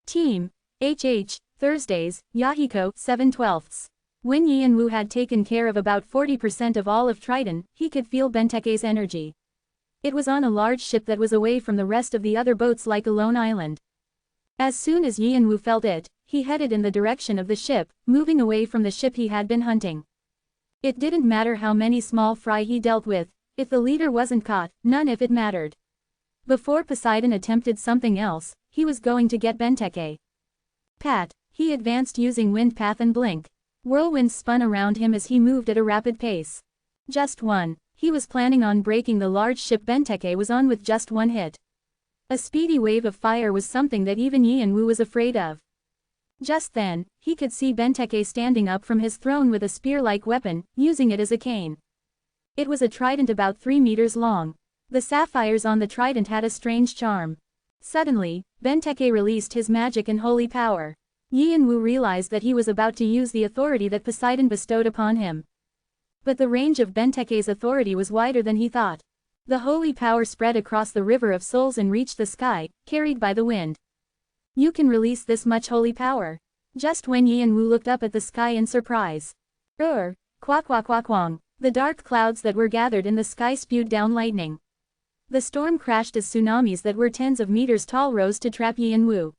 Team HH, Thursdays, Yahiko, 7/12. When Yi and Wu had taken care of about 40% of all of Triton, he could feel Benteke's energy. It was on a large ship that was away from the rest of the other boats like a lone island. As soon as Yi and Wu felt it, he headed in the direction of the ship, moving away from the ship he had been hunting. It didn't matter how many small fry he dealt with, if the leader wasn't caught, none if it mattered. Before Poseidon attempted something else, he was going to get Benteke. Pat, he advanced using wind path and blink. Whirlwinds spun around him as he moved at a rapid pace. Just one. He was planning on breaking the large ship Benteke was on with just one hit. A speedy wave of fire was something that even Yi and Wu was afraid of. Just then, he could see Benteke standing up from his throne with a spear-like weapon, using it as a cane. It was a trident about 3 meters long. The sapphires on the trident had a strange charm. Suddenly, Benteke released his magic and holy power. Yi and Wu realized that he was about to use the authority that Poseidon bestowed upon him. But the range of Benteke's authority was wider than he thought. The holy power spread across the river of souls and reached the sky, carried by the wind. You can release this much holy power? Just when Yi and Wu looked up at the sky in surprise. Quack quack quack quang. The dark clouds that were gathered in the sky spewed down lightning. The storm crashed as tsunamis that were tens of meters tall rose to trap Yi and Wu.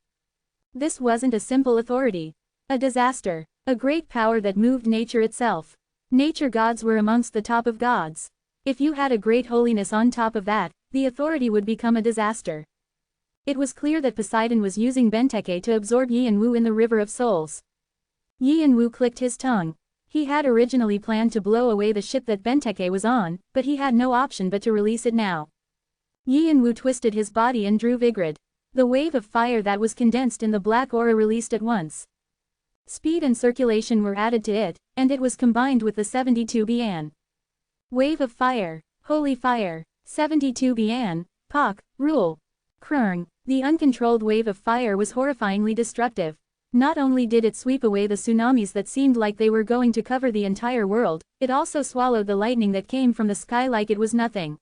This wasn't a simple authority. A disaster. A great power that moved nature itself. Nature gods were amongst the top of gods. If you had a great holiness on top of that, the authority would become a disaster. It was clear that Poseidon was using Benteke to absorb Yi and Wu in the River of Souls. Yi and Wu clicked his tongue. He had originally planned to blow away the ship that Benteke was on, but he had no option but to release it now. Yi and Wu twisted his body and drew Vigrid. The wave of fire that was condensed in the black aura released at once. Speed and circulation were added to it, and it was combined with the 72 Bian. Wave of fire, holy fire, 72 Bian, Pak, rule. Krung, the uncontrolled wave of fire was horrifyingly destructive. Not only did it sweep away the tsunamis that seemed like they were going to cover the entire world, it also swallowed the lightning that came from the sky like it was nothing.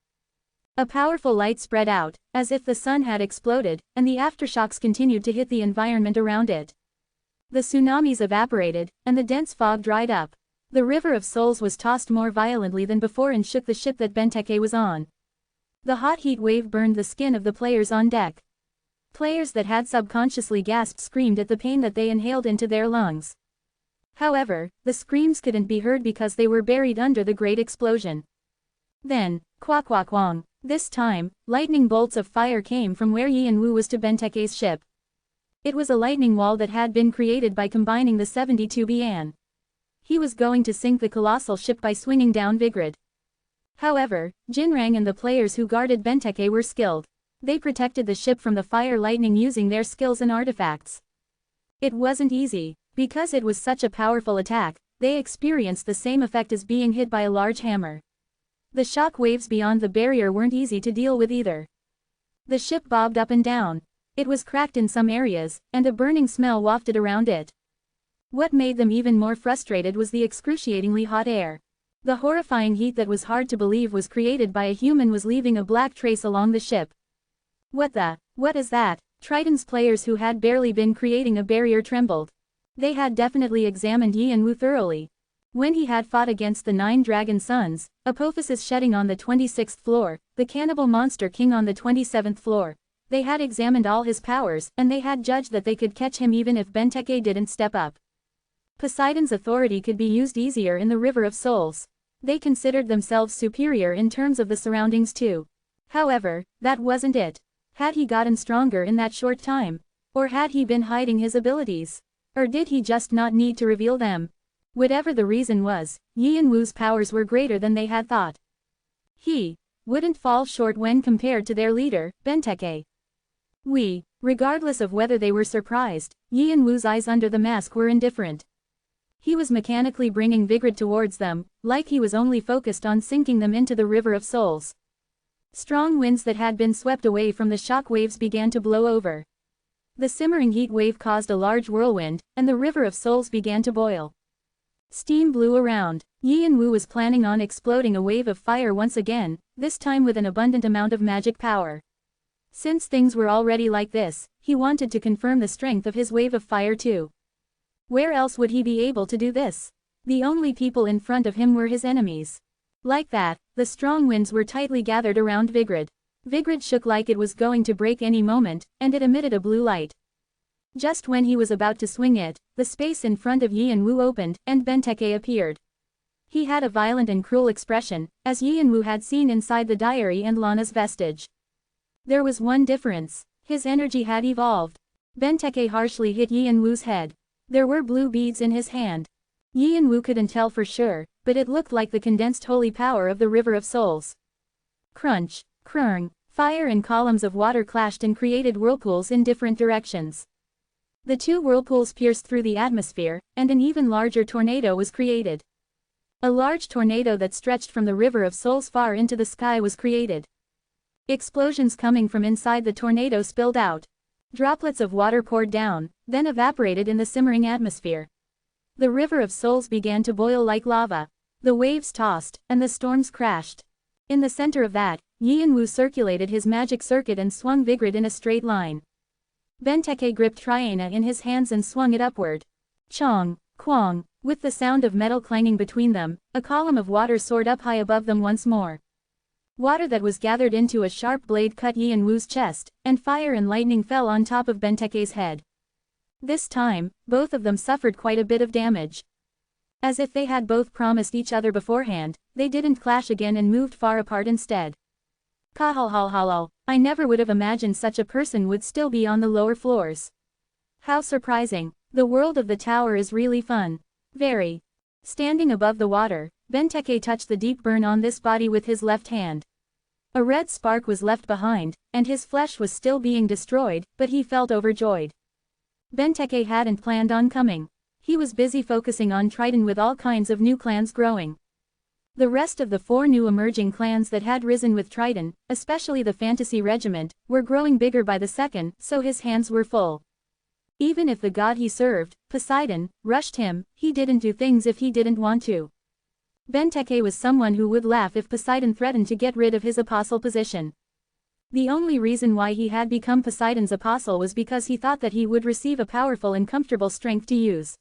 A powerful light spread out, as if the sun had exploded, and the aftershocks continued to hit the environment around it. The tsunamis evaporated, and the dense fog dried up. The River of Souls was tossed more violently than before and shook the ship that Benteke was on. The hot heat wave burned the skin of the players on deck. Players that had subconsciously gasped screamed at the pain that they inhaled into their lungs. However, the screams couldn't be heard because they were buried under the great explosion. Then, quack quack quang. This time, lightning bolts of fire came from where Yi and Wu was to Benteke's ship. It was a lightning wall that had been created by combining the 72 Bian. He was going to sink the colossal ship by swinging down Vigrid. However, Jinrang and the players who guarded Benteke were skilled. They protected the ship from the fire lightning using their skills and artifacts. It wasn't easy. Because it was such a powerful attack, they experienced the same effect as being hit by a large hammer. The shock waves beyond the barrier weren't easy to deal with either. The ship bobbed up and down. It was cracked in some areas, and a burning smell wafted around it. What made them even more frustrated was the excruciatingly hot air. The horrifying heat that was hard to believe was created by a human was leaving a black trace along the ship. What is that? Triton's players who had barely been creating a barrier trembled. They had definitely examined Yi and Wu thoroughly. When he had fought against the 9 dragon sons, Apophysis shedding on the 26th floor, the cannibal monster king on the 27th floor, they had examined all his powers, and they had judged that they could catch him even if Benteke didn't step up. Poseidon's authority could be used easier in the River of Souls. They considered themselves superior in terms of the surroundings too. However, that wasn't it. Had he gotten stronger in that short time? Or had he been hiding his abilities? Or did he just not need to reveal them? Whatever the reason was, Yi and Wu's powers were greater than they had thought. He wouldn't fall short when compared to their leader, Benteke. Regardless of whether they were surprised, Yi and Wu's eyes under the mask were indifferent. He was mechanically bringing Vigrid towards them, like he was only focused on sinking them into the River of Souls. Strong winds that had been swept away from the shock waves began to blow over. The simmering heat wave caused a large whirlwind, and the River of Souls began to boil. Steam blew around. Yi and Wu was planning on exploding a wave of fire once again, this time with an abundant amount of magic power. Since things were already like this, he wanted to confirm the strength of his wave of fire too. Where else would he be able to do this? The only people in front of him were his enemies. Like that, the strong winds were tightly gathered around Vigrid. Vigrid shook like it was going to break any moment, and it emitted a blue light. Just when he was about to swing it, the space in front of Yi and Wu opened, and Benteke appeared. He had a violent and cruel expression, as Yi and Wu had seen inside the diary and Lana's vestige. There was one difference. His energy had evolved. Benteke harshly hit Yi and Wu's head. There were blue beads in his hand. Yi and Wu couldn't tell for sure, but it looked like the condensed holy power of the River of Souls. Crunch, crung, fire and columns of water clashed and created whirlpools in different directions. The two whirlpools pierced through the atmosphere, and an even larger tornado was created. A large tornado that stretched from the River of Souls far into the sky was created. Explosions coming from inside the tornado spilled out. Droplets of water poured down, then evaporated in the simmering atmosphere. The River of Souls began to boil like lava. The waves tossed, and the storms crashed. In the center of that, Yi and Wu circulated his magic circuit and swung Vigrid in a straight line. Benteke gripped Triana in his hands and swung it upward. Chong, quong, with the sound of metal clanging between them, a column of water soared up high above them once more. Water that was gathered into a sharp blade cut Yi and Wu's chest, and fire and lightning fell on top of Benteke's head. This time, both of them suffered quite a bit of damage. As if they had both promised each other beforehand, they didn't clash again and moved far apart instead. Kahalhalhalal, I never would have imagined such a person would still be on the lower floors. How surprising. The world of the tower is really fun. Very. Standing above the water, Benteke touched the deep burn on this body with his left hand. A red spark was left behind, and his flesh was still being destroyed, but he felt overjoyed. Benteke hadn't planned on coming. He was busy focusing on Triton with all kinds of new clans growing. The rest of the 4 new emerging clans that had risen with Triton, especially the Fantasy Regiment, were growing bigger by the second, so his hands were full. Even if the god he served, Poseidon, rushed him, he didn't do things if he didn't want to. Benteke was someone who would laugh if Poseidon threatened to get rid of his apostle position. The only reason why he had become Poseidon's apostle was because he thought that he would receive a powerful and comfortable strength to use.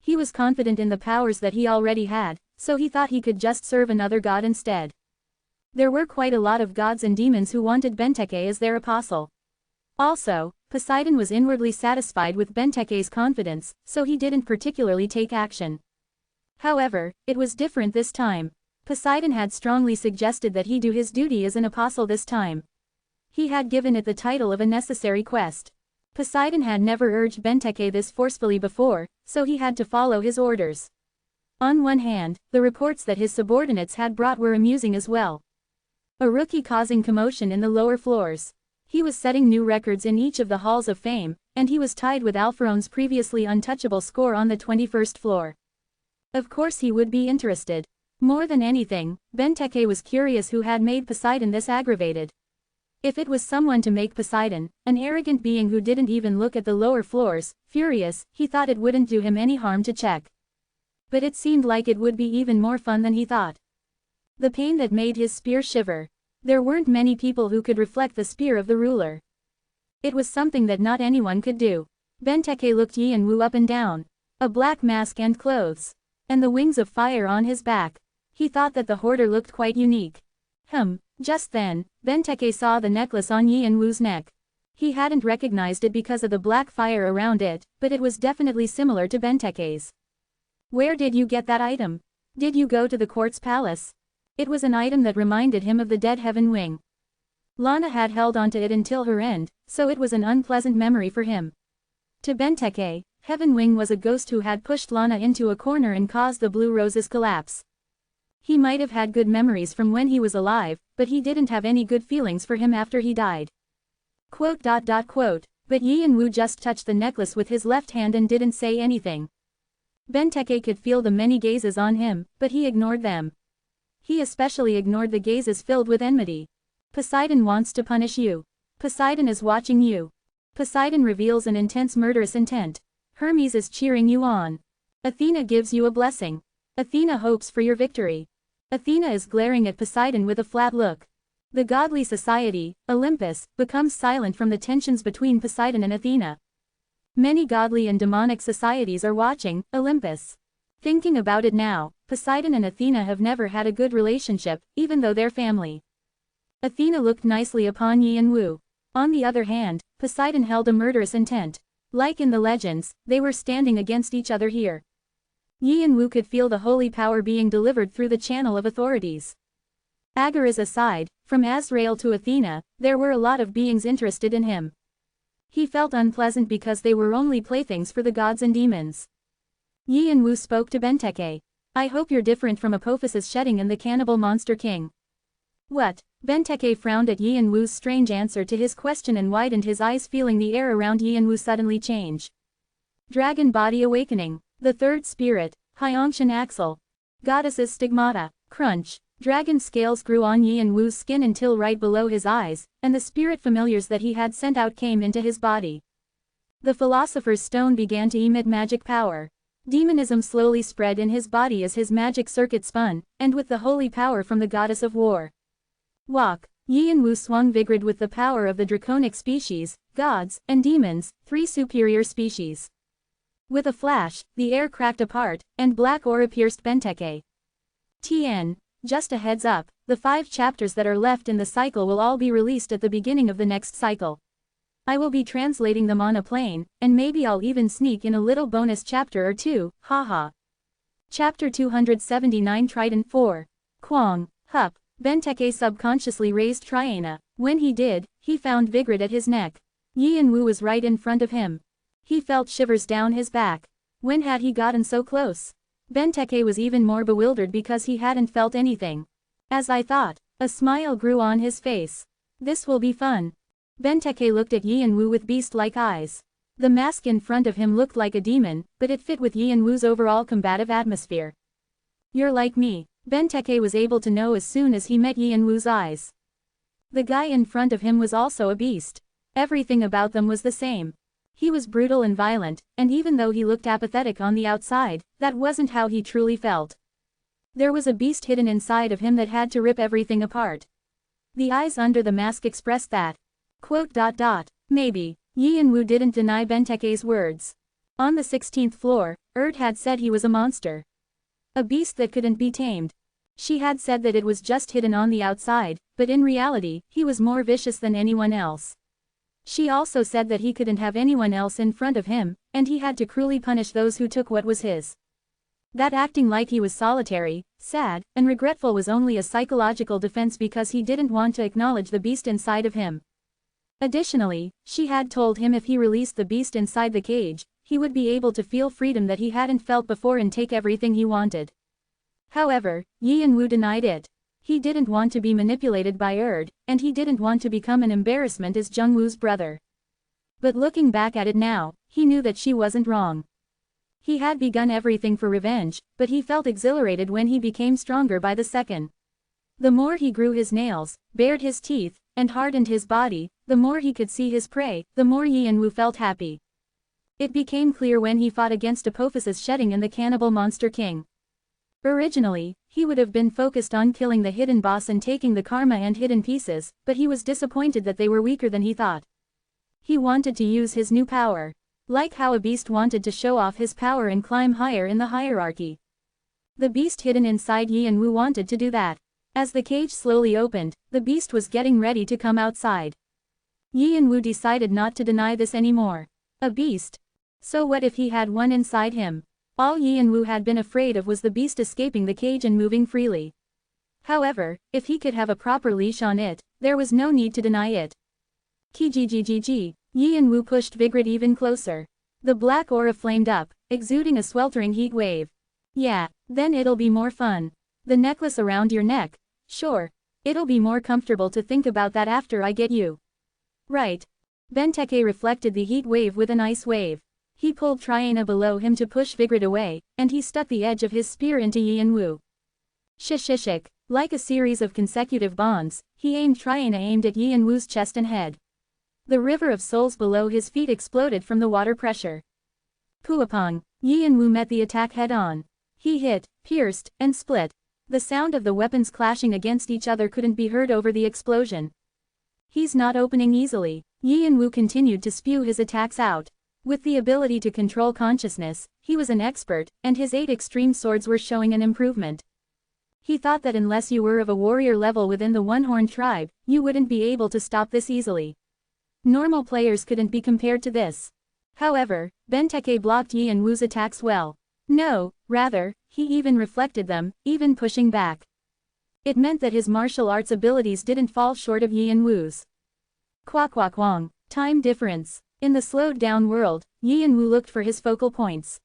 He was confident in the powers that he already had, so he thought he could just serve another god instead. There were quite a lot of gods and demons who wanted Benteke as their apostle. Also, Poseidon was inwardly satisfied with Benteke's confidence, so he didn't particularly take action. However, it was different this time. Poseidon had strongly suggested that he do his duty as an apostle this time. He had given it the title of a necessary quest. Poseidon had never urged Benteke this forcefully before, so he had to follow his orders. On one hand, the reports that his subordinates had brought were amusing as well. A rookie causing commotion in the lower floors. He was setting new records in each of the halls of fame, and he was tied with Alpharone's previously untouchable score on the 21st floor. Of course he would be interested. More than anything, Benteke was curious who had made Poseidon this aggravated. If it was someone to make Poseidon, an arrogant being who didn't even look at the lower floors, furious, he thought it wouldn't do him any harm to check. But it seemed like it would be even more fun than he thought. The pain that made his spear shiver. There weren't many people who could reflect the spear of the ruler. It was something that not anyone could do. Benteke looked Yi and Wu up and down. A black mask and clothes. And the wings of fire on his back. He thought that the hoarder looked quite unique. Just then, Benteke saw the necklace on Yi and Wu's neck. He hadn't recognized it because of the black fire around it, but it was definitely similar to Benteke's. Where did you get that item? Did you go to the court's palace? It was an item that reminded him of the dead Heaven Wing. Lana had held onto it until her end, so it was an unpleasant memory for him. To Benteke, Heaven Wing was a ghost who had pushed Lana into a corner and caused the Blue Rose's collapse. He might have had good memories from when he was alive, but he didn't have any good feelings for him after he died. But Yi and Wu just touched the necklace with his left hand and didn't say anything. Benteke could feel the many gazes on him, but he ignored them. He especially ignored the gazes filled with enmity. Poseidon wants to punish you. Poseidon is watching you. Poseidon reveals an intense murderous intent. Hermes is cheering you on. Athena gives you a blessing. Athena hopes for your victory. Athena is glaring at Poseidon with a flat look. The godly society, Olympus, becomes silent from the tensions between Poseidon and Athena. Many godly and demonic societies are watching, Olympus. Thinking about it now, Poseidon and Athena have never had a good relationship, even though they're family. Athena looked nicely upon Yi and Wu. On the other hand, Poseidon held a murderous intent. Like in the legends, they were standing against each other here. Yi and Wu could feel the holy power being delivered through the channel of authorities. Agaras aside, from Azrael to Athena, there were a lot of beings interested in him. He felt unpleasant because they were only playthings for the gods and demons. Yi and Wu spoke to Benteke. I hope you're different from Apophyse's shedding and the cannibal monster king. What? Benteke frowned at Yi and Wu's strange answer to his question and widened his eyes, feeling the air around Yi and Wu suddenly change. Dragon body awakening. The third spirit, Hyeongshan Axel. Goddess's stigmata. Crunch. Dragon scales grew on Yi and Wu's skin until right below his eyes, and the spirit familiars that he had sent out came into his body. The philosopher's stone began to emit magic power. Demonism slowly spread in his body as his magic circuit spun, and with the holy power from the goddess of war. Walk. Yi and Wu swung vigorous with the power of the draconic species, gods, and demons, three superior species. With a flash, the air cracked apart, and black aura pierced Benteke. TN. Just a heads up, the 5 chapters that are left in the cycle will all be released at the beginning of the next cycle. I will be translating them on a plane, and maybe I'll even sneak in a little bonus chapter or two, haha. Chapter 279 Trident 4. Kwang. Hup. Benteke subconsciously raised Triana. When he did, he found Vigrid at his neck. Yi and Wu was right in front of him. He felt shivers down his back. When had he gotten so close? Benteke was even more bewildered because he hadn't felt anything. As I thought. A smile grew on his face. This will be fun. Benteke looked at Yi and Wu with beast-like eyes. The mask in front of him looked like a demon, but it fit with Yi and Wu's overall combative atmosphere. You're like me. Benteke was able to know as soon as he met Yi and Wu's eyes. The guy in front of him was also a beast. Everything about them was the same. He was brutal and violent, and even though he looked apathetic on the outside, that wasn't how he truly felt. There was a beast hidden inside of him that had to rip everything apart. The eyes under the mask expressed that. Maybe. Yi and Wu didn't deny Benteke's words. On the 16th floor, had said he was a monster. A beast that couldn't be tamed. She had said that it was just hidden on the outside, but in reality, he was more vicious than anyone else. She also said that he couldn't have anyone else in front of him, and he had to cruelly punish those who took what was his. That acting like he was solitary, sad, and regretful was only a psychological defense because he didn't want to acknowledge the beast inside of him. Additionally, she had told him if he released the beast inside the cage, he would be able to feel freedom that he hadn't felt before and take everything he wanted. However, Yi and Wu denied it. He didn't want to be manipulated by and he didn't want to become an embarrassment as Jungwoo's brother. But looking back at it now, he knew that she wasn't wrong. He had begun everything for revenge, but he felt exhilarated when he became stronger by the second. The more he grew his nails, bared his teeth, and hardened his body, the more he could see his prey, the more Yi and Wu felt happy. It became clear when he fought against Apophyse's shedding and the cannibal monster king. Originally, he would have been focused on killing the hidden boss and taking the karma and hidden pieces, but he was disappointed that they were weaker than he thought. He wanted to use his new power. Like how a beast wanted to show off his power and climb higher in the hierarchy. The beast hidden inside Yi and Wu wanted to do that. As the cage slowly opened, the beast was getting ready to come outside. Yi and Wu decided not to deny this anymore. A beast? So what if he had one inside him? All Yi and Wu had been afraid of was the beast escaping the cage and moving freely. However, if he could have a proper leash on it, there was no need to deny it. Kijijijiji. Yi and Wu pushed Vigrid even closer. The black aura flamed up, exuding a sweltering heat wave. Yeah, then it'll be more fun. The necklace around your neck? Sure. It'll be more comfortable to think about that after I get you. Right. Benteke reflected the heat wave with an ice wave. He pulled Triana below him to push Vigrid away, and he stuck the edge of his spear into Yi and Wu. Shishishik. Like a series of consecutive bombs, Triana aimed at Yi and Wu's chest and head. The river of souls below his feet exploded from the water pressure. Puapong. Yi and Wu met the attack head-on. He hit, pierced, and split. The sound of the weapons clashing against each other couldn't be heard over the explosion. He's not opening easily. Yi and Wu continued to spew his attacks out. With the ability to control consciousness, he was an expert, and his 8 extreme swords were showing an improvement. He thought that unless you were of a warrior level within the one-horned tribe, you wouldn't be able to stop this easily. Normal players couldn't be compared to this. However, Benteke blocked Yi and Wu's attacks well. No, rather, he even reflected them, even pushing back. It meant that his martial arts abilities didn't fall short of Yi and Wu's. Kwak. Time difference. In the slowed-down world, Yi and Wu looked for his focal points.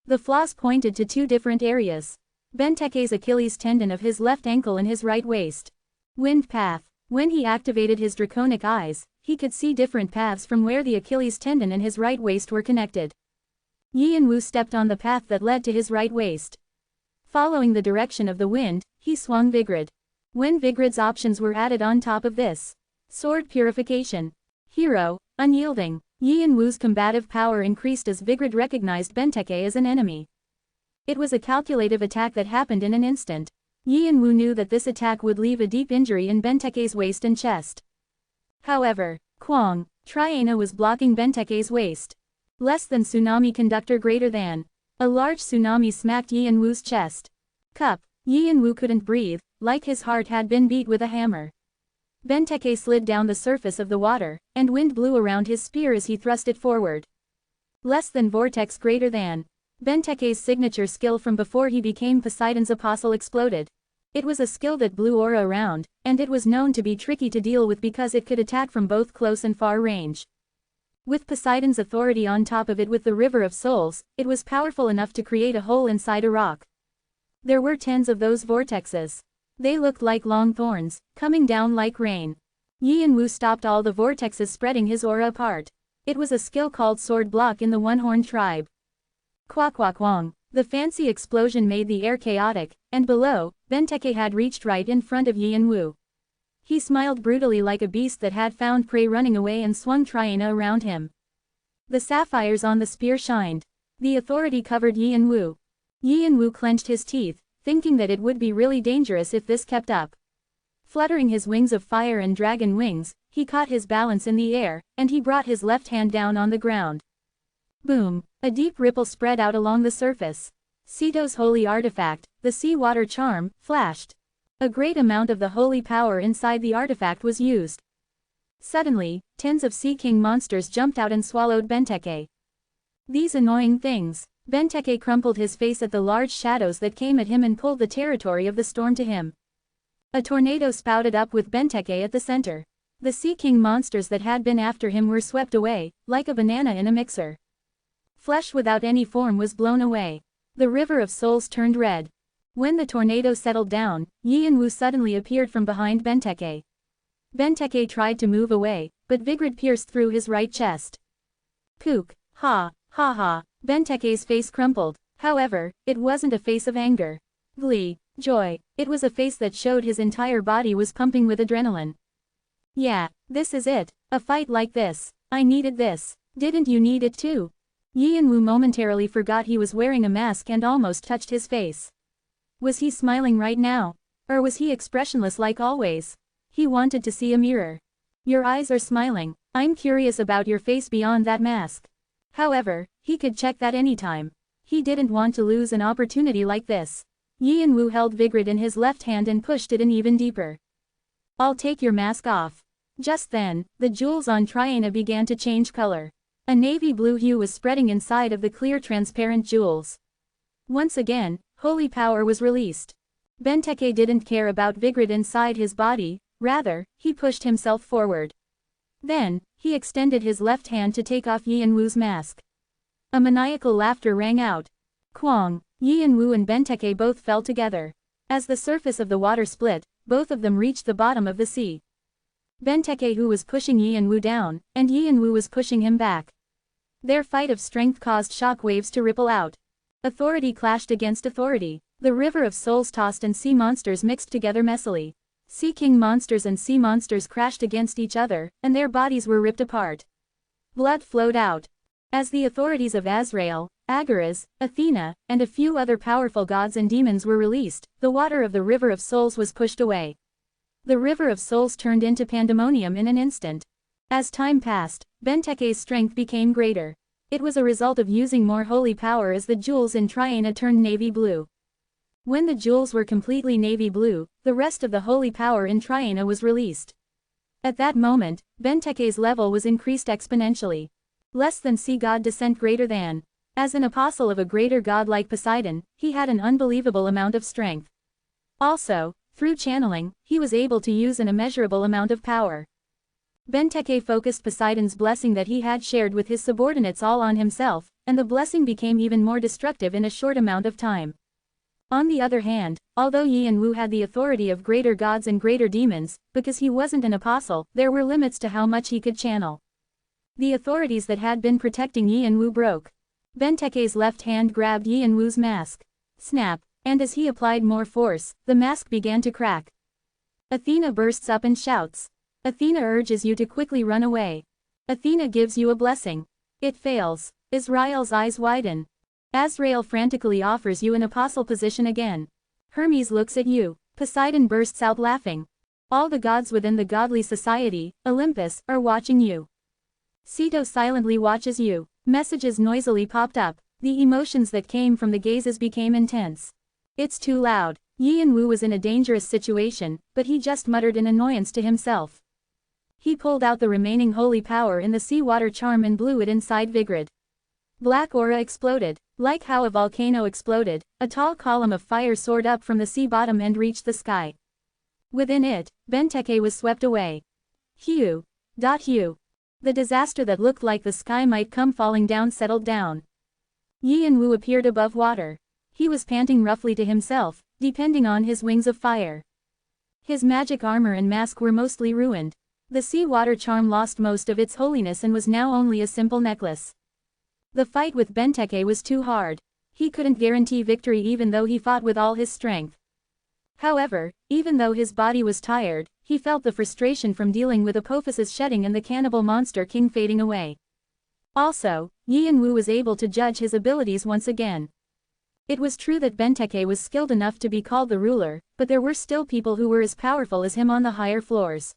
The flaws pointed to 2 different areas. Benteke's Achilles tendon of his left ankle and his right waist. Wind path. When he activated his draconic eyes, he could see different paths from where the Achilles tendon and his right waist were connected. Yi and Wu stepped on the path that led to his right waist. Following the direction of the wind, he swung Vigrid. When Vigrid's options were added on top of this. Sword purification. Hero, unyielding. Yi and Wu's combative power increased as Vigrid recognized Benteke as an enemy. It was a calculative attack that happened in an instant. Yi and Wu knew that this attack would leave a deep injury in Benteke's waist and chest. However, Kwang, Triana was blocking Benteke's waist. Less than tsunami conductor greater than. A large tsunami smacked Yi and Wu's chest. Cup. Yi and Wu couldn't breathe, like his heart had been beat with a hammer. Benteke slid down the surface of the water, and wind blew around his spear as he thrust it forward. Less than vortex greater than. Benteke's signature skill from before he became Poseidon's apostle exploded. It was a skill that blew aura around, and it was known to be tricky to deal with because it could attack from both close and far range. With Poseidon's authority on top of it with the River of Souls, it was powerful enough to create a hole inside a rock. There were 10s of those vortexes. They looked like long thorns, coming down like rain. Yi and Wu stopped all the vortexes spreading his aura apart. It was a skill called Sword Block in the One-Horned Tribe. Kwak. The fancy explosion made the air chaotic, and below, Benteke had reached right in front of Yi and Wu. He smiled brutally like a beast that had found prey running away and swung Triana around him. The sapphires on the spear shined. The authority covered Yi and Wu. Yi and Wu clenched his teeth, thinking that it would be really dangerous if this kept up. Fluttering his wings of fire and dragon wings, he caught his balance in the air, and he brought his left hand down on the ground. Boom! A deep ripple spread out along the surface. Sito's holy artifact, the sea water charm, flashed. A great amount of the holy power inside the artifact was used. Suddenly, 10s of Sea King monsters jumped out and swallowed Benteke. These annoying things. Benteke crumpled his face at the large shadows that came at him and pulled the territory of the storm to him. A tornado spouted up with Benteke at the center. The Sea King monsters that had been after him were swept away, like a banana in a mixer. Flesh without any form was blown away. The River of Souls turned red. When the tornado settled down, Yi and Wu suddenly appeared from behind Benteke. Benteke tried to move away, but Vigrid pierced through his right chest. Kook, ha. Benteke's face crumpled. However, it wasn't a face of anger, glee, joy. It was a face that showed his entire body was pumping with adrenaline. Yeah, this is it. A fight like this. I needed this. Didn't you need it too? Yi and Wu momentarily forgot he was wearing a mask and almost touched his face. Was he smiling right now? Or was he expressionless like always? He wanted to see a mirror. Your eyes are smiling. I'm curious about your face beyond that mask. However, he could check that anytime. He didn't want to lose an opportunity like this. Yi and Wu held Vigrid in his left hand and pushed it in even deeper. I'll take your mask off. Just then, the jewels on Triana began to change color. A navy blue hue was spreading inside of the clear transparent jewels. Once again, holy power was released. Benteke didn't care about Vigrid inside his body, rather, he pushed himself forward. Then, he extended his left hand to take off Yi and Wu's mask. A maniacal laughter rang out. Kwang, Yi and Wu and Benteke both fell together. As the surface of the water split, both of them reached the bottom of the sea. Benteke who was pushing Yi and Wu down, and Yi and Wu was pushing him back. Their fight of strength caused shock waves to ripple out. Authority clashed against authority. The River of Souls tossed and sea monsters mixed together messily. Sea King monsters and sea monsters crashed against each other, and their bodies were ripped apart. Blood flowed out. As the authorities of Azrael, Agaras, Athena, and a few other powerful gods and demons were released. The water of the River of Souls was pushed away. The River of Souls turned into pandemonium in an instant. As time passed, Benteke's strength became greater. It was a result of using more holy power as the jewels in Triana turned navy blue. When the jewels were completely navy blue, the rest of the holy power in Triana was released. At that moment, Benteke's level was increased exponentially. Less than sea god descent greater than. As an apostle of a greater god like Poseidon, he had an unbelievable amount of strength. Also, through channeling, he was able to use an immeasurable amount of power. Benteke focused Poseidon's blessing that he had shared with his subordinates all on himself, and the blessing became even more destructive in a short amount of time. On the other hand, although Yi and Wu had the authority of greater gods and greater demons, because he wasn't an apostle, there were limits to how much he could channel. The authorities that had been protecting Yi and Wu broke. Benteke's left hand grabbed Yi and Wu's mask. Snap, and as he applied more force, the mask began to crack. Athena bursts up and shouts. Athena urges you to quickly run away. Athena gives you a blessing. It fails. Israel's eyes widen. Azrael frantically offers you an apostle position again. Hermes looks at you. Poseidon bursts out laughing. All the gods within the godly society, Olympus, are watching you. Ceto silently watches you. Messages noisily popped up. The emotions that came from the gazes became intense. It's too loud. Yi and Wu was in a dangerous situation, but he just muttered in annoyance to himself. He pulled out the remaining holy power in the seawater charm and blew it inside Vigrid. Black aura exploded. Like how a volcano exploded, a tall column of fire soared up from the sea bottom and reached the sky. Within it, Benteke was swept away. Hue. Hue. The disaster that looked like the sky might come falling down settled down. Yi and Wu appeared above water. He was panting roughly to himself, depending on his wings of fire. His magic armor and mask were mostly ruined. The seawater charm lost most of its holiness and was now only a simple necklace. The fight with Benteke was too hard. He couldn't guarantee victory even though he fought with all his strength. However, even though his body was tired, he felt the frustration from dealing with Apophis' shedding and the cannibal monster king fading away. Also, Yi and Wu was able to judge his abilities once again. It was true that Benteke was skilled enough to be called the ruler, but there were still people who were as powerful as him on the higher floors.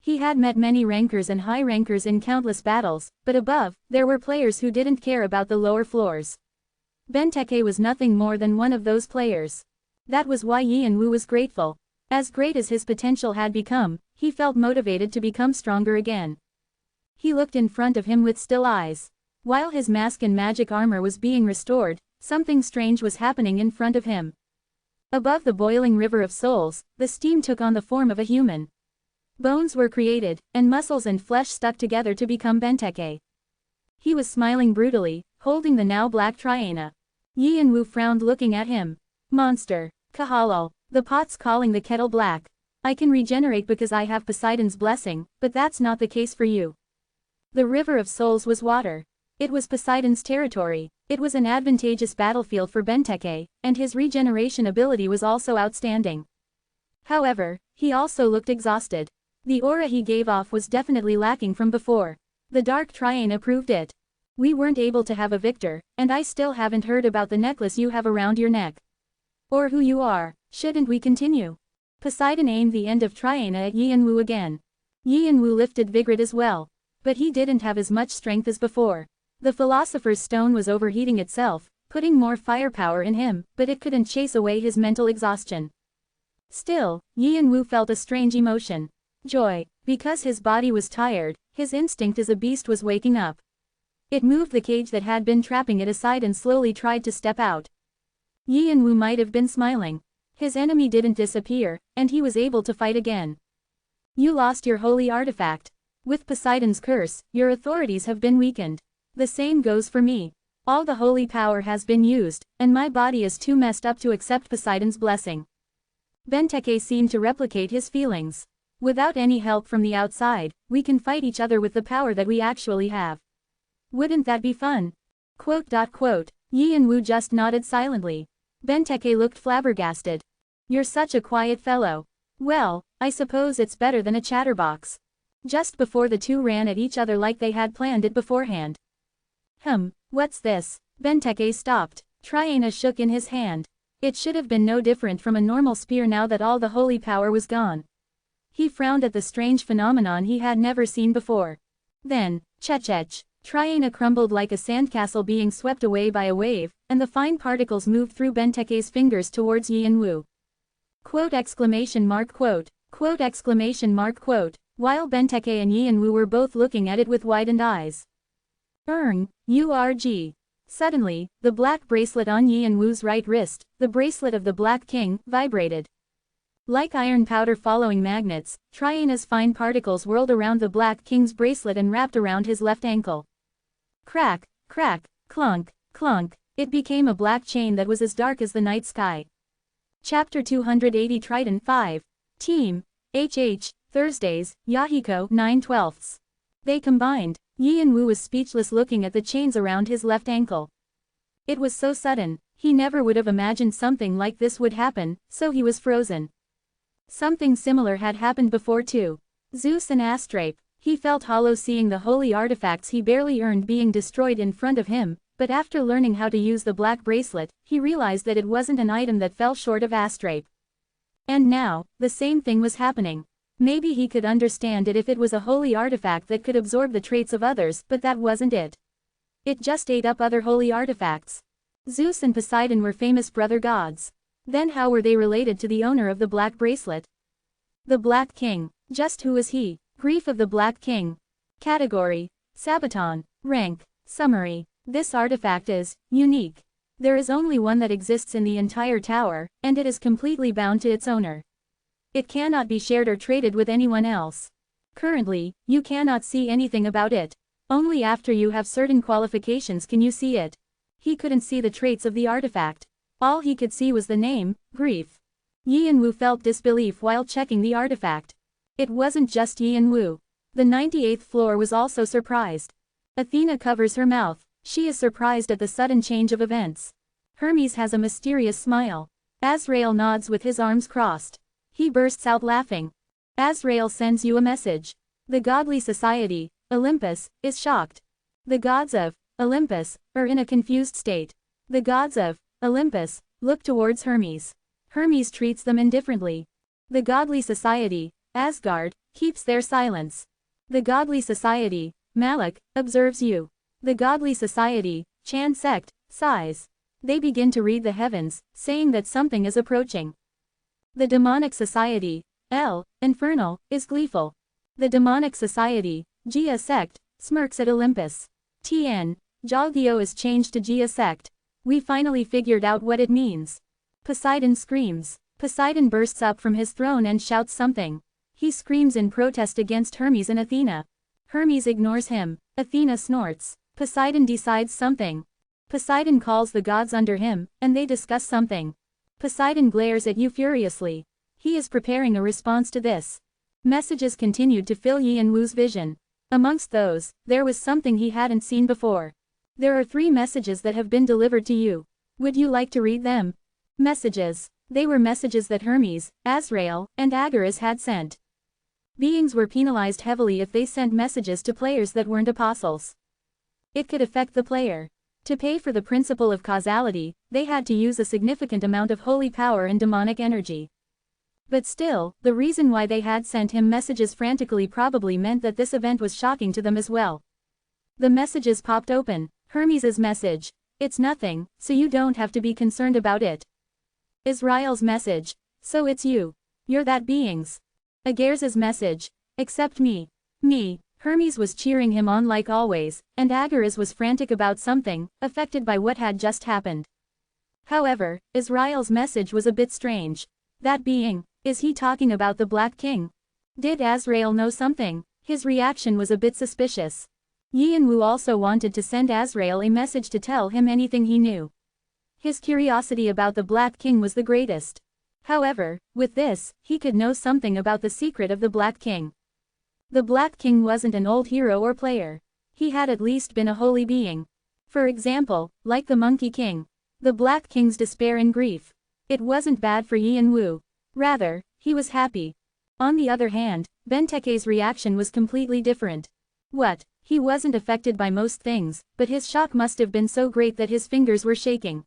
He had met many rankers and high rankers in countless battles, but above, there were players who didn't care about the lower floors. Benteke was nothing more than one of those players. That was why Yi and Wu was grateful. As great as his potential had become, he felt motivated to become stronger again. He looked in front of him with still eyes. While his mask and magic armor was being restored, something strange was happening in front of him. Above the boiling river of souls, the steam took on the form of a human. Bones were created, and muscles and flesh stuck together to become Benteke. He was smiling brutally, holding the now black Triana. Yi and Wu frowned looking at him. Monster. Kahalal. The pot's calling the kettle black. I can regenerate because I have Poseidon's blessing, but that's not the case for you. The river of souls was water. It was Poseidon's territory. It was an advantageous battlefield for Benteke, and his regeneration ability was also outstanding. However, he also looked exhausted. The aura he gave off was definitely lacking from before. The dark Triana proved it. We weren't able to have a victor, and I still haven't heard about the necklace you have around your neck. Or who you are. Shouldn't we continue? Poseidon aimed the end of Triana at Yi and Wu again. Yi and Wu lifted Vigrid as well. But he didn't have as much strength as before. The Philosopher's Stone was overheating itself, putting more firepower in him, but it couldn't chase away his mental exhaustion. Still, Yi and Wu felt a strange emotion. Joy. Because his body was tired, his instinct as a beast was waking up. It moved the cage that had been trapping it aside and slowly tried to step out. Yi and Wu might have been smiling. His enemy didn't disappear, and he was able to fight again. You lost your holy artifact. With Poseidon's curse, your authorities have been weakened. The same goes for me. All the holy power has been used, and my body is too messed up to accept Poseidon's blessing. Benteke seemed to replicate his feelings. Without any help from the outside, we can fight each other with the power that we actually have. Wouldn't that be fun? Yi and Wu just nodded silently. Benteke looked flabbergasted. You're such a quiet fellow. Well, I suppose it's better than a chatterbox. Just before the two ran at each other like they had planned it beforehand. What's this? Benteke stopped. Triana shook in his hand. It should have been no different from a normal spear now that all the holy power was gone. He frowned at the strange phenomenon he had never seen before. Then, chech. Triana crumbled like a sandcastle being swept away by a wave, and the fine particles moved through Benteke's fingers towards Yianwu. Quote exclamation mark quote. Quote exclamation mark quote. While Benteke and Yianwu were both looking at it with widened eyes. Urg. Suddenly, the black bracelet on Yianwu's right wrist, the bracelet of the Black King, vibrated. Like iron powder following magnets, Triana's fine particles whirled around the Black King's bracelet and wrapped around his left ankle. Crack, crack, clunk, clunk, it became a black chain that was as dark as the night sky. Chapter 280 Triton 5. Team. HH, Thursdays, Yahiko 9/12. They combined. Yianwu was speechless looking at the chains around his left ankle. It was so sudden, he never would have imagined something like this would happen, so he was frozen. Something similar had happened before too. Zeus and Astrape. He felt hollow seeing the holy artifacts he barely earned being destroyed in front of him, but after learning how to use the black bracelet, he realized that it wasn't an item that fell short of Astrape. And now, the same thing was happening. Maybe he could understand it if it was a holy artifact that could absorb the traits of others, but that wasn't it. It just ate up other holy artifacts. Zeus and Poseidon were famous brother gods. Then how were they related to the owner of the black bracelet? The Black King. Just who was he? Grief of the Black King. Category: Sabaton. Rank: Summary. This artifact is unique. There is only one that exists in the entire tower, and it is completely bound to its owner. It cannot be shared or traded with anyone else. Currently, you cannot see anything about it. Only after you have certain qualifications can you see it. He couldn't see the traits of the artifact. All he could see was the name, Grief. Yianwu felt disbelief while checking the artifact. It wasn't just Yianwu. The 98th floor was also surprised. Athena covers her mouth. She is surprised at the sudden change of events. Hermes has a mysterious smile. Azrael nods with his arms crossed. He bursts out laughing. Azrael sends you a message. The godly society, Olympus, is shocked. The gods of Olympus are in a confused state. The gods of Olympus look towards Hermes. Hermes treats them indifferently. The godly society, Asgard, keeps their silence. The godly society, Malak, observes you. The godly society, Chan sect, sighs. They begin to read the heavens, saying that something is approaching. The demonic society, Infernal, is gleeful. The demonic society, Gia sect, smirks at Olympus. Tn, Jalgio is changed to Gia sect. We finally figured out what it means. Poseidon screams. Poseidon bursts up from his throne and shouts something. He screams in protest against Hermes and Athena. Hermes ignores him. Athena snorts. Poseidon decides something. Poseidon calls the gods under him, and they discuss something. Poseidon glares at you furiously. He is preparing a response to this. Messages continued to fill Yianwu's vision. Amongst those, there was something he hadn't seen before. There are 3 messages that have been delivered to you. Would you like to read them? Messages. They were messages that Hermes, Azrael, and Agaris had sent. Beings were penalized heavily if they sent messages to players that weren't apostles. It could affect the player. To pay for the principle of causality, they had to use a significant amount of holy power and demonic energy. But still, the reason why they had sent him messages frantically probably meant that this event was shocking to them as well. The messages popped open. Hermes's message. It's nothing, so you don't have to be concerned about it. Israel's message. So it's you. You're that beings. Agares's message. Except me. Me. Hermes was cheering him on like always, and Agares was frantic about something, affected by what had just happened. However, Israel's message was a bit strange. That being, is he talking about the Black King? Did Azrael know something? His reaction was a bit suspicious. Yianwu also wanted to send Azrael a message to tell him anything he knew. His curiosity about the Black King was the greatest. However, with this, he could know something about the secret of the Black King. The Black King wasn't an old hero or player. He had at least been a holy being. For example, like the Monkey King. The Black King's despair and grief. It wasn't bad for Yianwu. Rather, he was happy. On the other hand, Benteke's reaction was completely different. What? He wasn't affected by most things, but his shock must have been so great that his fingers were shaking.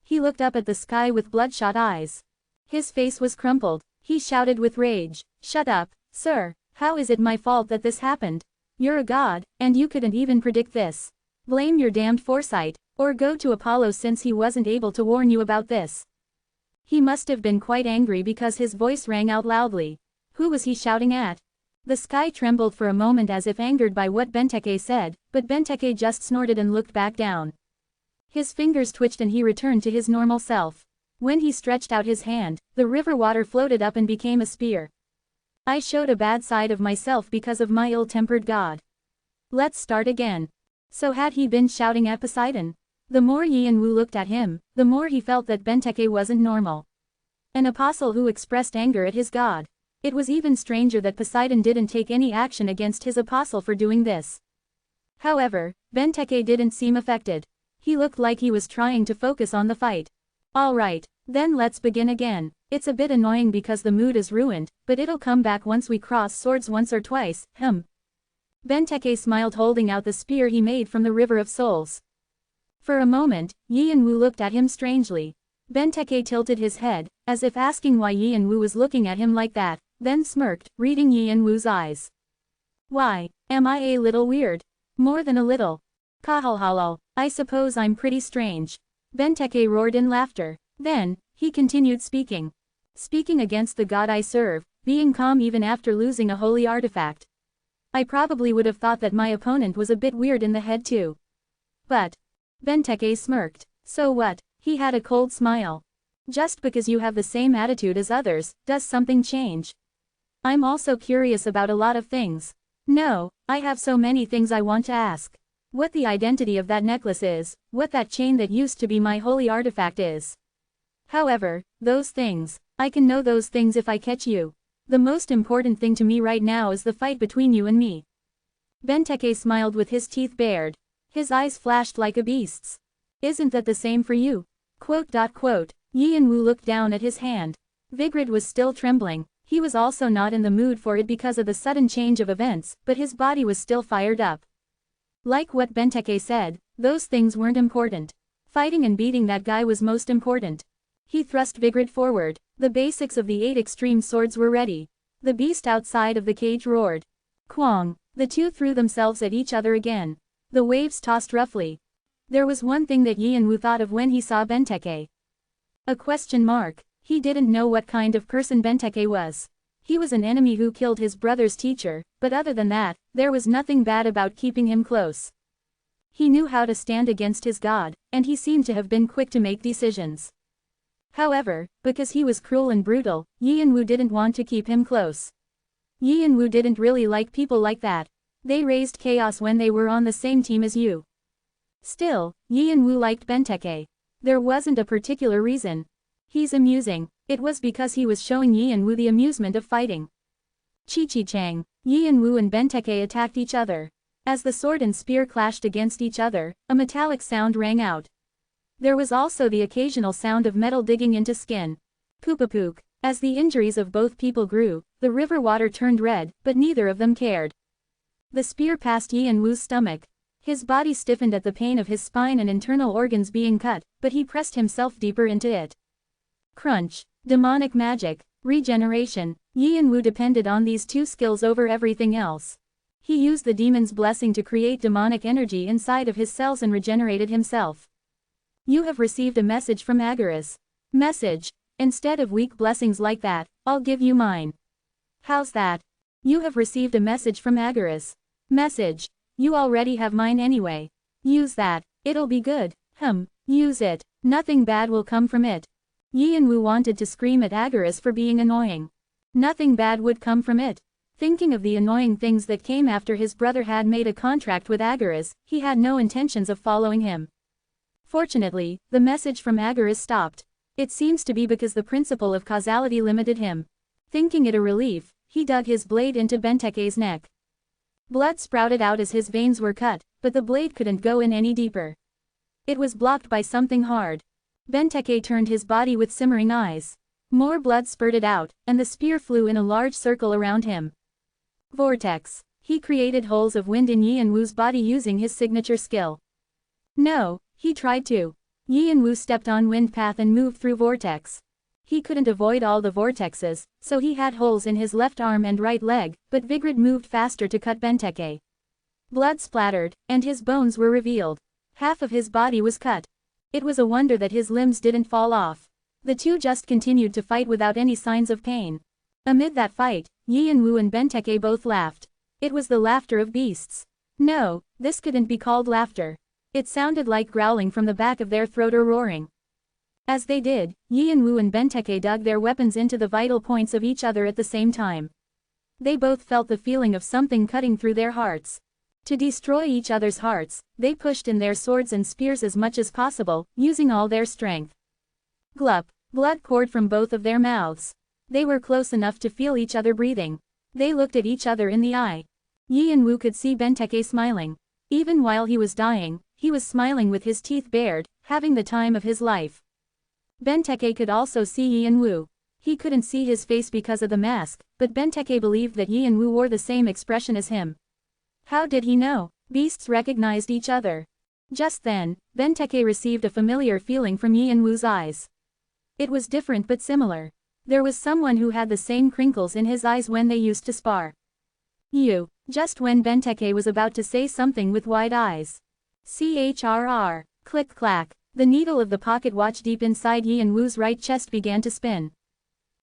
He looked up at the sky with bloodshot eyes. His face was crumpled. He shouted with rage, "Shut up, sir! How is it my fault that this happened? You're a god, and you couldn't even predict this. Blame your damned foresight, or go to Apollo since he wasn't able to warn you about this." He must have been quite angry because his voice rang out loudly. Who was he shouting at? The sky trembled for a moment as if angered by what Benteke said, but Benteke just snorted and looked back down. His fingers twitched and he returned to his normal self. When he stretched out his hand, the river water floated up and became a spear. I showed a bad side of myself because of my ill-tempered god. Let's start again. So had he been shouting at Poseidon? The more Yian-Wu looked at him, the more he felt that Benteke wasn't normal. An apostle who expressed anger at his god. It was even stranger that Poseidon didn't take any action against his apostle for doing this. However, Benteke didn't seem affected. He looked like he was trying to focus on the fight. Alright, then let's begin again. It's a bit annoying because the mood is ruined, but it'll come back once we cross swords once or twice, Benteke smiled holding out the spear he made from the River of Souls. For a moment, Yian-Wu looked at him strangely. Benteke tilted his head, as if asking why Yian-Wu was looking at him like that, then smirked, reading Yian-Wu's eyes. Why, am I a little weird? More than a little. Kahalhalal, I suppose I'm pretty strange. Benteke roared in laughter. Then, he continued speaking. Speaking against the god I serve, being calm even after losing a holy artifact. I probably would have thought that my opponent was a bit weird in the head too. But, Benteke smirked. So what? He had a cold smile. Just because you have the same attitude as others, does something change? I'm also curious about a lot of things. No, I have so many things I want to ask. What the identity of that necklace is, what that chain that used to be my holy artifact is. However, those things, I can know those things if I catch you. The most important thing to me right now is the fight between you and me. Benteke smiled with his teeth bared. His eyes flashed like a beast's. Isn't that the same for you? Yian-Wu looked down at his hand. Vigrid was still trembling. He was also not in the mood for it because of the sudden change of events, but his body was still fired up. Like what Benteke said, those things weren't important. Fighting and beating that guy was most important. He thrust Vigrid forward. The basics of the 8 extreme swords were ready. The beast outside of the cage roared. Kwang! The two threw themselves at each other again. The waves tossed roughly. There was one thing that Yian-Wu thought of when he saw Benteke. A question mark. He didn't know what kind of person Benteke was. He was an enemy who killed his brother's teacher, but other than that, there was nothing bad about keeping him close. He knew how to stand against his god, and he seemed to have been quick to make decisions. However, because he was cruel and brutal, Yian-Wu didn't want to keep him close. Yian-Wu didn't really like people like that. They raised chaos when they were on the same team as you. Still, Yian-Wu liked Benteke. There wasn't a particular reason. He's amusing. It was because he was showing Yian-Wu the amusement of fighting. Chi-Chi-Chang. Yian-Wu and Benteke attacked each other. As the sword and spear clashed against each other, a metallic sound rang out. There was also the occasional sound of metal digging into skin. Poopapook. As the injuries of both people grew, the river water turned red, but neither of them cared. The spear passed Yian-Wu's stomach. His body stiffened at the pain of his spine and internal organs being cut, but he pressed himself deeper into it. Crunch. Demonic magic. Regeneration. Yian-Wu depended on these two skills over everything else. He used the demon's blessing to create demonic energy inside of his cells and regenerated himself. You have received a message from Agaris. Message. Instead of weak blessings like that, I'll give you mine. How's that? You have received a message from Agaris. Message. You already have mine anyway. Use that. It'll be good. Use it. Nothing bad will come from it. Yian-Wu wanted to scream at Agaris for being annoying. Nothing bad would come from it. Thinking of the annoying things that came after his brother had made a contract with Agaris, he had no intentions of following him. Fortunately, the message from Agaris stopped. It seems to be because the principle of causality limited him. Thinking it a relief, he dug his blade into Benteke's neck. Blood sprouted out as his veins were cut, but the blade couldn't go in any deeper. It was blocked by something hard. Benteke turned his body with simmering eyes. More blood spurted out, and the spear flew in a large circle around him. Vortex. He created holes of wind in Yi and Wu's body using his signature skill. No, he tried to. Yi and Wu stepped on wind path and moved through vortex. He couldn't avoid all the vortexes, so he had holes in his left arm and right leg, but Vigrid moved faster to cut Benteke. Blood splattered, and his bones were revealed. Half of his body was cut. It was a wonder that his limbs didn't fall off. The two just continued to fight without any signs of pain. Amid that fight, Yi and Wu and Benteke both laughed. It was the laughter of beasts. No, this couldn't be called laughter. It sounded like growling from the back of their throat or roaring. As they did, Yi and Wu and Benteke dug their weapons into the vital points of each other at the same time. They both felt the feeling of something cutting through their hearts. To destroy each other's hearts, they pushed in their swords and spears as much as possible, using all their strength. Glup! Blood poured from both of their mouths. They were close enough to feel each other breathing. They looked at each other in the eye. Yi and Wu could see Benteke smiling. Even while he was dying, he was smiling with his teeth bared, having the time of his life. Benteke could also see Yi and Wu. He couldn't see his face because of the mask, but Benteke believed that Yi and Wu wore the same expression as him. How did he know? Beasts recognized each other. Just then, Benteke received a familiar feeling from Yi and Wu's eyes. It was different but similar. There was someone who had the same crinkles in his eyes when they used to spar. You. Just when Benteke was about to say something with wide eyes. CHRR. Click-clack. The needle of the pocket watch deep inside Yi and Wu's right chest began to spin.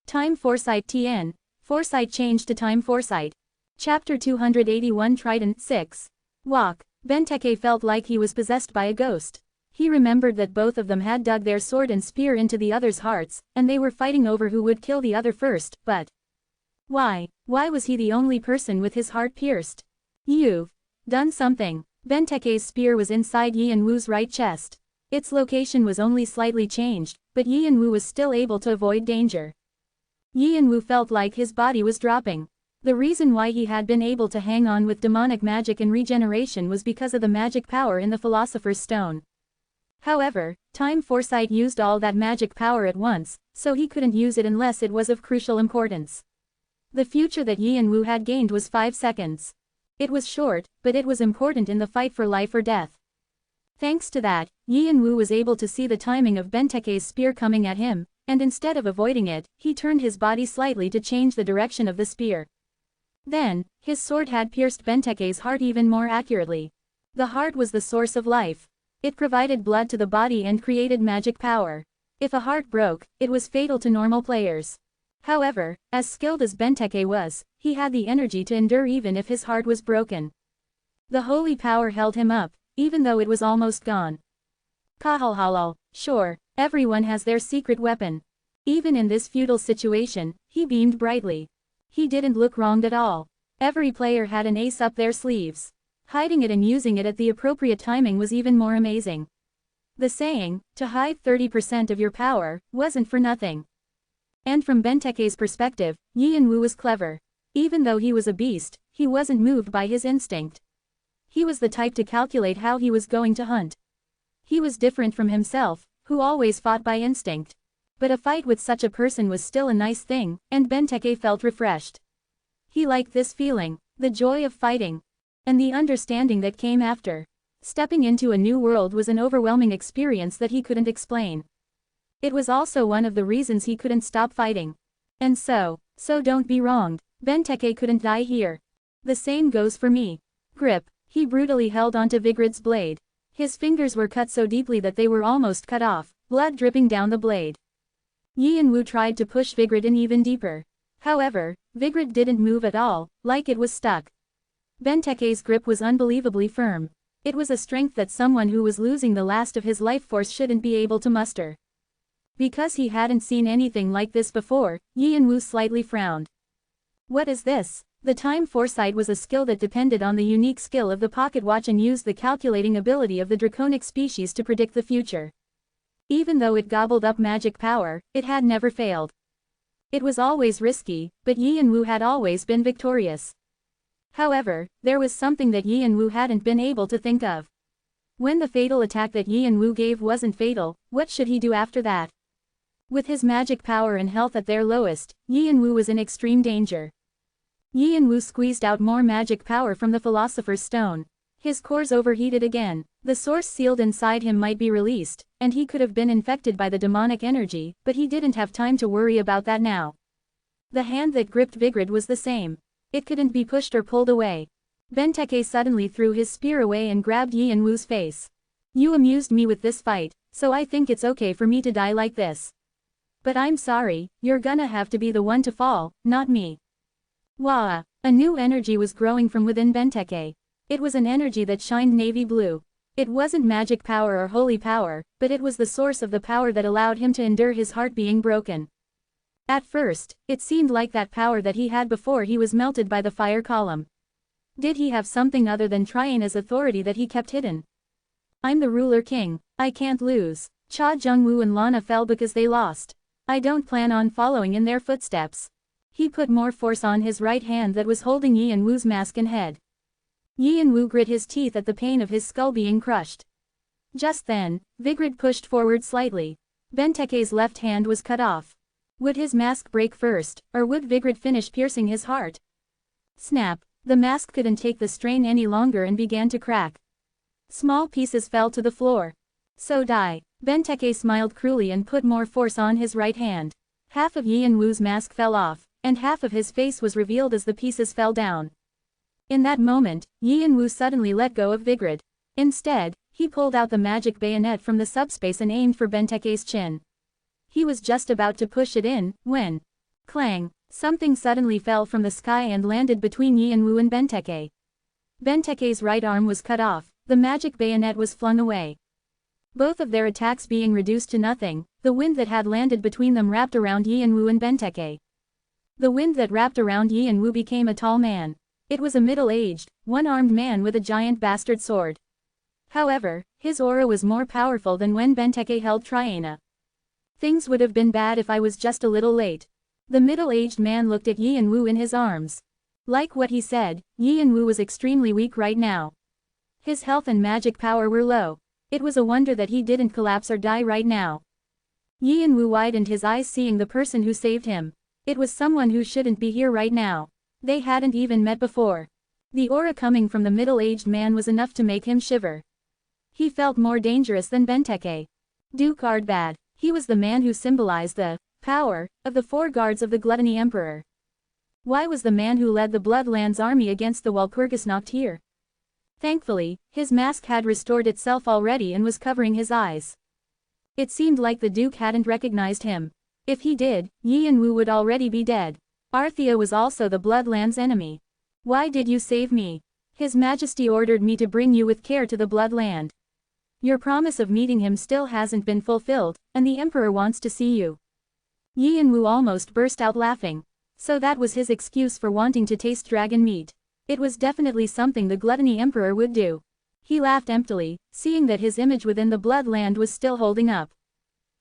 Time Foresight TN. Foresight changed to Time Foresight. Chapter 281 Trident 6. Walk. Benteke felt like he was possessed by a ghost. He remembered that both of them had dug their sword and spear into the other's hearts, and they were fighting over who would kill the other first, but why was he the only person with his heart pierced? You've done something. Benteke's spear was inside Yi and Wu's right chest. Its location was only slightly changed, but Yi and Wu was still able to avoid danger. Yi and Wu felt like his body was dropping. The reason why he had been able to hang on with demonic magic and regeneration was because of the magic power in the Philosopher's Stone. However, Time Foresight used all that magic power at once, so he couldn't use it unless it was of crucial importance. The future that Yi and Wu had gained was 5 seconds. It was short, but it was important in the fight for life or death. Thanks to that, Yi and Wu was able to see the timing of Benteke's spear coming at him, and instead of avoiding it, he turned his body slightly to change the direction of the spear. Then, his sword had pierced Benteke's heart even more accurately. The heart was the source of life. It provided blood to the body and created magic power. If a heart broke, it was fatal to normal players. However, as skilled as Benteke was, he had the energy to endure even if his heart was broken. The holy power held him up, even though it was almost gone. Kahalhalal, sure, everyone has their secret weapon. Even in this futile situation, he beamed brightly. He didn't look wronged at all. Every player had an ace up their sleeves. Hiding it and using it at the appropriate timing was even more amazing. The saying, to hide 30% of your power, wasn't for nothing. And from Benteke's perspective, Yi and Wu was clever. Even though he was a beast, he wasn't moved by his instinct. He was the type to calculate how he was going to hunt. He was different from himself, who always fought by instinct. But a fight with such a person was still a nice thing, and Benteke felt refreshed. He liked this feeling, the joy of fighting, and the understanding that came after. Stepping into a new world was an overwhelming experience that he couldn't explain. It was also one of the reasons he couldn't stop fighting. And so don't be wronged, Benteke couldn't die here. The same goes for me. Grip. He brutally held onto Vigrid's blade. His fingers were cut so deeply that they were almost cut off, blood dripping down the blade. Yi and Wu tried to push Vigrid in even deeper. However, Vigrid didn't move at all, like it was stuck. Benteke's grip was unbelievably firm. It was a strength that someone who was losing the last of his life force shouldn't be able to muster. Because he hadn't seen anything like this before, Yi and Wu slightly frowned. What is this? The Time Foresight was a skill that depended on the unique skill of the pocket watch and used the calculating ability of the draconic species to predict the future. Even though it gobbled up magic power, it had never failed. It was always risky, but Yi and Wu had always been victorious. However, there was something that Yi and Wu hadn't been able to think of. When the fatal attack that Yi and Wu gave wasn't fatal, what should he do after that? With his magic power and health at their lowest, Yi and Wu was in extreme danger. Yi Yanwu squeezed out more magic power from the Philosopher's Stone. His cores overheated again. The source sealed inside him might be released, and he could have been infected by the demonic energy, but he didn't have time to worry about that now. The hand that gripped Vigrid was the same. It couldn't be pushed or pulled away. Benteke suddenly threw his spear away and grabbed Yi Yanwu's face. You amused me with this fight, so I think it's okay for me to die like this. But I'm sorry, you're gonna have to be the one to fall, not me. Wah! A new energy was growing from within Benteke. It was an energy that shined navy blue. It wasn't magic power or holy power, but it was the source of the power that allowed him to endure his heart being broken. At first, it seemed like that power that he had before he was melted by the fire column. Did he have something other than Triana's authority that he kept hidden? I'm the ruler king. I can't lose. Cha Jungwoo and Lana fell because they lost. I don't plan on following in their footsteps. He put more force on his right hand that was holding Yi Yanwu's mask and head. Yi Yanwu grit his teeth at the pain of his skull being crushed. Just then, Vigrid pushed forward slightly. Benteke's left hand was cut off. Would his mask break first, or would Vigrid finish piercing his heart? Snap! The mask couldn't take the strain any longer and began to crack. Small pieces fell to the floor. So die. Benteke smiled cruelly and put more force on his right hand. Half of Yi Yanwu's mask fell off, and half of his face was revealed as the pieces fell down. In that moment, Yi Yanwu suddenly let go of Vigrid. Instead, he pulled out the magic bayonet from the subspace and aimed for Benteke's chin. He was just about to push it in, when... Clang! Something suddenly fell from the sky and landed between Yi Yanwu and Benteke. Benteke's right arm was cut off, the magic bayonet was flung away. Both of their attacks being reduced to nothing, the wind that had landed between them wrapped around Yi Yanwu and Benteke. The wind that wrapped around Yi Yanwu became a tall man. It was a middle-aged, one-armed man with a giant bastard sword. However, his aura was more powerful than when Benteke held Triana. Things would have been bad if I was just a little late. The middle-aged man looked at Yi Yanwu in his arms. Like what he said, Yi Yanwu was extremely weak right now. His health and magic power were low. It was a wonder that he didn't collapse or die right now. Yi Yanwu widened his eyes seeing the person who saved him. It was someone who shouldn't be here right now. They hadn't even met before. The aura coming from the middle-aged man was enough to make him shiver. He felt more dangerous than Benteke. Duke Ardbad. He was the man who symbolized the power of the 4 guards of the Gluttony Emperor. Why was the man who led the Bloodlands army against the Walpurgis not here? Thankfully, his mask had restored itself already and was covering his eyes. It seemed like the Duke hadn't recognized him. If he did, Yi Yanwu would already be dead. Arthea was also the Bloodlands enemy. Why did you save me? His Majesty ordered me to bring you with care to the Bloodland. Your promise of meeting him still hasn't been fulfilled, and the Emperor wants to see you. Yi Yanwu almost burst out laughing. So that was his excuse for wanting to taste dragon meat. It was definitely something the Gluttony Emperor would do. He laughed emptily, seeing that his image within the Bloodland was still holding up.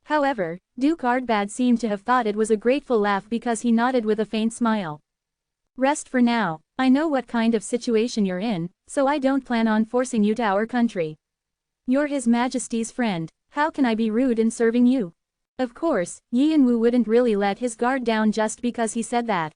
However, Duke Ardbad seemed to have thought it was a grateful laugh because he nodded with a faint smile. Rest for now. I know what kind of situation you're in, so I don't plan on forcing you to our country. You're His Majesty's friend. How can I be rude in serving you? Of course, Yi Yanwu wouldn't really let his guard down just because he said that.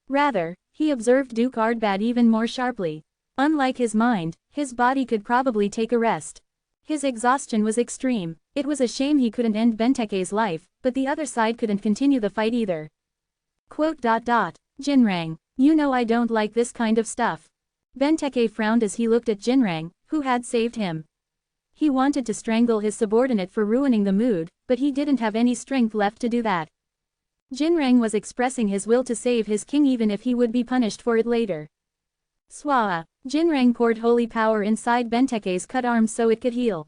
Rather, he observed Duke Ardbad even more sharply. Unlike his mind, his body could probably take a rest. His exhaustion was extreme. It was a shame he couldn't end Benteke's life, but the other side couldn't continue the fight either. Jinrang. You know I don't like this kind of stuff. Benteke frowned as he looked at Jinrang, who had saved him. He wanted to strangle his subordinate for ruining the mood, but he didn't have any strength left to do that. Jinrang was expressing his will to save his king even if he would be punished for it later. Swaa! Jinrang poured holy power inside Benteke's cut arm so it could heal.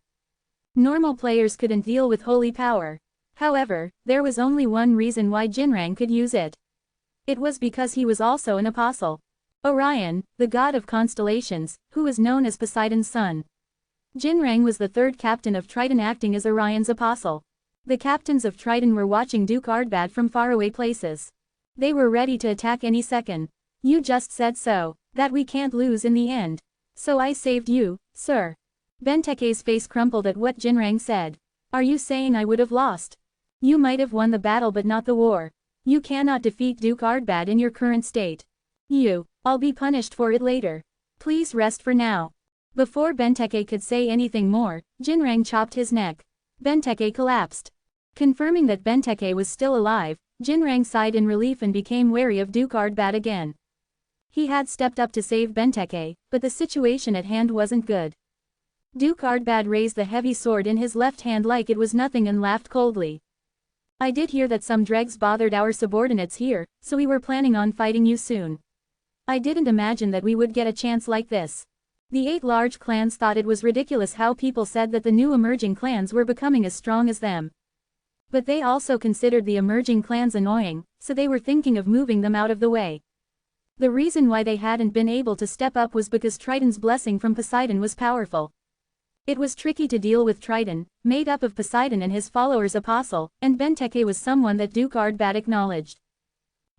Normal players couldn't deal with holy power. However, there was only one reason why Jinrang could use it. It was because he was also an apostle. Orion, the god of constellations, who was known as Poseidon's son. Jinrang was the 3rd captain of Triton acting as Orion's apostle. The captains of Triton were watching Duke Ardbad from faraway places. They were ready to attack any second. You just said so, that we can't lose in the end. So I saved you, sir. Benteke's face crumpled at what Jinrang said. Are you saying I would have lost? You might have won the battle but not the war. You cannot defeat Duke Ardbad in your current state. I'll be punished for it later. Please rest for now. Before Benteke could say anything more, Jinrang chopped his neck. Benteke collapsed. Confirming that Benteke was still alive, Jinrang sighed in relief and became wary of Duke Ardbad again. He had stepped up to save Benteke, but the situation at hand wasn't good. Duke Ardbad raised the heavy sword in his left hand like it was nothing and laughed coldly. I did hear that some dregs bothered our subordinates here, so we were planning on fighting you soon. I didn't imagine that we would get a chance like this. The 8 large clans thought it was ridiculous how people said that the new emerging clans were becoming as strong as them. But they also considered the emerging clans annoying, so they were thinking of moving them out of the way. The reason why they hadn't been able to step up was because Triton's blessing from Poseidon was powerful. It was tricky to deal with Triton, made up of Poseidon and his followers Apostle, and Benteke was someone that Duke Ardbad acknowledged.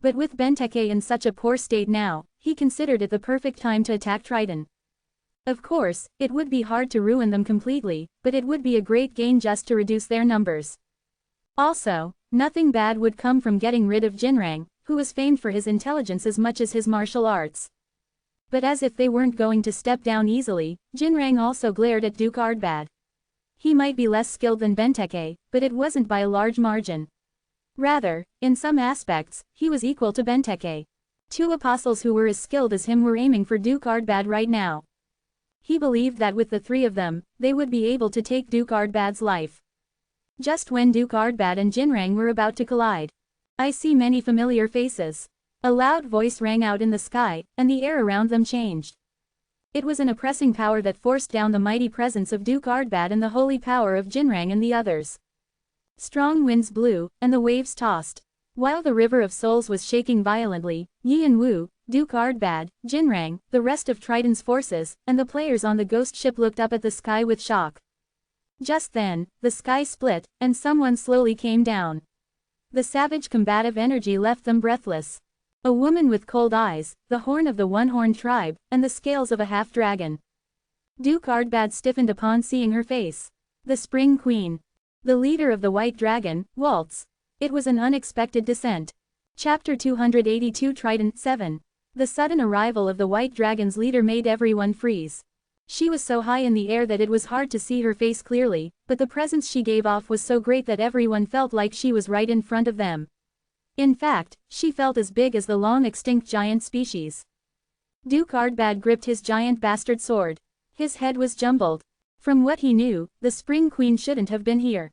But with Benteke in such a poor state now, he considered it the perfect time to attack Triton. Of course, it would be hard to ruin them completely, but it would be a great gain just to reduce their numbers. Also, nothing bad would come from getting rid of Jinrang, who was famed for his intelligence as much as his martial arts. But as if they weren't going to step down easily, Jinrang also glared at Duke Ardbad. He might be less skilled than Benteke, but it wasn't by a large margin. Rather, in some aspects, he was equal to Benteke. 2 apostles who were as skilled as him were aiming for Duke Ardbad right now. He believed that with the 3 of them, they would be able to take Duke Ardbad's life. Just when Duke Ardbad and Jinrang were about to collide. I see many familiar faces. A loud voice rang out in the sky, and the air around them changed. It was an oppressing power that forced down the mighty presence of Duke Ardbad and the holy power of Jinrang and the others. Strong winds blew, and the waves tossed. While the river of souls was shaking violently, Yi and Wu, Duke Ardbad, Jinrang, the rest of Triton's forces, and the players on the ghost ship looked up at the sky with shock. Just then, the sky split, and someone slowly came down. The savage combative energy left them breathless. A woman with cold eyes, the horn of the one-horned tribe, and the scales of a half-dragon. Duke Ardbad stiffened upon seeing her face. The Spring Queen. The leader of the White Dragon, Waltz. It was an unexpected descent. Chapter 282 Triton 7. The sudden arrival of the White Dragon's leader made everyone freeze. She was so high in the air that it was hard to see her face clearly, but the presence she gave off was so great that everyone felt like she was right in front of them. In fact, she felt as big as the long-extinct giant species. Duke Ardbad gripped his giant bastard sword. His head was jumbled. From what he knew, the Spring Queen shouldn't have been here.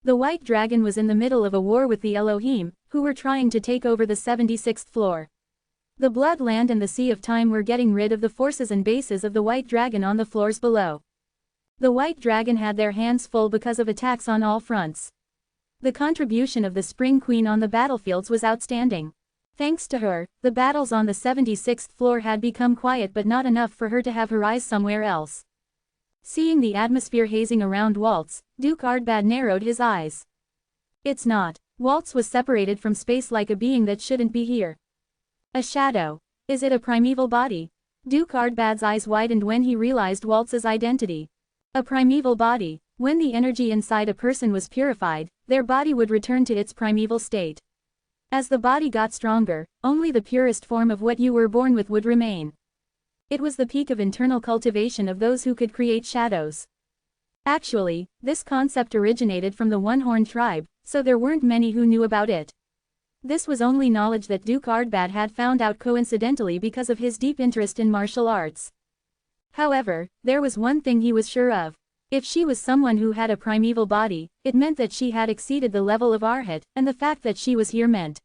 The White Dragon was in the middle of a war with the Elohim, who were trying to take over the 76th floor. The Blood Land and the Sea of Time were getting rid of the forces and bases of the White Dragon on the floors below. The White Dragon had their hands full because of attacks on all fronts. The contribution of the Spring Queen on the battlefields was outstanding. Thanks to her, the battles on the 76th floor had become quiet, but not enough for her to have her eyes somewhere else. Seeing the atmosphere hazing around Waltz, Duke Ardbad narrowed his eyes. It's not. Waltz was separated from space like a being that shouldn't be here. A shadow. Is it a primeval body? Duke Ardbad's eyes widened when he realized Waltz's identity. A primeval body. When the energy inside a person was purified, their body would return to its primeval state. As the body got stronger, only the purest form of what you were born with would remain. It was the peak of internal cultivation of those who could create shadows. Actually, this concept originated from the One-Horned tribe, so there weren't many who knew about it. This was only knowledge that Duke Ardbad had found out coincidentally because of his deep interest in martial arts. However, there was one thing he was sure of. If she was someone who had a primeval body, it meant that she had exceeded the level of Arhat, and the fact that she was here meant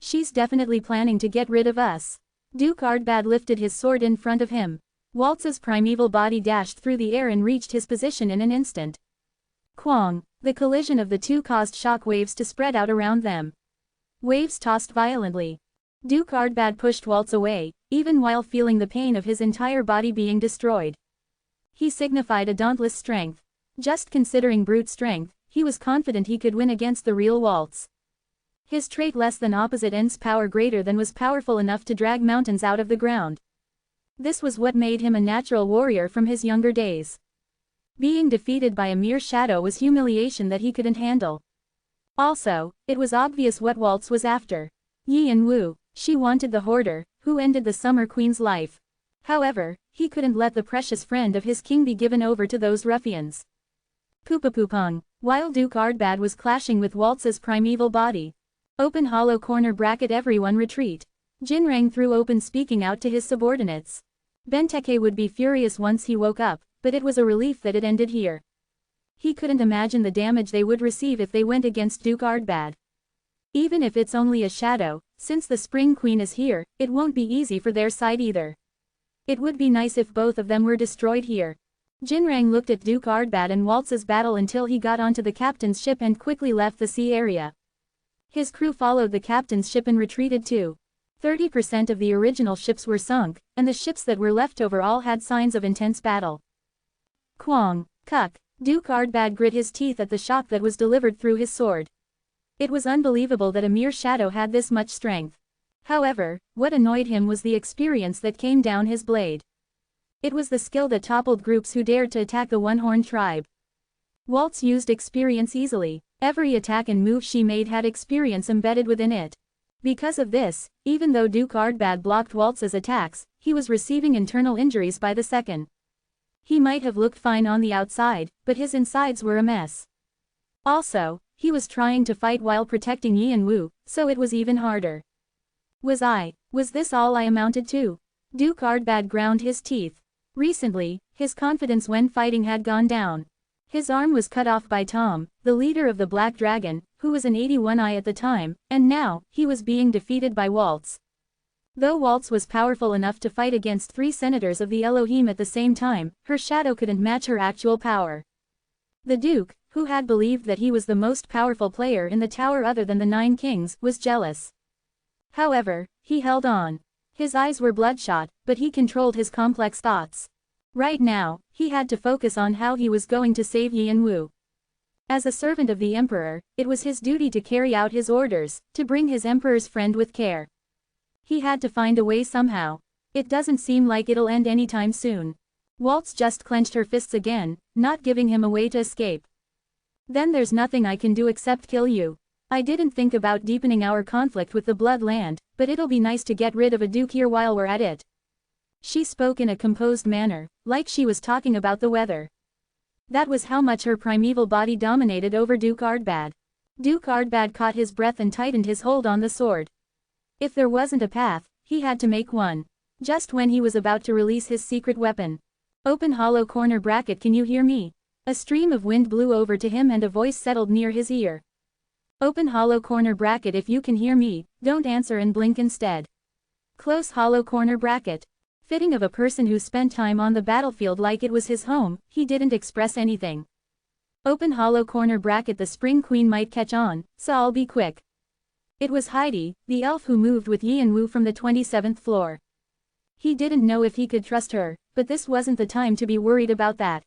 she's definitely planning to get rid of us. Duke Ardbad lifted his sword in front of him. Waltz's primeval body dashed through the air and reached his position in an instant. Quang! The collision of the two caused shock waves to spread out around them. Waves tossed violently. Duke Ardbad pushed Waltz away, even while feeling the pain of his entire body being destroyed. He signified a dauntless strength. Just considering brute strength, he was confident he could win against the real Waltz. His trait less than opposite ends power greater than was powerful enough to drag mountains out of the ground. This was what made him a natural warrior from his younger days. Being defeated by a mere shadow was humiliation that he couldn't handle. Also, it was obvious what Waltz was after. Yi and Wu, she wanted the hoarder, who ended the Summer Queen's life. However, he couldn't let the precious friend of his king be given over to those ruffians. Poopapupong. While Duke Ardbad was clashing with Waltz's primeval body. Open hollow corner bracket everyone retreat. Jinrang threw open speaking out to his subordinates. Benteke would be furious once he woke up, but it was a relief that it ended here. He couldn't imagine the damage they would receive if they went against Duke Ardbad. Even if it's only a shadow, since the Spring Queen is here, it won't be easy for their side either. It would be nice if both of them were destroyed here. Jinrang looked at Duke Ardbad and Waltz's battle until he got onto the captain's ship and quickly left the sea area. His crew followed the captain's ship and retreated too. 30% of the original ships were sunk, and the ships that were left over all had signs of intense battle. Kwang, Kuk. Duke Ardbad grit his teeth at the shock that was delivered through his sword. It was unbelievable that a mere shadow had this much strength. However, what annoyed him was the experience that came down his blade. It was the skill that toppled groups who dared to attack the One-Horned tribe. Waltz used experience easily. Every attack and move she made had experience embedded within it. Because of this, even though Duke Ardbad blocked Waltz's attacks, he was receiving internal injuries by the second. He might have looked fine on the outside, but his insides were a mess. Also, he was trying to fight while protecting Yan Wu, so it was even harder. Was this all I amounted to? Duke Ardbad ground his teeth. Recently, his confidence when fighting had gone down. His arm was cut off by Tom, the leader of the Black Dragon, who was an 81I at the time, and now, he was being defeated by Waltz. Though Waltz was powerful enough to fight against 3 senators of the Elohim at the same time, her shadow couldn't match her actual power. The Duke, who had believed that he was the most powerful player in the tower other than the 9 kings, was jealous. However, he held on. His eyes were bloodshot, but he controlled his complex thoughts. Right now, he had to focus on how he was going to save Yan Wu. As a servant of the Emperor, it was his duty to carry out his orders, to bring his Emperor's friend with care. He had to find a way somehow. It doesn't seem like it'll end anytime soon. Waltz just clenched her fists again, not giving him a way to escape. Then there's nothing I can do except kill you. I didn't think about deepening our conflict with the Bloodland, but it'll be nice to get rid of a duke here while we're at it. She spoke in a composed manner, like she was talking about the weather. That was how much her primeval body dominated over Duke Ardbad. Duke Ardbad caught his breath and tightened his hold on the sword. If there wasn't a path, he had to make one. Just when he was about to release his secret weapon. Open hollow corner bracket, can you hear me? A stream of wind blew over to him and a voice settled near his ear. Open hollow corner bracket, if you can hear me, don't answer and blink instead. Close hollow corner bracket. Fitting of a person who spent time on the battlefield like it was his home, he didn't express anything. Open hollow corner bracket, the Spring Queen might catch on, so I'll be quick. It was Heidi, the elf who moved with Yan Wu from the 27th floor. He didn't know if he could trust her, but this wasn't the time to be worried about that.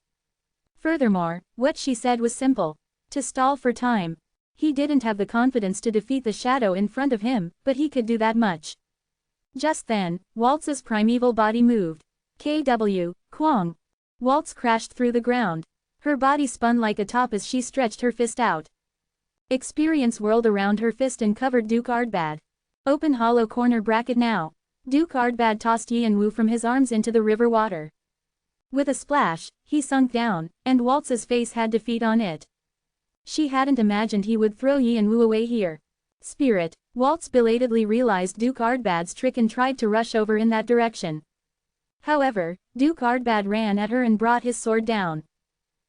Furthermore, what she said was simple. To stall for time. He didn't have the confidence to defeat the shadow in front of him, but he could do that much. Just then, Waltz's primeval body moved. KW, Kwang. Waltz crashed through the ground. Her body spun like a top as she stretched her fist out. Experience whirled around her fist and covered Duke Ardbad. Open hollow corner bracket now. Duke Ardbad tossed Yan Wu from his arms into the river water. With a splash, he sunk down, and Waltz's face had to feed on it. She hadn't imagined he would throw Yan Wu away here. Spirit. Waltz belatedly realized Duke Ardbad's trick and tried to rush over in that direction. However, Duke Ardbad ran at her and brought his sword down.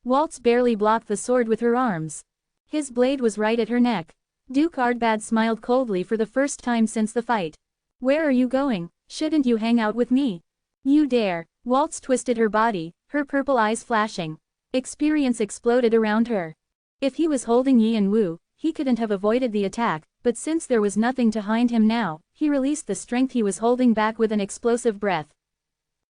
Waltz barely blocked the sword with her arms. His blade was right at her neck. Duke Ardbad smiled coldly for the first time since the fight. Where are you going? Shouldn't you hang out with me? You dare. Waltz twisted her body, her purple eyes flashing. Experience exploded around her. If he was holding Yan Wu, he couldn't have avoided the attack, but since there was nothing to hind him now, he released the strength he was holding back with an explosive breath.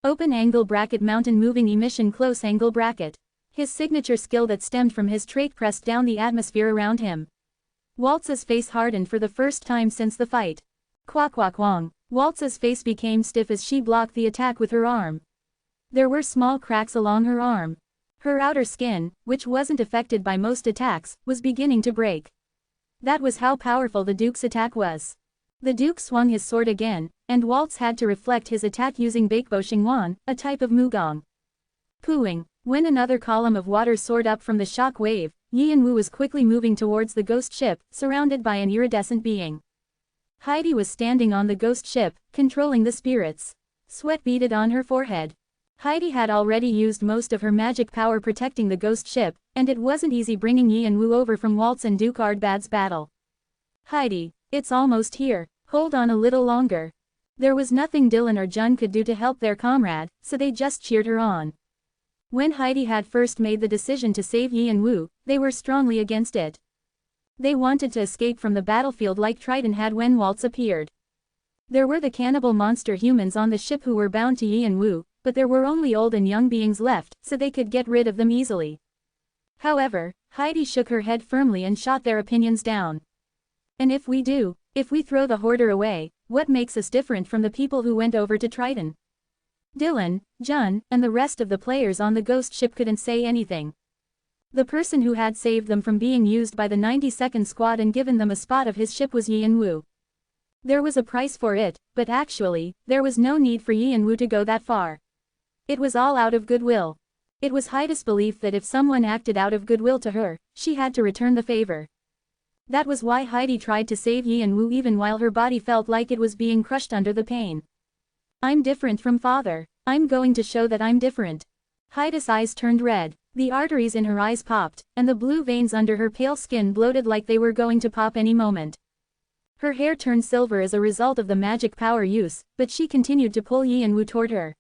Open angle bracket, mountain moving emission, close angle bracket. His signature skill that stemmed from his trait pressed down the atmosphere around him. Waltz's face hardened for the first time since the fight. Quack quack wong. Waltz's face became stiff as she blocked the attack with her arm. There were small cracks along her arm. Her outer skin, which wasn't affected by most attacks, was beginning to break. That was how powerful the Duke's attack was. The Duke swung his sword again, and Waltz had to reflect his attack using Bakebo Xingwan, a type of Mugong. Pooing. When another column of water soared up from the shock wave, Yi and Wu was quickly moving towards the ghost ship, surrounded by an iridescent being. Heidi was standing on the ghost ship, controlling the spirits. Sweat beaded on her forehead. Heidi had already used most of her magic power protecting the ghost ship, and it wasn't easy bringing Yi and Wu over from Waltz and Duke Ardbad's battle. Heidi, it's almost here, hold on a little longer. There was nothing Dylan or Jun could do to help their comrade, so they just cheered her on. When Heidi had first made the decision to save Yi and Wu, they were strongly against it. They wanted to escape from the battlefield like Triton had when Waltz appeared. There were the cannibal monster humans on the ship who were bound to Yi and Wu, but there were only old and young beings left, so they could get rid of them easily. However, Heidi shook her head firmly and shot their opinions down. And if we throw the hoarder away, what makes us different from the people who went over to Triton? Dylan, Jun, and the rest of the players on the ghost ship couldn't say anything. The person who had saved them from being used by the 92nd Squad and given them a spot of his ship was Yi and Wu. There was a price for it, but actually, there was no need for Yi and Wu to go that far. It was all out of goodwill. It was Heidi's belief that if someone acted out of goodwill to her, she had to return the favor. That was why Heidi tried to save Yi and Wu even while her body felt like it was being crushed under the pain. I'm different from father. I'm going to show that I'm different. Heidi's eyes turned red, the arteries in her eyes popped, and the blue veins under her pale skin bloated like they were going to pop any moment. Her hair turned silver as a result of the magic power use, but she continued to pull Yi and Wu toward her.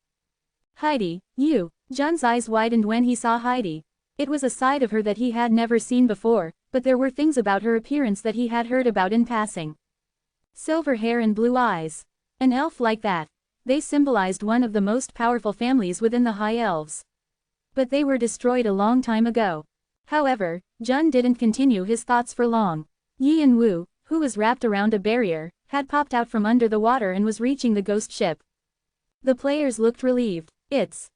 Heidi, you. Jun's eyes widened when he saw Heidi. It was a side of her that he had never seen before, but there were things about her appearance that he had heard about in passing. Silver hair and blue eyes. An elf like that. They symbolized one of the most powerful families within the High Elves. But they were destroyed a long time ago. However, Jun didn't continue his thoughts for long. Yi and Wu, who was wrapped around a barrier, had popped out from under the water and was reaching the ghost ship. The players looked relieved. It's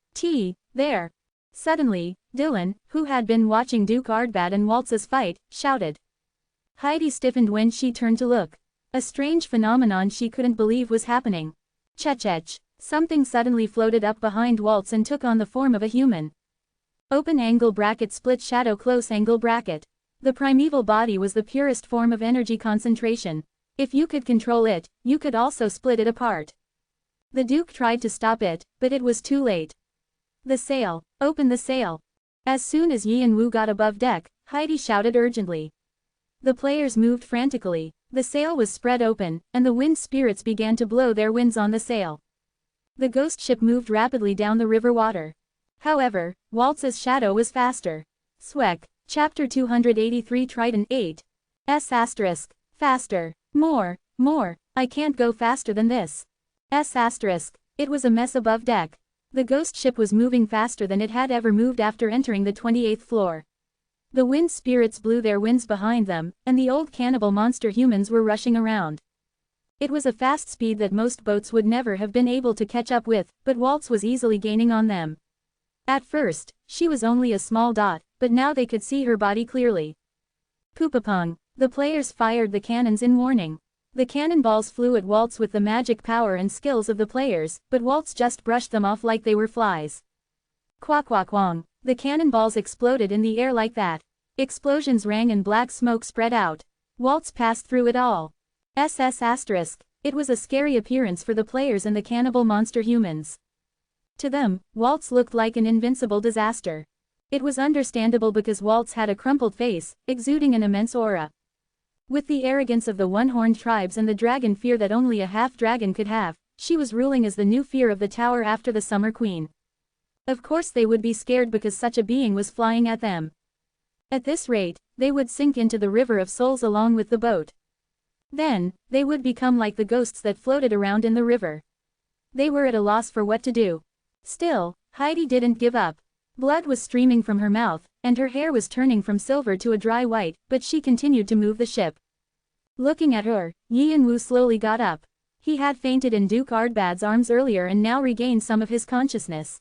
there. Suddenly, Dylan, who had been watching Duke Ardbad and Waltz's fight, shouted. Heidi stiffened when she turned to look. A strange phenomenon she couldn't believe was happening. Chech. Something suddenly floated up behind Waltz and took on the form of a human. Open angle bracket split shadow close angle bracket. The primeval body was the purest form of energy concentration. If you could control it, you could also split it apart. The Duke tried to stop it, but it was too late. The sail. Open the sail. As soon as Yi and Wu got above deck, Heidi shouted urgently. The players moved frantically. The sail was spread open, and the wind spirits began to blow their winds on the sail. The ghost ship moved rapidly down the river water. However, Waltz's shadow was faster. Swek. Chapter 283 Triton 8. S**. Faster. More. I can't go faster than this. S**. It was a mess above deck. The ghost ship was moving faster than it had ever moved after entering the 28th floor. The wind spirits blew their winds behind them, and the old cannibal monster humans were rushing around. It was a fast speed that most boats would never have been able to catch up with, but Waltz was easily gaining on them. At first, she was only a small dot, but now they could see her body clearly. Poopapong. The players fired the cannons in warning. The cannonballs flew at Waltz with the magic power and skills of the players, but Waltz just brushed them off like they were flies. Quack-quack-wong. The cannonballs exploded in the air like that. Explosions rang and black smoke spread out. Waltz passed through it all. S**. It was a scary appearance for the players and the cannibal monster humans. To them, Waltz looked like an invincible disaster. It was understandable because Waltz had a crumpled face, exuding an immense aura. With the arrogance of the one-horned tribes and the dragon fear that only a half-dragon could have, she was ruling as the new fear of the tower after the Summer Queen. Of course they would be scared because such a being was flying at them. At this rate, they would sink into the river of souls along with the boat. Then, they would become like the ghosts that floated around in the river. They were at a loss for what to do. Still, Heidi didn't give up. Blood was streaming from her mouth, and her hair was turning from silver to a dry white, but she continued to move the ship. Looking at her, Yi and Wu slowly got up. He had fainted in Duke Ardbad's arms earlier and now regained some of his consciousness.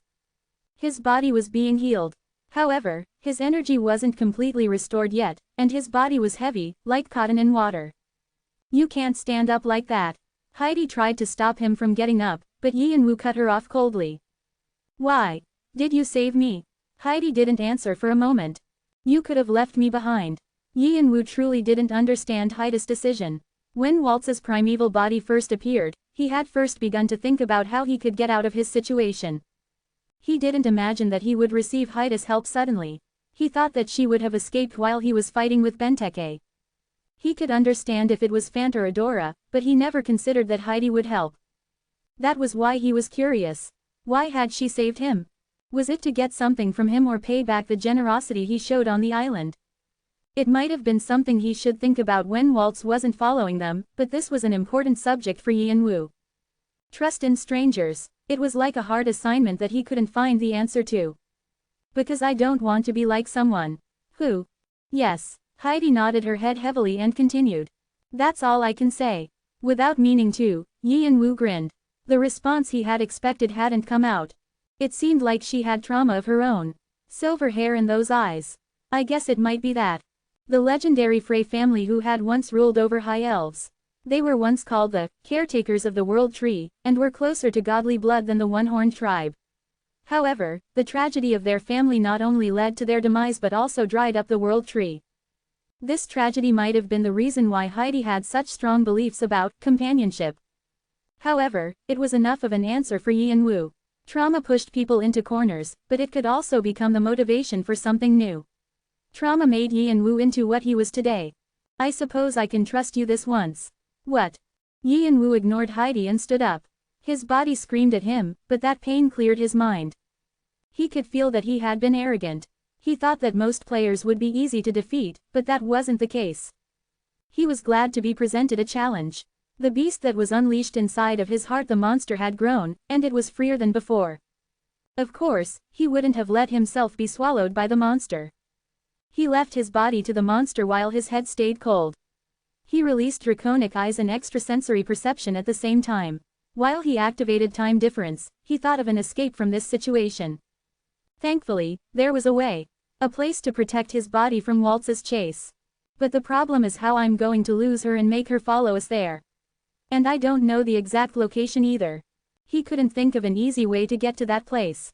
His body was being healed. However, his energy wasn't completely restored yet, and his body was heavy, like cotton in water. You can't stand up like that. Heidi tried to stop him from getting up, but Yi and Woo cut her off coldly. Why? Did you save me? Heidi didn't answer for a moment. You could have left me behind. Yi and Woo truly didn't understand Heidi's decision. When Waltz's primeval body first appeared, he had first begun to think about how he could get out of his situation. He didn't imagine that he would receive Heidi's help suddenly. He thought that she would have escaped while he was fighting with Benteke. He could understand if it was Fant or Adora, but he never considered that Heidi would help. That was why he was curious. Why had she saved him? Was it to get something from him or pay back the generosity he showed on the island? It might have been something he should think about when Waltz wasn't following them, but this was an important subject for Yi and Woo. Trust in strangers. It was like a hard assignment that he couldn't find the answer to. Because I don't want to be like someone. Who? Yes. Heidi nodded her head heavily and continued. That's all I can say. Without meaning to, Yi and Woo grinned. The response he had expected hadn't come out. It seemed like she had trauma of her own. Silver hair and those eyes. I guess it might be that. The legendary Frey family who had once ruled over high elves. They were once called the caretakers of the world tree, and were closer to godly blood than the one-horned tribe. However, the tragedy of their family not only led to their demise but also dried up the world tree. This tragedy might have been the reason why Heidi had such strong beliefs about companionship. However, it was enough of an answer for Yi and Woo. Trauma pushed people into corners, but it could also become the motivation for something new. Trauma made Yi and Woo into what he was today. I suppose I can trust you this once. What? Yi and Woo ignored Heidi and stood up. His body screamed at him, but that pain cleared his mind. He could feel that he had been arrogant. He thought that most players would be easy to defeat, but that wasn't the case. He was glad to be presented a challenge. The beast that was unleashed inside of his heart, the monster, had grown, and it was freer than before. Of course, he wouldn't have let himself be swallowed by the monster. He left his body to the monster while his head stayed cold. He released draconic eyes and extrasensory perception at the same time. While he activated time difference, he thought of an escape from this situation. Thankfully, there was a way. A place to protect his body from Waltz's chase. But the problem is how I'm going to lose her and make her follow us there. And I don't know the exact location either. He couldn't think of an easy way to get to that place.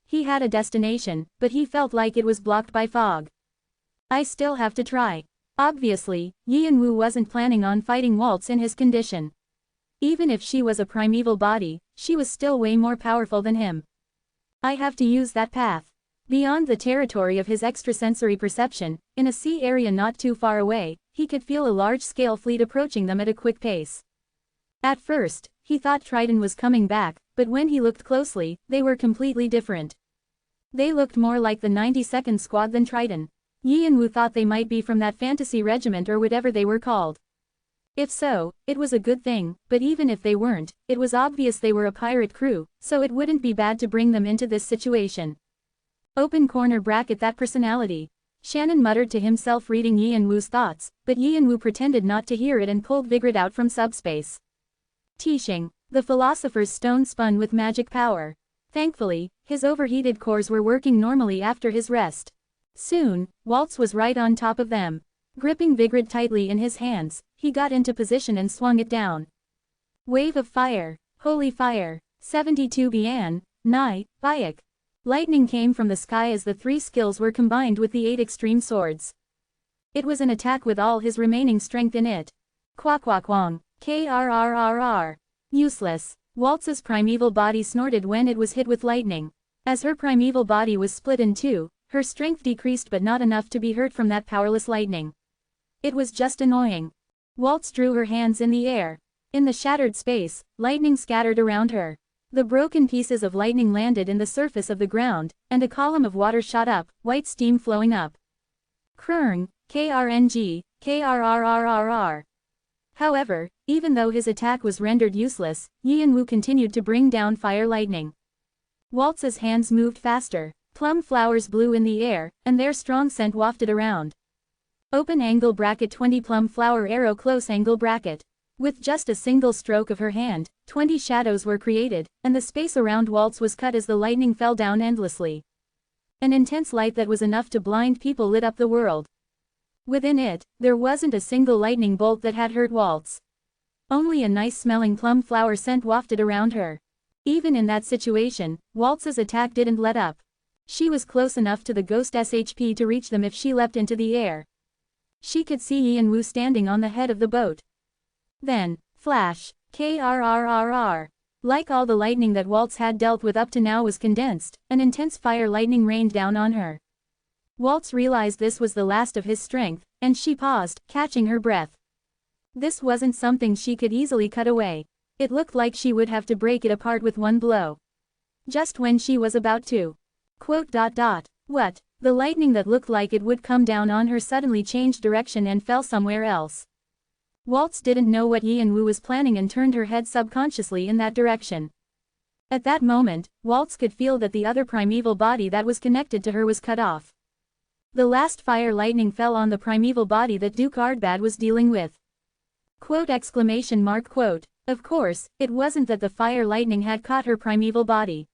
He had a destination, but he felt like it was blocked by fog. I still have to try. Obviously, Yi and Woo wasn't planning on fighting Waltz in his condition. Even if she was a primeval body, she was still way more powerful than him. I have to use that path. Beyond the territory of his extrasensory perception, in a sea area not too far away, he could feel a large-scale fleet approaching them at a quick pace. At first, he thought Triton was coming back, but when he looked closely, they were completely different. They looked more like the 92nd Squad than Triton. Yi and Woo thought they might be from that fantasy regiment or whatever they were called. If so, it was a good thing, but even if they weren't, it was obvious they were a pirate crew, so it wouldn't be bad to bring them into this situation. Open corner bracket that personality. Shannon muttered to himself, reading Yi and Woo's thoughts, but Yi and Woo pretended not to hear it and pulled Vigrid out from subspace. Teaching. The philosopher's stone spun with magic power. Thankfully, his overheated cores were working normally after his rest. Soon, Waltz was right on top of them. Gripping Vigrid tightly in his hands, he got into position and swung it down. Wave of fire. Holy fire. 72 Bian, Nai, Bayak. Lightning came from the sky as the three skills were combined with the 8 extreme swords. It was an attack with all his remaining strength in it. Quack-quack-wong. Krrrr. Useless. Waltz's primeval body snorted when it was hit with lightning. As her primeval body was split in two, her strength decreased but not enough to be hurt from that powerless lightning. It was just annoying. Waltz drew her hands in the air. In the shattered space, lightning scattered around her. The broken pieces of lightning landed in the surface of the ground, and a column of water shot up, white steam flowing up. Krrng, krng, krrrrrr. However, even though his attack was rendered useless, Yi and Woo continued to bring down fire lightning. Waltz's hands moved faster. Plum flowers blew in the air, and their strong scent wafted around. Open angle bracket 20 plum flower arrow close angle bracket. With just a single stroke of her hand, 20 shadows were created, and the space around Waltz was cut as the lightning fell down endlessly. An intense light that was enough to blind people lit up the world. Within it, there wasn't a single lightning bolt that had hurt Waltz. Only a nice-smelling plum flower scent wafted around her. Even in that situation, Waltz's attack didn't let up. She was close enough to the ghost's HP to reach them if she leapt into the air. She could see Yanwu standing on the head of the boat. Then, flash, krrrr. Like all the lightning that Waltz had dealt with up to now was condensed, an intense fire lightning rained down on her. Waltz realized this was the last of his strength, and she paused, catching her breath. This wasn't something she could easily cut away. It looked like she would have to break it apart with one blow. Just when she was about to. What? The lightning that looked like it would come down on her suddenly changed direction and fell somewhere else. Waltz didn't know what Yanwu was planning and turned her head subconsciously in that direction. At that moment, Waltz could feel that the other primeval body that was connected to her was cut off. The last fire lightning fell on the primeval body that Duke Ardbad was dealing with. Of course, it wasn't that the fire lightning had caught her primeval body.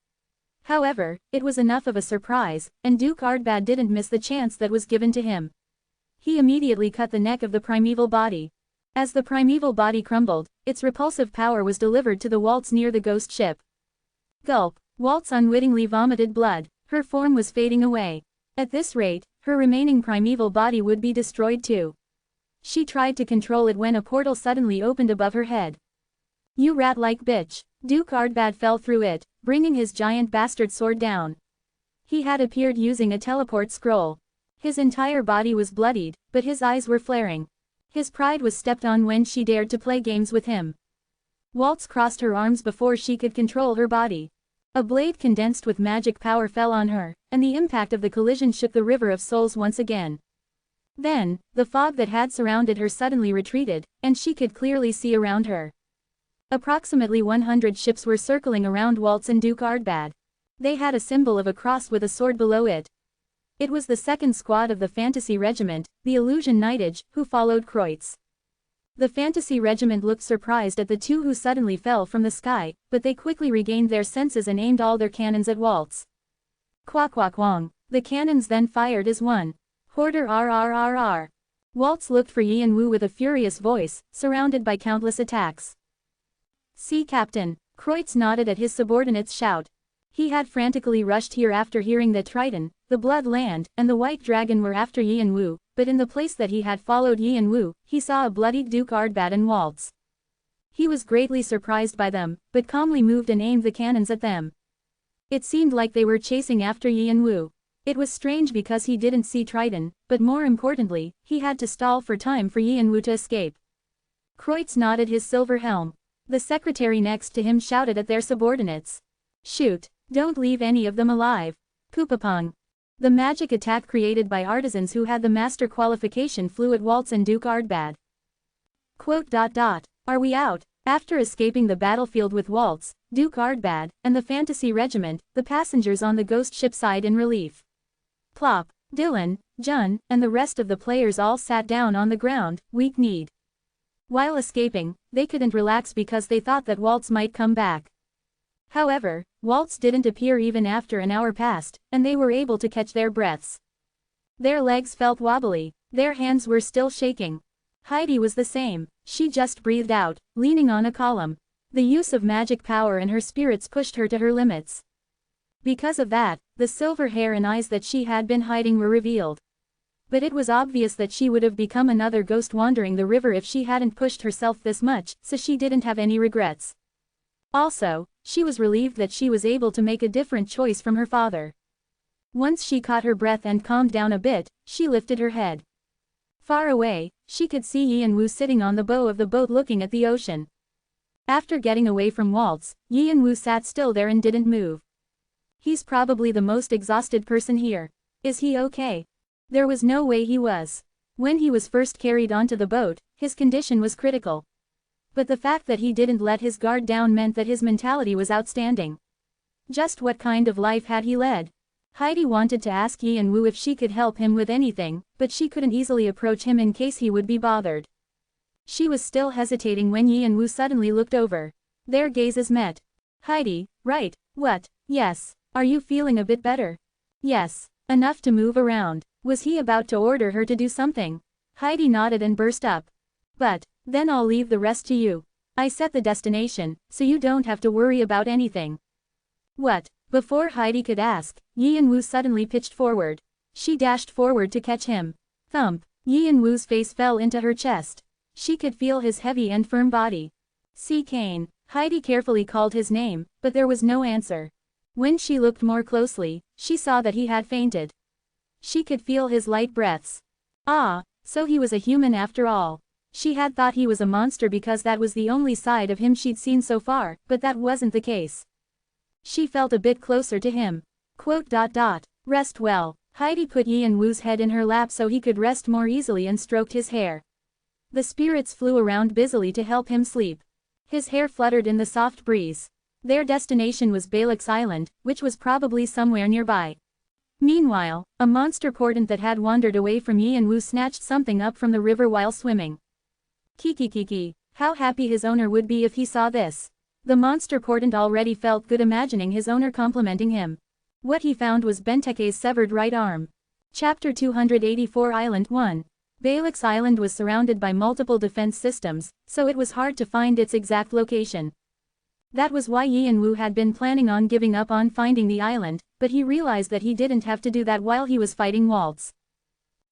However, it was enough of a surprise, and Duke Ardbad didn't miss the chance that was given to him. He immediately cut the neck of the primeval body. As the primeval body crumbled, its repulsive power was delivered to the Waltz near the ghost ship. Gulp. Waltz unwittingly vomited blood. Her form was fading away. At this rate, her remaining primeval body would be destroyed too. She tried to control it when a portal suddenly opened above her head. You rat-like bitch. Duke Ardbad fell through it, bringing his giant bastard sword down. He had appeared using a teleport scroll. His entire body was bloodied, but his eyes were flaring. His pride was stepped on when she dared to play games with him. Waltz crossed her arms before she could control her body. A blade condensed with magic power fell on her, and the impact of the collision shook the river of souls once again. Then, the fog that had surrounded her suddenly retreated, and she could clearly see around her. Approximately 100 ships were circling around Waltz and Duke Ardbad. They had a symbol of a cross with a sword below it. It was the second squad of the Fantasy Regiment, the Illusion Knightage, who followed Kreutz. The Fantasy Regiment looked surprised at the two who suddenly fell from the sky, but they quickly regained their senses and aimed all their cannons at Waltz. Quack-quack-wong. The cannons then fired as one. Hoarder rrrr. Waltz looked for Yanwu with a furious voice, surrounded by countless attacks. See Captain. Kreutz nodded at his subordinate's shout. He had frantically rushed here after hearing that Triton, the Blood Land, and the White Dragon were after Yanwu, but in the place that he had followed Yanwu, he saw a bloodied Duke Ardbad and Waltz. He was greatly surprised by them, but calmly moved and aimed the cannons at them. It seemed like they were chasing after Yanwu. It was strange because he didn't see Triton, but more importantly, he had to stall for time for Yanwu to escape. Kreutz nodded his silver helm. The secretary next to him shouted at their subordinates. Shoot! Don't leave any of them alive. Poopapong. The magic attack created by artisans who had the master qualification flew at Waltz and Duke Ardbad. Are we out? After escaping the battlefield with Waltz, Duke Ardbad, and the Fantasy Regiment, the passengers on the ghost ship sighed in relief. Plop. Dylan, Jun, and the rest of the players all sat down on the ground, weak-kneed. While escaping, they couldn't relax because they thought that Waltz might come back. However, Waltz didn't appear even after an hour passed, and they were able to catch their breaths. Their legs felt wobbly, their hands were still shaking. Heidi was the same, she just breathed out, leaning on a column. The use of magic power and her spirits pushed her to her limits. Because of that, the silver hair and eyes that she had been hiding were revealed. But it was obvious that she would have become another ghost wandering the river if she hadn't pushed herself this much, so she didn't have any regrets. Also, she was relieved that she was able to make a different choice from her father. Once she caught her breath and calmed down a bit, she lifted her head. Far away, she could see Yanwu sitting on the bow of the boat looking at the ocean. After getting away from Waltz, Yanwu sat still there and didn't move. He's probably the most exhausted person here. Is he okay? There was no way he was. When he was first carried onto the boat, his condition was critical. But the fact that he didn't let his guard down meant that his mentality was outstanding. Just what kind of life had he led? Heidi wanted to ask Yanwu if she could help him with anything, but she couldn't easily approach him in case he would be bothered. She was still hesitating when Yanwu suddenly looked over. Their gazes met. Heidi, right, what, yes, are you feeling a bit better? Yes, enough to move around. Was he about to order her to do something? Heidi nodded and burst up. But, then I'll leave the rest to you. I set the destination, so you don't have to worry about anything. What? Before Heidi could ask, Yi and Wu suddenly pitched forward. She dashed forward to catch him. Thump! Yi and Wu's face fell into her chest. She could feel his heavy and firm body. See Kane. Heidi carefully called his name, but there was no answer. When she looked more closely, she saw that he had fainted. She could feel his light breaths. Ah, so he was a human after all. She had thought he was a monster because that was the only side of him she'd seen so far, but that wasn't the case. She felt a bit closer to him. Rest well. Heidi put Yi and Wu's head in her lap so he could rest more easily and stroked his hair. The spirits flew around busily to help him sleep. His hair fluttered in the soft breeze. Their destination was Balak's Island, which was probably somewhere nearby. Meanwhile, a monster portent that had wandered away from Yi and Wu snatched something up from the river while swimming. Kiki. How happy his owner would be if he saw this. The monster portent already felt good imagining his owner complimenting him. What he found was Benteke's severed right arm. Chapter 284 Island 1. Balak's Island was surrounded by multiple defense systems, so it was hard to find its exact location. That was why Yi and Wu had been planning on giving up on finding the island, but he realized that he didn't have to do that while he was fighting Waltz.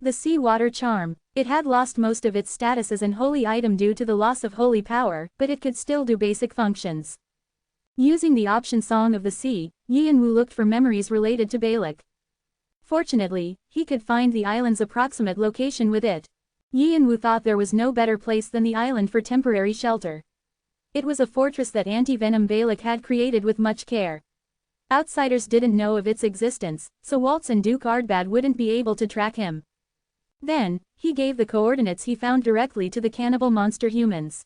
The seawater charm. It had lost most of its status as an holy item due to the loss of holy power, but it could still do basic functions. Using the option Song of the Sea, Yi and Wu looked for memories related to Balak. Fortunately, he could find the island's approximate location with it. Yi and Wu thought there was no better place than the island for temporary shelter. It was a fortress that anti-venom Balak had created with much care. Outsiders didn't know of its existence, so Waltz and Duke Ardbad wouldn't be able to track him. Then, he gave the coordinates he found directly to the cannibal monster humans.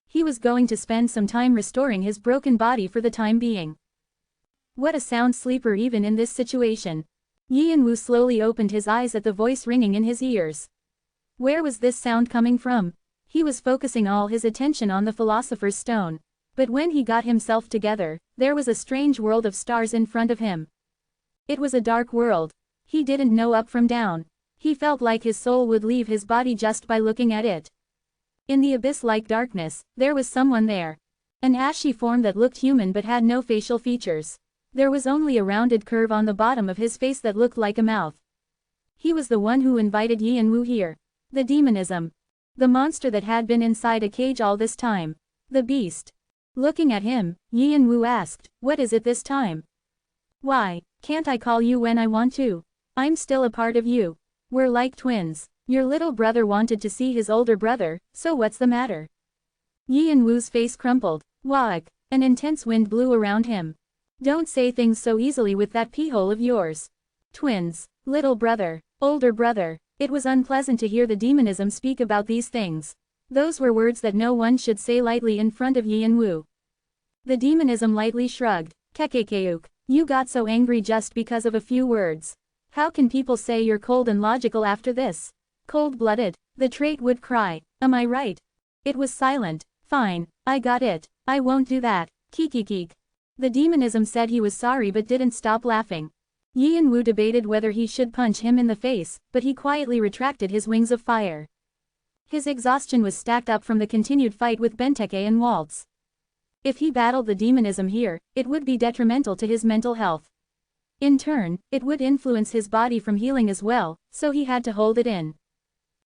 He was going to spend some time restoring his broken body for the time being. What a sound sleeper even in this situation. Yi and Wu slowly opened his eyes at the voice ringing in his ears. Where was this sound coming from? He was focusing all his attention on the Philosopher's Stone. But when he got himself together, there was a strange world of stars in front of him. It was a dark world. He didn't know up from down. He felt like his soul would leave his body just by looking at it. In the abyss-like darkness, there was someone there. An ashy form that looked human but had no facial features. There was only a rounded curve on the bottom of his face that looked like a mouth. He was the one who invited Yi and Wu here. The demonism. The monster that had been inside a cage all this time. The beast. Looking at him, Yi and Wu asked, "What is it this time?" "Why, can't I call you when I want to? I'm still a part of you. We're like twins. Your little brother wanted to see his older brother, so what's the matter?" Yi and Wu's face crumpled. Wag. An intense wind blew around him. Don't say things so easily with that pee-hole of yours. Twins. Little brother. Older brother. It was unpleasant to hear the demonism speak about these things. Those were words that no one should say lightly in front of Yi and Wu. The demonism lightly shrugged. Kekekeuk. You got so angry just because of a few words. How can people say you're cold and logical after this? Cold-blooded. The trait would cry. Am I right? It was silent. Fine. I got it. I won't do that. Kikikik. The demonism said he was sorry but didn't stop laughing. Yi and Wu debated whether he should punch him in the face, but he quietly retracted his wings of fire. His exhaustion was stacked up from the continued fight with Benteke and Waltz. If he battled the demonism here, it would be detrimental to his mental health. In turn, it would influence his body from healing as well, so he had to hold it in.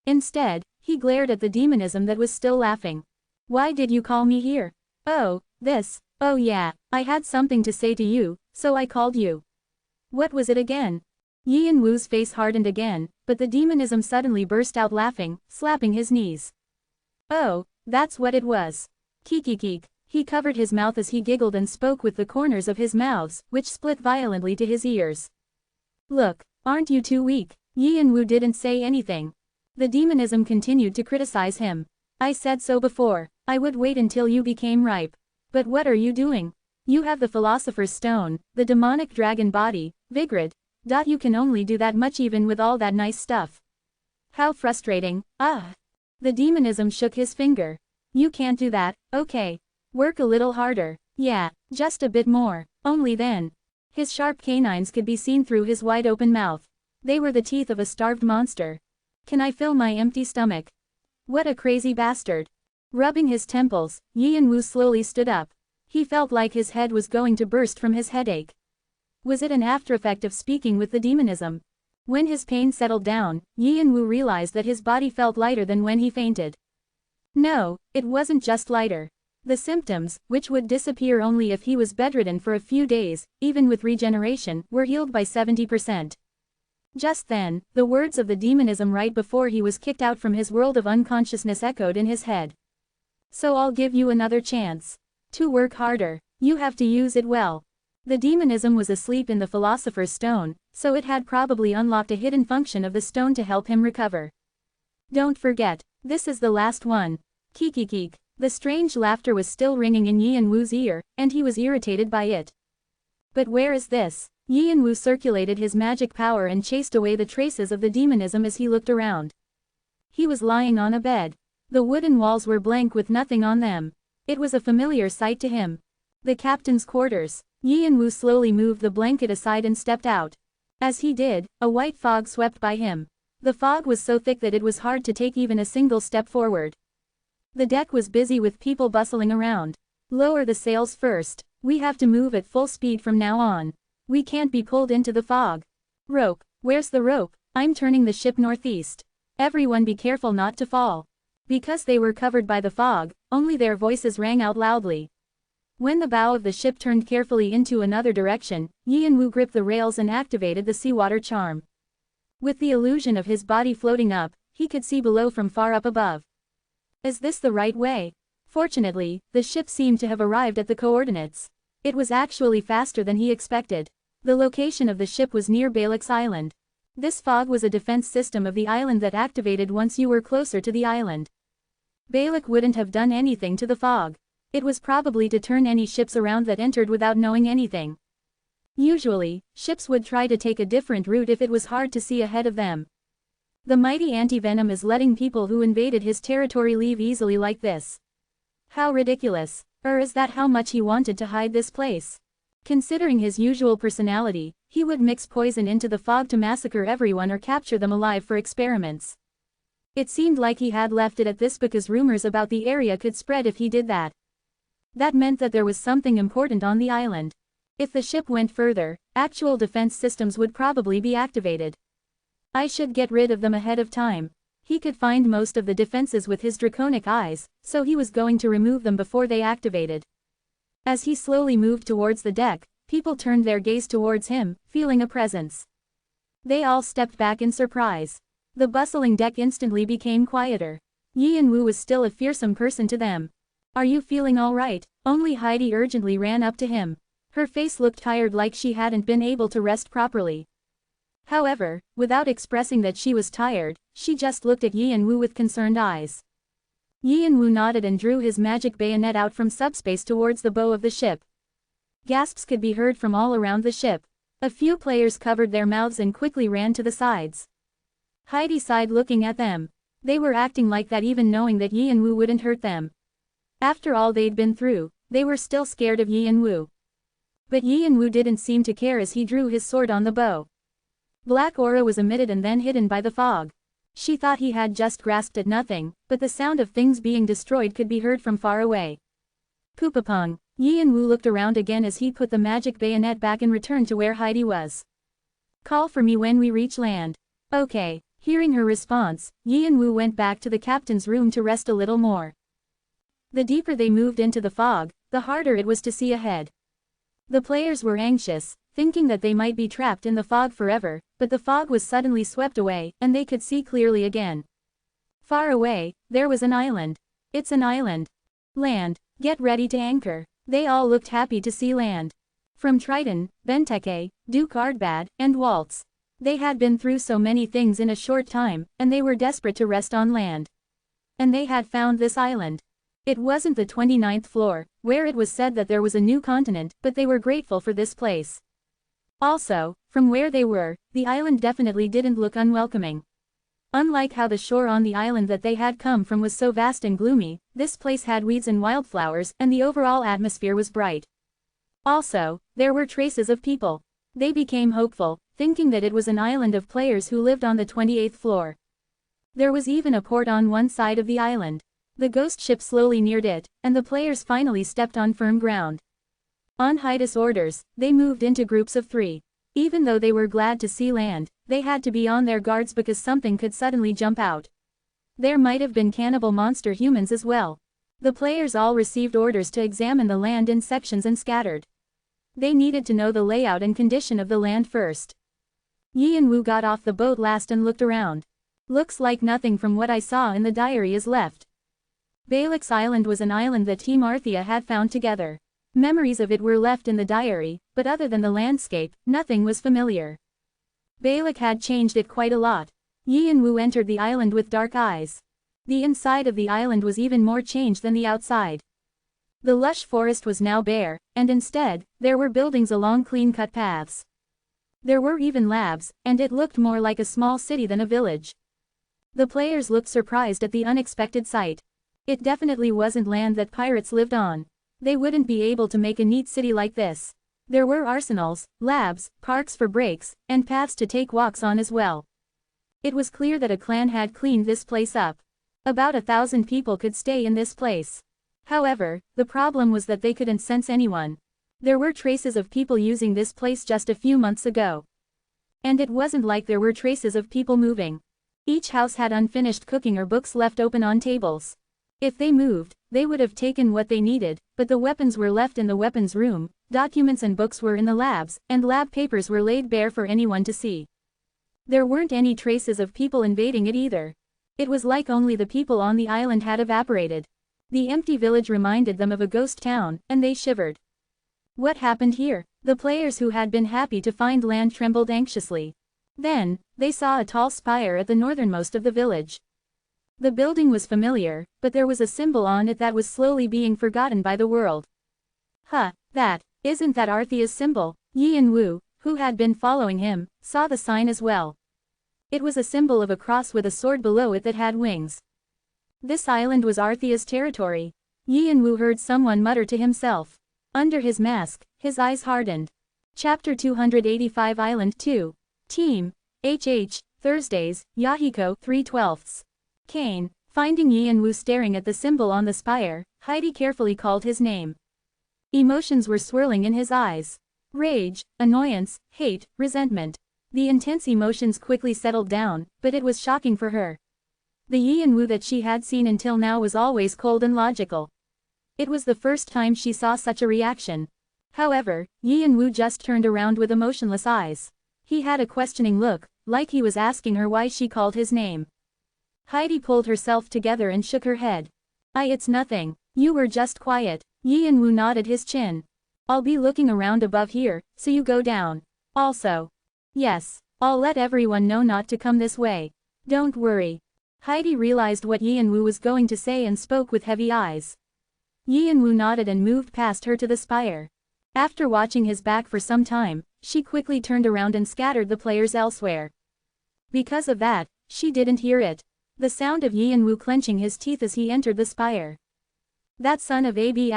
Instead, he glared at the demonism that was still laughing. Why did you call me here? Oh, this. Oh yeah, I had something to say to you, so I called you. What was it again? Yi and Wu's face hardened again, but the demonism suddenly burst out laughing, slapping his knees. Oh, that's what it was. Kikikik. He covered his mouth as he giggled and spoke with the corners of his mouths, which split violently to his ears. Look, aren't you too weak? Yi and Wu didn't say anything. The demonism continued to criticize him. I said so before. I would wait until you became ripe. But what are you doing? You have the Philosopher's Stone, the demonic dragon body, Vigrid. You can only do that much even with all that nice stuff. How frustrating. Ah. The demonism shook his finger. You can't do that, okay. Work a little harder. Yeah, just a bit more. Only then. His sharp canines could be seen through his wide-open mouth. They were the teeth of a starved monster. Can I fill my empty stomach? What a crazy bastard. Rubbing his temples, Yi and Wu slowly stood up. He felt like his head was going to burst from his headache. Was it an aftereffect of speaking with the demonism? When his pain settled down, Yi and Wu realized that his body felt lighter than when he fainted. No, it wasn't just lighter. The symptoms, which would disappear only if he was bedridden for a few days, even with regeneration, were healed by 70%. Just then, the words of the demonism right before he was kicked out from his world of unconsciousness echoed in his head. So I'll give you another chance. To work harder. You have to use it well. The demonism was asleep in the philosopher's stone, so it had probably unlocked a hidden function of the stone to help him recover. Don't forget, this is the last one. Kikikik. The strange laughter was still ringing in Yi and Wu's ear, and he was irritated by it. But where is this? Yi and Wu circulated his magic power and chased away the traces of the demonism as he looked around. He was lying on a bed. The wooden walls were blank with nothing on them. It was a familiar sight to him. The captain's quarters. Yi and Wu slowly moved the blanket aside and stepped out. As he did, a white fog swept by him. The fog was so thick that it was hard to take even a single step forward. The deck was busy with people bustling around. Lower the sails first. We have to move at full speed from now on. We can't be pulled into the fog. Rope. Where's the rope? I'm turning the ship northeast. Everyone be careful not to fall. Because they were covered by the fog, only their voices rang out loudly. When the bow of the ship turned carefully into another direction, Yi and Wu gripped the rails and activated the seawater charm. With the illusion of his body floating up, he could see below from far up above. Is this the right way? Fortunately, the ship seemed to have arrived at the coordinates. It was actually faster than he expected. The location of the ship was near Balak's island. This fog was a defense system of the island that activated once you were closer to the island. Balak wouldn't have done anything to the fog. It was probably to turn any ships around that entered without knowing anything. Usually, ships would try to take a different route if it was hard to see ahead of them. The mighty anti-venom is letting people who invaded his territory leave easily like this. How ridiculous. Or is that how much he wanted to hide this place? Considering his usual personality, he would mix poison into the fog to massacre everyone or capture them alive for experiments. It seemed like he had left it at this because rumors about the area could spread if he did that. That meant that there was something important on the island. If the ship went further, actual defense systems would probably be activated. I should get rid of them ahead of time. He could find most of the defenses with his draconic eyes, so he was going to remove them before they activated. As he slowly moved towards the deck, people turned their gaze towards him, feeling a presence. They all stepped back in surprise. The bustling deck instantly became quieter. Yi and Wu was still a fearsome person to them. Are you feeling all right? Only Heidi urgently ran up to him. Her face looked tired like she hadn't been able to rest properly. However, without expressing that she was tired, she just looked at Yi and Wu with concerned eyes. Yi and Wu nodded and drew his magic bayonet out from subspace towards the bow of the ship. Gasps could be heard from all around the ship. A few players covered their mouths and quickly ran to the sides. Heidi sighed looking at them. They were acting like that even knowing that Yi and Wu wouldn't hurt them. After all they'd been through, they were still scared of Yi and Wu. But Yi and Wu didn't seem to care as he drew his sword on the bow. Black aura was emitted and then hidden by the fog. She thought he had just grasped at nothing, but the sound of things being destroyed could be heard from far away. Poopapong. Yi and Wu looked around again as he put the magic bayonet back and returned to where Heidi was. Call for me when we reach land. Okay. Hearing her response, Yi and Wu went back to the captain's room to rest a little more. The deeper they moved into the fog, the harder it was to see ahead. The players were anxious, thinking that they might be trapped in the fog forever, but the fog was suddenly swept away, and they could see clearly again. Far away, there was an island. It's an island. Land. Get ready to anchor. They all looked happy to see land. From Triton, Benteke, Duke Ardbad, and Waltz. They had been through so many things in a short time, and they were desperate to rest on land. And they had found this island. It wasn't the 29th floor, where it was said that there was a new continent, but they were grateful for this place. Also, from where they were, the island definitely didn't look unwelcoming. Unlike how the shore on the island that they had come from was so vast and gloomy, this place had weeds and wildflowers, and the overall atmosphere was bright. Also, there were traces of people. They became hopeful, thinking that it was an island of players who lived on the 28th floor. There was even a port on one side of the island. The ghost ship slowly neared it, and the players finally stepped on firm ground. On Hydas' orders, they moved into groups of 3. Even though they were glad to see land, they had to be on their guards because something could suddenly jump out. There might have been cannibal monster humans as well. The players all received orders to examine the land in sections and scattered. They needed to know the layout and condition of the land first. Yi and Wu got off the boat last and looked around. Looks like nothing from what I saw in the diary is left. Balak's Island was an island that Team Arthea had found together. Memories of it were left in the diary, but other than the landscape, nothing was familiar. Balak had changed it quite a lot. Yi and Wu entered the island with dark eyes. The inside of the island was even more changed than the outside. The lush forest was now bare, and instead, there were buildings along clean-cut paths. There were even labs, and it looked more like a small city than a village. The players looked surprised at the unexpected sight. It definitely wasn't land that pirates lived on. They wouldn't be able to make a neat city like this. There were arsenals, labs, parks for breaks, and paths to take walks on as well. It was clear that a clan had cleaned this place up. About 1,000 people could stay in this place. However, the problem was that they couldn't sense anyone. There were traces of people using this place just a few months ago. And it wasn't like there were traces of people moving. Each house had unfinished cooking or books left open on tables. If they moved, they would have taken what they needed, but the weapons were left in the weapons room, documents and books were in the labs, and lab papers were laid bare for anyone to see. There weren't any traces of people invading it either. It was like only the people on the island had evaporated. The empty village reminded them of a ghost town, and they shivered. What happened here? The players who had been happy to find land trembled anxiously. Then, they saw a tall spire at the northernmost of the village. The building was familiar, but there was a symbol on it that was slowly being forgotten by the world. Isn't that Arthea's symbol? Yi and Wu, who had been following him, saw the sign as well. It was a symbol of a cross with a sword below it that had wings. This island was Arthea's territory. Yi and Wu heard someone mutter to himself. Under his mask, his eyes hardened. Chapter 285 Island 2. Team. Thursdays, Yahiko 3/12. Kane. Finding Yi and Wu staring at the symbol on the spire, Heidi carefully called his name. Emotions were swirling in his eyes. Rage, annoyance, hate, resentment. The intense emotions quickly settled down, but it was shocking for her. The Yi and Wu that she had seen until now was always cold and logical. It was the first time she saw such a reaction. However, Yi and Wu just turned around with emotionless eyes. He had a questioning look, like he was asking her why she called his name. Heidi pulled herself together and shook her head. It's nothing. You were just quiet. Yi and Wu nodded his chin. I'll be looking around above here, so you go down. Also. Yes, I'll let everyone know not to come this way. Don't worry. Heidi realized what Yi and Wu was going to say and spoke with heavy eyes. Yi and Wu nodded and moved past her to the spire. After watching his back for some time, she quickly turned around and scattered the players elsewhere. Because of that, she didn't hear it. The sound of Yi and Wu clenching his teeth as he entered the spire. That son of AB****.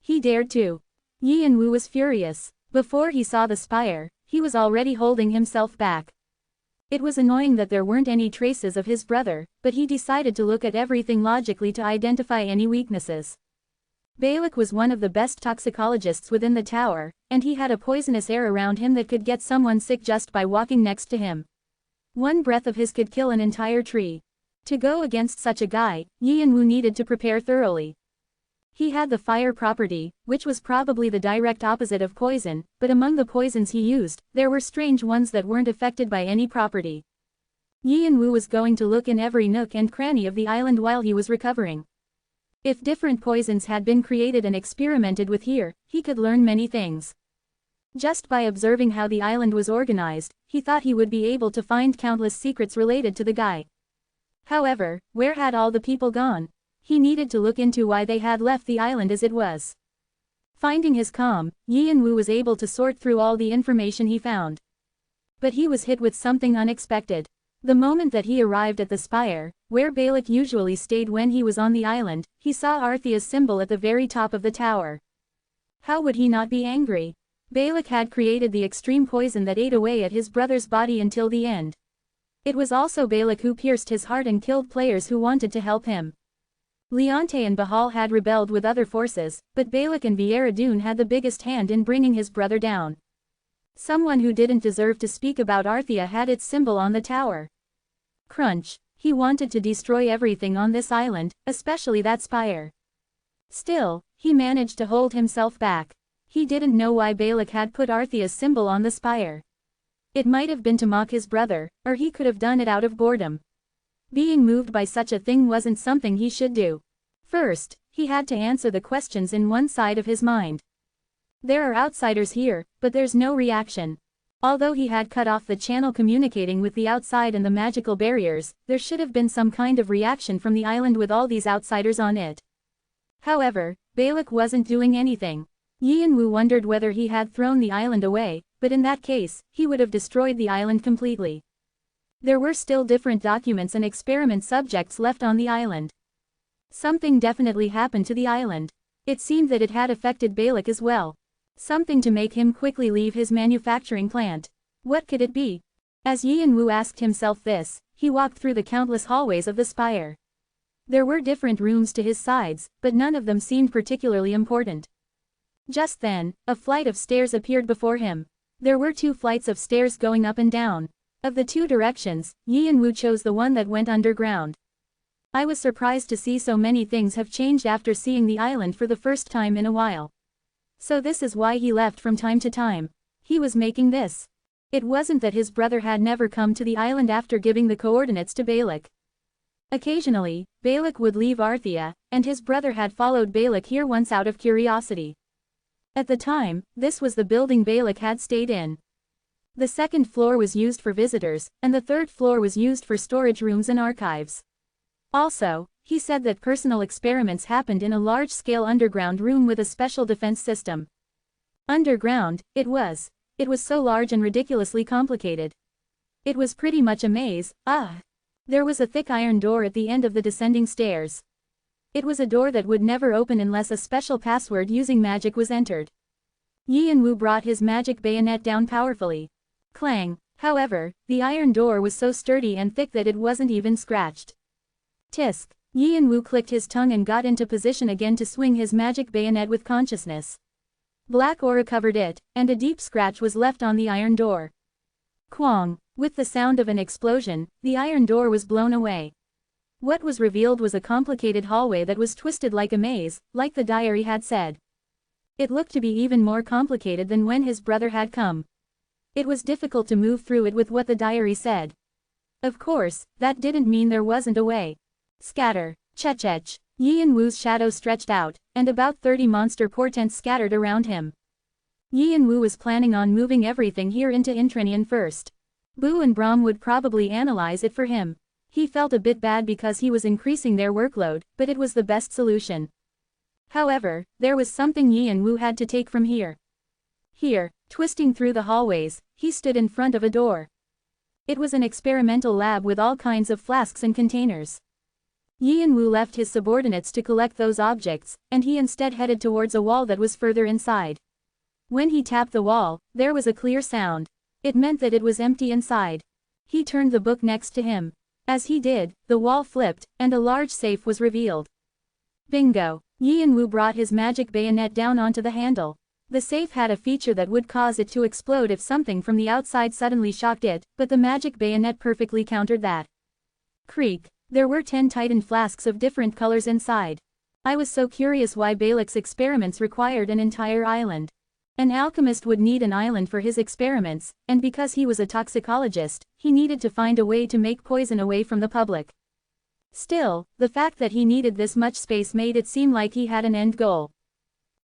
He dared to. Yi and Wu was furious. Before he saw the spire, he was already holding himself back. It was annoying that there weren't any traces of his brother, but he decided to look at everything logically to identify any weaknesses. Balak was one of the best toxicologists within the tower, and he had a poisonous air around him that could get someone sick just by walking next to him. One breath of his could kill an entire tree. To go against such a guy, Yi and Wu needed to prepare thoroughly. He had the fire property, which was probably the direct opposite of poison, but among the poisons he used, there were strange ones that weren't affected by any property. Yi and Wu was going to look in every nook and cranny of the island while he was recovering. If different poisons had been created and experimented with here, he could learn many things. Just by observing how the island was organized, he thought he would be able to find countless secrets related to the guy. However, where had all the people gone? He needed to look into why they had left the island as it was. Finding his calm, Yi and Wu was able to sort through all the information he found. But he was hit with something unexpected. The moment that he arrived at the spire, where Balak usually stayed when he was on the island, he saw Arthea's symbol at the very top of the tower. How would he not be angry? Balak had created the extreme poison that ate away at his brother's body until the end. It was also Balak who pierced his heart and killed players who wanted to help him. Leonte and Bahal had rebelled with other forces, but Balak and Viera had the biggest hand in bringing his brother down. Someone who didn't deserve to speak about Arthea had its symbol on the tower. Crunch. He wanted to destroy everything on this island, especially that spire. Still, he managed to hold himself back. He didn't know why Balak had put Arthea's symbol on the spire. It might have been to mock his brother, or he could have done it out of boredom. Being moved by such a thing wasn't something he should do. First, he had to answer the questions in one side of his mind. There are outsiders here, but there's no reaction. Although he had cut off the channel communicating with the outside and the magical barriers, there should have been some kind of reaction from the island with all these outsiders on it. However, Balak wasn't doing anything. Yianwu wondered whether he had thrown the island away, but in that case, he would have destroyed the island completely. There were still different documents and experiment subjects left on the island. Something definitely happened to the island. It seemed that it had affected Balak as well. Something to make him quickly leave his manufacturing plant. What could it be? As Yianwu asked himself this, he walked through the countless hallways of the spire. There were different rooms to his sides, but none of them seemed particularly important. Just then, a flight of stairs appeared before him. There were 2 flights of stairs going up and down. Of the 2 directions, Yianwu chose the one that went underground. I was surprised to see so many things have changed after seeing the island for the first time in a while. So this is why he left from time to time. He was making this. It wasn't that his brother had never come to the island after giving the coordinates to Balak. Occasionally, Balak would leave Arthea, and his brother had followed Balak here once out of curiosity. At the time, this was the building Balak had stayed in. The 2nd floor was used for visitors, and the 3rd floor was used for storage rooms and archives. Also, he said that personal experiments happened in a large-scale underground room with a special defense system. Underground, it was. It was so large and ridiculously complicated. It was pretty much a maze. There was a thick iron door at the end of the descending stairs. It was a door that would never open unless a special password using magic was entered. Yianwu brought his magic bayonet down powerfully. Clang. However, the iron door was so sturdy and thick that it wasn't even scratched. Tisk. Yianwu clicked his tongue and got into position again to swing his magic bayonet with consciousness. Black aura covered it, and a deep scratch was left on the iron door. Quang. With the sound of an explosion, the iron door was blown away. What was revealed was a complicated hallway that was twisted like a maze, like the diary had said. It looked to be even more complicated than when his brother had come. It was difficult to move through it with what the diary said. Of course, that didn't mean there wasn't a way. Scatter. Chechech. Yianwu's shadow stretched out, and about 30 monster portents scattered around him. Yianwu was planning on moving everything here into Intranian first. Bu and Brahm would probably analyze it for him. He felt a bit bad because he was increasing their workload, but it was the best solution. However, there was something Yianwu had to take from here. Here, twisting through the hallways, he stood in front of a door. It was an experimental lab with all kinds of flasks and containers. Yianwu left his subordinates to collect those objects, and he instead headed towards a wall that was further inside. When he tapped the wall, there was a clear sound. It meant that it was empty inside. He turned the book next to him. As he did, the wall flipped, and a large safe was revealed. Bingo! Yianwu brought his magic bayonet down onto the handle. The safe had a feature that would cause it to explode if something from the outside suddenly shocked it, but the magic bayonet perfectly countered that. Creak! There were 10 Titan flasks of different colors inside. I was so curious why Balak's experiments required an entire island. An alchemist would need an island for his experiments, and because he was a toxicologist, he needed to find a way to make poison away from the public. Still, the fact that he needed this much space made it seem like he had an end goal.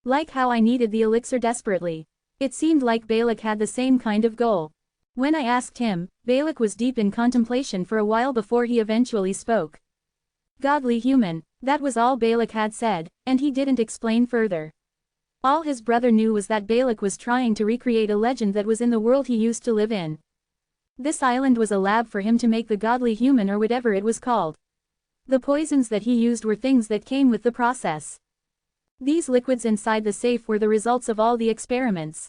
Like how I needed the elixir desperately. It seemed like Balak had the same kind of goal. When I asked him, Balak was deep in contemplation for a while before he eventually spoke. Godly human, that was all Balak had said, and he didn't explain further. All his brother knew was that Balak was trying to recreate a legend that was in the world he used to live in. This island was a lab for him to make the godly human or whatever it was called. The poisons that he used were things that came with the process. These liquids inside the safe were the results of all the experiments.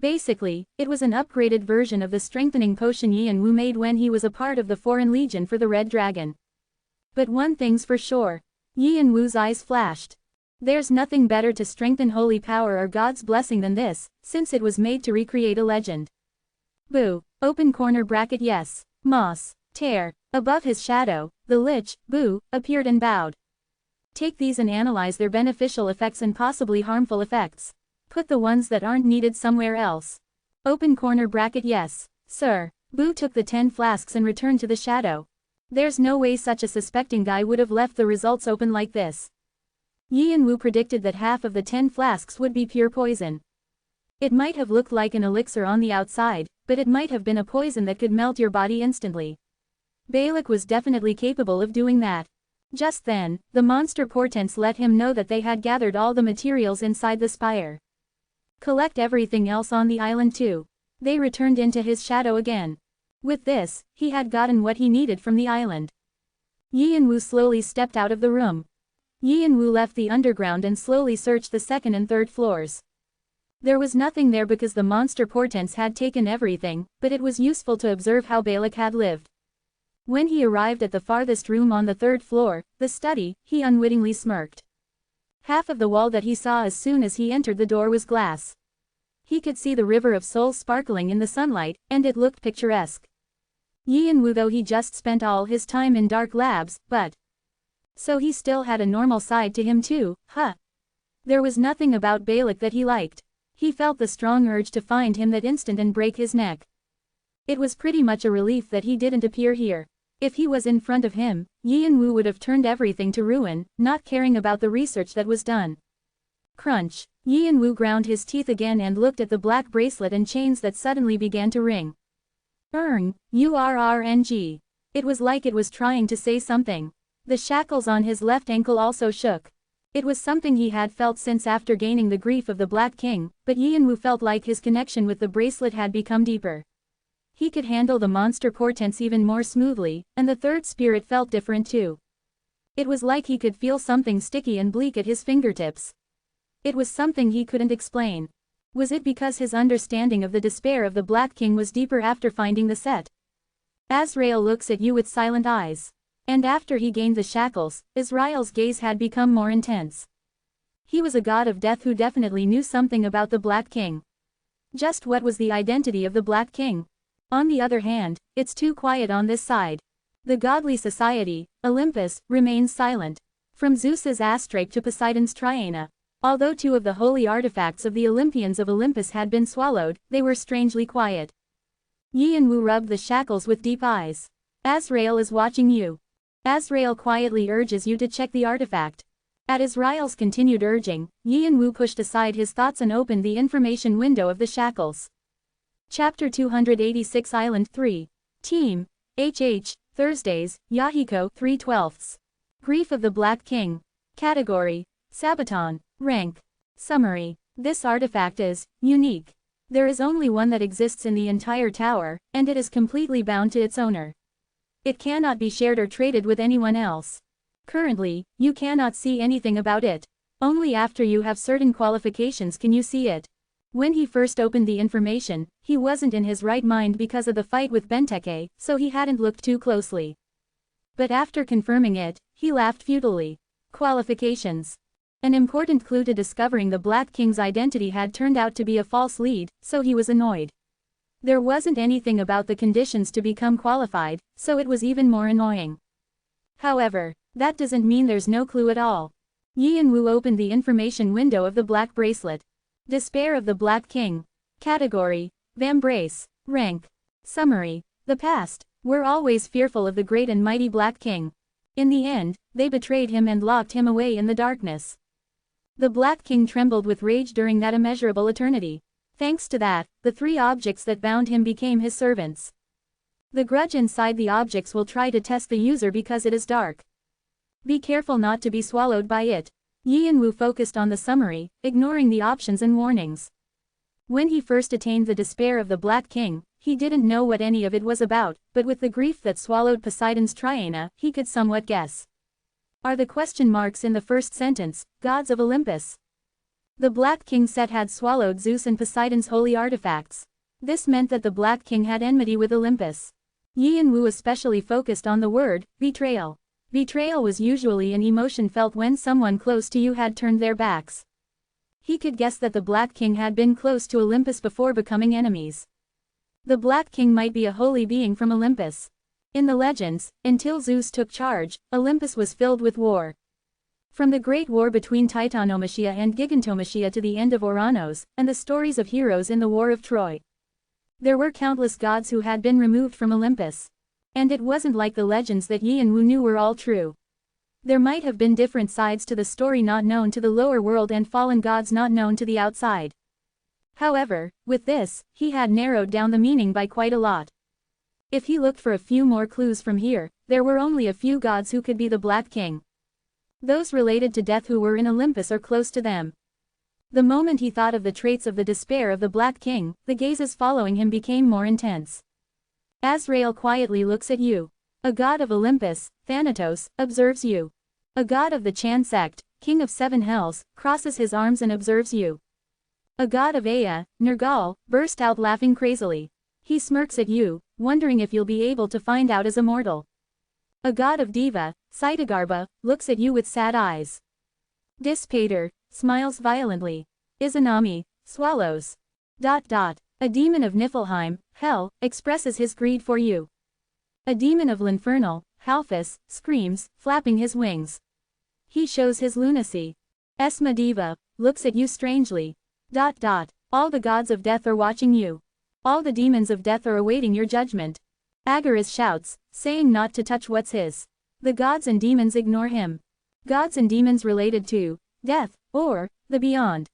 Basically, it was an upgraded version of the strengthening potion Yi and Wu made when he was a part of the Foreign Legion for the Red Dragon. But one thing's for sure. Yi and Wu's eyes flashed. There's nothing better to strengthen holy power or God's blessing than this, since it was made to recreate a legend. Boo. Open corner bracket yes. Moss. Tear. Above his shadow, the Lich, Boo, appeared and bowed. Take these and analyze their beneficial effects and possibly harmful effects. Put the ones that aren't needed somewhere else. Open corner bracket yes, sir. Boo took the 10 flasks and returned to the shadow. There's no way such a suspecting guy would have left the results open like this. Yi and Wu predicted that half of the 10 flasks would be pure poison. It might have looked like an elixir on the outside, but it might have been a poison that could melt your body instantly. Balak was definitely capable of doing that. Just then, the monster portents let him know that they had gathered all the materials inside the spire. Collect everything else on the island too. They returned into his shadow again. With this, he had gotten what he needed from the island. Yi and Wu slowly stepped out of the room. Yi and Wu left the underground and slowly searched the second and third floors. There was nothing there because the monster portents had taken everything, but it was useful to observe how Balak had lived. When he arrived at the farthest room on the third floor, the study, he unwittingly smirked. Half of the wall that he saw as soon as he entered the door was glass. He could see the river of souls sparkling in the sunlight, and it looked picturesque. Yi and Wu though he just spent all his time in dark labs, but so he still had a normal side to him too, huh? There was nothing about Balak that he liked. He felt the strong urge to find him that instant and break his neck. It was pretty much a relief that he didn't appear here. If he was in front of him, Yi and Wu would have turned everything to ruin, not caring about the research that was done. Crunch. Yi and Wu ground his teeth again and looked at the black bracelet and chains that suddenly began to ring. URRNG. It was like it was trying to say something. The shackles on his left ankle also shook. It was something he had felt since after gaining the grief of the Black King, but Yi and Wu felt like his connection with the bracelet had become deeper. He could handle the monster portents even more smoothly, and the third spirit felt different too. It was like he could feel something sticky and bleak at his fingertips. It was something he couldn't explain. Was it because his understanding of the despair of the Black King was deeper after finding the set? Azrael looks at you with silent eyes. And after he gained the shackles, Azrael's gaze had become more intense. He was a god of death who definitely knew something about the Black King. Just what was the identity of the Black King? On the other hand, it's too quiet on this side. The godly society, Olympus, remains silent. From Zeus's astrape to Poseidon's triana. Although 2 of the holy artifacts of the Olympians of Olympus had been swallowed, they were strangely quiet. Yi and Wu rubbed the shackles with deep eyes. Azrael is watching you. Azrael quietly urges you to check the artifact. At Azrael's continued urging, Yi and Wu pushed aside his thoughts and opened the information window of the shackles. Chapter 286 Island 3. Team. HH, Thursdays, Yahiko 3/12. Grief of the Black King. Category. Sabaton. Rank. Summary. This artifact is unique. There is only one that exists in the entire tower, and it is completely bound to its owner. It cannot be shared or traded with anyone else. Currently, you cannot see anything about it. Only after you have certain qualifications can you see it. When he first opened the information, he wasn't in his right mind because of the fight with Benteke, so he hadn't looked too closely. But after confirming it, he laughed futilely. Qualifications. An important clue to discovering the Black King's identity had turned out to be a false lead, so he was annoyed. There wasn't anything about the conditions to become qualified, so it was even more annoying. However, that doesn't mean there's no clue at all. Yi and Wu opened the information window of the black bracelet. Despair of the Black King. Category. Vambrace. Rank. Summary. The past. We're always fearful of the great and mighty Black King. In the end, they betrayed him and locked him away in the darkness. The Black King trembled with rage during that immeasurable eternity. Thanks to that, the 3 objects that bound him became his servants. The grudge inside the objects will try to test the user because it is dark. Be careful not to be swallowed by it. Yi and Wu focused on the summary, ignoring the options and warnings. When he first attained the despair of the Black King, he didn't know what any of it was about, but with the grief that swallowed Poseidon's triana, he could somewhat guess. Are the question marks in the first sentence, gods of Olympus? The Black King Set had swallowed Zeus and Poseidon's holy artifacts. This meant that the Black King had enmity with Olympus. Yi and Wu especially focused on the word, betrayal. Betrayal was usually an emotion felt when someone close to you had turned their backs. He could guess that the Black King had been close to Olympus before becoming enemies. The Black King might be a holy being from Olympus. In the legends, until Zeus took charge, Olympus was filled with war. From the Great War between Titanomachia and Gigantomachia to the end of Ouranos, and the stories of heroes in the War of Troy. There were countless gods who had been removed from Olympus. And it wasn't like the legends that Yi and Wu knew were all true. There might have been different sides to the story not known to the lower world and fallen gods not known to the outside. However, with this, he had narrowed down the meaning by quite a lot. If he looked for a few more clues from here, there were only a few gods who could be the Black King. Those related to death who were in Olympus or close to them. The moment he thought of the traits of the despair of the Black King, the gazes following him became more intense. Azrael quietly looks at you. A god of Olympus, Thanatos, observes you. A god of the Chan sect, king of 7 hells, crosses his arms and observes you. A god of Ea, Nergal, burst out laughing crazily. He smirks at you, wondering if you'll be able to find out as a mortal. A god of Deva, Sitagarba, looks at you with sad eyes. Dispater, smiles violently. Izanami, swallows. A demon of Niflheim, hell, expresses his greed for you. A demon of L'Infernal, Halphus, screams, flapping his wings. He shows his lunacy. Esma looks at you strangely. All the gods of death are watching you. All the demons of death are awaiting your judgment. Agaras shouts, saying not to touch what's his. The gods and demons ignore him. Gods and demons related to death, or the beyond.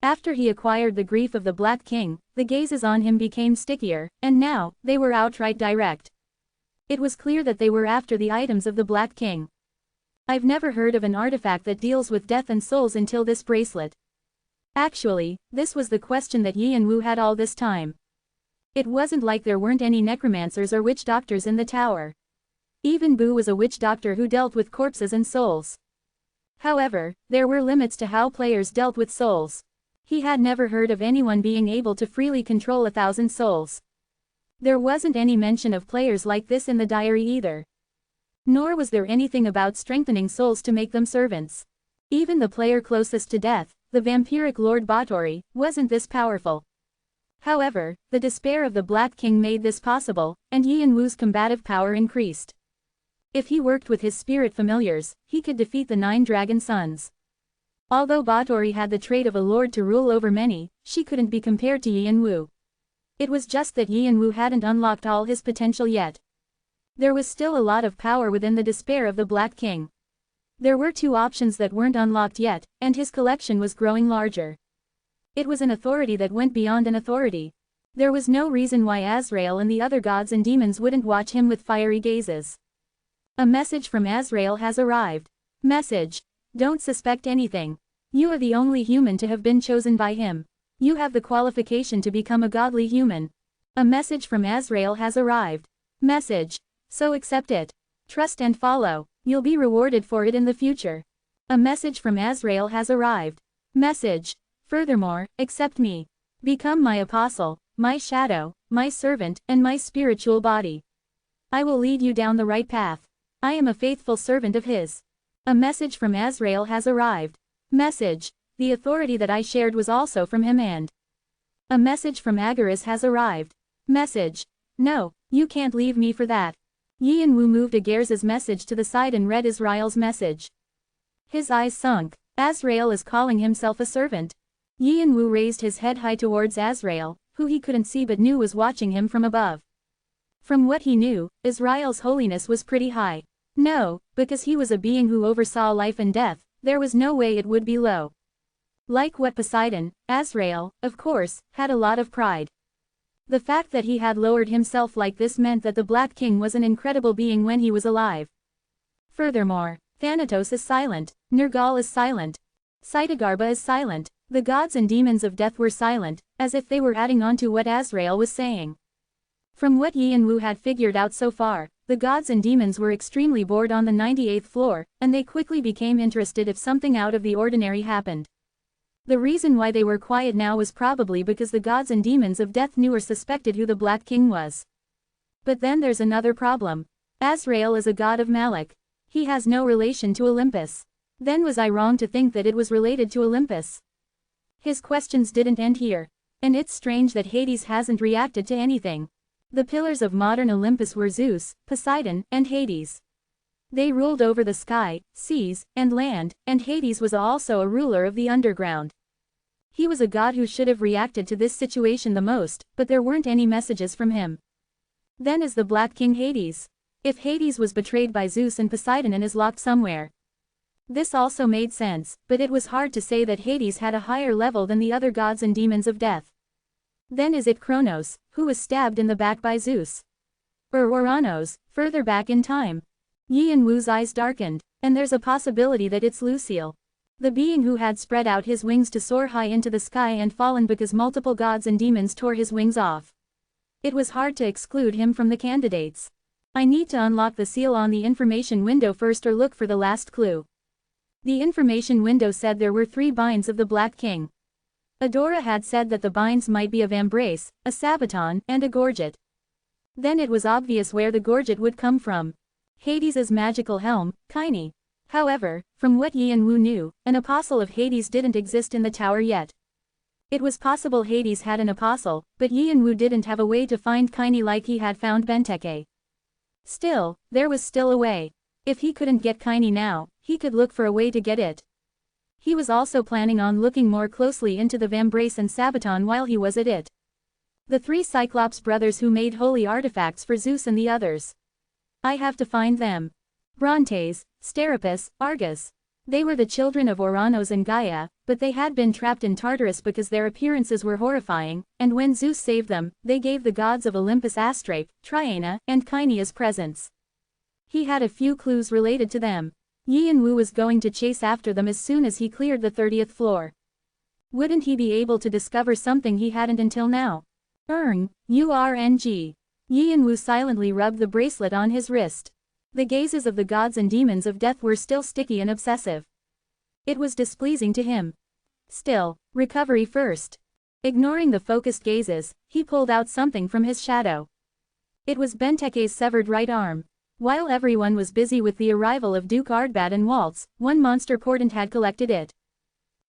After he acquired the grief of the Black King, the gazes on him became stickier, and now, they were outright direct. It was clear that they were after the items of the Black King. I've never heard of an artifact that deals with death and souls until this bracelet. Actually, this was the question that Yi and Wu had all this time. It wasn't like there weren't any necromancers or witch doctors in the tower. Even Bu was a witch doctor who dealt with corpses and souls. However, there were limits to how players dealt with souls. He had never heard of anyone being able to freely control 1,000 souls. There wasn't any mention of players like this in the diary either. Nor was there anything about strengthening souls to make them servants. Even the player closest to death, the vampiric Lord Batory, wasn't this powerful. However, the despair of the Black King made this possible, and Yi and Wu's combative power increased. If he worked with his spirit familiars, he could defeat the 9 dragon sons. Although Batory had the trait of a lord to rule over many, she couldn't be compared to Yi and Wu. It was just that Yi and Wu hadn't unlocked all his potential yet. There was still a lot of power within the despair of the Black King. There were 2 options that weren't unlocked yet, and his collection was growing larger. It was an authority that went beyond an authority. There was no reason why Azrael and the other gods and demons wouldn't watch him with fiery gazes. A message from Azrael has arrived. Message. Don't suspect anything. You are the only human to have been chosen by him. You have the qualification to become a godly human. A message from Azrael has arrived. Message. So accept it. Trust and follow. You'll be rewarded for it in the future. A message from Azrael has arrived. Message. Furthermore, accept me. Become my apostle, my shadow, my servant, and my spiritual body. I will lead you down the right path. I am a faithful servant of his. A message from Azrael has arrived. Message. The authority that I shared was also from him and. A message from Agaras has arrived. Message. No, you can't leave me for that. Yi and Wu moved Agaras' message to the side and read Azrael's message. His eyes sunk. Azrael is calling himself a servant. Yi and Wu raised his head high towards Azrael, who he couldn't see but knew was watching him from above. From what he knew, Azrael's holiness was pretty high. No, because he was a being who oversaw life and death, there was no way it would be low. Like what Poseidon, Azrael, of course, had a lot of pride. The fact that he had lowered himself like this meant that the Black King was an incredible being when he was alive. Furthermore, Thanatos is silent, Nergal is silent. Sitagarba is silent. The gods and demons of death were silent, as if they were adding on to what Azrael was saying. From what Yi and Wu had figured out so far, the gods and demons were extremely bored on the 98th floor, and they quickly became interested if something out of the ordinary happened. The reason why they were quiet now was probably because the gods and demons of death knew or suspected who the Black King was. But then there's another problem. Azrael is a god of Malak. He has no relation to Olympus. Then was I wrong to think that it was related to Olympus? His questions didn't end here. And it's strange that Hades hasn't reacted to anything. The pillars of modern Olympus were Zeus, Poseidon, and Hades. They ruled over the sky, seas, and land, and Hades was also a ruler of the underground. He was a god who should have reacted to this situation the most, but there weren't any messages from him. Then is the Black King Hades? If Hades was betrayed by Zeus and Poseidon and is locked somewhere. This also made sense, but it was hard to say that Hades had a higher level than the other gods and demons of death. Then is it Kronos, who was stabbed in the back by Zeus? Or Oranos, further back in time? Yi and Wu's eyes darkened, and there's a possibility that it's Lucille. The being who had spread out his wings to soar high into the sky and fallen because multiple gods and demons tore his wings off. It was hard to exclude him from the candidates. I need to unlock the seal on the information window first or look for the last clue. The information window said there were 3 binds of the Black King. Adora had said that the binds might be a vambrace, a sabaton, and a gorget. Then it was obvious where the gorget would come from. Hades' magical helm, Kine. However, from what Yi and Wu knew, an apostle of Hades didn't exist in the tower yet. It was possible Hades had an apostle, but Yi and Wu didn't have a way to find Kine like he had found Benteke. Still, there was still a way. If he couldn't get Kine now, he could look for a way to get it. He was also planning on looking more closely into the vambrace and sabaton while he was at it. The 3 Cyclops brothers who made holy artifacts for Zeus and the others. I have to find them. Brontes, Steropus, Argus. They were the children of Oranos and Gaia, but they had been trapped in Tartarus because their appearances were horrifying, and when Zeus saved them, they gave the gods of Olympus Astrape, Triana, and Kineas presents. He had a few clues related to them. Yi and Wu was going to chase after them as soon as he cleared the 30th floor. Wouldn't he be able to discover something he hadn't until now? URNG. Yi and Wu silently rubbed the bracelet on his wrist. The gazes of the gods and demons of death were still sticky and obsessive. It was displeasing to him. Still, recovery first. Ignoring the focused gazes, he pulled out something from his shadow. It was Benteke's severed right arm. While everyone was busy with the arrival of Duke Ardbad and Waltz, one monster portent had collected it.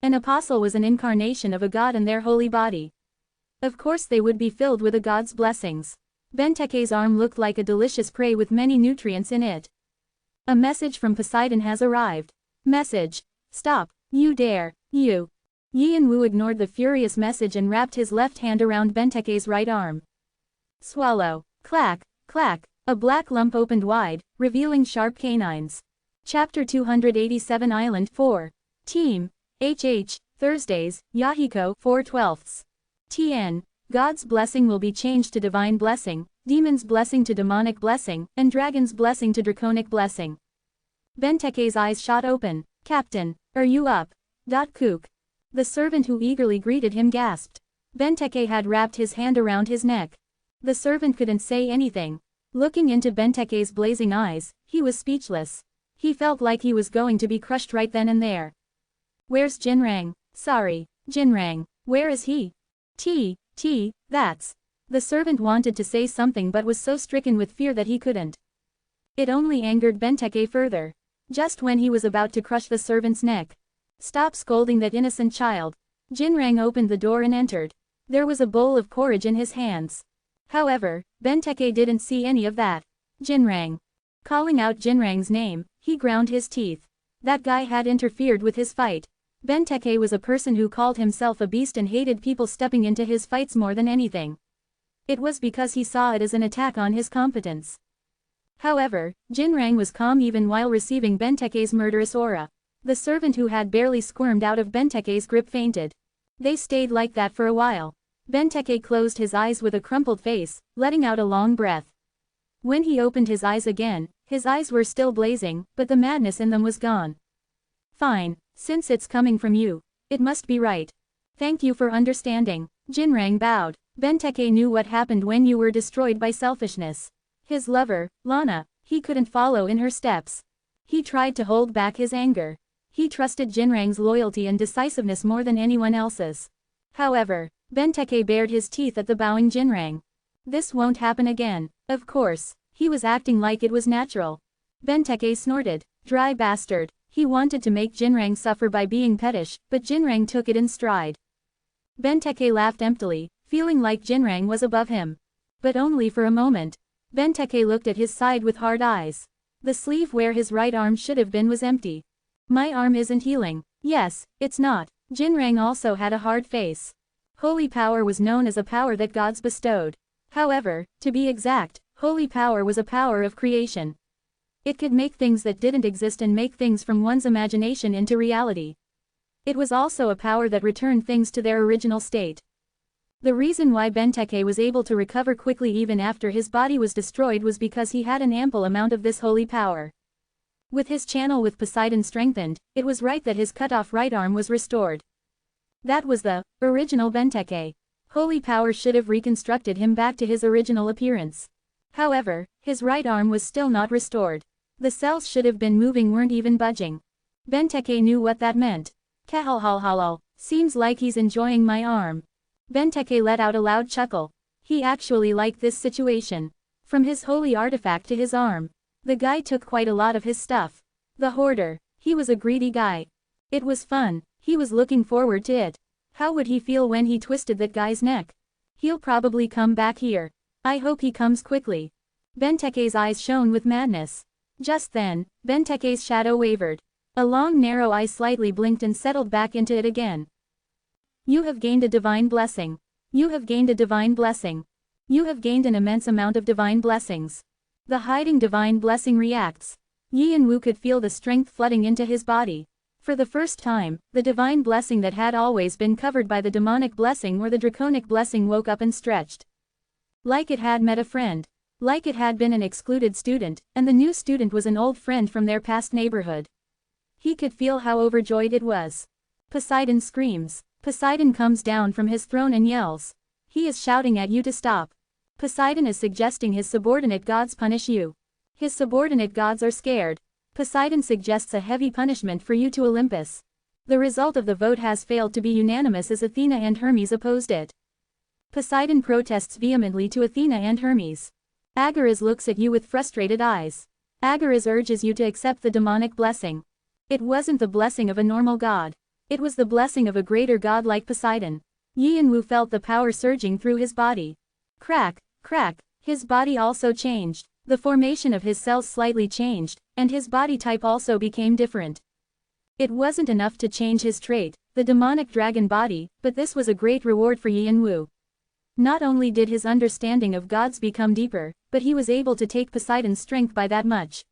An apostle was an incarnation of a god in their holy body. Of course they would be filled with a god's blessings. Benteke's arm looked like a delicious prey with many nutrients in it. A message from Poseidon has arrived. Message. Stop, you dare, you. Yi and Wu ignored the furious message and wrapped his left hand around Benteke's right arm. Swallow. Clack, clack, a black lump opened wide, revealing sharp canines. Chapter 287 Island 4. Team. HH, Thursdays, Yahiko 4/12. TN. God's blessing will be changed to divine blessing, demon's blessing to demonic blessing, and dragon's blessing to draconic blessing. Benteke's eyes shot open. Captain, are you up? Kook. The servant who eagerly greeted him gasped. Benteke had wrapped his hand around his neck. The servant couldn't say anything. Looking into Benteke's blazing eyes, he was speechless. He felt like he was going to be crushed right then and there. Where's Jinrang? Sorry, Jinrang, where is he? That's. The servant wanted to say something but was so stricken with fear that he couldn't. It only angered Benteke further. Just when he was about to crush the servant's neck. Stop scolding that innocent child. Jinrang opened the door and entered. There was a bowl of porridge in his hands. However, Benteke didn't see any of that. Jinrang. Calling out Jinrang's name, he ground his teeth. That guy had interfered with his fight. Benteke was a person who called himself a beast and hated people stepping into his fights more than anything. It was because he saw it as an attack on his competence. However, Jinrang was calm even while receiving Benteke's murderous aura. The servant who had barely squirmed out of Benteke's grip fainted. They stayed like that for a while. Benteke closed his eyes with a crumpled face, letting out a long breath. When he opened his eyes again, his eyes were still blazing, but the madness in them was gone. Fine. Since it's coming from you, it must be right. Thank you for understanding. Jinrang bowed. Benteke knew what happened when you were destroyed by selfishness. His lover, Lana, he couldn't follow in her steps. He tried to hold back his anger. He trusted Jinrang's loyalty and decisiveness more than anyone else's. However, Benteke bared his teeth at the bowing Jinrang. This won't happen again. Of course, he was acting like it was natural. Benteke snorted. Dry bastard. He wanted to make Jinrang suffer by being pettish, but Jinrang took it in stride. Benteke laughed emptily, feeling like Jinrang was above him. But only for a moment. Benteke looked at his side with hard eyes. The sleeve where his right arm should have been was empty. My arm isn't healing. Yes, it's not. Jinrang also had a hard face. Holy power was known as a power that gods bestowed. However, to be exact, holy power was a power of creation. It could make things that didn't exist and make things from one's imagination into reality. It was also a power that returned things to their original state. The reason why Benteke was able to recover quickly even after his body was destroyed was because he had an ample amount of this holy power. With his channel with Poseidon strengthened, it was right that his cut-off right arm was restored. That was the original Benteke. Holy power should have reconstructed him back to his original appearance. However, his right arm was still not restored. The cells should have been moving weren't even budging. Benteke knew what that meant. Kahalhalhalal, seems like he's enjoying my arm. Benteke let out a loud chuckle. He actually liked this situation. From his holy artifact to his arm. The guy took quite a lot of his stuff. The hoarder. He was a greedy guy. It was fun. He was looking forward to it. How would he feel when he twisted that guy's neck? He'll probably come back here. I hope he comes quickly. Benteke's eyes shone with madness. Just then, Benteke's shadow wavered. A long narrow eye slightly blinked and settled back into it again. You have gained a divine blessing. You have gained a divine blessing. You have gained an immense amount of divine blessings. The hiding divine blessing reacts. Yi and Wu could feel the strength flooding into his body. For the first time, the divine blessing that had always been covered by the demonic blessing or the draconic blessing woke up and stretched. Like it had met a friend. Like it had been an excluded student, and the new student was an old friend from their past neighborhood. He could feel how overjoyed it was. Poseidon screams. Poseidon comes down from his throne and yells. He is shouting at you to stop. Poseidon is suggesting his subordinate gods punish you. His subordinate gods are scared. Poseidon suggests a heavy punishment for you to Olympus. The result of the vote has failed to be unanimous as Athena and Hermes opposed it. Poseidon protests vehemently to Athena and Hermes. Agares looks at you with frustrated eyes. Agares urges you to accept the demonic blessing. It wasn't the blessing of a normal god. It was the blessing of a greater god like Poseidon. Yi and Wu felt the power surging through his body. Crack, crack, his body also changed. The formation of his cells slightly changed, and his body type also became different. It wasn't enough to change his trait, the demonic dragon body, but this was a great reward for Yi and Wu. Not only did his understanding of gods become deeper, but he was able to take Poseidon's strength by that much.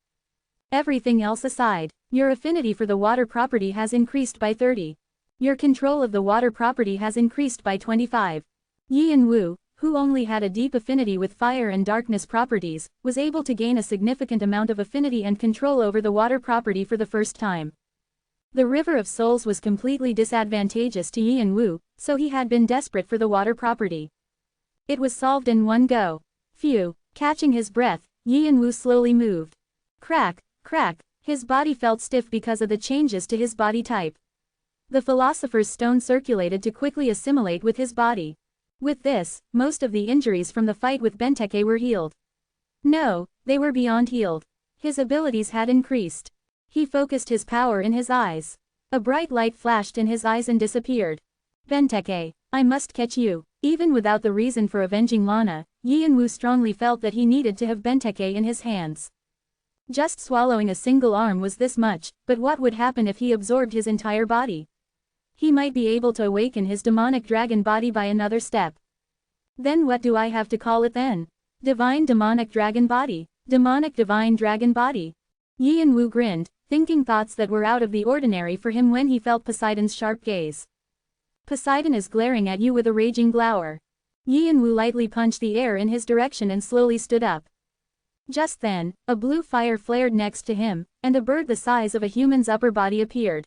Everything else aside, your affinity for the water property has increased by 30. Your control of the water property has increased by 25. Yi and Wu, who only had a deep affinity with fire and darkness properties, was able to gain a significant amount of affinity and control over the water property for the first time. The River of Souls was completely disadvantageous to Yi and Wu, so he had been desperate for the water property. It was solved in one go. Phew, catching his breath, Yi and Wu slowly moved. Crack, crack, his body felt stiff because of the changes to his body type. The Philosopher's Stone circulated to quickly assimilate with his body. With this, most of the injuries from the fight with Benteke were healed. No, they were beyond healed. His abilities had increased. He focused his power in his eyes. A bright light flashed in his eyes and disappeared. Benteke, I must catch you. Even without the reason for avenging Lana, Yi and Wu strongly felt that he needed to have Benteke in his hands. Just swallowing a single arm was this much, but what would happen if he absorbed his entire body? He might be able to awaken his demonic dragon body by another step. Then what do I have to call it then? Divine demonic dragon body. Demonic divine dragon body. Yi and Wu grinned, thinking thoughts that were out of the ordinary for him when he felt Poseidon's sharp gaze. Poseidon is glaring at you with a raging glower. Yi and Wu lightly punched the air in his direction and slowly stood up. Just then, a blue fire flared next to him, and a bird the size of a human's upper body appeared.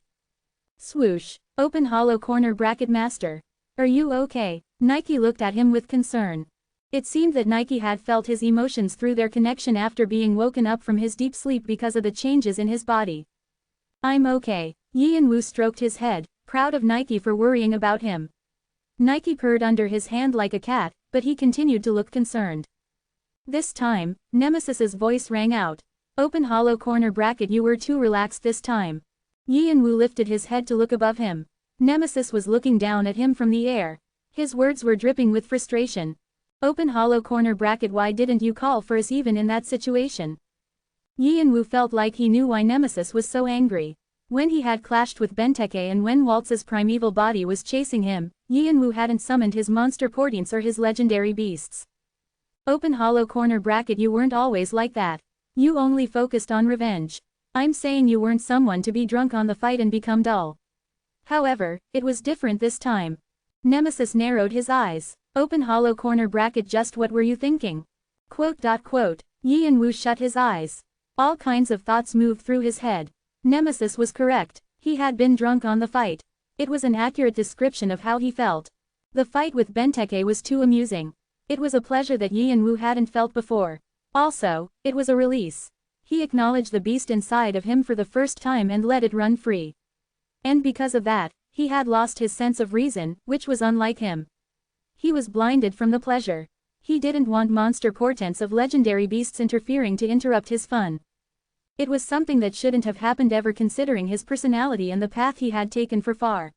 Swoosh. Open hollow corner bracket master. Are you okay? Nike looked at him with concern. It seemed that Nike had felt his emotions through their connection after being woken up from his deep sleep because of the changes in his body. I'm okay. Yi and Wu stroked his head, proud of Nike for worrying about him. Nike purred under his hand like a cat, but he continued to look concerned. This time, Nemesis's voice rang out. Open hollow corner bracket, you were too relaxed this time. Yi and Wu lifted his head to look above him. Nemesis was looking down at him from the air. His words were dripping with frustration. Open hollow corner bracket, why didn't you call for us even in that situation? Yi and Wu felt like he knew why Nemesis was so angry. When he had clashed with Benteke and when Waltz's primeval body was chasing him, Yi and Wu hadn't summoned his monster portents or his legendary beasts. Open hollow corner bracket, you weren't always like that. You only focused on revenge. I'm saying you weren't someone to be drunk on the fight and become dull. However, it was different this time. Nemesis narrowed his eyes. Open hollow corner bracket, just what were you thinking? Yi and Wu shut his eyes. All kinds of thoughts moved through his head. Nemesis was correct. He had been drunk on the fight. It was an accurate description of how he felt. The fight with Benteke was too amusing. It was a pleasure that Yi and Wu hadn't felt before. Also, it was a release. He acknowledged the beast inside of him for the first time and let it run free. And because of that, he had lost his sense of reason, which was unlike him. He was blinded from the pleasure. He didn't want monster portents of legendary beasts interfering to interrupt his fun. It was something that shouldn't have happened ever, considering his personality and the path he had taken for far.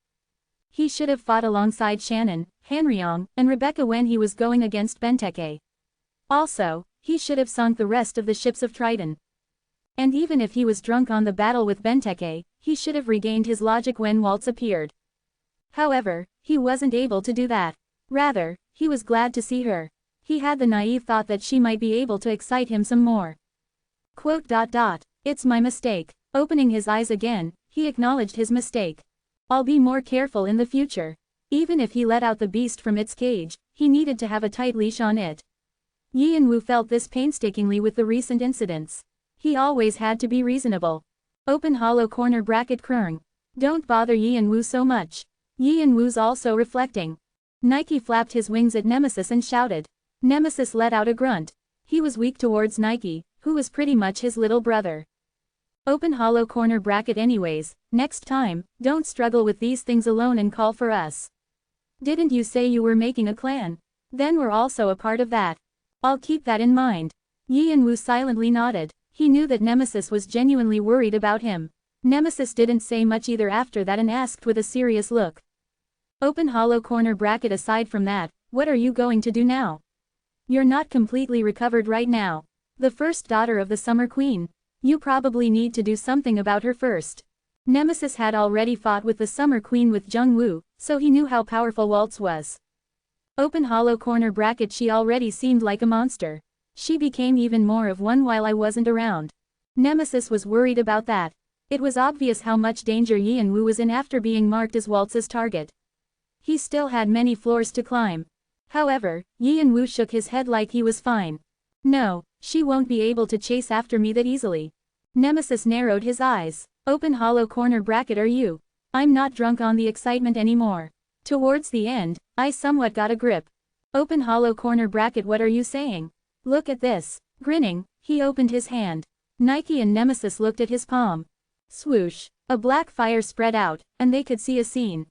He should have fought alongside Shannon, Hanryong, and Rebecca when he was going against Benteke. Also, he should have sunk the rest of the ships of Triton. And even if he was drunk on the battle with Benteke, he should have regained his logic when Waltz appeared. However, he wasn't able to do that. Rather, he was glad to see her. He had the naive thought that she might be able to excite him some more. It's my mistake. Opening his eyes again, he acknowledged his mistake. I'll be more careful in the future. Even if he let out the beast from its cage, he needed to have a tight leash on it. Yi and Wu felt this painstakingly with the recent incidents. He always had to be reasonable. Open hollow corner bracket Krung. Don't bother Yi and Wu so much. Yi and Wu's also reflecting. Nike flapped his wings at Nemesis and shouted. Nemesis let out a grunt. He was weak towards Nike, who was pretty much his little brother. Open hollow corner bracket anyways, next time, don't struggle with these things alone and call for us. Didn't you say you were making a clan? Then we're also a part of that. I'll keep that in mind. Yi and Wu silently nodded. He knew that Nemesis was genuinely worried about him. Nemesis didn't say much either after that and asked with a serious look. Open hollow corner bracket, aside from that, what are you going to do now? You're not completely recovered right now. The first daughter of the Summer Queen. You probably need to do something about her first. Nemesis had already fought with the Summer Queen with Jung Woo, so he knew how powerful Waltz was. Open hollow corner bracket, she already seemed like a monster. She became even more of one while I wasn't around. Nemesis was worried about that. It was obvious how much danger Yi and Wu was in after being marked as Waltz's target. He still had many floors to climb. However, Yi and Wu shook his head like he was fine. No, she won't be able to chase after me that easily. Nemesis narrowed his eyes. Open hollow corner bracket, are you? I'm not drunk on the excitement anymore. Towards the end, I somewhat got a grip. Open hollow corner bracket, what are you saying? Look at this. Grinning, he opened his hand. Nike and Nemesis looked at his palm. Swoosh. A black fire spread out, and they could see a scene.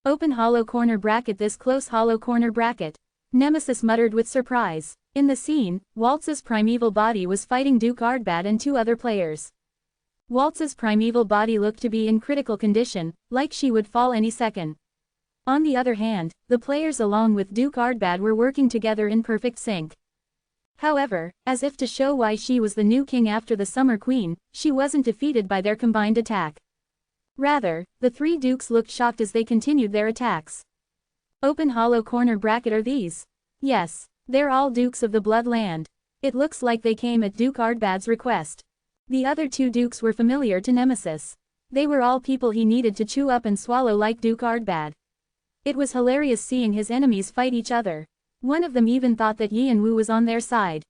Open hollow corner bracket, this close hollow corner bracket. Nemesis muttered with surprise. In the scene, Waltz's primeval body was fighting Duke Ardbad and two other players. Waltz's primeval body looked to be in critical condition, like she would fall any second. On the other hand, the players along with Duke Ardbad were working together in perfect sync. However, as if to show why she was the new king after the Summer Queen, she wasn't defeated by their combined attack. Rather, the three dukes looked shocked as they continued their attacks. Open hollow corner bracket, are these? Yes, they're all dukes of the Bloodland. It looks like they came at Duke Ardbad's request. The other two dukes were familiar to Nemesis. They were all people he needed to chew up and swallow like Duke Ardbad. It was hilarious seeing his enemies fight each other. One of them even thought that Yi and Wu was on their side.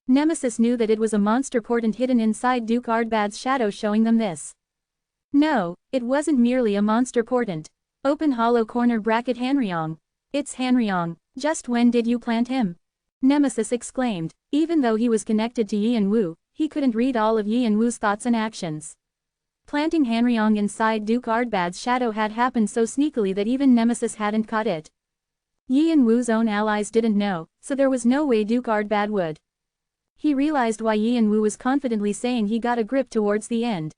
Nemesis knew that it was a monster portent hidden inside Duke Ardbad's shadow showing them this. No, it wasn't merely a monster portent. Open hollow corner bracket, Hanryong. It's Hanryong. Just when did you plant him? Nemesis exclaimed. Even though he was connected to Yi and Wu, he couldn't read all of Yi and Wu's thoughts and actions. Planting Hanryong inside Duke Ardbad's shadow had happened so sneakily that even Nemesis hadn't caught it. Yi and Wu's own allies didn't know, so there was no way Duke Ardbad would. He realized why Yi and Wu was confidently saying he got a grip towards the end.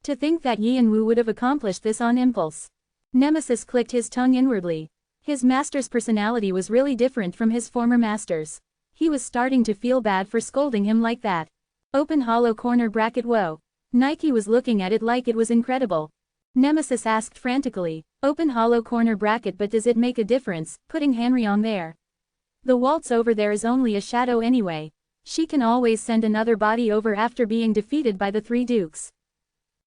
To think that Yi and Wu would have accomplished this on impulse. Nemesis clicked his tongue inwardly. His master's personality was really different from his former master's. He was starting to feel bad for scolding him like that. Open hollow corner bracket whoa. Nike was looking at it like it was incredible. Nemesis asked frantically, open hollow corner bracket, but does it make a difference, putting Hanryong there? The waltz over there is only a shadow anyway. She can always send another body over after being defeated by the three dukes.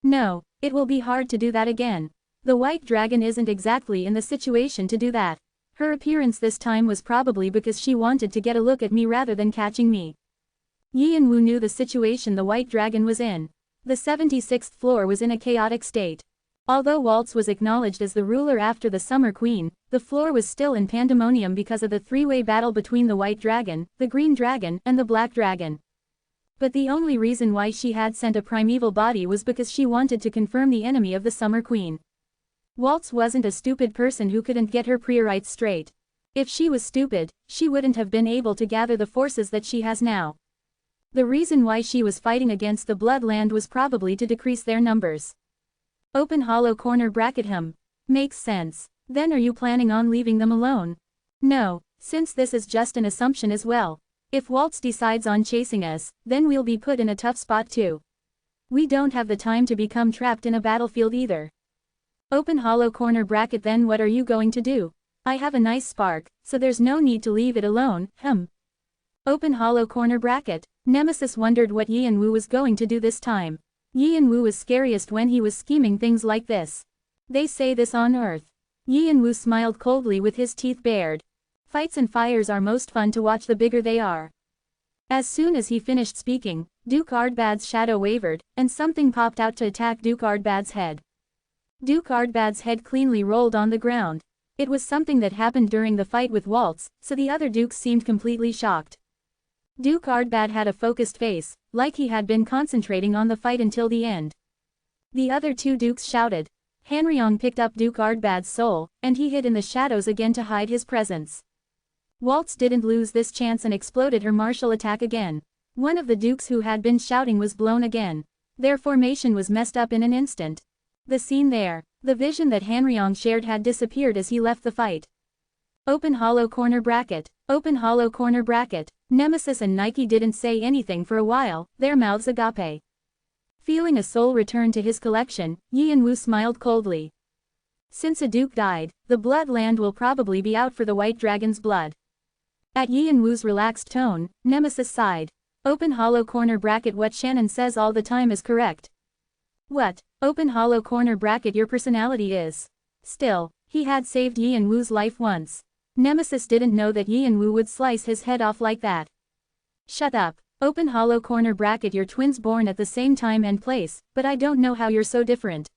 No, it will be hard to do that again. The white dragon isn't exactly in the situation to do that. Her appearance this time was probably because she wanted to get a look at me rather than catching me. Yi and Wu knew the situation the white dragon was in. The 76th floor was in a chaotic state. Although Waltz was acknowledged as the ruler after the Summer Queen, the floor was still in pandemonium because of the three-way battle between the White Dragon, the Green Dragon, and the Black Dragon. But the only reason why she had sent a primeval body was because she wanted to confirm the enemy of the Summer Queen. Waltz wasn't a stupid person who couldn't get her priorities straight. If she was stupid, she wouldn't have been able to gather the forces that she has now. The reason why she was fighting against the Bloodland was probably to decrease their numbers. Open hollow corner bracket Makes sense. Then are you planning on leaving them alone? No, since this is just an assumption as well. If Waltz decides on chasing us, then we'll be put in a tough spot too. We don't have the time to become trapped in a battlefield either. Open hollow corner bracket, then what are you going to do? I have a nice spark, so there's no need to leave it alone, Open hollow corner bracket. Nemesis wondered what Yi and Wu was going to do this time. Yi and Wu was scariest when he was scheming things like this. They say this on Earth. Yi and Wu smiled coldly with his teeth bared. Fights and fires are most fun to watch the bigger they are. As soon as he finished speaking, Duke Ardbad's shadow wavered, and something popped out to attack Duke Ardbad's head. Duke Ardbad's head cleanly rolled on the ground. It was something that happened during the fight with Waltz, so the other dukes seemed completely shocked. Duke Ardbad had a focused face, like he had been concentrating on the fight until the end. The other two dukes shouted. Hanryong picked up Duke Ardbad's soul, and he hid in the shadows again to hide his presence. Waltz didn't lose this chance and exploded her martial attack again. One of the dukes who had been shouting was blown again. Their formation was messed up in an instant. The scene there, the vision that Hanryong shared had disappeared as he left the fight. Open hollow corner bracket. Open hollow corner bracket. Nemesis and Nike didn't say anything for a while, their mouths agape. Feeling a soul return to his collection, Yi and Wu smiled coldly. Since a duke died, the Bloodland will probably be out for the White Dragon's blood. At Yi and Wu's relaxed tone, Nemesis sighed. Open hollow corner bracket, what Shannon says all the time is correct. What? Open hollow corner bracket, your personality is. Still, he had saved Yi and Wu's life once. Nemesis didn't know that Yi and Wu would slice his head off like that. Shut up. Open hollow corner bracket, you're twins born at the same time and place, but I don't know how you're so different.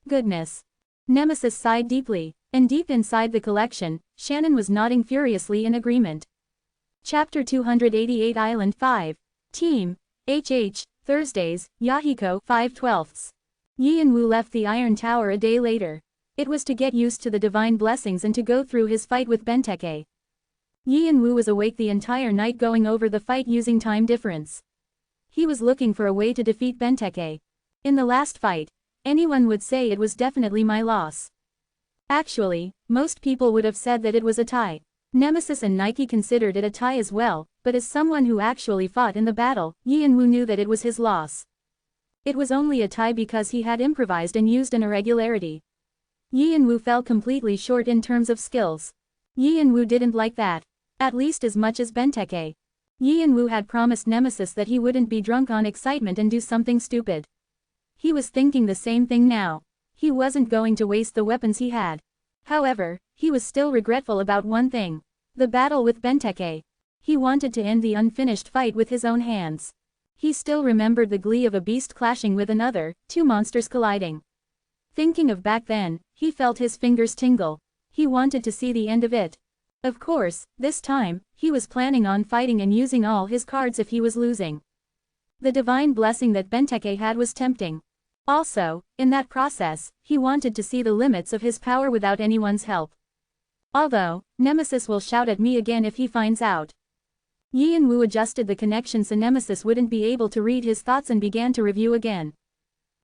Goodness. Nemesis sighed deeply, and deep inside the collection, Shannon was nodding furiously in agreement. Chapter 288 Island 5. Team. HH, Thursdays, Yahiko 5/12. Yi and Wu left the Iron Tower a day later. It was to get used to the divine blessings and to go through his fight with Benteke. Yi and Wu was awake the entire night going over the fight using time difference. He was looking for a way to defeat Benteke. In the last fight, anyone would say it was definitely my loss. Actually, most people would have said that it was a tie. Nemesis and Nike considered it a tie as well, but as someone who actually fought in the battle, Yi and Wu knew that it was his loss. It was only a tie because he had improvised and used an irregularity. Yi and Wu fell completely short in terms of skills. Yi and Wu didn't like that. At least as much as Benteke. Yi and Wu had promised Nemesis that he wouldn't be drunk on excitement and do something stupid. He was thinking the same thing now. He wasn't going to waste the weapons he had. However, he was still regretful about one thing. The battle with Benteke. He wanted to end the unfinished fight with his own hands. He still remembered the glee of a beast clashing with another, two monsters colliding. Thinking of back then, he felt his fingers tingle. He wanted to see the end of it. Of course, this time, he was planning on fighting and using all his cards if he was losing. The divine blessing that Benteke had was tempting. Also, in that process, he wanted to see the limits of his power without anyone's help. Although, Nemesis will shout at me again if he finds out. Yi and Wu adjusted the connection so Nemesis wouldn't be able to read his thoughts and began to review again.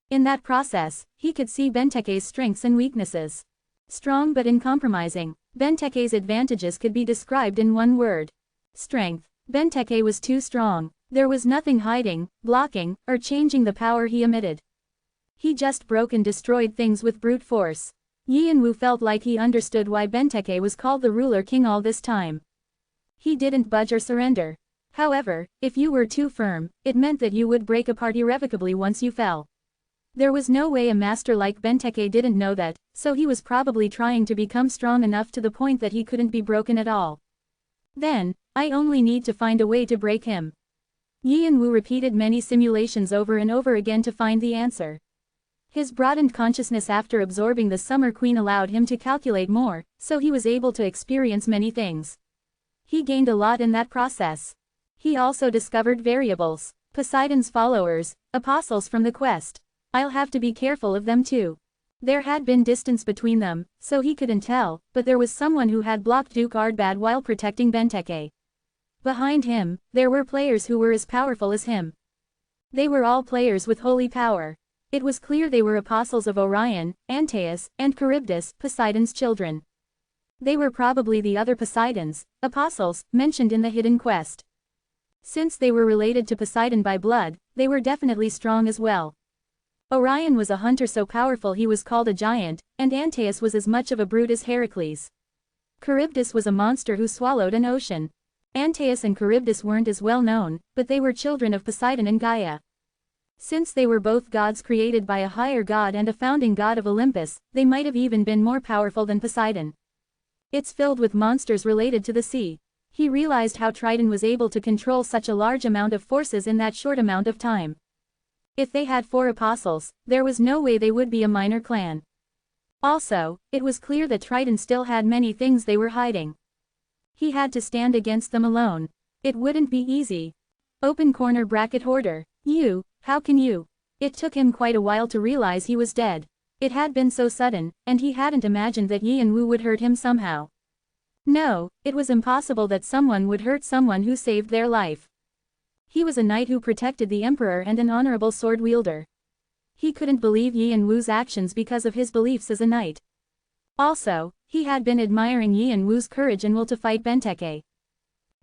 In that process, he could see Benteke's strengths and weaknesses. Strong but uncompromising, Benteke's advantages could be described in one word. Strength. Benteke was too strong. There was nothing hiding, blocking, or changing the power he emitted. He just broke and destroyed things with brute force. Yi and Wu felt like he understood why Benteke was called the ruler king all this time. He didn't budge or surrender. However, if you were too firm, it meant that you would break apart irrevocably once you fell. There was no way a master like Benteke didn't know that, so he was probably trying to become strong enough to the point that he couldn't be broken at all. Then, I only need to find a way to break him. Yi and Wu repeated many simulations over and over again to find the answer. His broadened consciousness after absorbing the Summer Queen allowed him to calculate more, so he was able to experience many things. He gained a lot in that process. He also discovered variables. Poseidon's followers, apostles from the quest. I'll have to be careful of them too. There had been distance between them, so he couldn't tell, but there was someone who had blocked Duke Ardbad while protecting Benteke. Behind him, there were players who were as powerful as him. They were all players with holy power. It was clear they were apostles of Orion, Antaeus, and Charybdis, Poseidon's children. They were probably the other Poseidons, apostles, mentioned in the hidden quest. Since they were related to Poseidon by blood, they were definitely strong as well. Orion was a hunter so powerful he was called a giant, and Antaeus was as much of a brute as Heracles. Charybdis was a monster who swallowed an ocean. Antaeus and Charybdis weren't as well known, but they were children of Poseidon and Gaia. Since they were both gods created by a higher god and a founding god of Olympus, they might have even been more powerful than Poseidon. It's filled with monsters related to the sea. He realized how Triton was able to control such a large amount of forces in that short amount of time. If they had 4 apostles, there was no way they would be a minor clan. Also, it was clear that Triton still had many things they were hiding. He had to stand against them alone. It wouldn't be easy. Open corner bracket hoarder. You, how can you? It took him quite a while to realize he was dead. It had been so sudden, and he hadn't imagined that Yi and Wu would hurt him somehow. No, it was impossible that someone would hurt someone who saved their life. He was a knight who protected the emperor and an honorable sword wielder. He couldn't believe Yi and Wu's actions because of his beliefs as a knight. Also, he had been admiring Yi and Wu's courage and will to fight Benteke.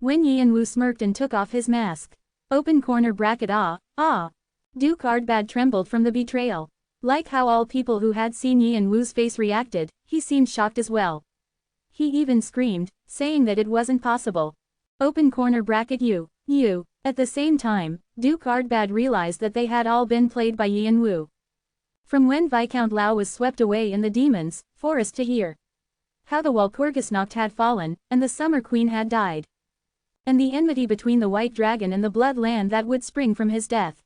When Yi and Wu smirked and took off his mask. Open corner bracket Duke Ardbad trembled from the betrayal. Like how all people who had seen Yi and Wu's face reacted, he seemed shocked as well. He even screamed, saying that it wasn't possible. Open corner bracket you. At the same time, Duke Ardbad realized that they had all been played by Yi and Wu. From when Viscount Lao was swept away in the demons' forest to here. How the Walpurgisnacht had fallen, and the Summer Queen had died. And the enmity between the White Dragon and the blood land that would spring from his death.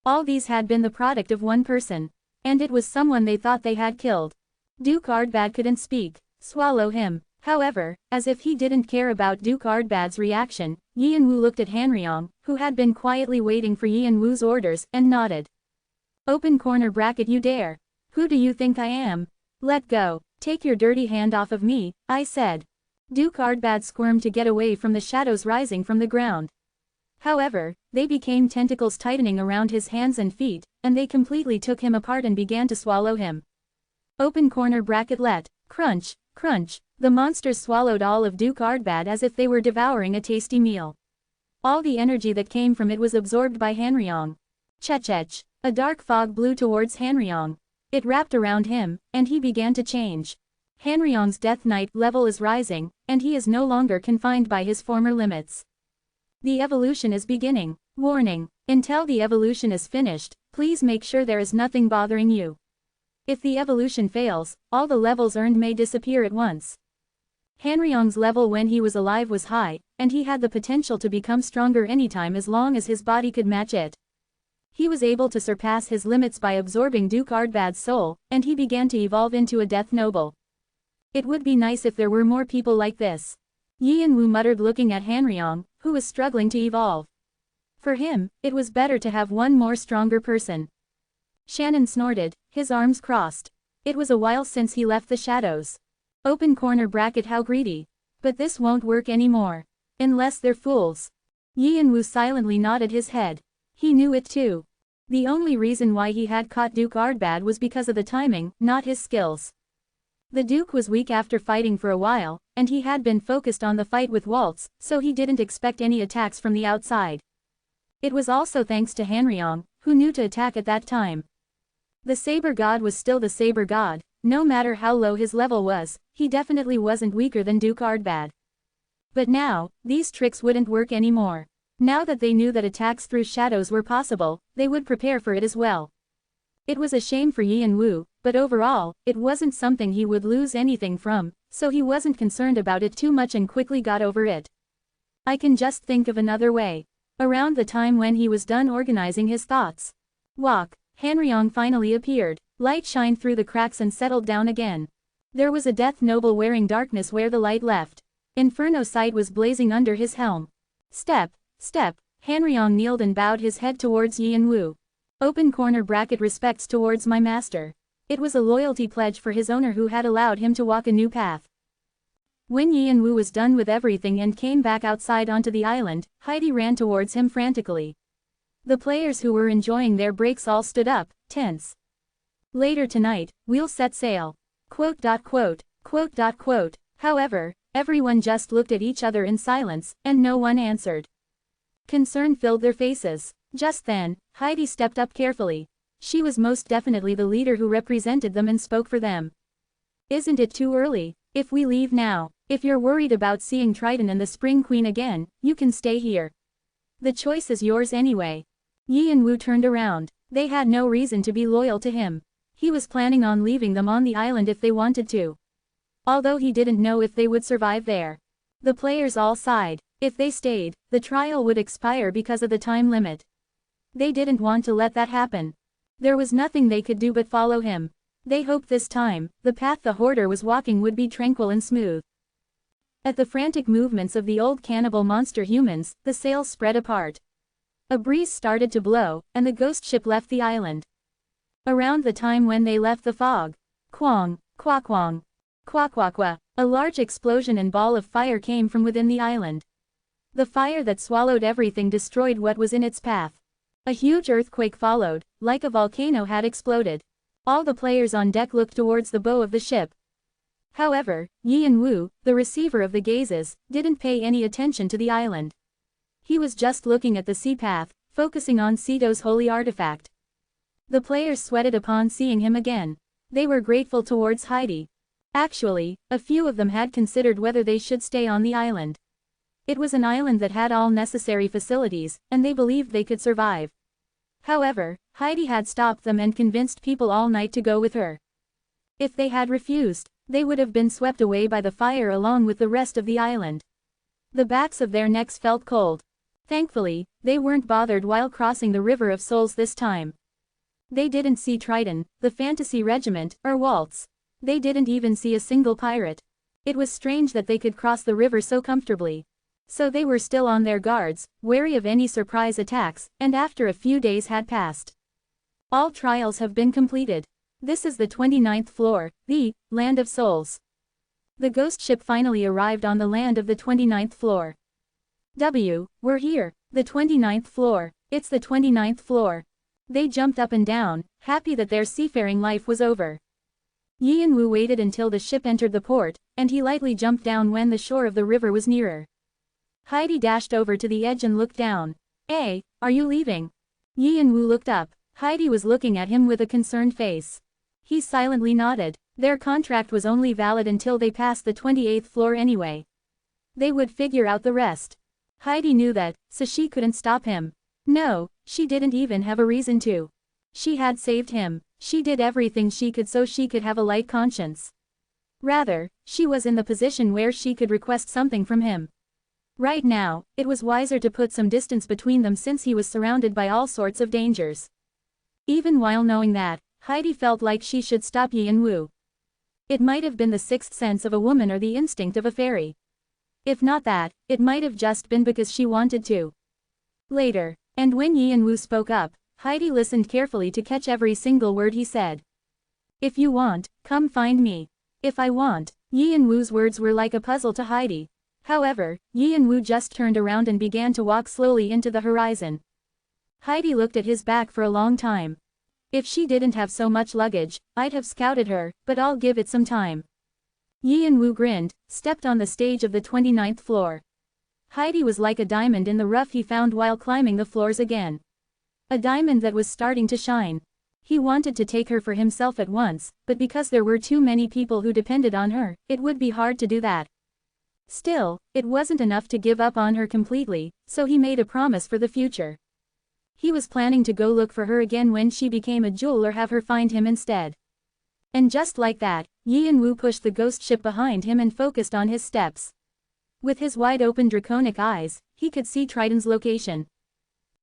All these had been the product of one person. And it was someone they thought they had killed. Duke Ardbad couldn't speak. Swallow him. However, as if he didn't care about Duke Ardbad's reaction, Yi and Wu looked at Hanryong, who had been quietly waiting for Yi and Wu's orders, and nodded. Open corner bracket you dare. Who do you think I am? Let go. Take your dirty hand off of me, I said. Duke Ardbad squirmed to get away from the shadows rising from the ground. However, they became tentacles tightening around his hands and feet, and they completely took him apart and began to swallow him. Open corner bracket let. Crunch, crunch. The monsters swallowed all of Duke Ardbad as if they were devouring a tasty meal. All the energy that came from it was absorbed by Hanryong. Chech. A dark fog blew towards Hanryong. It wrapped around him, and he began to change. Hanryong's Death Knight level is rising, and he is no longer confined by his former limits. The evolution is beginning. Warning. Until the evolution is finished, please make sure there is nothing bothering you. If the evolution fails, all the levels earned may disappear at once. Hanryong's level when he was alive was high, and he had the potential to become stronger anytime as long as his body could match it. He was able to surpass his limits by absorbing Duke Ardbad's soul, and he began to evolve into a Death Noble. It would be nice if there were more people like this. Yi and Wu muttered looking at Hanryong, who was struggling to evolve. For him, it was better to have one more stronger person. Shannon snorted, his arms crossed. It was a while since he left the shadows. Open corner bracket, how greedy. But this won't work anymore. Unless they're fools. Yian-Wu silently nodded his head. He knew it too. The only reason why he had caught Duke Ardbad was because of the timing, not his skills. The Duke was weak after fighting for a while, and he had been focused on the fight with Waltz, so he didn't expect any attacks from the outside. It was also thanks to Hanryong, who knew to attack at that time. The Saber God was still the Saber God, no matter how low his level was, he definitely wasn't weaker than Duke Ardbad. But now, these tricks wouldn't work anymore. Now that they knew that attacks through shadows were possible, they would prepare for it as well. It was a shame for Yian-Wu, but overall, it wasn't something he would lose anything from, so he wasn't concerned about it too much and quickly got over it. I can just think of another way. Around the time when he was done organizing his thoughts. Walk. Hanryong finally appeared. Light shined through the cracks and settled down again. There was a death noble wearing darkness where the light left. Inferno sight was blazing under his helm. Step. Hanryong kneeled and bowed his head towards Yian-Wu. Open corner bracket, respects towards my master. It was a loyalty pledge for his owner who had allowed him to walk a new path. When Yian-Wu was done with everything and came back outside onto the island, Heidi ran towards him frantically. The players who were enjoying their breaks all stood up, tense. Later tonight, we'll set sail. ... However, everyone just looked at each other in silence, and no one answered. Concern filled their faces. Just then, Heidi stepped up carefully. She was most definitely the leader who represented them and spoke for them. Isn't it too early? If we leave now, if you're worried about seeing Triton and the Spring Queen again, you can stay here. The choice is yours anyway. Yian-Wu turned around. They had no reason to be loyal to him. He was planning on leaving them on the island if they wanted to. Although he didn't know if they would survive there. The players all sighed. If they stayed, the trial would expire because of the time limit. They didn't want to let that happen. There was nothing they could do but follow him. They hoped this time, the path the hoarder was walking would be tranquil and smooth. At the frantic movements of the old cannibal monster humans, the sails spread apart. A breeze started to blow, and the ghost ship left the island. Around the time when they left the fog. Quang, quaquang. Quaquaqua. A large explosion and ball of fire came from within the island. The fire that swallowed everything destroyed what was in its path. A huge earthquake followed, like a volcano had exploded. All the players on deck looked towards the bow of the ship. However, Yian-Wu, the receiver of the gazes, didn't pay any attention to the island. He was just looking at the sea path, focusing on Sito's holy artifact. The players sweated upon seeing him again. They were grateful towards Heidi. Actually, a few of them had considered whether they should stay on the island. It was an island that had all necessary facilities, and they believed they could survive. However, Heidi had stopped them and convinced people all night to go with her. If they had refused, they would have been swept away by the fire along with the rest of the island. The backs of their necks felt cold. Thankfully, they weren't bothered while crossing the River of Souls this time. They didn't see Triton, the Fantasy Regiment, or Waltz. They didn't even see a single pirate. It was strange that they could cross the river so comfortably. So they were still on their guards, wary of any surprise attacks, and after a few days had passed. All trials have been completed. This is the 29th floor, the Land of Souls. The ghost ship finally arrived on the land of the 29th floor. We're here. The 29th floor. It's the 29th floor. They jumped up and down, happy that their seafaring life was over. Yian-Wu waited until the ship entered the port, and he lightly jumped down when the shore of the river was nearer. Heidi dashed over to the edge and looked down. Hey, are you leaving? Yian-Wu looked up. Heidi was looking at him with a concerned face. He silently nodded. Their contract was only valid until they passed the 28th floor anyway. They would figure out the rest. Heidi knew that, so she couldn't stop him. No, she didn't even have a reason to. She had saved him. She did everything she could so she could have a light conscience. Rather, she was in the position where she could request something from him. Right now, it was wiser to put some distance between them since he was surrounded by all sorts of dangers. Even while knowing that, Heidi felt like she should stop Yian-Wu. It might have been the sixth sense of a woman or the instinct of a fairy. If not that, it might have just been because she wanted to. Later, and when Yian-Wu spoke up, Heidi listened carefully to catch every single word he said. If you want, come find me. If I want. Yi and Wu's words were like a puzzle to Heidi. However, Yi and Wu just turned around and began to walk slowly into the horizon. Heidi looked at his back for a long time. If she didn't have so much luggage, I'd have scouted her, but I'll give it some time. Yi and Wu grinned, stepped on the stage of the 29th floor. Heidi was like a diamond in the rough he found while climbing the floors again. A diamond that was starting to shine. He wanted to take her for himself at once, but because there were too many people who depended on her, it would be hard to do that. Still, it wasn't enough to give up on her completely, so he made a promise for the future. He was planning to go look for her again when she became a jewel or have her find him instead. And just like that, Yi and Wu pushed the ghost ship behind him and focused on his steps. With his wide-open draconic eyes, he could see Triton's location.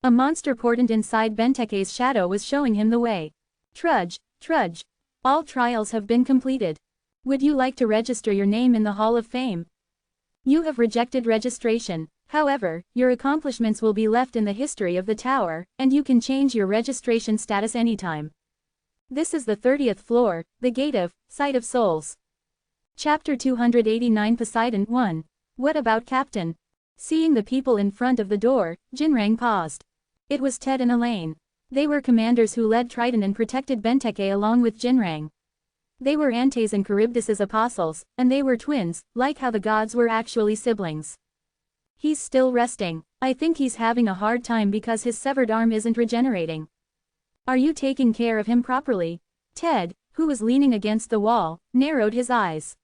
A monster portent inside Benteke's shadow was showing him the way. Trudge, trudge. All trials have been completed. Would you like to register your name in the Hall of Fame? You have rejected registration. However, your accomplishments will be left in the history of the tower, and you can change your registration status anytime. This is the 30th floor, the Gate of Sight of Souls. Chapter 289 Poseidon 1. What about Captain? Seeing the people in front of the door, Jinrang paused. It was Ted and Elaine. They were commanders who led Triton and protected Benteke along with Jinrang. They were Antares and Charybdis' apostles, and they were twins, like how the gods were actually siblings. He's still resting. I think he's having a hard time because his severed arm isn't regenerating. Are you taking care of him properly? Ted, who was leaning against the wall, narrowed his eyes.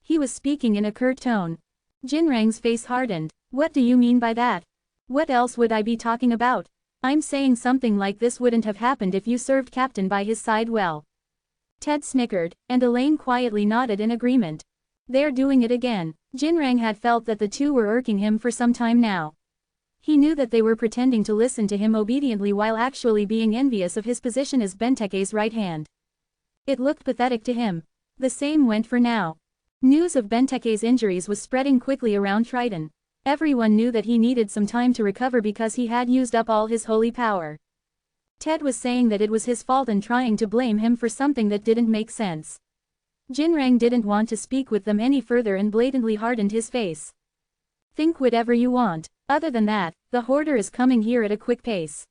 He was speaking in a curt tone. Jinrang's face hardened. What do you mean by that? What else would I be talking about? I'm saying something like this wouldn't have happened if you served Captain by his side well. Ted snickered, and Elaine quietly nodded in agreement. They're doing it again. Jinrang had felt that the two were irking him for some time now. He knew that they were pretending to listen to him obediently while actually being envious of his position as Benteke's right hand. It looked pathetic to him. The same went for now. News of Benteke's injuries was spreading quickly around Triton. Everyone knew that he needed some time to recover because he had used up all his holy power. Ted was saying that it was his fault and trying to blame him for something that didn't make sense. Jinrang didn't want to speak with them any further and blatantly hardened his face. Think whatever you want. Other than that, the hoarder is coming here at a quick pace.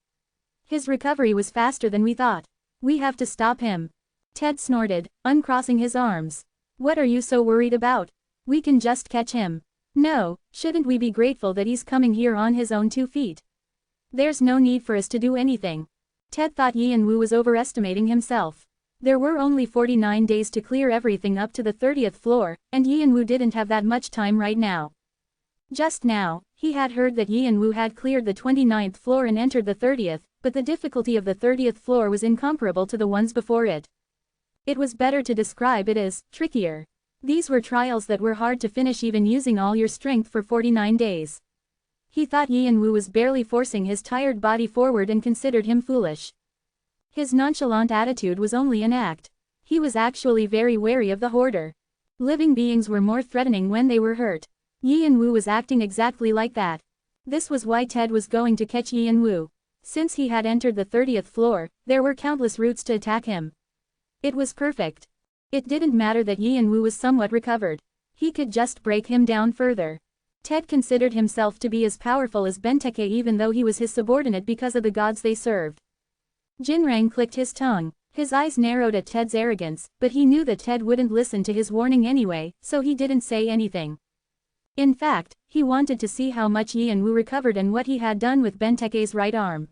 His recovery was faster than we thought. We have to stop him. Ted snorted, uncrossing his arms. What are you so worried about? We can just catch him. No, shouldn't we be grateful that he's coming here on his own 2 feet? There's no need for us to do anything. Ted thought Yi and Wu was overestimating himself. There were only 49 days to clear everything up to the 30th floor, and Yi and Wu didn't have that much time right now. Just now, he had heard that Yi and Wu had cleared the 29th floor and entered the 30th, but the difficulty of the 30th floor was incomparable to the ones before it. It was better to describe it as trickier. These were trials that were hard to finish even using all your strength for 49 days. He thought Yi and Wu was barely forcing his tired body forward and considered him foolish. His nonchalant attitude was only an act. He was actually very wary of the hoarder. Living beings were more threatening when they were hurt. Yi and Wu was acting exactly like that. This was why Ted was going to catch Yi and Wu. Since he had entered the 30th floor, there were countless routes to attack him. It was perfect. It didn't matter that Yi and Wu was somewhat recovered. He could just break him down further. Ted considered himself to be as powerful as Benteke even though he was his subordinate because of the gods they served. Jinrang clicked his tongue. His eyes narrowed at Ted's arrogance, but he knew that Ted wouldn't listen to his warning anyway, so he didn't say anything. In fact, he wanted to see how much Yi and Wu recovered and what he had done with Benteke's right arm.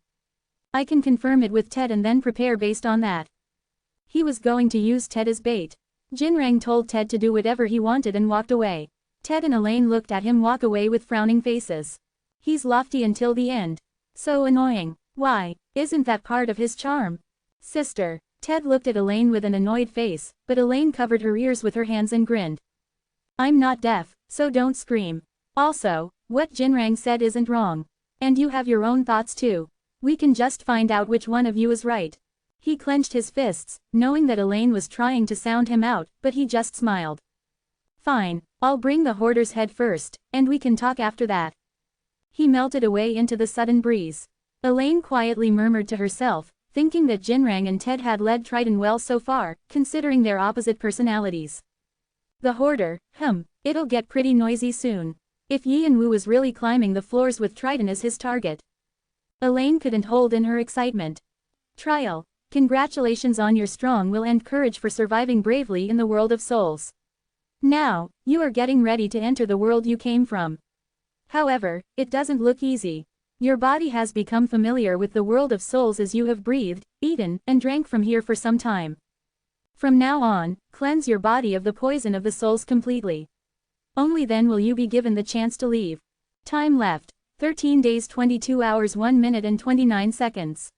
I can confirm it with Ted and then prepare based on that. He was going to use Ted as bait. Jinrang told Ted to do whatever he wanted and walked away. Ted and Elaine looked at him walk away with frowning faces. He's lofty until the end. So annoying. Why, isn't that part of his charm? Sister. Ted looked at Elaine with an annoyed face, but Elaine covered her ears with her hands and grinned. I'm not deaf, so don't scream. Also, what Jinrang said isn't wrong. And you have your own thoughts too. We can just find out which one of you is right. He clenched his fists, knowing that Elaine was trying to sound him out, but he just smiled. Fine, I'll bring the hoarder's head first, and we can talk after that. He melted away into the sudden breeze. Elaine quietly murmured to herself, thinking that Jinrang and Ted had led Triton well so far, considering their opposite personalities. The hoarder, it'll get pretty noisy soon. If Yi and Wu was really climbing the floors with Triton as his target. Elaine couldn't hold in her excitement. Trial. Congratulations on your strong will and courage for surviving bravely in the world of souls. Now, you are getting ready to enter the world you came from. However, it doesn't look easy. Your body has become familiar with the world of souls as you have breathed, eaten, and drank from here for some time. From now on, cleanse your body of the poison of the souls completely. Only then will you be given the chance to leave. Time left, 13 days 22 hours 1 minute and 29 seconds.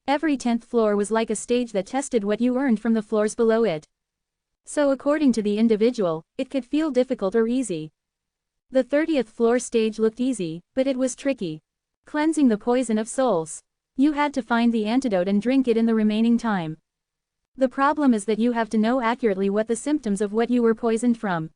Every 10th floor was like a stage that tested what you earned from the floors below it. So according to the individual, it could feel difficult or easy. The 30th floor stage looked easy, but it was tricky. Cleansing the poison of souls. You had to find the antidote and drink it in the remaining time. The problem is that you have to know accurately what the symptoms of what you were poisoned from.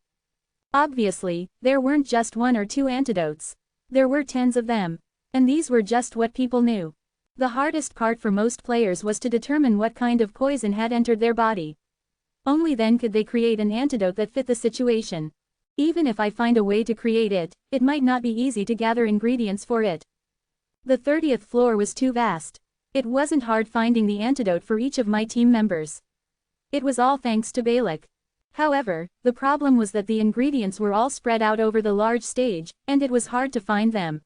Obviously, there weren't just 1 or 2 antidotes. There were tens of them. And these were just what people knew. The hardest part for most players was to determine what kind of poison had entered their body. Only then could they create an antidote that fit the situation. Even if I find a way to create it, it might not be easy to gather ingredients for it. The 30th floor was too vast. It wasn't hard finding the antidote for each of my team members. It was all thanks to Balak. However, the problem was that the ingredients were all spread out over the large stage, and it was hard to find them.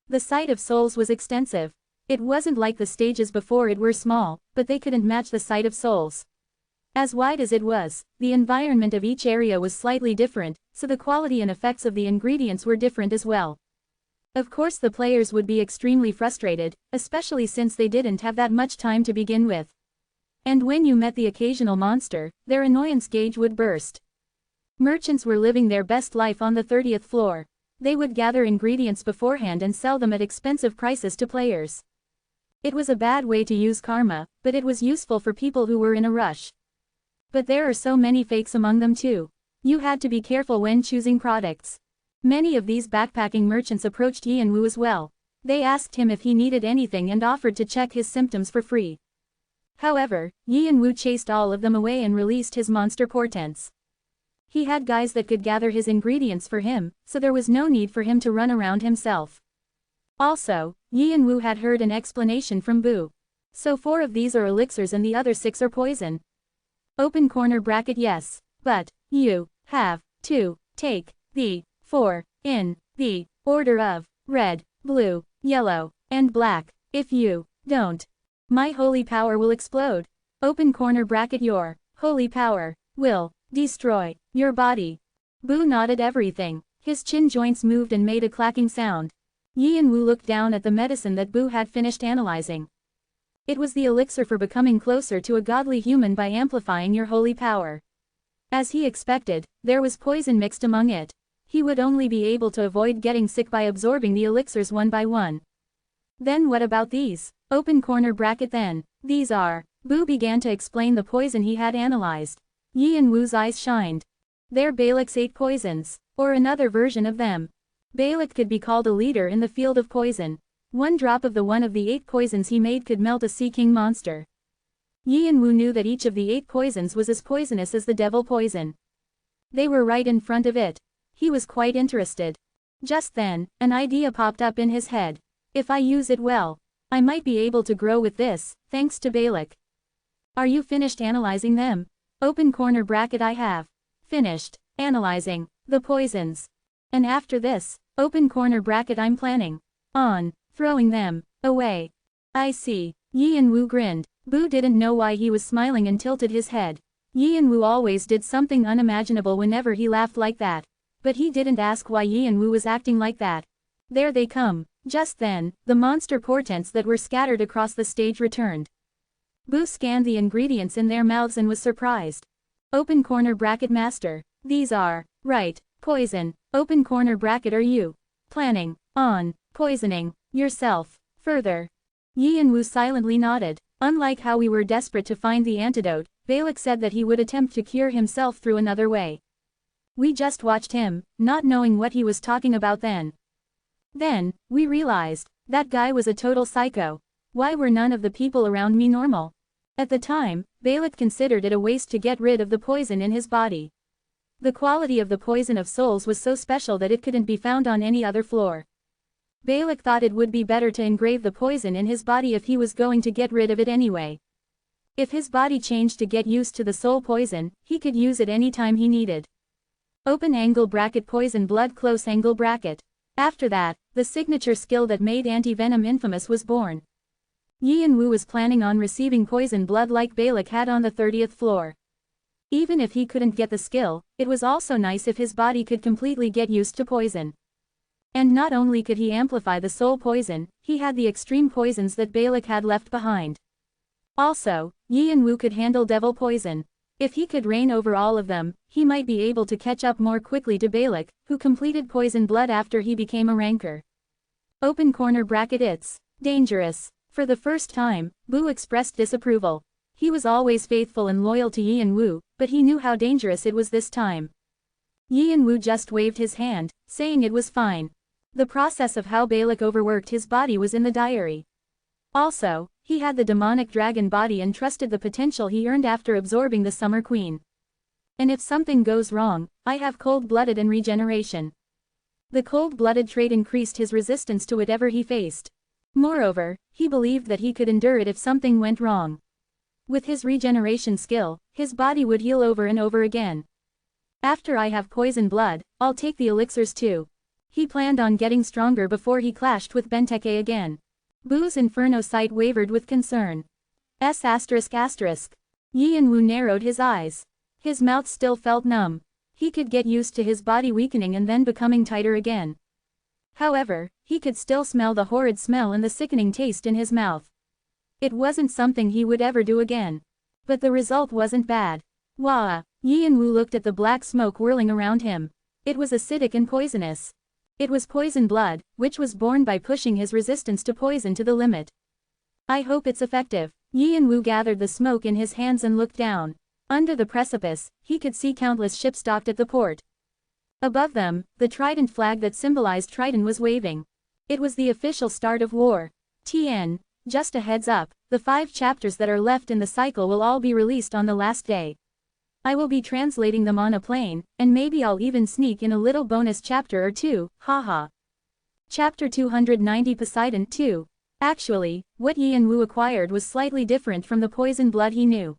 The sight of souls was extensive. It wasn't like the stages before it were small, but they couldn't match the sight of souls. As wide as it was, the environment of each area was slightly different, so the quality and effects of the ingredients were different as well. Of course the players would be extremely frustrated, especially since they didn't have that much time to begin with. And when you met the occasional monster, their annoyance gauge would burst. Merchants were living their best life on the 30th floor. They would gather ingredients beforehand and sell them at expensive prices to players. It was a bad way to use karma, but it was useful for people who were in a rush. But there are so many fakes among them too. You had to be careful when choosing products. Many of these backpacking merchants approached Yi and Wu as well. They asked him if he needed anything and offered to check his symptoms for free. However, Yi and Wu chased all of them away and released his monster portents. He had guys that could gather his ingredients for him, so there was no need for him to run around himself. Also, Yi and Wu had heard an explanation from Bu. So 4 of these are elixirs and the other 6 are poison. Open corner bracket yes, but, you, have, to, take, the, 4, in, the, order of, red, blue, yellow, and black. If you, don't, my holy power will explode. Open corner bracket your, holy power, will, destroy, your body. Bu nodded everything. His chin joints moved and made a clacking sound. Yi and Wu looked down at the medicine that Bu had finished analyzing. It was the elixir for becoming closer to a godly human by amplifying your holy power. As he expected, there was poison mixed among it. He would only be able to avoid getting sick by absorbing the elixirs one by one. Then what about these? Open corner bracket then. These are. Bu began to explain the poison he had analyzed. Yi and Wu's eyes shined. They're Balak's 8 poisons, or another version of them. Balak could be called a leader in the field of poison. 1 drop of one of the 8 poisons he made could melt a Sea King monster. Yi and Wu knew that each of the 8 poisons was as poisonous as the devil poison. They were right in front of it. He was quite interested. Just then, an idea popped up in his head. If I use it well, I might be able to grow with this, thanks to Balak. Are you finished analyzing them? Open corner bracket I have. Finished, analyzing, the poisons. And after this, open corner bracket I'm planning on throwing them away. I see. Yi and Wu grinned. Bu didn't know why he was smiling and tilted his head. Yi and Wu always did something unimaginable whenever he laughed like that. But he didn't ask why Yi and Wu was acting like that. There they come. Just then, the monster portents that were scattered across the stage returned. Bu scanned the ingredients in their mouths and was surprised. Open corner bracket master. These are, right, poison. Open corner bracket are you planning on poisoning yourself further? Yi and Wu silently nodded. Unlike how we were desperate to find the antidote, Balak said that he would attempt to cure himself through another way. We just watched him, not knowing what he was talking about then. Then, we realized, That guy was a total psycho. Why were none of the people around me normal? At the time, Balak considered it a waste to get rid of the poison in his body. The quality of the poison of souls was so special that it couldn't be found on any other floor. Balak thought it would be better to engrave the poison in his body if he was going to get rid of it anyway. If his body changed to get used to the soul poison, he could use it any time he needed. Open angle bracket poison blood close angle bracket. After that, the signature skill that made anti-venom infamous was born. Yi Wu was planning on receiving poison blood like Balak had on the 30th floor. Even if he couldn't get the skill, it was also nice if his body could completely get used to poison. And not only could he amplify the soul poison, he had the extreme poisons that Balak had left behind. Also, Yi Wu could handle devil poison. If he could reign over all of them, he might be able to catch up more quickly to Balak, who completed poison blood after he became a ranker. Open corner bracket it's dangerous. For the first time, Bu expressed disapproval. He was always faithful and loyal to Yi Wu, but he knew how dangerous it was this time. Yi Wu just waved his hand, saying it was fine. The process of how Balak overworked his body was in the diary. Also, he had the demonic dragon body and trusted the potential he earned after absorbing the Summer Queen. And if something goes wrong, I have cold-blooded and regeneration. The cold-blooded trait increased his resistance to whatever he faced. Moreover, he believed that he could endure it if something went wrong. With his regeneration skill, his body would heal over and over again. After I have poison blood, I'll take the elixirs too. He planned on getting stronger before he clashed with Benteke again. Bu's inferno sight wavered with concern. Yi Wu narrowed his eyes. His mouth still felt numb. He could get used to his body weakening and then becoming tighter again. However, he could still smell the horrid smell and the sickening taste in his mouth. It wasn't something he would ever do again. But the result wasn't bad. Wah! Yi Wu looked at the black smoke whirling around him. It was acidic and poisonous. It was poison blood, which was born by pushing his resistance to poison to the limit. I hope it's effective. Yi Wu gathered the smoke in his hands and looked down. Under the precipice, he could see countless ships docked at the port. Above them, the trident flag that symbolized Triton was waving. It was the official start of war. TN, just a heads up, the 5 chapters that are left in the cycle will all be released on the last day. I will be translating them on a plane, and maybe I'll even sneak in a little bonus chapter or two, haha. Chapter 290 Poseidon 2. Actually, what Yi Wu acquired was slightly different from the poison blood he knew.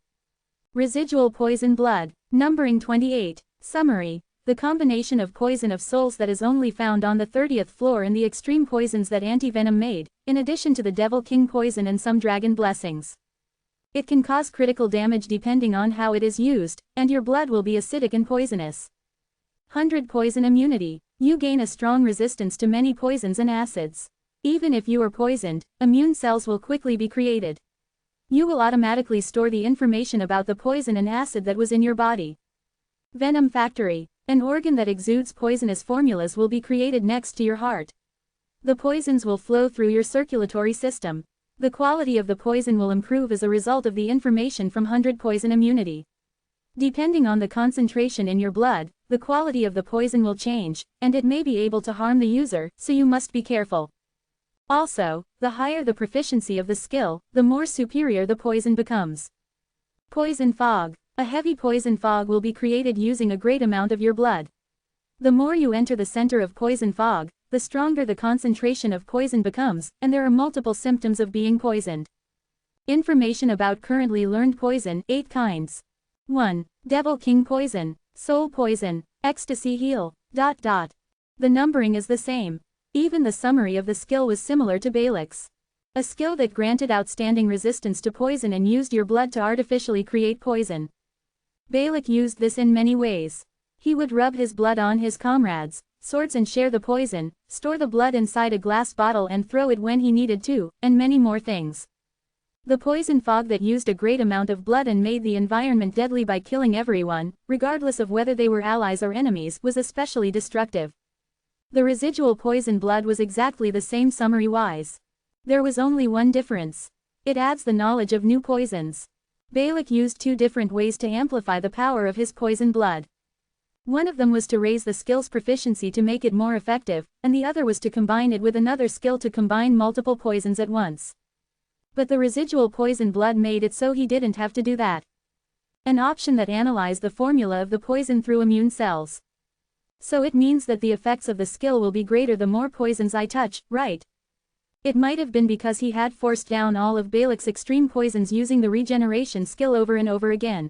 Residual poison blood, numbering 28. Summary: the combination of poison of souls that is only found on the 30th floor and the extreme poisons that anti-venom made, in addition to the Devil King poison and some dragon blessings. It can cause critical damage depending on how it is used, and your blood will be acidic and poisonous. 100 Poison immunity. You gain a strong resistance to many poisons and acids. Even if you are poisoned, immune cells will quickly be created. You will automatically store the information about the poison and acid that was in your body. Venom factory. An organ that exudes poisonous formulas will be created next to your heart. The poisons will flow through your circulatory system. The quality of the poison will improve as a result of the information from 100 Poison immunity. Depending on the concentration in your blood, the quality of the poison will change, and it may be able to harm the user, so you must be careful. Also, the higher the proficiency of the skill, the more superior the poison becomes. Poison fog. A heavy poison fog will be created using a great amount of your blood. The more you enter the center of poison fog, the stronger the concentration of poison becomes, and there are multiple symptoms of being poisoned. Information about currently learned poison: 8 kinds. 1. Devil King poison, soul poison, ecstasy heal, ... The numbering is the same. Even the summary of the skill was similar to Balak's. A skill that granted outstanding resistance to poison and used your blood to artificially create poison. Balak used this in many ways. He would rub his blood on his comrades' swords and share the poison, store the blood inside a glass bottle and throw it when he needed to, and many more things. The poison fog that used a great amount of blood and made the environment deadly by killing everyone, regardless of whether they were allies or enemies, was especially destructive. The residual poison blood was exactly the same summary-wise. There was only one difference. It adds the knowledge of new poisons. Balak used 2 different ways to amplify the power of his poison blood. One of them was to raise the skill's proficiency to make it more effective, and the other was to combine it with another skill to combine multiple poisons at once. But the residual poison blood made it so he didn't have to do that. An option that analyzed the formula of the poison through immune cells. So it means that the effects of the skill will be greater the more poisons I touch, right? It might have been because he had forced down all of Balak's extreme poisons using the regeneration skill over and over again.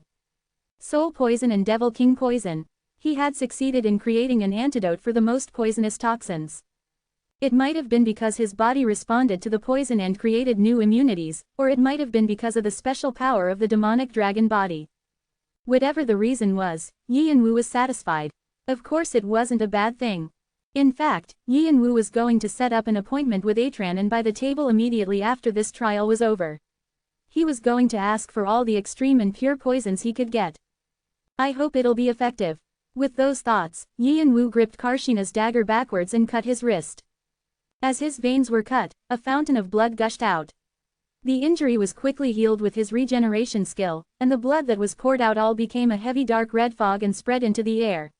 Soul poison and Devil King poison. He had succeeded in creating an antidote for the most poisonous toxins. It might have been because his body responded to the poison and created new immunities, or it might have been because of the special power of the demonic dragon body. Whatever the reason was, Yi and Wu was satisfied. Of course it wasn't a bad thing. In fact, Yi and Wu was going to set up an appointment with Atran and by the table immediately after this trial was over. He was going to ask for all the extreme and pure poisons he could get. I hope it'll be effective. With those thoughts, Yi and Wu gripped Karshina's dagger backwards and cut his wrist. As his veins were cut, a fountain of blood gushed out. The injury was quickly healed with his regeneration skill, and the blood that was poured out all became a heavy dark red fog and spread into the air.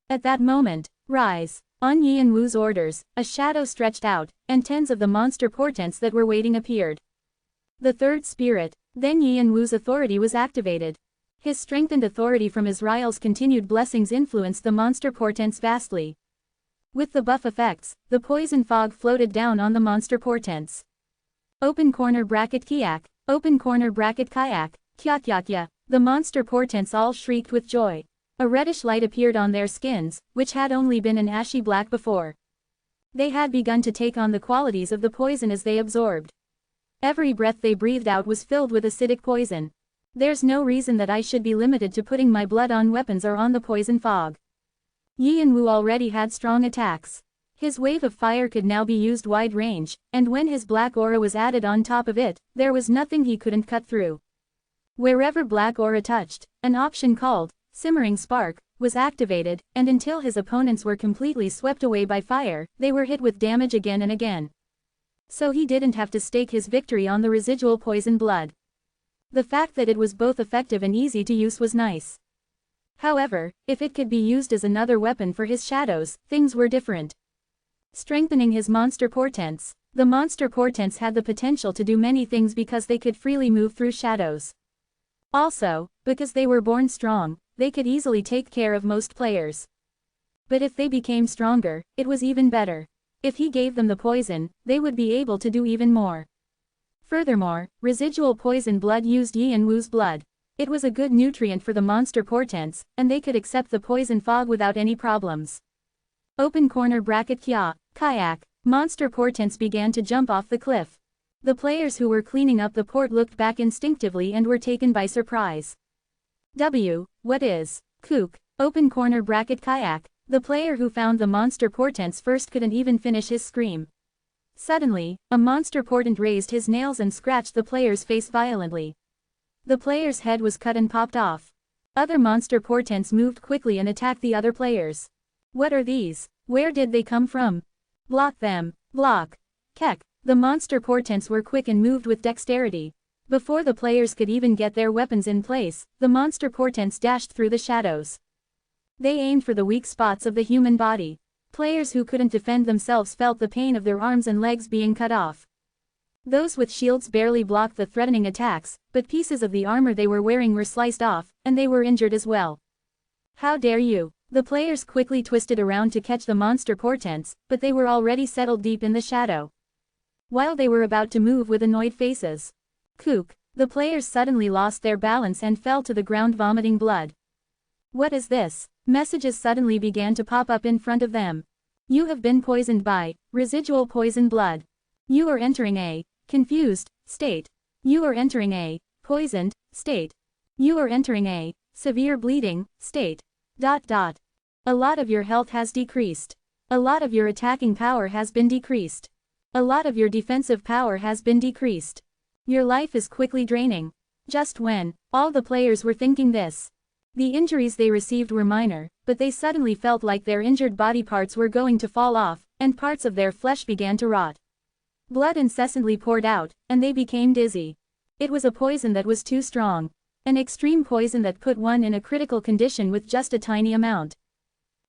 At that moment, rise. On Yi and Wu's orders, a shadow stretched out, and tens of the monster portents that were waiting appeared. The third spirit. Then Yi and Wu's authority was activated. His strengthened authority from Israel's continued blessings influenced the monster portents vastly. With the buff effects, the poison fog floated down on the monster portents. Open corner bracket Kiak, open corner bracket Kayak, Kyakyakya, the monster portents all shrieked with joy. A reddish light appeared on their skins, which had only been an ashy black before. They had begun to take on the qualities of the poison as they absorbed. Every breath they breathed out was filled with acidic poison. There's no reason that I should be limited to putting my blood on weapons or on the poison fog. Yi and Wu already had strong attacks. His wave of fire could now be used wide range, and when his black aura was added on top of it, there was nothing he couldn't cut through. Wherever black aura touched, an option called Simmering Spark was activated, and until his opponents were completely swept away by fire, they were hit with damage again and again. So he didn't have to stake his victory on the residual poison blood. The fact that it was both effective and easy to use was nice. However, if it could be used as another weapon for his shadows, things were different. Strengthening his monster portents. The monster portents had the potential to do many things because they could freely move through shadows. Also, because they were born strong, they could easily take care of most players. But if they became stronger, it was even better. If he gave them the poison, they would be able to do even more. Furthermore, residual poison blood used Yi and Wu's blood. It was a good nutrient for the monster portents, and they could accept the poison fog without any problems. Open corner bracket Kayak, monster portents began to jump off the cliff. The players who were cleaning up the port looked back instinctively and were taken by surprise. What is Kook, open corner bracket Kayak, the player who found the monster portents first couldn't even finish his scream. Suddenly, a monster portent raised his nails and scratched the player's face violently. The player's head was cut and popped off. Other monster portents moved quickly and attacked the other players. What are these? Where did they come from? Block them. Block. Kek. The monster portents were quick and moved with dexterity. Before the players could even get their weapons in place, the monster portents dashed through the shadows. They aimed for the weak spots of the human body. Players who couldn't defend themselves felt the pain of their arms and legs being cut off. Those with shields barely blocked the threatening attacks, but pieces of the armor they were wearing were sliced off, and they were injured as well. How dare you! The players quickly twisted around to catch the monster portents, but they were already settled deep in the shadow. While they were about to move with annoyed faces. Kook! The players suddenly lost their balance and fell to the ground vomiting blood. What is this? Messages suddenly began to pop up in front of them. You have been poisoned by residual poison blood. You are entering a confused state. You are entering a poisoned state. You are entering a severe bleeding state. A lot of your health has decreased. A lot of your attacking power has been decreased. A lot of your defensive power has been decreased. Your life is quickly draining. Just when all the players were thinking this, the injuries they received were minor, but they suddenly felt like their injured body parts were going to fall off, and parts of their flesh began to rot. Blood incessantly poured out, and they became dizzy. It was a poison that was too strong. An extreme poison that put one in a critical condition with just a tiny amount.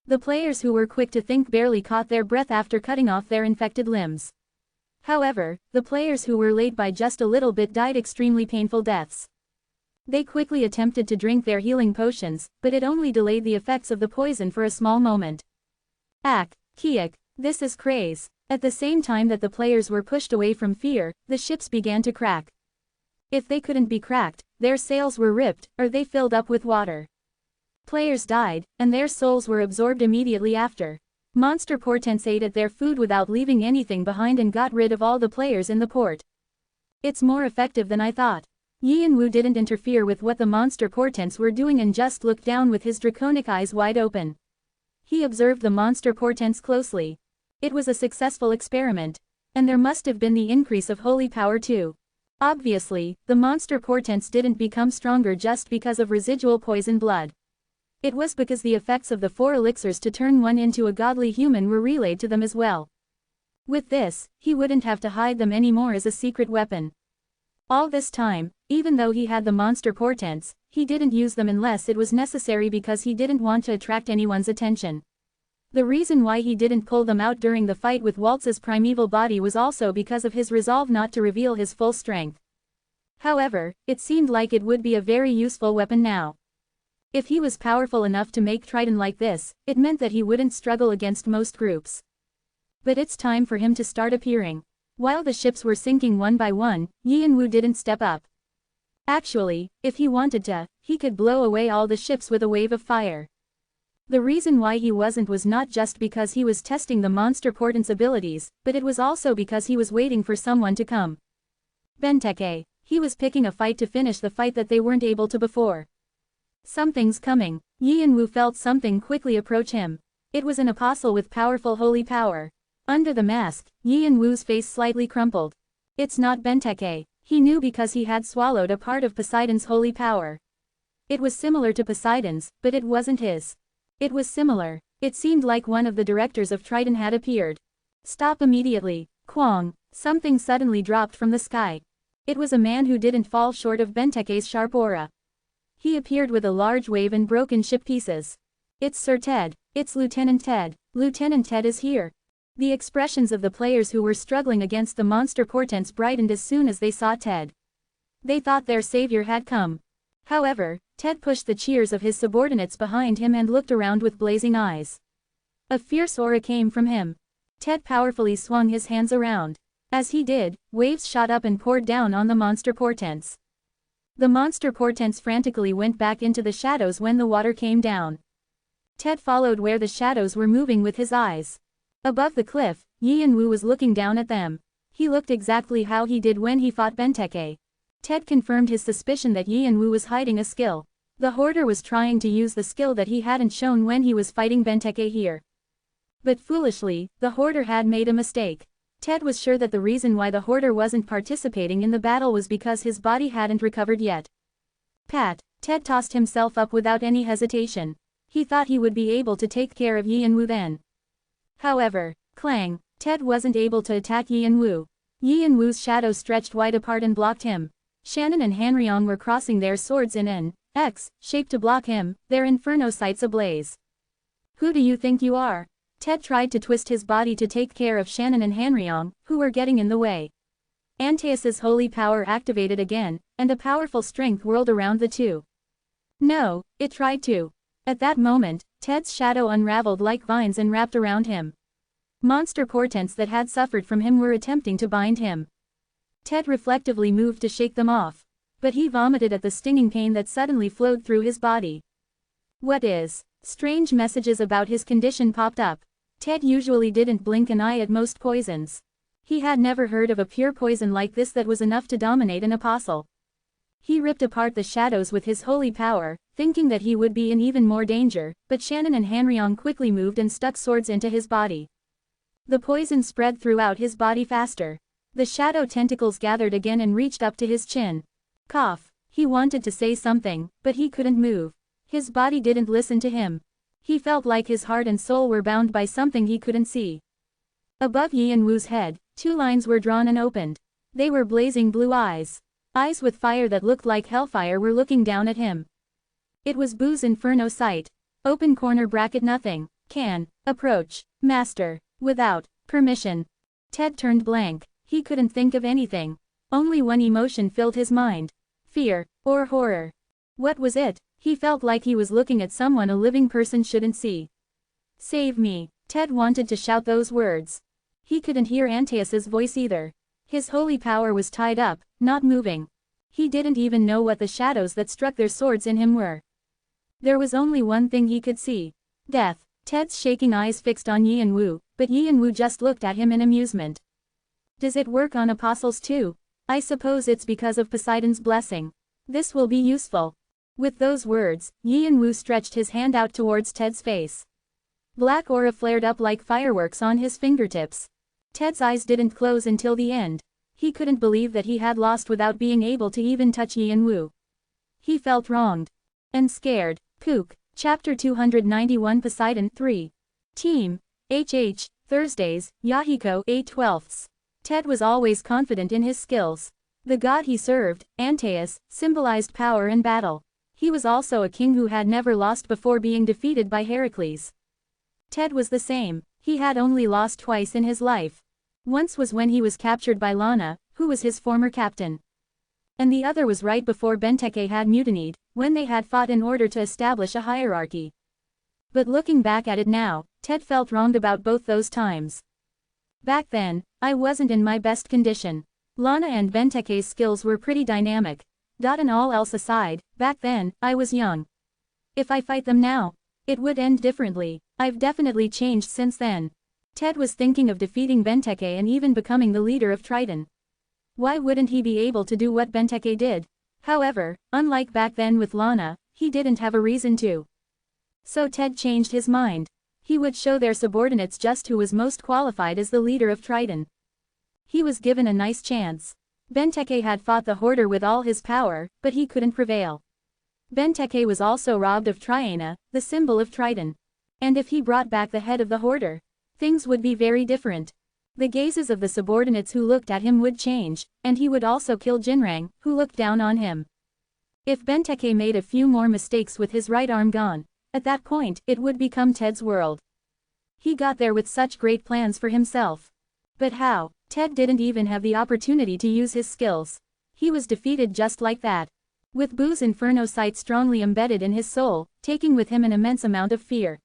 The players who were quick to think barely caught their breath after cutting off their infected limbs. However, the players who were late by just a little bit died extremely painful deaths. They quickly attempted to drink their healing potions, but it only delayed the effects of the poison for a small moment. Kiak, this is craze. At the same time that the players were pushed away from fear, the ships began to crack. If they couldn't be cracked, their sails were ripped, or they filled up with water. Players died, and their souls were absorbed immediately after. Monster portents ate at their food without leaving anything behind and got rid of all the players in the port. It's more effective than I thought. Yi and Wu didn't interfere with what the monster portents were doing and just looked down with his draconic eyes wide open. He observed the monster portents closely. It was a successful experiment. And there must have been the increase of holy power too. Obviously, the monster portents didn't become stronger just because of residual poison blood. It was because the effects of the 4 elixirs to turn one into a godly human were relayed to them as well. With this, he wouldn't have to hide them anymore as a secret weapon. All this time, even though he had the monster portents, he didn't use them unless it was necessary because he didn't want to attract anyone's attention. The reason why he didn't pull them out during the fight with Waltz's primeval body was also because of his resolve not to reveal his full strength. However, it seemed like it would be a very useful weapon now. If he was powerful enough to make Triton like this, it meant that he wouldn't struggle against most groups. But it's time for him to start appearing. While the ships were sinking one by one, Yi and Wu didn't step up. Actually, if he wanted to, he could blow away all the ships with a wave of fire. The reason why he wasn't was not just because he was testing the monster portent's abilities, but it was also because he was waiting for someone to come. Benteke. He was picking a fight to finish the fight that they weren't able to before. Something's coming. Yi and Wu felt something quickly approach him. It was an apostle with powerful holy power. Under the mask, Yi and Wu's face slightly crumpled. It's not Benteke. He knew because he had swallowed a part of Poseidon's holy power. It was similar to Poseidon's, but it wasn't his. It was similar. It seemed like one of the directors of Triton had appeared. Stop immediately. Kwang. Something suddenly dropped from the sky. It was a man who didn't fall short of Benteke's sharp aura. He appeared with a large wave and broken ship pieces. It's Sir Ted. It's Lieutenant Ted. Lieutenant Ted is here. The expressions of the players who were struggling against the monster portents brightened as soon as they saw Ted. They thought their savior had come. However, Ted pushed the cheers of his subordinates behind him and looked around with blazing eyes. A fierce aura came from him. Ted powerfully swung his hands around. As he did, waves shot up and poured down on the monster portents. The monster portents frantically went back into the shadows when the water came down. Ted followed where the shadows were moving with his eyes. Above the cliff, Yi and Wu was looking down at them. He looked exactly how he did when he fought Benteke. Ted confirmed his suspicion that Yi and Wu was hiding a skill. The hoarder was trying to use the skill that he hadn't shown when he was fighting Benteke here. But foolishly, the hoarder had made a mistake. Ted was sure that the reason why the hoarder wasn't participating in the battle was because his body hadn't recovered yet. Ted tossed himself up without any hesitation. He thought he would be able to take care of Yi and Wu then. However, clang, Ted wasn't able to attack Yi and Wu. Yi and Wu's shadow stretched wide apart and blocked him. Shannon and Hanryong were crossing their swords in an X shape to block him, their inferno sights ablaze. Who do you think you are? Ted tried to twist his body to take care of Shannon and Hanryong, who were getting in the way. Antaeus's holy power activated again, and a powerful strength whirled around the two. No, it tried to. At that moment, Ted's shadow unraveled like vines and wrapped around him. Monster portents that had suffered from him were attempting to bind him. Ted reflectively moved to shake them off. But he vomited at the stinging pain that suddenly flowed through his body. What is? Strange messages about his condition popped up. Ted usually didn't blink an eye at most poisons. He had never heard of a pure poison like this that was enough to dominate an apostle. He ripped apart the shadows with his holy power, thinking that he would be in even more danger, but Shannon and Hanryong quickly moved and stuck swords into his body. The poison spread throughout his body faster. The shadow tentacles gathered again and reached up to his chin. Cough. He wanted to say something, but he couldn't move. His body didn't listen to him. He felt like his heart and soul were bound by something he couldn't see. Above Yi and Wu's head, two lines were drawn and opened. They were blazing blue eyes. Eyes with fire that looked like hellfire were looking down at him. It was Boo's inferno sight. Open corner bracket nothing. Can. Approach. Master. Without. Permission. Ted turned blank. He couldn't think of anything. Only one emotion filled his mind. Fear. Or horror. What was it? He felt like he was looking at someone a living person shouldn't see. Save me. Ted wanted to shout those words. He couldn't hear Antaeus's voice either. His holy power was tied up, not moving. He didn't even know what the shadows that struck their swords in him were. There was only one thing he could see. Death. Ted's shaking eyes fixed on Yi and Wu, but Yi and Wu just looked at him in amusement. Does it work on apostles too? I suppose it's because of Poseidon's blessing. This will be useful. With those words, Yi and Wu stretched his hand out towards Ted's face. Black aura flared up like fireworks on his fingertips. Ted's eyes didn't close until the end. He couldn't believe that he had lost without being able to even touch Yi and Wu. He felt wronged. And scared. Kook. Chapter 291 Poseidon 3. Team. HH. Thursdays, Yahiko 8/12. Ted was always confident in his skills. The god he served, Antaeus, symbolized power and battle. He was also a king who had never lost before being defeated by Heracles. Ted was the same. He had only lost twice in his life. Once was when he was captured by Lana, who was his former captain. And the other was right before Benteke had mutinied, when they had fought in order to establish a hierarchy. But looking back at it now, Ted felt wronged about both those times. Back then, I wasn't in my best condition. Lana and Benteke's skills were pretty dynamic. And all else aside, back then, I was young. If I fight them now, it would end differently. I've definitely changed since then. Ted was thinking of defeating Benteke and even becoming the leader of Triton. Why wouldn't he be able to do what Benteke did? However, unlike back then with Lana, he didn't have a reason to. So Ted changed his mind. He would show their subordinates just who was most qualified as the leader of Triton. He was given a nice chance. Benteke had fought the Hoarder with all his power, but he couldn't prevail. Benteke was also robbed of Triana, the symbol of Triton. And if he brought back the head of the Hoarder, things would be very different. The gazes of the subordinates who looked at him would change, and he would also kill Jinrang, who looked down on him. If Benteke made a few more mistakes with his right arm gone, at that point, it would become Ted's world. He got there with such great plans for himself. But how? Ted didn't even have the opportunity to use his skills. He was defeated just like that. With Bu's Inferno sight strongly embedded in his soul, taking with him an immense amount of fear.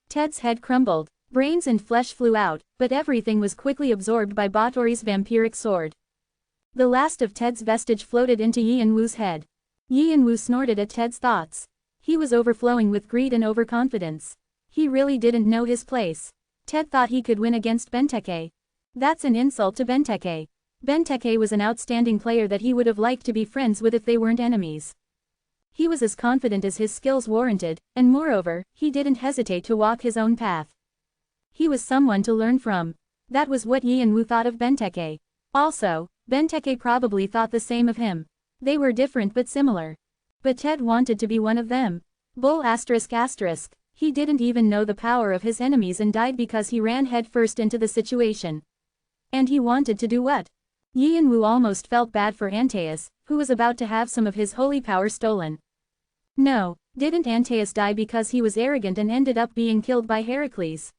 Ted's head crumbled. Brains and flesh flew out, but everything was quickly absorbed by Batory's vampiric sword. The last of Ted's vestige floated into Yi and Wu's head. Yi and Wu snorted at Ted's thoughts. He was overflowing with greed and overconfidence. He really didn't know his place. Ted thought he could win against Benteke. That's an insult to Benteke. Benteke was an outstanding player that he would have liked to be friends with if they weren't enemies. He was as confident as his skills warranted, and moreover, he didn't hesitate to walk his own path. He was someone to learn from. That was what Yi and Wu thought of Benteke. Also, Benteke probably thought the same of him. They were different but similar. But Ted wanted to be one of them. Bull ***. He didn't even know the power of his enemies and died because he ran headfirst into the situation. And he wanted to do what? Yi and Wu almost felt bad for Antaeus, who was about to have some of his holy power stolen. No, didn't Antaeus die because he was arrogant and ended up being killed by Heracles?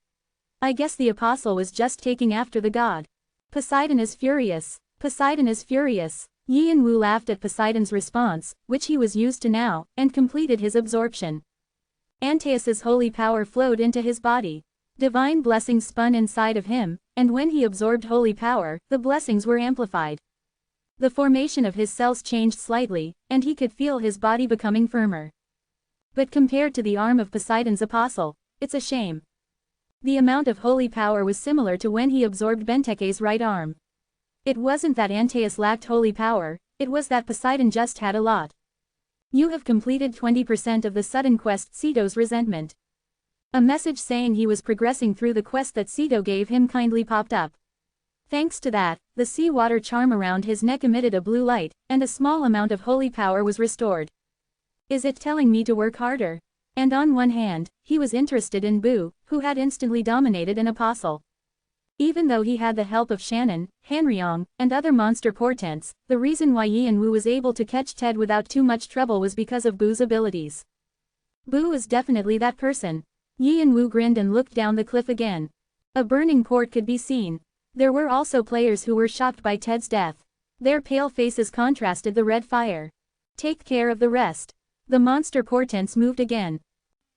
I guess the apostle was just taking after the god. Poseidon is furious. Poseidon is furious. Yi and Wu laughed at Poseidon's response, which he was used to now, and completed his absorption. Antaeus's holy power flowed into his body. Divine blessings spun inside of him, and when he absorbed holy power, the blessings were amplified. The formation of his cells changed slightly, and he could feel his body becoming firmer. But compared to the arm of Poseidon's apostle, it's a shame. The amount of holy power was similar to when he absorbed Benteke's right arm. It wasn't that Antaeus lacked holy power, it was that Poseidon just had a lot. You have completed 20% of the sudden quest Sito's resentment. A message saying he was progressing through the quest that Sito gave him kindly popped up. Thanks to that, the seawater charm around his neck emitted a blue light, and a small amount of holy power was restored. Is it telling me to work harder? And on one hand, he was interested in Bu, who had instantly dominated an apostle. Even though he had the help of Shannon, Hanryong, and other monster portents, the reason why Yi and Wu was able to catch Ted without too much trouble was because of Bu's abilities. Bu is definitely that person. Yi and Wu grinned and looked down the cliff again. A burning port could be seen. There were also players who were shocked by Ted's death. Their pale faces contrasted the red fire. Take care of the rest. The monster portents moved again.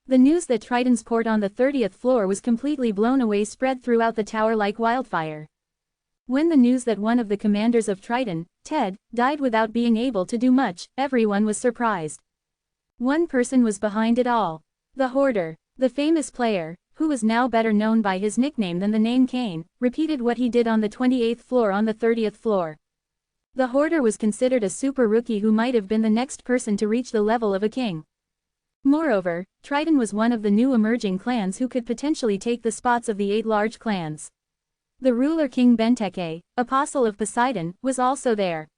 The news that Triton's port on the 30th floor was completely blown away spread throughout the tower like wildfire. When the news that one of the commanders of Triton, Ted, died without being able to do much, everyone was surprised. One person was behind it all. The Hoarder, the famous player, who was now better known by his nickname than the name Kane, repeated what he did on the 28th floor on the 30th floor. The Hoarder was considered a super rookie who might have been the next person to reach the level of a king. Moreover, Triton was one of the new emerging clans who could potentially take the spots of the 8 large clans. The ruler King Benteke, Apostle of Poseidon, was also there.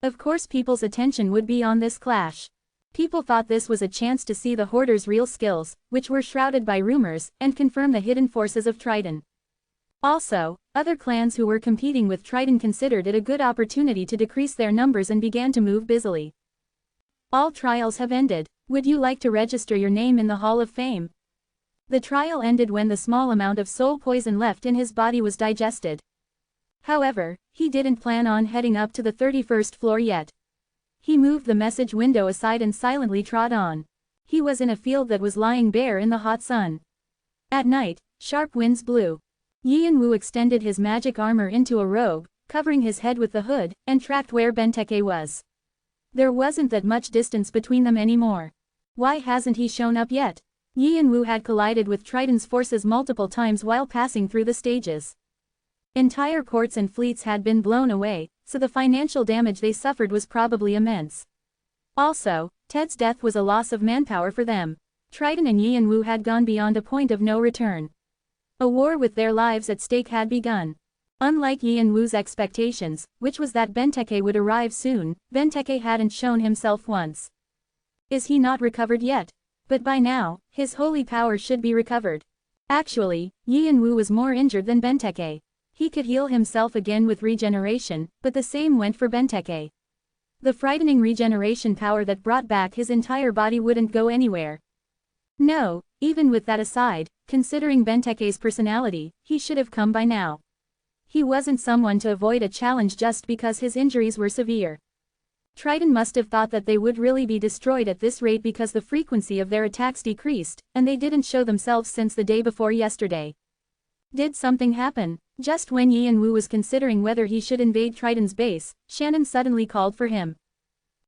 Of course people's attention would be on this clash. People thought this was a chance to see the Hoarder's real skills, which were shrouded by rumors, and confirm the hidden forces of Triton. Also, other clans who were competing with Triton considered it a good opportunity to decrease their numbers and began to move busily. All trials have ended. Would you like to register your name in the Hall of Fame? The trial ended when the small amount of soul poison left in his body was digested. However, he didn't plan on heading up to the 31st floor yet. He moved the message window aside and silently trod on. He was in a field that was lying bare in the hot sun. At night, sharp winds blew. Yi and Wu extended his magic armor into a robe, covering his head with the hood, and tracked where Benteke was. There wasn't that much distance between them anymore. Why hasn't he shown up yet? Yi and Wu had collided with Triton's forces multiple times while passing through the stages. Entire ports and fleets had been blown away, so the financial damage they suffered was probably immense. Also, Ted's death was a loss of manpower for them. Triton and Yi and Wu had gone beyond a point of no return. A war with their lives at stake had begun. Unlike Yi and Wu's expectations, which was that Benteke would arrive soon, Benteke hadn't shown himself once. Is he not recovered yet? But by now, his holy power should be recovered. Actually, Yi and Wu was more injured than Benteke. He could heal himself again with regeneration, but the same went for Benteke. The frightening regeneration power that brought back his entire body wouldn't go anywhere. No, even with that aside, considering Benteke's personality, he should have come by now. He wasn't someone to avoid a challenge just because his injuries were severe. Triton must have thought that they would really be destroyed at this rate because the frequency of their attacks decreased, and they didn't show themselves since the day before yesterday. Did something happen? Just when Yi and Wu was considering whether he should invade Triton's base, Shannon suddenly called for him.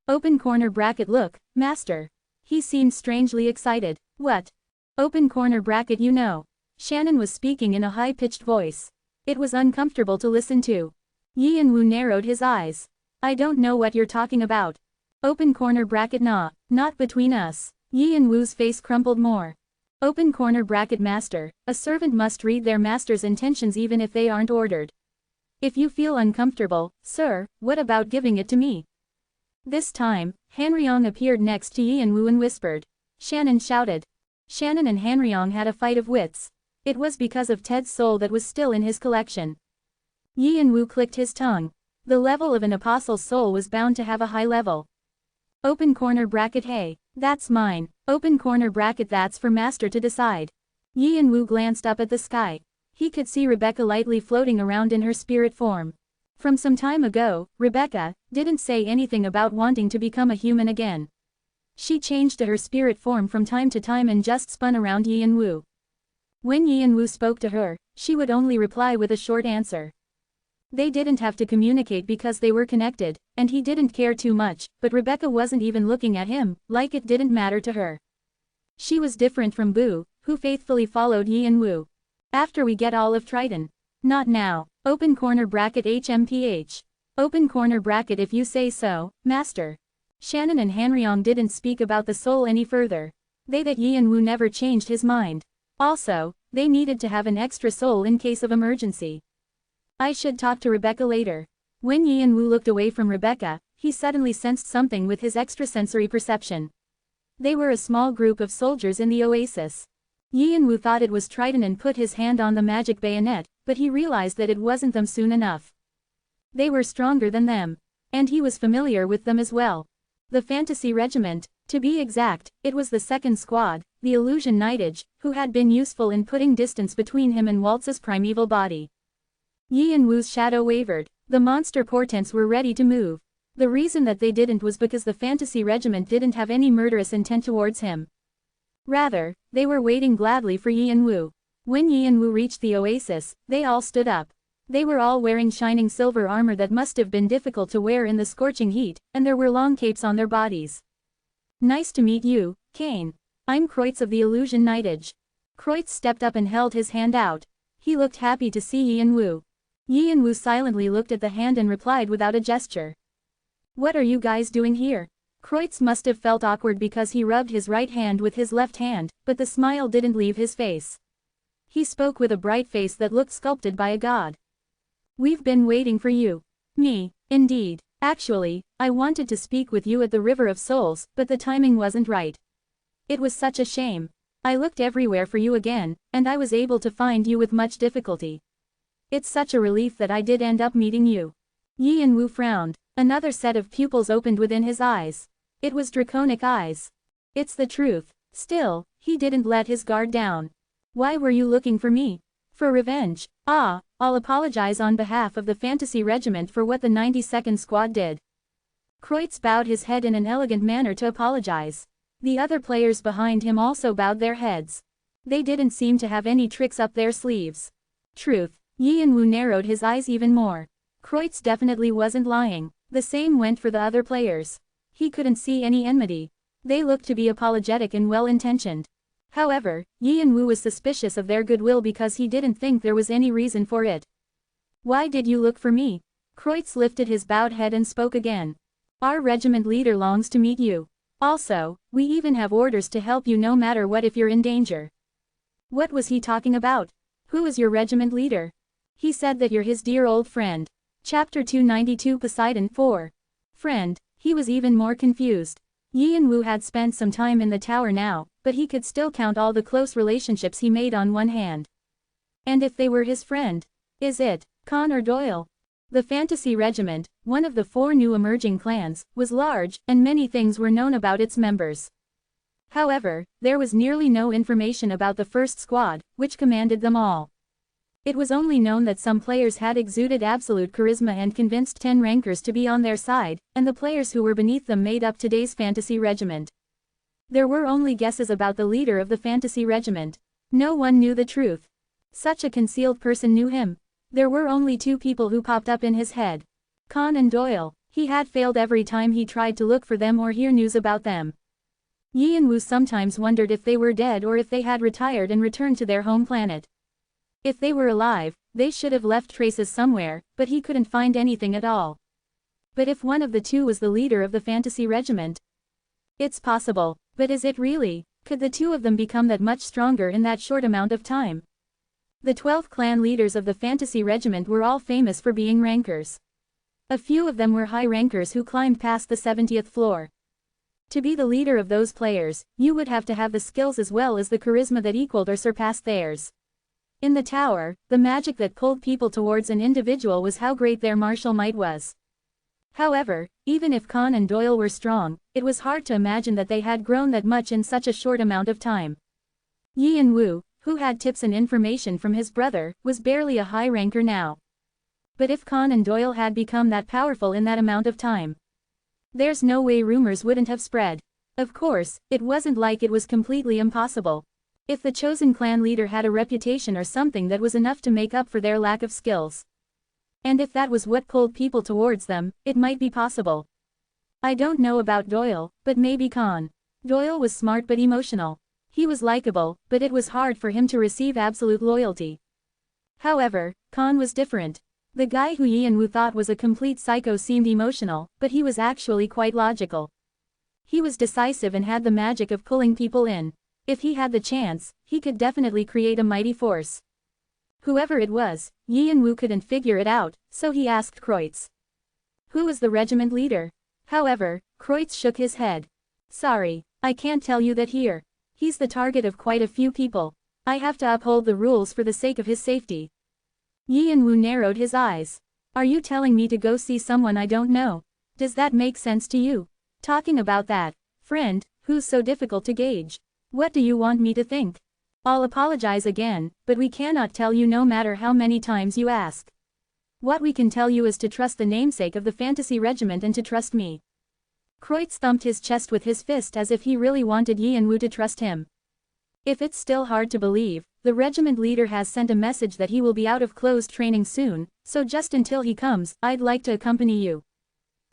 Open corner bracket look, master. He seemed strangely excited. What? Open corner bracket you know. Shannon was speaking in a high-pitched voice. It was uncomfortable to listen to. Yi and Wu narrowed his eyes. I don't know what you're talking about. Open corner bracket nah, not between us. Yi and Wu's face crumpled more. Open corner bracket master, a servant must read their master's intentions even if they aren't ordered. If you feel uncomfortable, sir, what about giving it to me? This time, Hanryong appeared next to Yi and Wu and whispered. Shannon shouted. Shannon and Hanryong had a fight of wits. It was because of Ted's soul that was still in his collection. Yi and Wu clicked his tongue. The level of an apostle's soul was bound to have a high level. Open corner bracket hey, that's mine. Open corner bracket that's for master to decide. Yi and Wu glanced up at the sky. He could see Rebecca lightly floating around in her spirit form. From some time ago, Rebecca didn't say anything about wanting to become a human again. She changed to her spirit form from time to time and just spun around Yi and Wu. When Yi and Wu spoke to her, she would only reply with a short answer. They didn't have to communicate because they were connected, and he didn't care too much, but Rebecca wasn't even looking at him, like it didn't matter to her. She was different from Boo, who faithfully followed Yi and Wu. After we get all of Triton. Not now. Open corner bracket HMPH. Open corner bracket if you say so, master. Shannon and Hanryong didn't speak about the soul any further. They that Yi and Wu never changed his mind. Also, they needed to have an extra soul in case of emergency. I should talk to Rebecca later. When Yi and Wu looked away from Rebecca, he suddenly sensed something with his extrasensory perception. They were a small group of soldiers in the oasis. Yi and Wu thought it was Triton and put his hand on the magic bayonet, but he realized that it wasn't them soon enough. They were stronger than them. And he was familiar with them as well. The fantasy regiment. To be exact, it was the second squad, the illusion Knight Age, who had been useful in putting distance between him and Waltz's primeval body. Yi and Wu's shadow wavered. The monster portents were ready to move. The reason that they didn't was because the fantasy regiment didn't have any murderous intent towards him. Rather, they were waiting gladly for Yi and Wu. When Yi and Wu reached the oasis, they all stood up. They were all wearing shining silver armor that must have been difficult to wear in the scorching heat, and there were long capes on their bodies. Nice to meet you, Kane. I'm Kreutz of the Illusion Knight Age. Kreutz stepped up and held his hand out. He looked happy to see Yi and Wu. Yi and Wu silently looked at the hand and replied without a gesture. What are you guys doing here? Kreutz must have felt awkward because he rubbed his right hand with his left hand, but the smile didn't leave his face. He spoke with a bright face that looked sculpted by a god. We've been waiting for you. Me, indeed. Actually, I wanted to speak with you at the River of Souls, but the timing wasn't right. It was such a shame. I looked everywhere for you again, and I was able to find you with much difficulty. It's such a relief that I did end up meeting you. Yi and Wu frowned. Another set of pupils opened within his eyes. It was draconic eyes. It's the truth. Still, he didn't let his guard down. Why were you looking for me? For revenge. Ah, I'll apologize on behalf of the fantasy regiment for what the 92nd squad did. Kreutz bowed his head in an elegant manner to apologize. The other players behind him also bowed their heads. They didn't seem to have any tricks up their sleeves. Truth. Yi and Wu narrowed his eyes even more. Kreutz definitely wasn't lying. The same went for the other players. He couldn't see any enmity. They looked to be apologetic and well-intentioned. However, Yi and Wu was suspicious of their goodwill because he didn't think there was any reason for it. Why did you look for me? Kreutz lifted his bowed head and spoke again. Our regiment leader longs to meet you. Also, we even have orders to help you no matter what if you're in danger. What was he talking about? Who is your regiment leader? He said that you're his dear old friend. Chapter 292 Poseidon 4. Friend, he was even more confused. Yi and Wu had spent some time in the tower now, but he could still count all the close relationships he made on one hand. And if they were his friend? Is it Khan or Doyle? The fantasy regiment, one of the 4 new emerging clans, was large, and many things were known about its members. However, there was nearly no information about the first squad, which commanded them all. It was only known that some players had exuded absolute charisma and convinced 10 rankers to be on their side, and the players who were beneath them made up today's fantasy regiment. There were only guesses about the leader of the fantasy regiment. No one knew the truth. Such a concealed person knew him. There were only 2 people who popped up in his head. Khan and Doyle. He had failed every time he tried to look for them or hear news about them. Yi and Wu sometimes wondered if they were dead or if they had retired and returned to their home planet. If they were alive, they should have left traces somewhere, but he couldn't find anything at all. But if one of the 2 was the leader of the fantasy regiment? It's possible, but is it really? Could the 2 of them become that much stronger in that short amount of time? The 12 clan leaders of the fantasy regiment were all famous for being rankers. A few of them were high rankers who climbed past the 70th floor. To be the leader of those players, you would have to have the skills as well as the charisma that equaled or surpassed theirs. In the tower, the magic that pulled people towards an individual was how great their martial might was. However, even if Khan and Doyle were strong, it was hard to imagine that they had grown that much in such a short amount of time. Yi and Wu, who had tips and information from his brother, was barely a high ranker now. But if Khan and Doyle had become that powerful in that amount of time, there's no way rumors wouldn't have spread. Of course, it wasn't like it was completely impossible. If the chosen clan leader had a reputation or something that was enough to make up for their lack of skills. And if that was what pulled people towards them, it might be possible. I don't know about Doyle, but maybe Khan. Doyle was smart but emotional. He was likable, but it was hard for him to receive absolute loyalty. However, Khan was different. The guy who Yi and Wu thought was a complete psycho seemed emotional, but he was actually quite logical. He was decisive and had the magic of pulling people in. If he had the chance, he could definitely create a mighty force. Whoever it was, Yi and Wu couldn't figure it out, so he asked Kreutz. Who is the regiment leader? However, Kreutz shook his head. Sorry, I can't tell you that here. He's the target of quite a few people. I have to uphold the rules for the sake of his safety. Yi and Wu narrowed his eyes. Are you telling me to go see someone I don't know? Does that make sense to you? Talking about that, friend, who's so difficult to gauge? What do you want me to think? I'll apologize again, but we cannot tell you no matter how many times you ask. What we can tell you is to trust the namesake of the fantasy regiment and to trust me. Kreutz thumped his chest with his fist as if he really wanted Yi and Wu to trust him. If it's still hard to believe, the regiment leader has sent a message that he will be out of closed training soon, so just until he comes, I'd like to accompany you.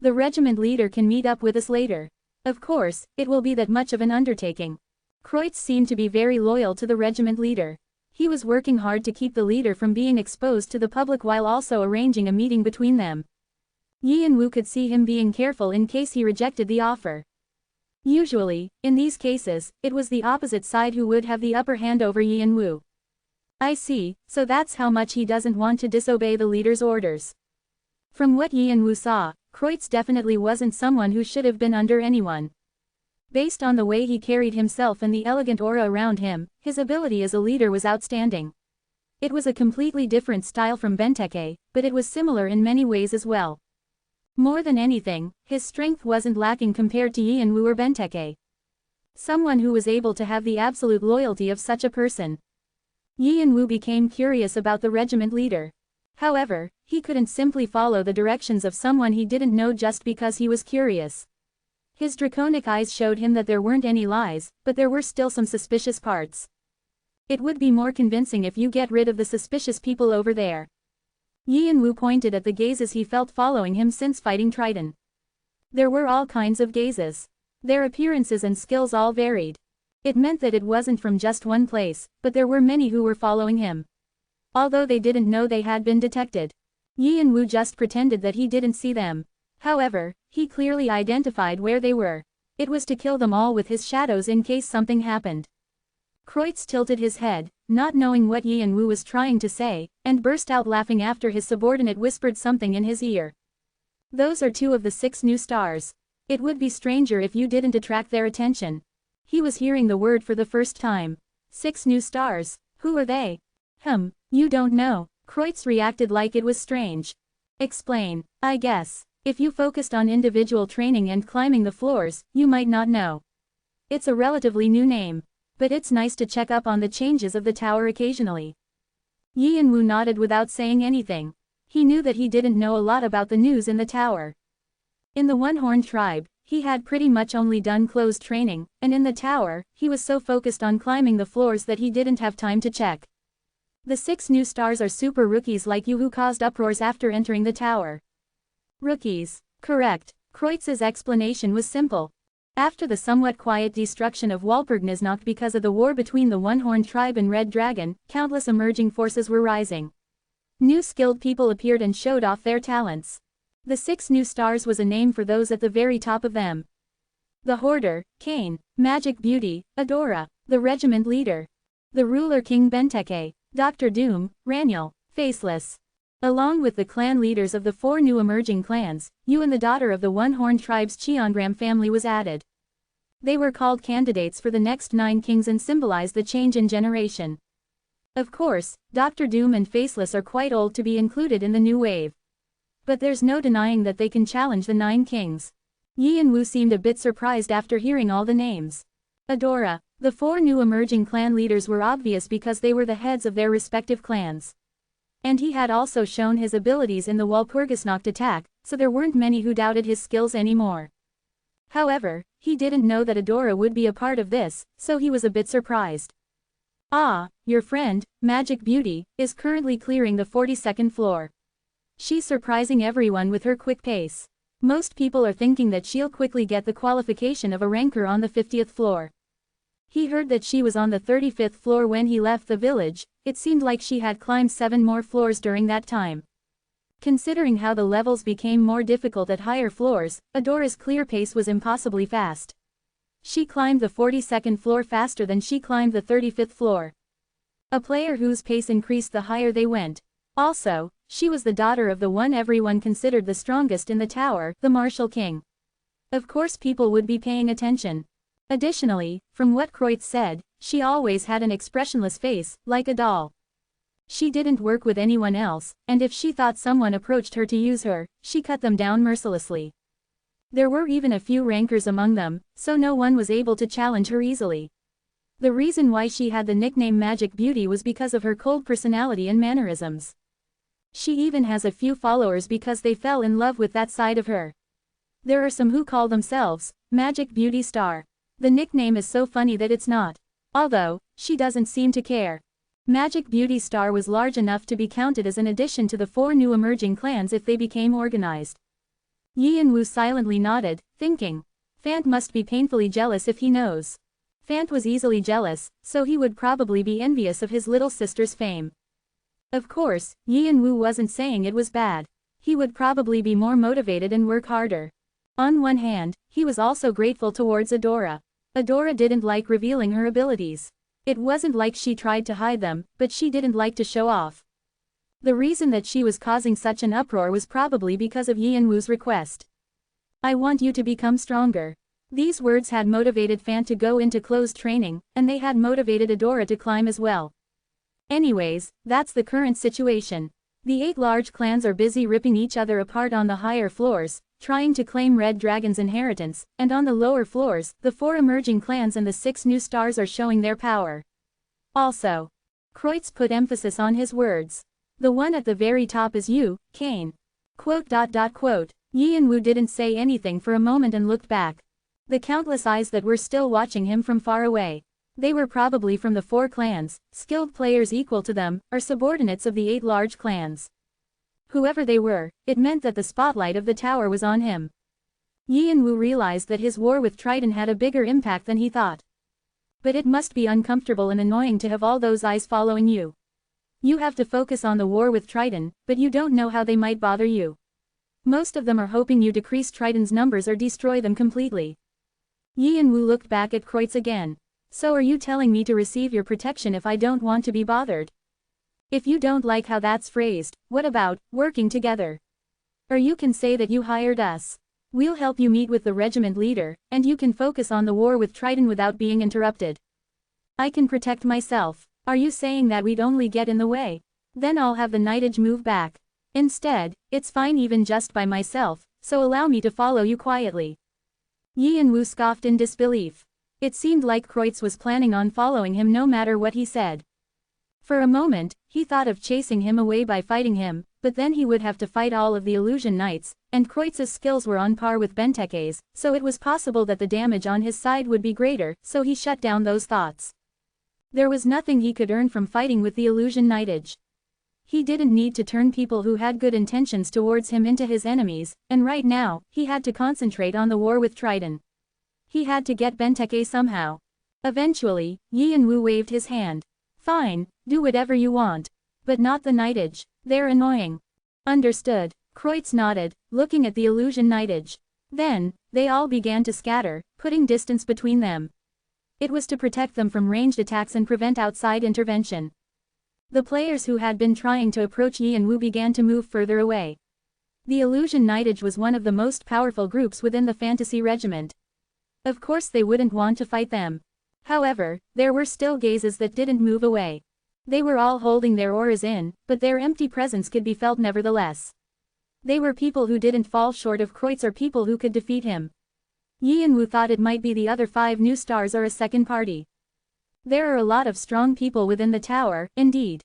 The regiment leader can meet up with us later. Of course, it will be that much of an undertaking. Kreutz seemed to be very loyal to the regiment leader. He was working hard to keep the leader from being exposed to the public while also arranging a meeting between them. Yi and Wu could see him being careful in case he rejected the offer. Usually, in these cases, it was the opposite side who would have the upper hand over Yi and Wu. I see, so that's how much he doesn't want to disobey the leader's orders. From what Yi and Wu saw, Kreutz definitely wasn't someone who should have been under anyone. Based on the way he carried himself and the elegant aura around him, his ability as a leader was outstanding. It was a completely different style from Benteke, but it was similar in many ways as well. More than anything, his strength wasn't lacking compared to Yi and Wu or Benteke. Someone who was able to have the absolute loyalty of such a person. Yi and Wu became curious about the regiment leader. However, he couldn't simply follow the directions of someone he didn't know just because he was curious. His draconic eyes showed him that there weren't any lies, but there were still some suspicious parts. It would be more convincing if you get rid of the suspicious people over there. Yi and Wu pointed at the gazes he felt following him since fighting Triton. There were all kinds of gazes. Their appearances and skills all varied. It meant that it wasn't from just one place, but there were many who were following him. Although they didn't know they had been detected. Yi and Wu just pretended that he didn't see them. However, he clearly identified where they were. It was to kill them all with his shadows in case something happened. Kreutz tilted his head, not knowing what Yi and Wu was trying to say, and burst out laughing after his subordinate whispered something in his ear. Those are 2 of the 6 new stars. It would be stranger if you didn't attract their attention. He was hearing the word for the first time. 6 new stars. Who are they? You don't know. Kreutz reacted like it was strange. Explain. I guess. If you focused on individual training and climbing the floors, you might not know. It's a relatively new name. But it's nice to check up on the changes of the tower occasionally. Yi and Wu nodded without saying anything. He knew that he didn't know a lot about the news in the tower. In the One-Horned tribe, he had pretty much only done closed training, and in the tower, he was so focused on climbing the floors that he didn't have time to check. The 6 new stars are super rookies like you who caused uproars after entering the tower. Rookies. Correct. Kreutz's explanation was simple. After the somewhat quiet destruction of Walpurgisnacht because of the war between the One-Horned tribe and Red Dragon, countless emerging forces were rising. New skilled people appeared and showed off their talents. The 6 new stars was a name for those at the very top of them. The Hoarder, Kane, Magic Beauty, Adora, the regiment leader. The ruler King Benteke, Dr. Doom, Raniel, Faceless. Along with the clan leaders of the 4 new emerging clans, Yu and the daughter of the One-Horned tribe's Cheongram family was added. They were called candidates for the next 9 kings and symbolized the change in generation. Of course, Dr. Doom and Faceless are quite old to be included in the new wave. But there's no denying that they can challenge the 9 kings. Yi and Wu seemed a bit surprised after hearing all the names. Adora. The 4 new emerging clan leaders were obvious because they were the heads of their respective clans. And he had also shown his abilities in the Walpurgisnacht attack, so there weren't many who doubted his skills anymore. However, he didn't know that Adora would be a part of this, so he was a bit surprised. Ah, your friend, Magic Beauty, is currently clearing the 42nd floor. She's surprising everyone with her quick pace. Most people are thinking that she'll quickly get the qualification of a ranker on the 50th floor. He heard that she was on the 35th floor when he left the village. It seemed like she had climbed 7 more floors during that time. Considering how the levels became more difficult at higher floors, Adora's clear pace was impossibly fast. She climbed the 42nd floor faster than she climbed the 35th floor. A player whose pace increased the higher they went. Also, she was the daughter of the one everyone considered the strongest in the tower, the Martial King. Of course people would be paying attention. Additionally, from what Kreutz said, she always had an expressionless face, like a doll. She didn't work with anyone else, and if she thought someone approached her to use her, she cut them down mercilessly. There were even a few rankers among them, so no one was able to challenge her easily. The reason why she had the nickname Magic Beauty was because of her cold personality and mannerisms. She even has a few followers because they fell in love with that side of her. There are some who call themselves Magic Beauty Star. The nickname is so funny that it's not. Although, she doesn't seem to care. Magic Beauty Star was large enough to be counted as an addition to the 4 new emerging clans if they became organized. Yi and Wu silently nodded, thinking. Fant must be painfully jealous if he knows. Fant was easily jealous, so he would probably be envious of his little sister's fame. Of course, Yi and Wu wasn't saying it was bad. He would probably be more motivated and work harder. On one hand, he was also grateful towards Adora. Adora didn't like revealing her abilities. It wasn't like she tried to hide them, but she didn't like to show off. The reason that she was causing such an uproar was probably because of Yi and Wu's request. I want you to become stronger. These words had motivated Fant to go into closed training, and they had motivated Adora to climb as well. Anyways, that's the current situation. The 8 large clans are busy ripping each other apart on the higher floors, trying to claim Red Dragon's inheritance, and on the lower floors, the 4 emerging clans and the 6 new stars are showing their power. Also, Kreutz put emphasis on his words. The one at the very top is you, Kane. Quote. Yi and Wu didn't say anything for a moment and looked back. The countless eyes that were still watching him from far away. They were probably from the 4 clans, skilled players equal to them, or subordinates of the 8 large clans. Whoever they were, it meant that the spotlight of the tower was on him. Yi and Wu realized that his war with Triton had a bigger impact than he thought. But it must be uncomfortable and annoying to have all those eyes following you. You have to focus on the war with Triton, but you don't know how they might bother you. Most of them are hoping you decrease Triton's numbers or destroy them completely. Yi and Wu looked back at Kreutz again. So are you telling me to receive your protection if I don't want to be bothered? If you don't like how that's phrased, what about working together? Or you can say that you hired us. We'll help you meet with the regiment leader, and you can focus on the war with Triton without being interrupted. I can protect myself. Are you saying that we'd only get in the way? Then I'll have the knightage move back. Instead, it's fine even just by myself, so allow me to follow you quietly. Yi and Wu scoffed in disbelief. It seemed like Kreutz was planning on following him no matter what he said. For a moment, he thought of chasing him away by fighting him, but then he would have to fight all of the illusion knights, and Kreutz's skills were on par with Benteke's, so it was possible that the damage on his side would be greater, so he shut down those thoughts. There was nothing he could earn from fighting with the illusion knightage. He didn't need to turn people who had good intentions towards him into his enemies, and right now, he had to concentrate on the war with Triton. He had to get Benteke somehow. Eventually, Yi and Wu waved his hand. Fine, do whatever you want. But not the knightage. They're annoying. Understood. Kreutz nodded, looking at the illusion knightage. Then, they all began to scatter, putting distance between them. It was to protect them from ranged attacks and prevent outside intervention. The players who had been trying to approach Yi and Wu began to move further away. The illusion knightage was one of the most powerful groups within the fantasy regiment. Of course they wouldn't want to fight them. However, there were still gazes that didn't move away. They were all holding their auras in, but their empty presence could be felt nevertheless. They were people who didn't fall short of Kreutz or people who could defeat him. Yi and Wu thought it might be the other 5 new stars or a second party. There are a lot of strong people within the tower, indeed.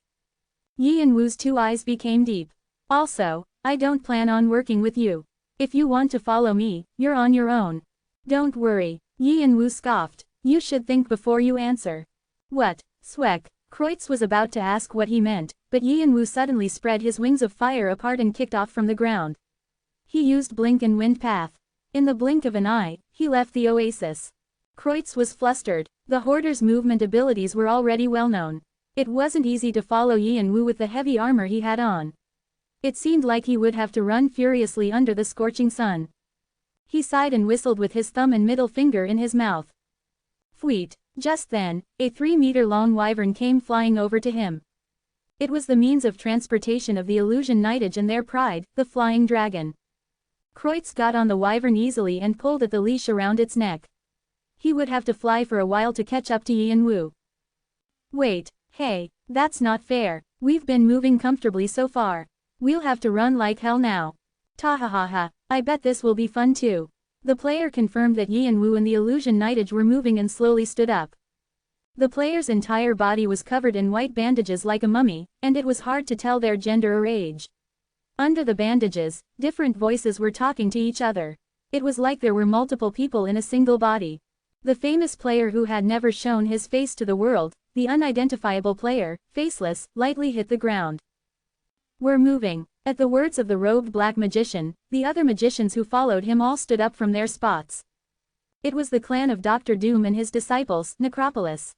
Yi and Wu's 2 eyes became deep. Also, I don't plan on working with you. If you want to follow me, you're on your own. Don't worry. Yi and Wu scoffed. You should think before you answer. What? Swek. Kreutz was about to ask what he meant, but Yi and Wu suddenly spread his wings of fire apart and kicked off from the ground. He used blink and wind path. In the blink of an eye, he left the oasis. Kreutz was flustered. The hoarder's movement abilities were already well known. It wasn't easy to follow Yi and Wu with the heavy armor he had on. It seemed like he would have to run furiously under the scorching sun. He sighed and whistled with his thumb and middle finger in his mouth. Fweet. Just then, a 3-meter-long wyvern came flying over to him. It was the means of transportation of the illusion knightage and their pride, the flying dragon. Kreutz got on the wyvern easily and pulled at the leash around its neck. He would have to fly for a while to catch up to Yi and Wu. Wait, hey, that's not fair. We've been moving comfortably so far. We'll have to run like hell now. Tahahaha, I bet this will be fun too. The player confirmed that Yi and Wu and the illusion Knightage were moving and slowly stood up. The player's entire body was covered in white bandages like a mummy, and it was hard to tell their gender or age. Under the bandages, different voices were talking to each other. It was like there were multiple people in a single body. The famous player who had never shown his face to the world, the unidentifiable player, faceless, lightly hit the ground. "We're moving." At the words of the robed black magician, the other magicians who followed him all stood up from their spots. It was the clan of Dr. Doom and his disciples, Necropolis.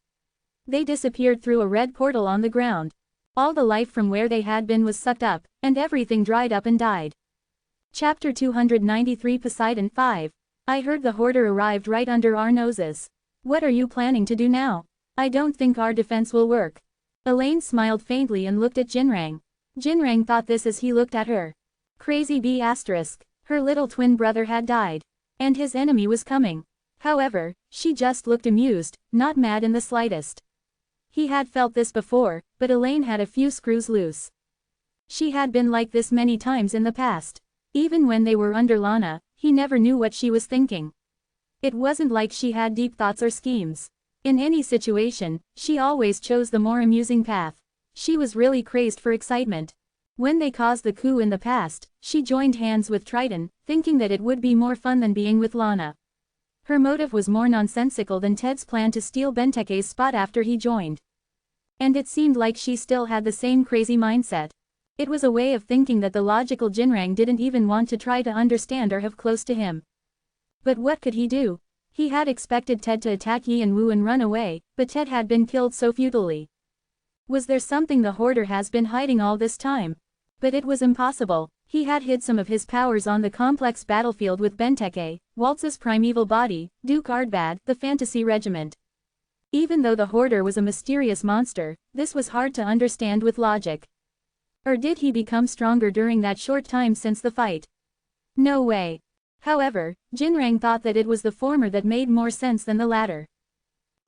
They disappeared through a red portal on the ground. All the life from where they had been was sucked up, and everything dried up and died. Chapter 293 Poseidon 5. I heard the hoarder arrived right under our noses. What are you planning to do now? I don't think our defense will work. Elaine smiled faintly and looked at Jinrang. Jinrang thought this as he looked at her. Crazy B***. Her little twin brother had died. And his enemy was coming. However, she just looked amused, not mad in the slightest. He had felt this before, but Elaine had a few screws loose. She had been like this many times in the past. Even when they were under Lana, he never knew what she was thinking. It wasn't like she had deep thoughts or schemes. In any situation, she always chose the more amusing path. She was really crazed for excitement. When they caused the coup in the past, she joined hands with Triton, thinking that it would be more fun than being with Lana. Her motive was more nonsensical than Ted's plan to steal Benteke's spot after he joined. And it seemed like she still had the same crazy mindset. It was a way of thinking that the logical Jinrang didn't even want to try to understand or have close to him. But what could he do? He had expected Ted to attack Yi and Wu and run away, but Ted had been killed so futilely. Was there something the hoarder has been hiding all this time? But it was impossible. He had hid some of his powers on the complex battlefield with Benteke, Waltz's primeval body, Duke Ardbad, the fantasy regiment. Even though the hoarder was a mysterious monster, this was hard to understand with logic. Or did he become stronger during that short time since the fight? No way. However, Jinrang thought that it was the former that made more sense than the latter.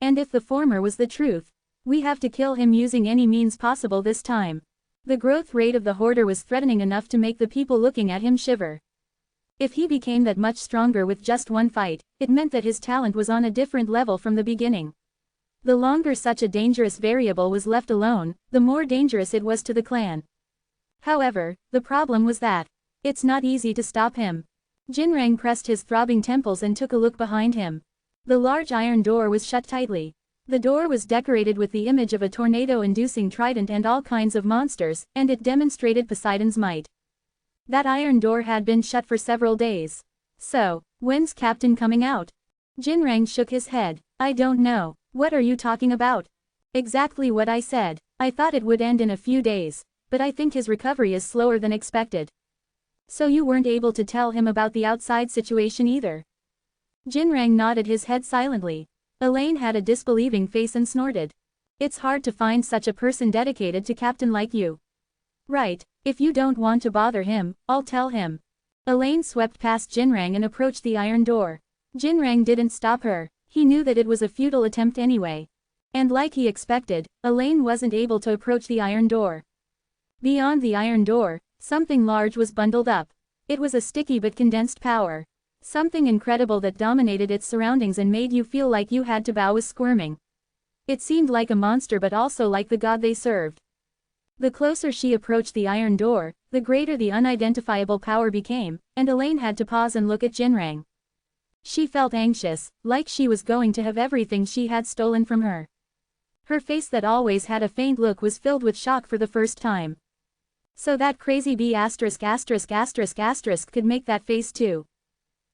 And if the former was the truth, we have to kill him using any means possible this time. The growth rate of the hoarder was threatening enough to make the people looking at him shiver. If he became that much stronger with just one fight, it meant that his talent was on a different level from the beginning. The longer such a dangerous variable was left alone, the more dangerous it was to the clan. However, the problem was that it's not easy to stop him. Jinrang pressed his throbbing temples and took a look behind him. The large iron door was shut tightly. The door was decorated with the image of a tornado-inducing trident and all kinds of monsters, and it demonstrated Poseidon's might. That iron door had been shut for several days. So, when's Captain coming out? Jinrang shook his head. I don't know. What are you talking about? Exactly what I said. I thought it would end in a few days, but I think his recovery is slower than expected. So you weren't able to tell him about the outside situation either? Jinrang nodded his head silently. Elaine had a disbelieving face and snorted. It's hard to find such a person dedicated to Captain like you. Right, if you don't want to bother him, I'll tell him. Elaine swept past Jinrang and approached the iron door. Jinrang didn't stop her. He knew that it was a futile attempt anyway. And like he expected, Elaine wasn't able to approach the iron door. Beyond the iron door, something large was bundled up. It was a sticky but condensed power. Something incredible that dominated its surroundings and made you feel like you had to bow with squirming. It seemed like a monster but also like the god they served. The closer she approached the iron door, the greater the unidentifiable power became, and Elaine had to pause and look at Jinrang. She felt anxious, like she was going to have everything she had stolen from her. Her face that always had a faint look was filled with shock for the first time. So that crazy B*** could make that face too.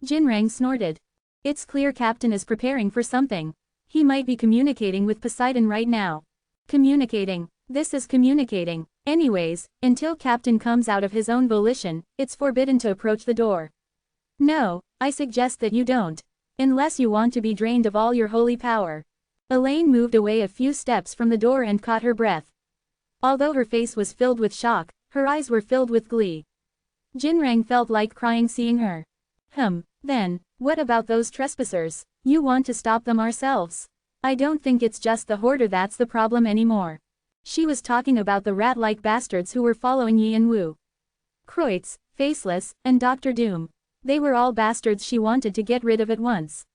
Jinrang snorted. It's clear Captain is preparing for something. He might be communicating with Poseidon right now. Communicating. This is communicating. Anyways, until Captain comes out of his own volition, it's forbidden to approach the door. No, I suggest that you don't. Unless you want to be drained of all your holy power. Elaine moved away a few steps from the door and caught her breath. Although her face was filled with shock, her eyes were filled with glee. Jinrang felt like crying seeing her. Then, what about those trespassers? You want to stop them ourselves. I don't think it's just the hoarder that's the problem anymore. She was talking about the rat-like bastards who were following Yi and Wu. Kreutz, Faceless, and Dr. Doom. They were all bastards she wanted to get rid of at once.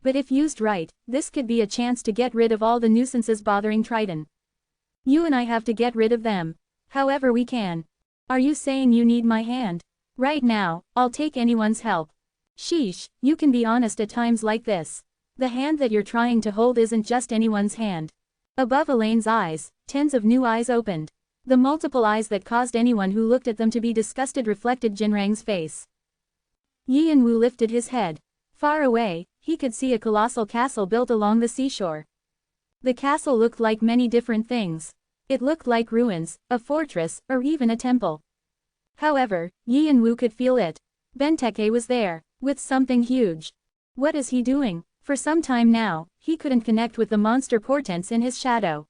But if used right, this could be a chance to get rid of all the nuisances bothering Triton. You and I have to get rid of them. However we can. Are you saying you need my hand? Right now, I'll take anyone's help. Sheesh, you can be honest at times like this. The hand that you're trying to hold isn't just anyone's hand. Above Elaine's eyes, tens of new eyes opened. The multiple eyes that caused anyone who looked at them to be disgusted reflected Jinrang's face. Yi Yanwu lifted his head. Far away, he could see a colossal castle built along the seashore. The castle looked like many different things. It looked like ruins, a fortress, or even a temple. However, Yi Yanwu could feel it. Benteke was there, with something huge. What is he doing? For some time now, he couldn't connect with the monster portents in his shadow.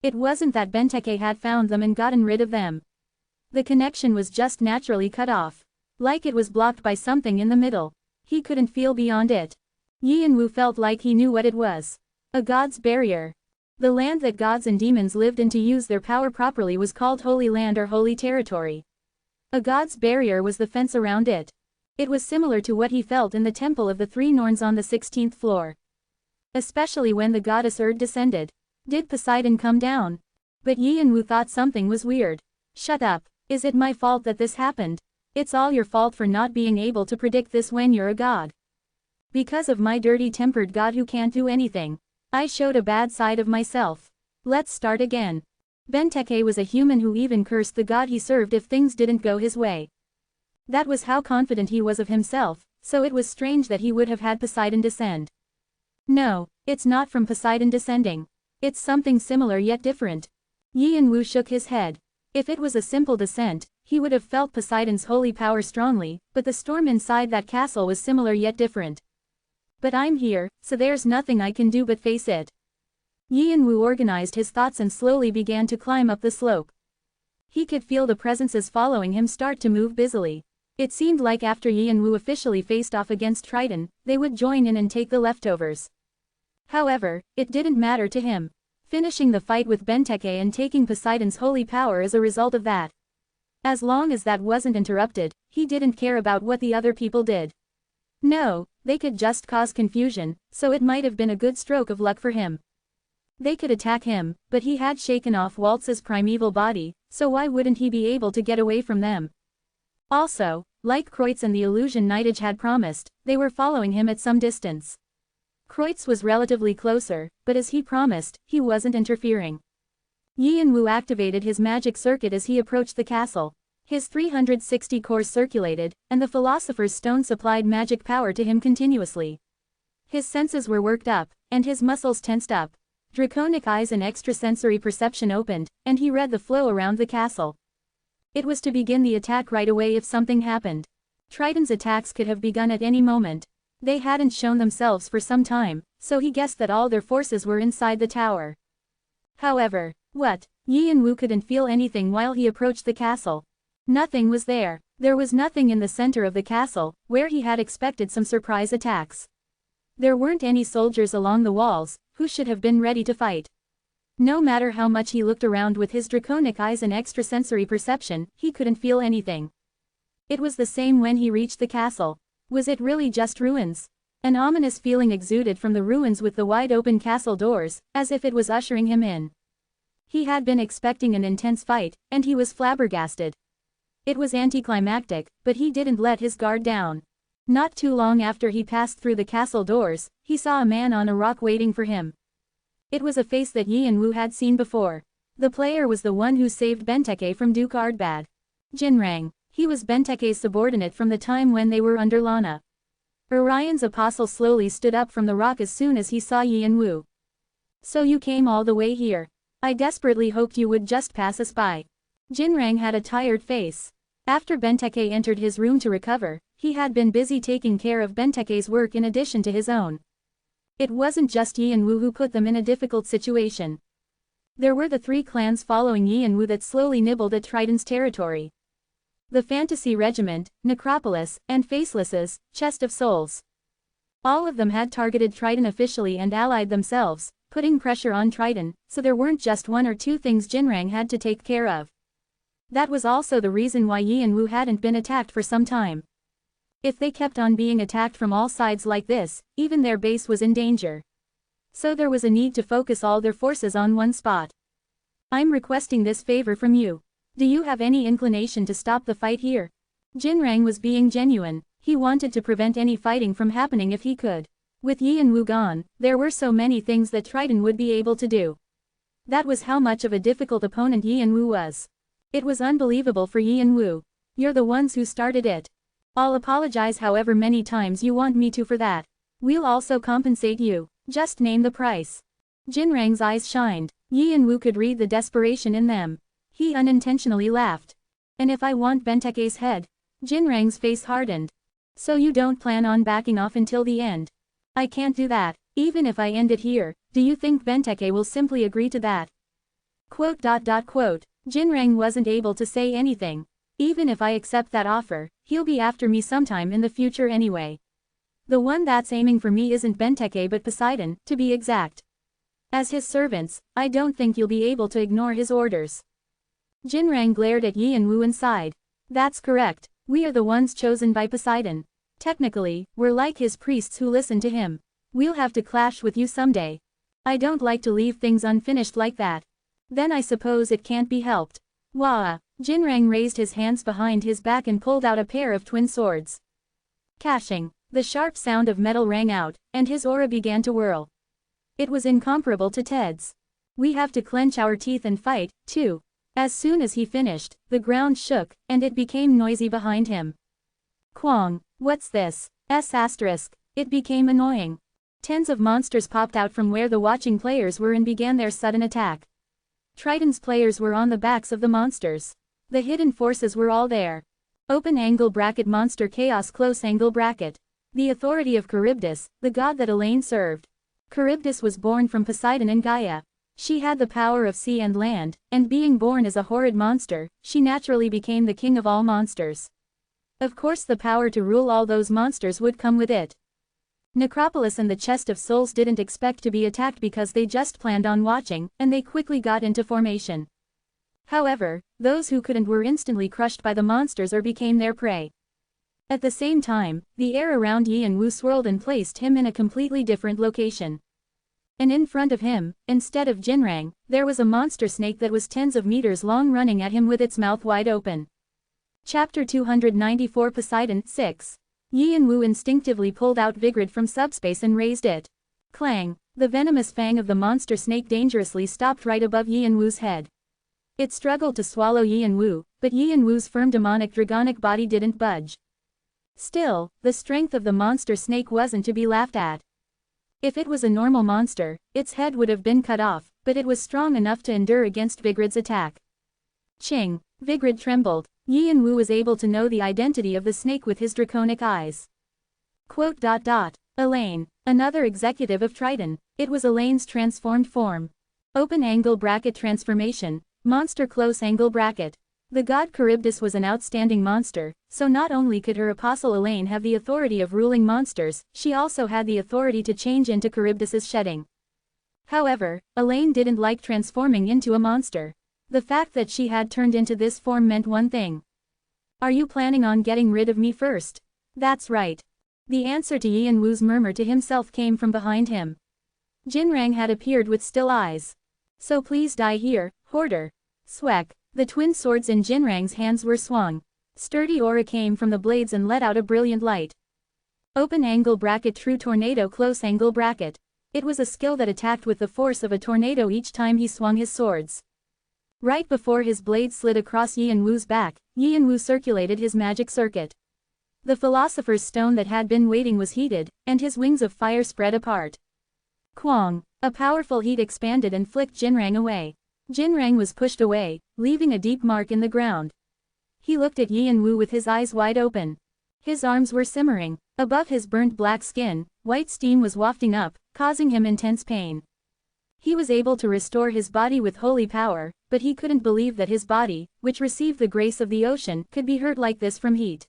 It wasn't that Benteke had found them and gotten rid of them. The connection was just naturally cut off. Like it was blocked by something in the middle. He couldn't feel beyond it. Yi Yanwu felt like he knew what it was. A god's barrier. The land that gods and demons lived in to use their power properly was called Holy Land or Holy Territory. A god's barrier was the fence around it. It was similar to what he felt in the Temple of the Three Norns on the 16th floor. Especially when the goddess Erd descended. Did Poseidon come down? But Yi Yanwu thought something was weird. Shut up. Is it my fault that this happened? It's all your fault for not being able to predict this when you're a god. Because of my dirty-tempered god who can't do anything. I showed a bad side of myself. Let's start again. Benteke was a human who even cursed the god he served if things didn't go his way. That was how confident he was of himself, so it was strange that he would have had Poseidon descend. No, it's not from Poseidon descending. It's something similar yet different. Yi Yanwu shook his head. If it was a simple descent, he would have felt Poseidon's holy power strongly, but the storm inside that castle was similar yet different. But I'm here, so there's nothing I can do but face it. Yi Yanwu organized his thoughts and slowly began to climb up the slope. He could feel the presences following him start to move busily. It seemed like after Yi Yanwu officially faced off against Triton, they would join in and take the leftovers. However, it didn't matter to him. Finishing the fight with Benteke and taking Poseidon's holy power as a result of that. As long as that wasn't interrupted, he didn't care about what the other people did. No, they could just cause confusion, so it might have been a good stroke of luck for him. They could attack him, but he had shaken off Waltz's primeval body, so why wouldn't he be able to get away from them? Also, like Kreutz and the illusion Nidage had promised, they were following him at some distance. Kreutz was relatively closer, but as he promised, he wasn't interfering. Yi Yanwu activated his magic circuit as he approached the castle. His 360 cores circulated, and the Philosopher's Stone supplied magic power to him continuously. His senses were worked up, and his muscles tensed up. Draconic eyes and extrasensory perception opened, and he read the flow around the castle. It was to begin the attack right away if something happened. Triton's attacks could have begun at any moment. They hadn't shown themselves for some time, so he guessed that all their forces were inside the tower. However, what? Yi Yanwu couldn't feel anything while he approached the castle. Nothing was there. There was nothing in the center of the castle, where he had expected some surprise attacks. There weren't any soldiers along the walls, who should have been ready to fight. No matter how much he looked around with his draconic eyes and extrasensory perception, he couldn't feel anything. It was the same when he reached the castle. Was it really just ruins? An ominous feeling exuded from the ruins with the wide-open castle doors, as if it was ushering him in. He had been expecting an intense fight, and he was flabbergasted. It was anticlimactic, but he didn't let his guard down. Not too long after he passed through the castle doors, he saw a man on a rock waiting for him. It was a face that Yi Yanwu had seen before. The player was the one who saved Benteke from Duke Ardbad. Jinrang. He was Benteke's subordinate from the time when they were under Lana. Orion's apostle slowly stood up from the rock as soon as he saw Yi Yanwu. So you came all the way here. I desperately hoped you would just pass us by. Jinrang had a tired face. After Benteke entered his room to recover, he had been busy taking care of Benteke's work in addition to his own. It wasn't just Yi Yanwu who put them in a difficult situation. There were the three clans following Yi Yanwu that slowly nibbled at Triton's territory. The Fantasy Regiment, Necropolis, and Faceless's Chest of Souls. All of them had targeted Triton officially and allied themselves, putting pressure on Triton, so there weren't just one or two things Jinrang had to take care of. That was also the reason why Yi Yanwu hadn't been attacked for some time. If they kept on being attacked from all sides like this, even their base was in danger. So there was a need to focus all their forces on one spot. I'm requesting this favor from you. Do you have any inclination to stop the fight here? Jinrang was being genuine. He wanted to prevent any fighting from happening if he could. With Yi and Wu gone, there were so many things that Triton would be able to do. That was how much of a difficult opponent Yi and Wu was. It was unbelievable for Yi and Wu. You're the ones who started it. I'll apologize however many times you want me to for that. We'll also compensate you. Just name the price. Jinrang's eyes shined. Yi and Wu could read the desperation in them. He unintentionally laughed. And if I want Benteke's head? Jinrang's face hardened. So you don't plan on backing off until the end? I can't do that. Even if I end it here, do you think Benteke will simply agree to that? Jinrang wasn't able to say anything. Even if I accept that offer, he'll be after me sometime in the future anyway. The one that's aiming for me isn't Benteke but Poseidon, to be exact. As his servants, I don't think you'll be able to ignore his orders. Jinrang glared at Yi and Wu and sighed. That's correct, we are the ones chosen by Poseidon. Technically, we're like his priests who listen to him. We'll have to clash with you someday. I don't like to leave things unfinished like that. Then I suppose it can't be helped. Wah! Jinrang raised his hands behind his back and pulled out a pair of twin swords. Cashing. The sharp sound of metal rang out, and his aura began to whirl. It was incomparable to Ted's. We have to clench our teeth and fight, too. As soon as he finished, the ground shook, and it became noisy behind him. Kwang, what's this? It became annoying. Tens of monsters popped out from where the watching players were and began their sudden attack. Triton's players were on the backs of the monsters. The hidden forces were all there. Open angle bracket monster chaos close angle bracket. The authority of Charybdis, the god that Elaine served. Charybdis was born from Poseidon and Gaia. She had the power of sea and land, and being born as a horrid monster, she naturally became the king of all monsters. Of course the power to rule all those monsters would come with it. Necropolis and the Chest of Souls didn't expect to be attacked because they just planned on watching, and they quickly got into formation. However, those who couldn't were instantly crushed by the monsters or became their prey. At the same time, the air around Yi and Wu swirled and placed him in a completely different location. And in front of him, instead of Jinrang, there was a monster snake that was tens of meters long running at him with its mouth wide open. Chapter 294 Poseidon 6. Yi and Wu instinctively pulled out Vigrid from subspace and raised it. Clang! The venomous fang of the monster snake dangerously stopped right above Yi and Wu's head. It struggled to swallow Yi and Wu, but Yi and Wu's firm demonic dragonic body didn't budge. Still, the strength of the monster snake wasn't to be laughed at. If it was a normal monster, its head would have been cut off, but it was strong enough to endure against Vigrid's attack. Ching! Vigrid trembled. Yi and Wu was able to know the identity of the snake with his draconic eyes. Elaine, another executive of Triton. It was Elaine's transformed form. Open angle bracket transformation, monster close angle bracket. The god Charybdis was an outstanding monster, so not only could her apostle Elaine have the authority of ruling monsters, she also had the authority to change into Charybdis's shedding. However, Elaine didn't like transforming into a monster. The fact that she had turned into this form meant one thing. Are you planning on getting rid of me first? That's right. The answer to Yi and Wu's murmur to himself came from behind him. Jinrang had appeared with still eyes. So please die here, hoarder. Sweck. The twin swords in Jinrang's hands were swung. Sturdy aura came from the blades and let out a brilliant light. Open angle bracket true tornado close angle bracket. It was a skill that attacked with the force of a tornado each time he swung his swords. Right before his blade slid across Yi and Wu's back, Yi and Wu circulated his magic circuit. The philosopher's stone that had been waiting was heated, and his wings of fire spread apart. Kwang! A powerful heat expanded and flicked Jinrang away. Jinrang was pushed away, leaving a deep mark in the ground. He looked at Yi and Wu with his eyes wide open. His arms were simmering. Above his burnt black skin, white steam was wafting up, causing him intense pain. He was able to restore his body with holy power, but he couldn't believe that his body, which received the grace of the ocean, could be hurt like this from heat.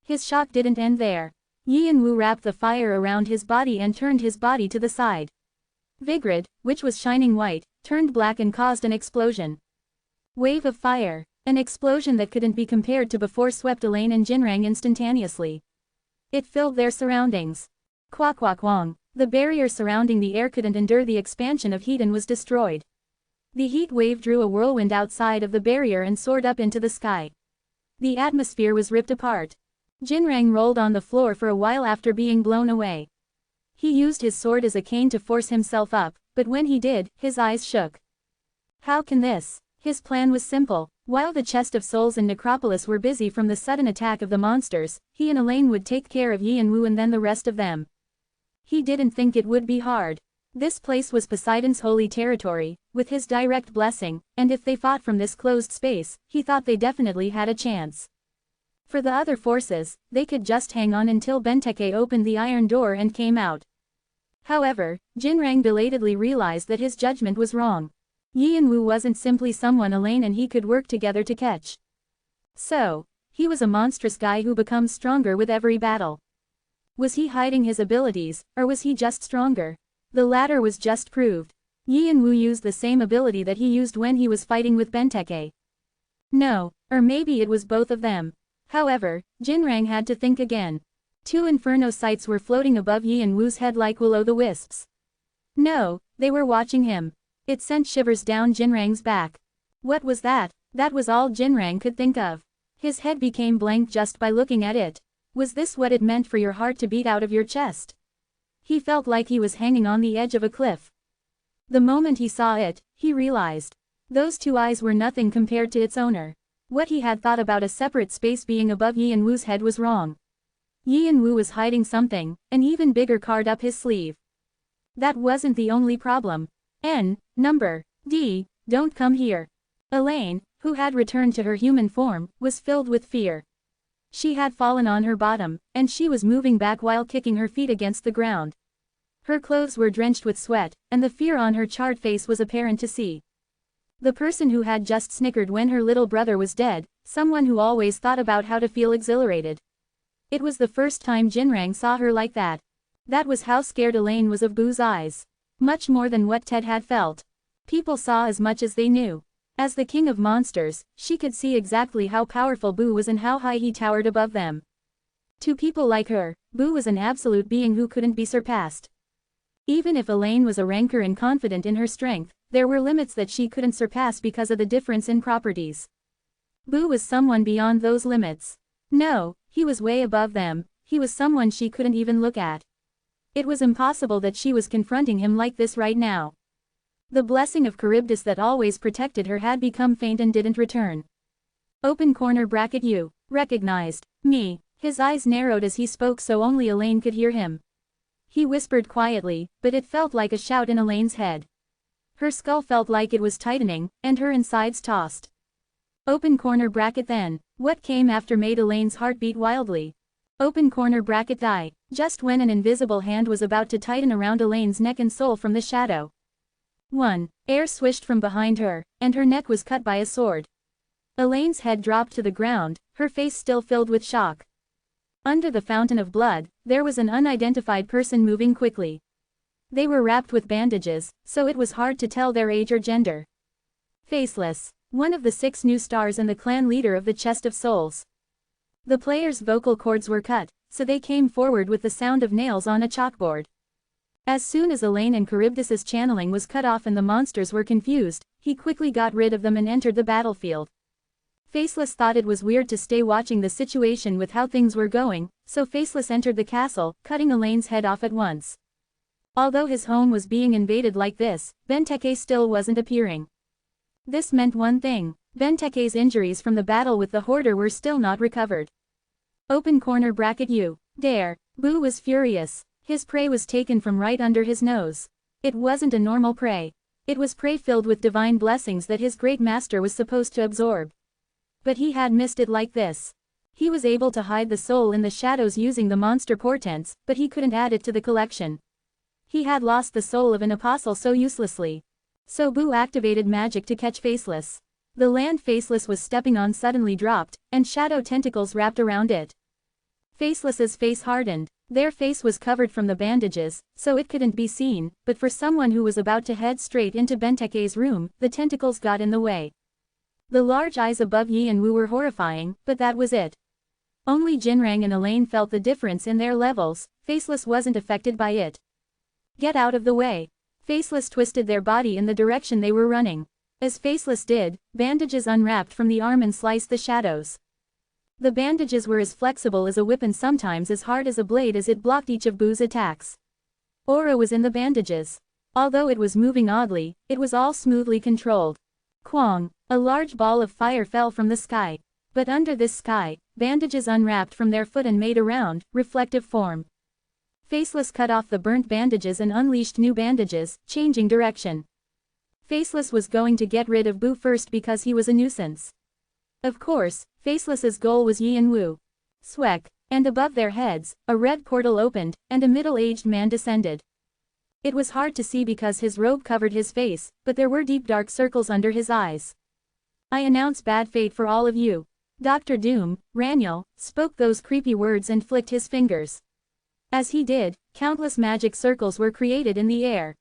His shock didn't end there. Yi and Wu wrapped the fire around his body and turned his body to the side. Vigrid, which was shining white, turned black and caused an explosion. Wave of fire. An explosion that couldn't be compared to before swept Elaine and Jinrang instantaneously. It filled their surroundings. Kwak kwak wong. The barrier surrounding the air couldn't endure the expansion of heat and was destroyed. The heat wave drew a whirlwind outside of the barrier and soared up into the sky. The atmosphere was ripped apart. Jinrang rolled on the floor for a while after being blown away. He used his sword as a cane to force himself up, but when he did, his eyes shook. How can this? His plan was simple. While the chest of souls and necropolis were busy from the sudden attack of the monsters, he and Elaine would take care of Yi and Wu and then the rest of them. He didn't think it would be hard. This place was Poseidon's holy territory, with his direct blessing, and if they fought from this closed space, he thought they definitely had a chance. For the other forces, they could just hang on until Benteke opened the iron door and came out. However, Jinrang belatedly realized that his judgment was wrong. Yi and Wu wasn't simply someone Elaine and he could work together to catch. So, he was a monstrous guy who becomes stronger with every battle. Was he hiding his abilities, or was he just stronger? The latter was just proved. Yi and Wu used the same ability that he used when he was fighting with Benteke. No, or maybe it was both of them. However, Jinrang had to think again. 2 inferno sights were floating above Yi and Wu's head like will-o'-the-wisps. No, they were watching him. It sent shivers down Jinrang's back. What was that? That was all Jinrang could think of. His head became blank just by looking at it. Was this what it meant for your heart to beat out of your chest? He felt like he was hanging on the edge of a cliff. The moment he saw it, he realized. Those 2 eyes were nothing compared to its owner. What he had thought about a separate space being above Yi and Wu's head was wrong. Yi and Wu was hiding something, an even bigger card up his sleeve. That wasn't the only problem. Number D, don't come here. Elaine, who had returned to her human form, was filled with fear. She had fallen on her bottom, and she was moving back while kicking her feet against the ground. Her clothes were drenched with sweat, and the fear on her charred face was apparent to see. The person who had just snickered when her little brother was dead, someone who always thought about how to feel exhilarated. It was the first time Jinrang saw her like that. That was how scared Elaine was of Bu's eyes. Much more than what Ted had felt. People saw as much as they knew. As the king of monsters, she could see exactly how powerful Bu was and how high he towered above them. To people like her, Bu was an absolute being who couldn't be surpassed. Even if Elaine was a rancor and confident in her strength, there were limits that she couldn't surpass because of the difference in properties. Bu was someone beyond those limits. No, he was way above them, he was someone she couldn't even look at. It was impossible that she was confronting him like this right now. The blessing of Charybdis that always protected her had become faint and didn't return. Open corner bracket U. Recognized. Me. His eyes narrowed as he spoke so only Elaine could hear him. He whispered quietly, but it felt like a shout in Elaine's head. Her skull felt like it was tightening, and her insides tossed. Open corner bracket then. What came after made Elaine's heart beat wildly. Open corner bracket die. Just when an invisible hand was about to tighten around Elaine's neck and soul from the shadow. 1. Air swished from behind her, and her neck was cut by a sword. Elaine's head dropped to the ground, her face still filled with shock. Under the fountain of blood, there was an unidentified person moving quickly. They were wrapped with bandages, so it was hard to tell their age or gender. Faceless. One of the 6 new stars and the clan leader of the Chest of Souls. The players' vocal cords were cut, so they came forward with the sound of nails on a chalkboard. As soon as Elaine and Charybdis's channeling was cut off and the monsters were confused, he quickly got rid of them and entered the battlefield. Faceless thought it was weird to stay watching the situation with how things were going, so Faceless entered the castle, cutting Elaine's head off at once. Although his home was being invaded like this, Benteke still wasn't appearing. This meant one thing: Benteke's injuries from the battle with the Hoarder were still not recovered. Open corner bracket U. Dare. Bu was furious. His prey was taken from right under his nose. It wasn't a normal prey. It was prey filled with divine blessings that his great master was supposed to absorb. But he had missed it like this. He was able to hide the soul in the shadows using the monster portents, but he couldn't add it to the collection. He had lost the soul of an apostle so uselessly. So Bu activated magic to catch Faceless. The land Faceless was stepping on suddenly dropped, and shadow tentacles wrapped around it. Faceless's face hardened. Their face was covered from the bandages, so it couldn't be seen, but for someone who was about to head straight into Benteke's room, the tentacles got in the way. The large eyes above Yi and Wu were horrifying, but that was it. Only Jinrang and Elaine felt the difference in their levels. Faceless wasn't affected by it. Get out of the way. Faceless twisted their body in the direction they were running. As Faceless did, bandages unwrapped from the arm and sliced the shadows. The bandages were as flexible as a whip and sometimes as hard as a blade as it blocked each of Boo's attacks. Aura was in the bandages. Although it was moving oddly, it was all smoothly controlled. Kwang! A large ball of fire fell from the sky. But under this sky, bandages unwrapped from their foot and made a round, reflective form. Faceless cut off the burnt bandages and unleashed new bandages, changing direction. Faceless was going to get rid of Boo first because he was a nuisance. Of course, Faceless's goal was Yi and Wu. Sweck, and above their heads, a red portal opened, and a middle-aged man descended. It was hard to see because his robe covered his face, but there were deep dark circles under his eyes. I announce bad fate for all of you. Dr. Doom, Raniel, spoke those creepy words and flicked his fingers. As he did, countless magic circles were created in the air.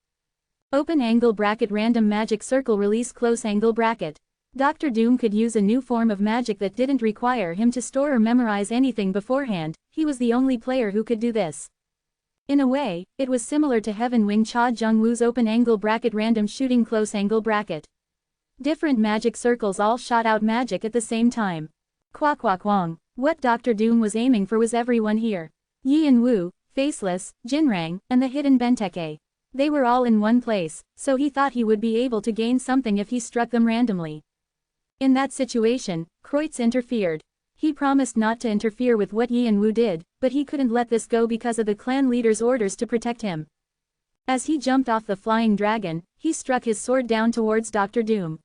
Open angle bracket random magic circle release close angle bracket. Dr. Doom could use a new form of magic that didn't require him to store or memorize anything beforehand. He was the only player who could do this. In a way, it was similar to Heaven Wing Cha Jung Woo's open angle bracket random shooting close angle bracket. Different magic circles all shot out magic at the same time. Quack quack wong. What Dr. Doom was aiming for was everyone here. Yi and Wu, Faceless, Jinrang, and the hidden Benteke. They were all in one place, so he thought he would be able to gain something if he struck them randomly. In that situation, Kreutz interfered. He promised not to interfere with what Yi and Wu did, but he couldn't let this go because of the clan leader's orders to protect him. As he jumped off the flying dragon, he struck his sword down towards Dr. Doom.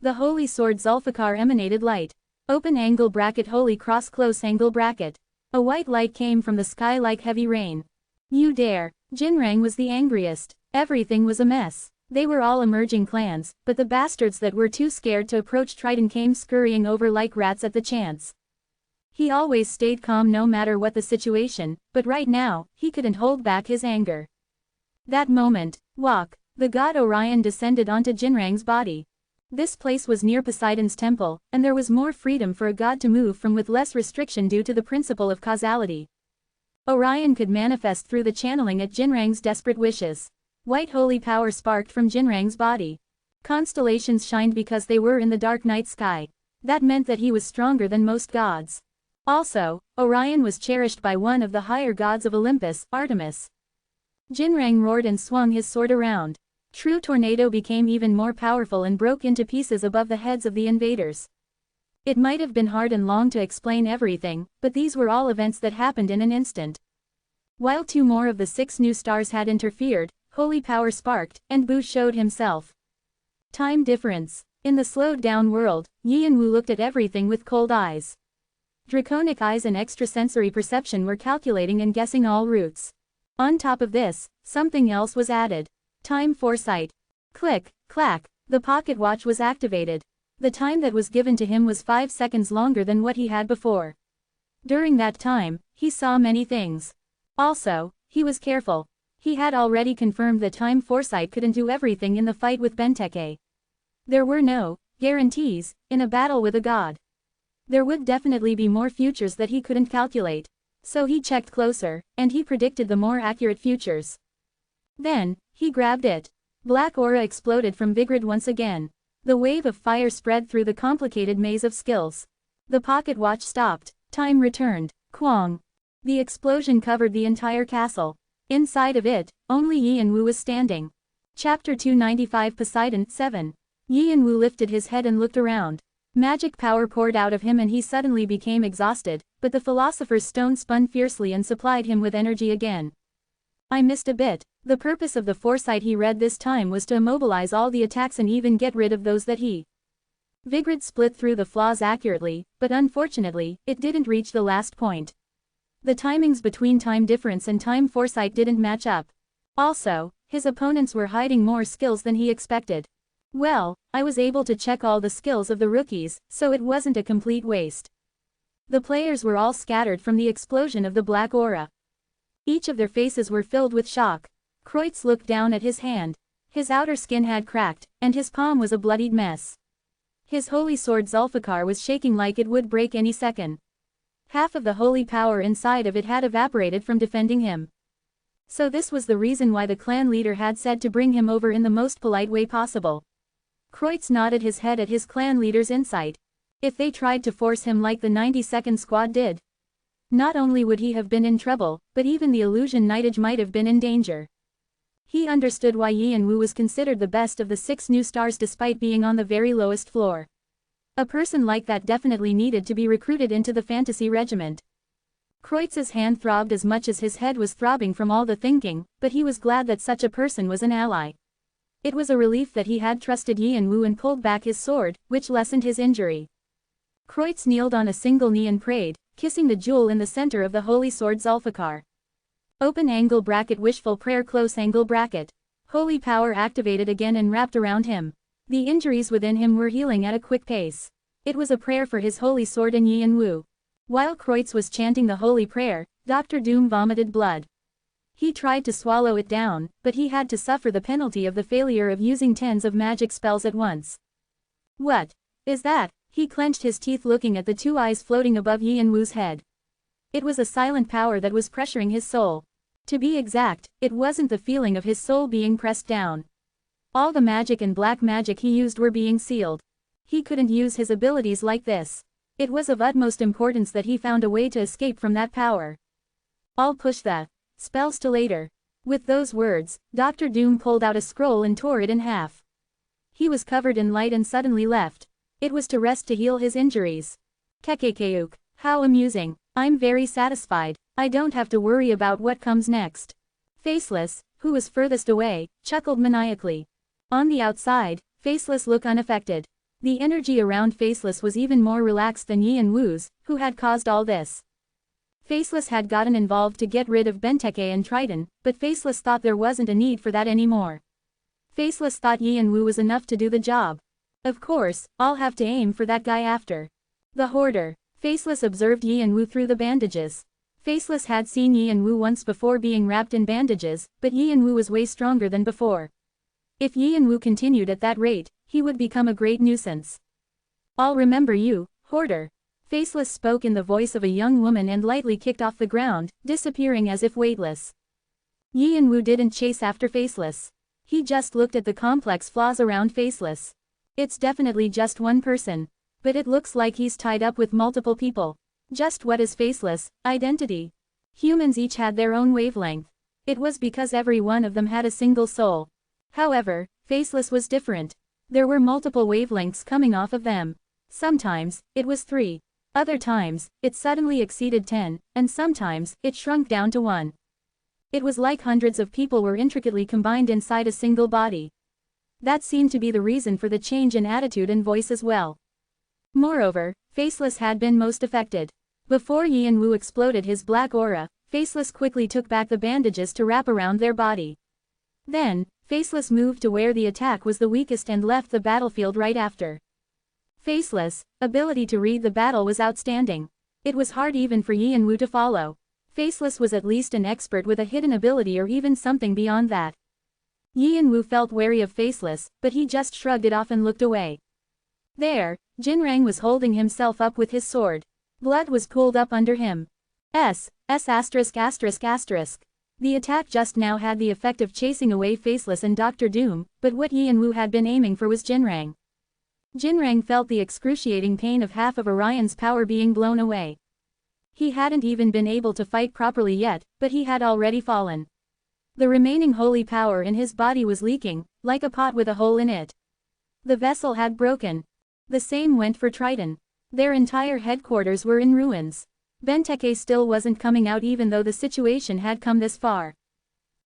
The holy sword Zulfikar emanated light. Open angle bracket holy cross close angle bracket. A white light came from the sky like heavy rain. You dare! Jinrang was the angriest. Everything was a mess. They were all emerging clans, but the bastards that were too scared to approach Triton came scurrying over like rats at the chance. He always stayed calm no matter what the situation, but right now, he couldn't hold back his anger. That moment, Wok, the god Orion descended onto Jinrang's body. This place was near Poseidon's temple, and there was more freedom for a god to move from with less restriction due to the principle of causality. Orion could manifest through the channeling at Jinrang's desperate wishes. White holy power sparked from Jinrang's body. Constellations shined because they were in the dark night sky. That meant that he was stronger than most gods. Also, Orion was cherished by one of the higher gods of Olympus, Artemis. Jinrang roared and swung his sword around. True Tornado became even more powerful and broke into pieces above the heads of the invaders. It might have been hard and long to explain everything, but these were all events that happened in an instant. While two more of the 6 new stars had interfered, holy power sparked, and Boo showed himself. Time difference. In the slowed-down world, Yi and Wu looked at everything with cold eyes. Draconic eyes and extrasensory perception were calculating and guessing all routes. On top of this, something else was added. Time foresight. Click, clack, the pocket watch was activated. The time that was given to him was 5 seconds longer than what he had before. During that time, he saw many things. Also, he was careful. He had already confirmed that time foresight couldn't do everything in the fight with Benteke. There were no guarantees in a battle with a god. There would definitely be more futures that he couldn't calculate. So he checked closer, and he predicted the more accurate futures. Then, he grabbed it. Black aura exploded from Vigrid once again. The wave of fire spread through the complicated maze of skills. The pocket watch stopped. Time returned. Kwang. The explosion covered the entire castle. Inside of it, only Yi and Wu was standing. Chapter 295 Poseidon 7. Yi and Wu lifted his head and looked around. Magic power poured out of him and he suddenly became exhausted, but the Philosopher's Stone spun fiercely and supplied him with energy again. I missed a bit. The purpose of the foresight he read this time was to immobilize all the attacks and even get rid of those that he. Vigrid split through the flaws accurately, but unfortunately, it didn't reach the last point. The timings between time difference and time foresight didn't match up. Also, his opponents were hiding more skills than he expected. Well, I was able to check all the skills of the rookies, so it wasn't a complete waste. The players were all scattered from the explosion of the black aura. Each of their faces were filled with shock. Kreutz looked down at his hand. His outer skin had cracked, and his palm was a bloodied mess. His holy sword Zulfikar was shaking like it would break any second. Half of the holy power inside of it had evaporated from defending him. So this was the reason why the clan leader had said to bring him over in the most polite way possible. Kreutz nodded his head at his clan leader's insight. If they tried to force him like the 92nd Squad did, not only would he have been in trouble, but even the illusion knightage might have been in danger. He understood why Yan Wu was considered the best of the 6 new stars despite being on the very lowest floor. A person like that definitely needed to be recruited into the fantasy regiment. Kreutz's hand throbbed as much as his head was throbbing from all the thinking, but he was glad that such a person was an ally. It was a relief that he had trusted Yan Wu and pulled back his sword, which lessened his injury. Kreutz kneeled on a single knee and prayed, kissing the jewel in the center of the holy sword Zulfikar. Open angle bracket wishful prayer close angle bracket. Holy power activated again and wrapped around him. The injuries within him were healing at a quick pace. It was a prayer for his holy sword and Yan Wu. While Kreutz was chanting the holy prayer, Dr. Doom vomited blood. He tried to swallow it down, but he had to suffer the penalty of the failure of using tens of magic spells at once. What is that? He clenched his teeth looking at the 2 eyes floating above Yan Wu's head. It was a silent power that was pressuring his soul. To be exact, it wasn't the feeling of his soul being pressed down. All the magic and black magic he used were being sealed. He couldn't use his abilities like this. It was of utmost importance that he found a way to escape from that power. I'll push the spells to later. With those words, Dr. Doom pulled out a scroll and tore it in half. He was covered in light and suddenly left. It was to rest to heal his injuries. Kekekeuk, how amusing. I'm very satisfied. I don't have to worry about what comes next. Faceless, who was furthest away, chuckled maniacally. On the outside, Faceless looked unaffected. The energy around Faceless was even more relaxed than Yan Wu's, who had caused all this. Faceless had gotten involved to get rid of Benteke and Triton, but Faceless thought there wasn't a need for that anymore. Faceless thought Yan Wu was enough to do the job. Of course, I'll have to aim for that guy after. The Hoarder. Faceless observed Yan Wu through the bandages. Faceless had seen Yan Wu once before being wrapped in bandages, but Yan Wu was way stronger than before. If Yan Wu continued at that rate, he would become a great nuisance. I'll remember you, Hoarder. Faceless spoke in the voice of a young woman and lightly kicked off the ground, disappearing as if weightless. Yan Wu didn't chase after Faceless. He just looked at the complex flaws around Faceless. It's definitely just one person. But it looks like he's tied up with multiple people. Just what is Faceless identity? Humans each had their own wavelength. It was because every one of them had a single soul. However, Faceless was different. There were multiple wavelengths coming off of them. Sometimes, it was 3. Other times, it suddenly exceeded 10, and sometimes, it shrunk down to 1. It was like hundreds of people were intricately combined inside a single body. That seemed to be the reason for the change in attitude and voice as well. Moreover, Faceless had been most affected. Before Yan Wu exploded his black aura, Faceless quickly took back the bandages to wrap around their body. Then, Faceless moved to where the attack was the weakest and left the battlefield right after. Faceless' ability to read the battle was outstanding. It was hard even for Yan Wu to follow. Faceless was at least an expert with a hidden ability or even something beyond that. Yan Wu felt wary of Faceless, but he just shrugged it off and looked away. There, Jinrang was holding himself up with his sword. Blood was pooled up under him. S*******. The attack just now had the effect of chasing away Faceless and Dr. Doom, but what Yan Wu had been aiming for was Jinrang. Jinrang felt the excruciating pain of half of Orion's power being blown away. He hadn't even been able to fight properly yet, but he had already fallen. The remaining holy power in his body was leaking, like a pot with a hole in it. The vessel had broken. The same went for Triton. Their entire headquarters were in ruins. Benteke still wasn't coming out even though the situation had come this far.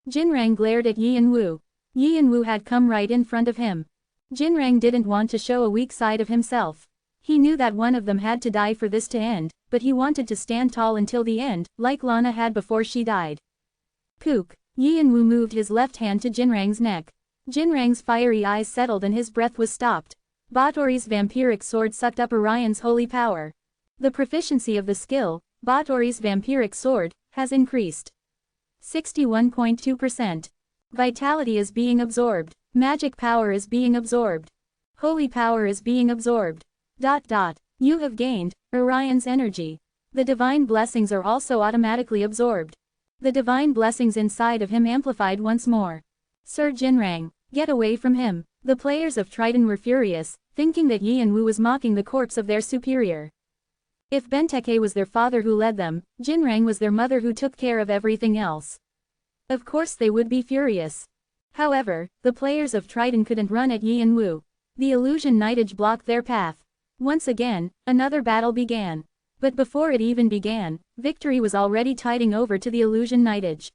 Jinrang glared at Yan Wu. Yan Wu had come right in front of him. Jinrang didn't want to show a weak side of himself. He knew that one of them had to die for this to end, but he wanted to stand tall until the end, like Lana had before she died. Kook. Yan Wu moved his left hand to Jinrang's neck. Jinrang's fiery eyes settled and his breath was stopped. Batory's vampiric sword sucked up Orion's holy power. The proficiency of the skill, Batory's vampiric sword, has increased. 61.2%. Vitality is being absorbed. Magic power is being absorbed. Holy power is being absorbed. You have gained Orion's energy. The divine blessings are also automatically absorbed. The divine blessings inside of him amplified once more. Sir Jinrang, get away from him. The players of Triton were furious, thinking that Yi and Wu was mocking the corpse of their superior. If Benteke was their father who led them, Jinrang was their mother who took care of everything else. Of course they would be furious. However, the players of Triton couldn't run at Yi and Wu. The illusion knightage blocked their path. Once again, another battle began. But before it even began, victory was already tiding over to the illusion knightage.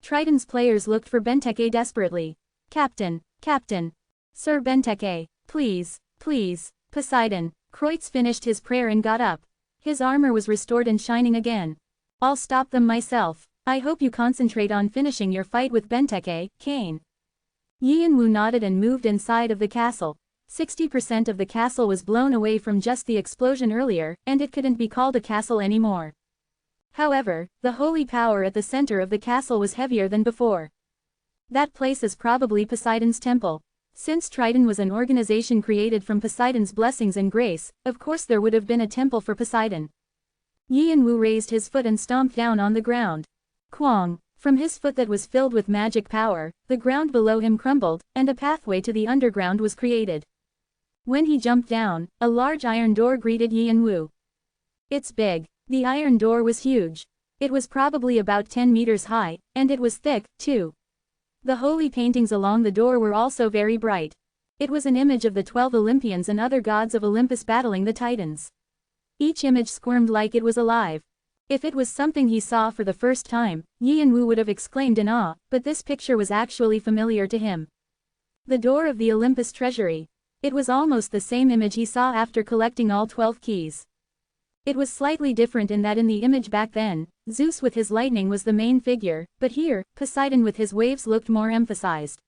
Triton's players looked for Benteke desperately. Captain, Captain. Sir Benteke, please, please. Poseidon. Kreutz finished his prayer and got up. His armor was restored and shining again. I'll stop them myself. I hope you concentrate on finishing your fight with Benteke, Kane. Yi and Wu nodded and moved inside of the castle. 60% of the castle was blown away from just the explosion earlier, and it couldn't be called a castle anymore. However, the holy power at the center of the castle was heavier than before. That place is probably Poseidon's temple. Since Triton was an organization created from Poseidon's blessings and grace, of course there would have been a temple for Poseidon. Yi and Wu raised his foot and stomped down on the ground. Kwang! From his foot that was filled with magic power, the ground below him crumbled, and a pathway to the underground was created. When he jumped down, a large iron door greeted Yi and Wu. It's big. The iron door was huge. It was probably about 10 meters high, and it was thick, too. The holy paintings along the door were also very bright. It was an image of the 12 Olympians and other gods of Olympus battling the Titans. Each image squirmed like it was alive. If it was something he saw for the first time, Yi and Wu would have exclaimed in awe, but this picture was actually familiar to him. The door of the Olympus treasury. It was almost the same image he saw after collecting all 12 keys. It was slightly different in that in the image back then, Zeus with his lightning was the main figure, but here, Poseidon with his waves looked more emphasized.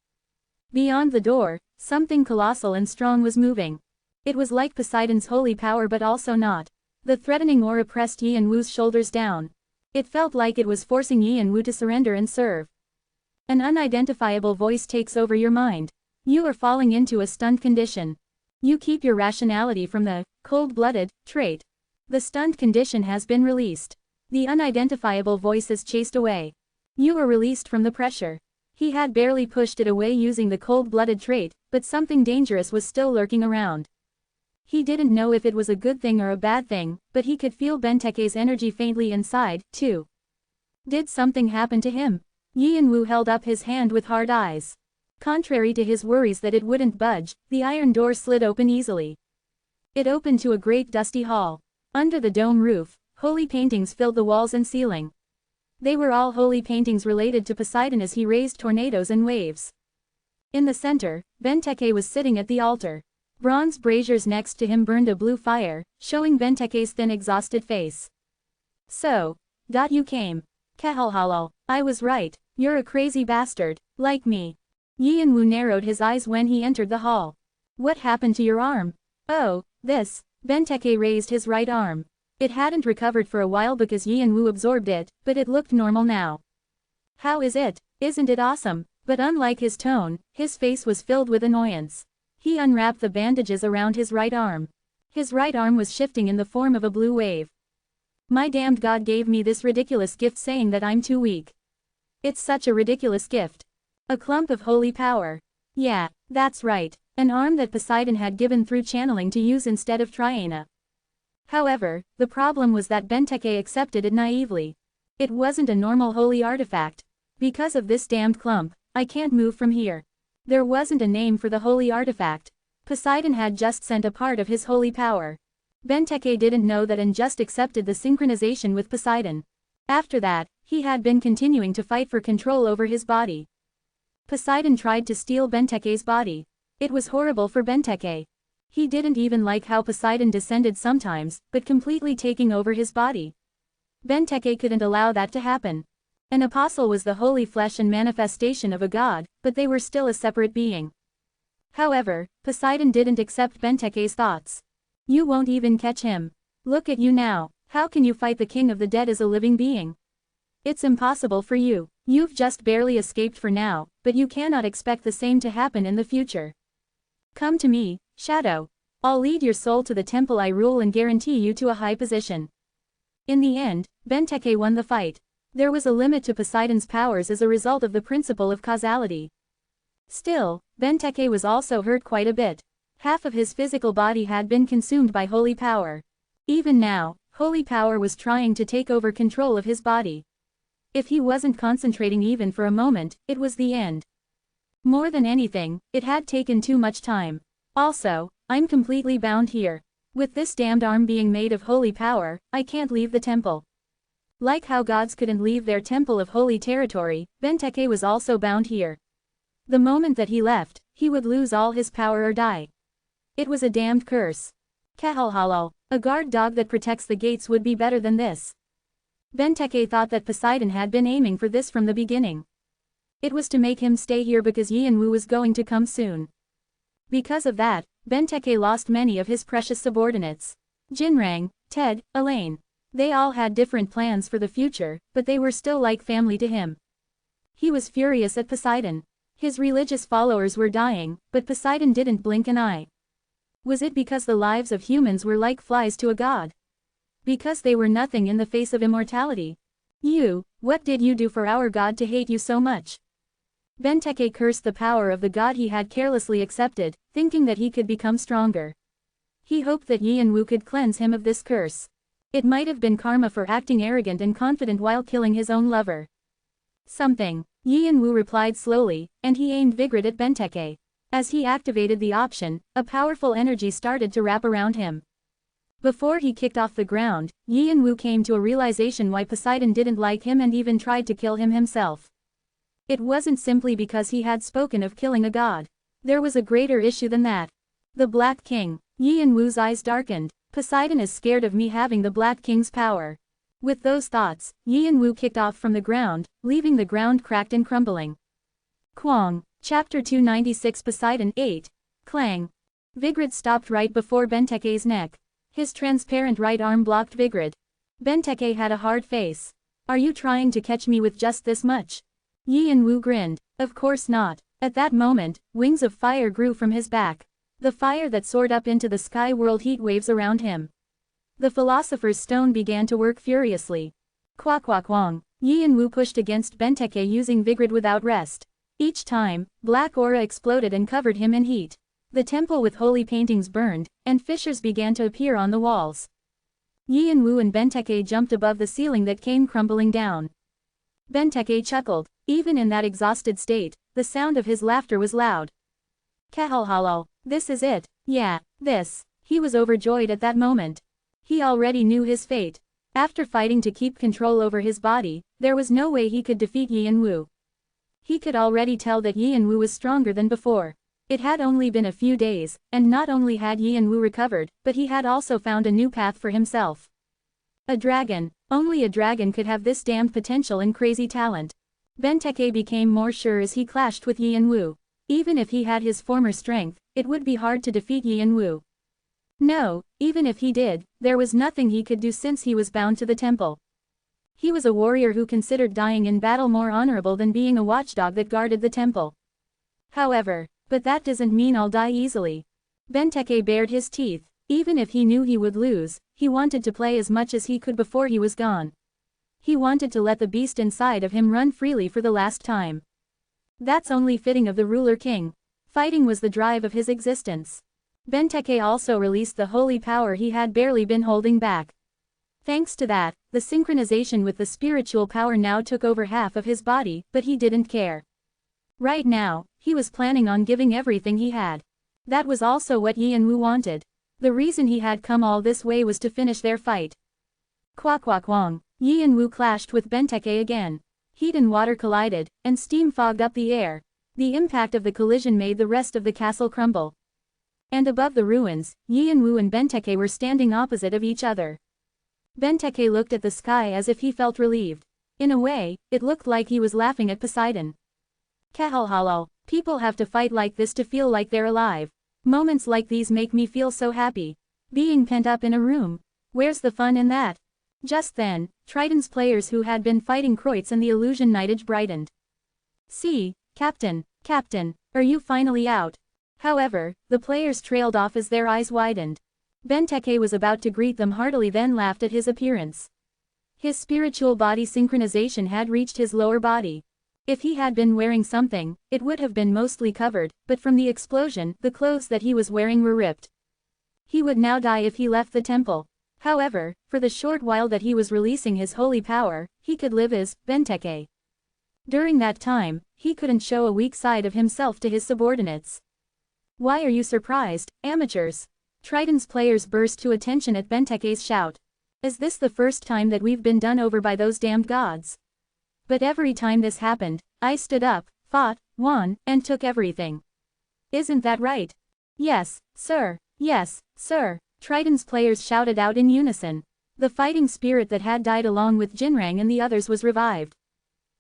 Beyond the door, something colossal and strong was moving. It was like Poseidon's holy power but also not. The threatening aura pressed Yi and Wu's shoulders down. It felt like it was forcing Yi and Wu to surrender and serve. An unidentifiable voice takes over your mind. You are falling into a stunned condition. You keep your rationality from the cold-blooded trait. The stunned condition has been released. The unidentifiable voice is chased away. You are released from the pressure. He had barely pushed it away using the cold-blooded trait, but something dangerous was still lurking around. He didn't know if it was a good thing or a bad thing, but he could feel Benteke's energy faintly inside, too. Did something happen to him? Yi and Wu held up his hand with hard eyes. Contrary to his worries that it wouldn't budge, the iron door slid open easily. It opened to a great dusty hall. Under the dome roof, holy paintings filled the walls and ceiling. They were all holy paintings related to Poseidon as he raised tornadoes and waves. In the center, Benteke was sitting at the altar. Bronze braziers next to him burned a blue fire, showing Benteke's thin exhausted face. So, you came. Kahalhalal, I was right, you're a crazy bastard, like me. Yi and Wu narrowed his eyes when he entered the hall. What happened to your arm? Oh, this. Benteke raised his right arm. It hadn't recovered for a while because Yi and Wu absorbed it, but it looked normal now. How is it? Isn't it awesome? But unlike his tone, his face was filled with annoyance. He unwrapped the bandages around his right arm. His right arm was shifting in the form of a blue wave. My damned God gave me this ridiculous gift saying that I'm too weak. It's such a ridiculous gift. A clump of holy power. Yeah, that's right. An arm that Poseidon had given through channeling to use instead of Triana. However, the problem was that Benteke accepted it naively. It wasn't a normal holy artifact. Because of this damned clump, I can't move from here. There wasn't a name for the holy artifact. Poseidon had just sent a part of his holy power. Benteke didn't know that and just accepted the synchronization with Poseidon. After that, he had been continuing to fight for control over his body. Poseidon tried to steal Benteke's body. It was horrible for Benteke. He didn't even like how Poseidon descended sometimes, but completely taking over his body. Benteke couldn't allow that to happen. An apostle was the holy flesh and manifestation of a god, but they were still a separate being. However, Poseidon didn't accept Benteke's thoughts. You won't even catch him. Look at you now. How can you fight the king of the dead as a living being? It's impossible for you. You've just barely escaped for now, but you cannot expect the same to happen in the future. Come to me, Shadow. I'll lead your soul to the temple I rule and guarantee you to a high position. In the end, Benteke won the fight. There was a limit to Poseidon's powers as a result of the principle of causality. Still, Benteke was also hurt quite a bit. Half of his physical body had been consumed by holy power. Even now, holy power was trying to take over control of his body. If he wasn't concentrating even for a moment, it was the end. More than anything, it had taken too much time. Also, I'm completely bound here. With this damned arm being made of holy power, I can't leave the temple. Like how gods couldn't leave their temple of holy territory, Benteke was also bound here. The moment that he left, he would lose all his power or die. It was a damned curse. Kahalhalal, a guard dog that protects the gates would be better than this. Benteke thought that Poseidon had been aiming for this from the beginning. It was to make him stay here because Yianwu was going to come soon. Because of that, Benteke lost many of his precious subordinates. Jinrang, Ted, Elaine. They all had different plans for the future, but they were still like family to him. He was furious at Poseidon. His religious followers were dying, but Poseidon didn't blink an eye. Was it because the lives of humans were like flies to a god? Because they were nothing in the face of immortality? What did you do for our god to hate you so much? Benteke cursed the power of the god he had carelessly accepted, thinking that he could become stronger. He hoped that Yianwu could cleanse him of this curse. It might have been karma for acting arrogant and confident while killing his own lover. Something. Yianwu replied slowly, and he aimed Vigrid at Benteke. As he activated the option, a powerful energy started to wrap around him. Before he kicked off the ground, Yianwu came to a realization why Poseidon didn't like him and even tried to kill him himself. It wasn't simply because he had spoken of killing a god. There was a greater issue than that. The Black King. Yianwu's eyes darkened. Poseidon is scared of me having the Black King's power. With those thoughts, Yianwu kicked off from the ground, leaving the ground cracked and crumbling. Kwang. Chapter 296 Poseidon 8. Clang. Vigrid stopped right before Benteke's neck. His transparent right arm blocked Vigrid. Benteke had a hard face. Are you trying to catch me with just this much? Yianwu grinned. Of course not. At that moment, wings of fire grew from his back. The fire that soared up into the sky whirled heat waves around him. The philosopher's stone began to work furiously. Quack-quack-wong. Yianwu pushed against Benteke using Vigrid without rest. Each time, black aura exploded and covered him in heat. The temple with holy paintings burned, and fissures began to appear on the walls. Yianwu and Benteke jumped above the ceiling that came crumbling down. Benteke chuckled. Even in that exhausted state, the sound of his laughter was loud. Kahalhalal. This is it. Yeah, this. He was overjoyed at that moment. He already knew his fate. After fighting to keep control over his body, there was no way he could defeat Yianwu. He could already tell that Yianwu was stronger than before. It had only been a few days, and not only had Yianwu recovered, but he had also found a new path for himself. A dragon. Only a dragon could have this damned potential and crazy talent. Benteke became more sure as he clashed with Yianwu. Even if he had his former strength, it would be hard to defeat Yianwu. No, even if he did, there was nothing he could do since he was bound to the temple. He was a warrior who considered dying in battle more honorable than being a watchdog that guarded the temple. However, but that doesn't mean I'll die easily. Benteke bared his teeth. Even if he knew he would lose, he wanted to play as much as he could before he was gone. He wanted to let the beast inside of him run freely for the last time. That's only fitting of the ruler king. Fighting was the drive of his existence. Benteke also released the holy power he had barely been holding back. Thanks to that, the synchronization with the spiritual power now took over half of his body, but he didn't care. Right now, he was planning on giving everything he had. That was also what Yianwu wanted. The reason he had come all this way was to finish their fight. Quack-quack-wong. Yianwu clashed with Benteke again. Heat and water collided, and steam fogged up the air. The impact of the collision made the rest of the castle crumble. And above the ruins, Yianwu and Benteke were standing opposite of each other. Benteke looked at the sky as if he felt relieved. In a way, it looked like he was laughing at Poseidon. Kahalhalal. People have to fight like this to feel like they're alive. Moments like these make me feel so happy. Being pent up in a room. Where's the fun in that? Just then, Triton's players who had been fighting Kreutz and the illusion knightage brightened. See, Captain, are you finally out? However, the players trailed off as their eyes widened. Benteke was about to greet them heartily then laughed at his appearance. His spiritual body synchronization had reached his lower body. If he had been wearing something, it would have been mostly covered, but from the explosion, the clothes that he was wearing were ripped. He would now die if he left the temple. However, for the short while that he was releasing his holy power, he could live as Benteke. During that time, he couldn't show a weak side of himself to his subordinates. Why are you surprised, amateurs? Triton's players burst to attention at Benteke's shout. Is this the first time that we've been done over by those damned gods? But every time this happened, I stood up, fought, won, and took everything. Isn't that right? Yes, sir. Yes, sir. Triton's players shouted out in unison. The fighting spirit that had died along with Jinrang and the others was revived.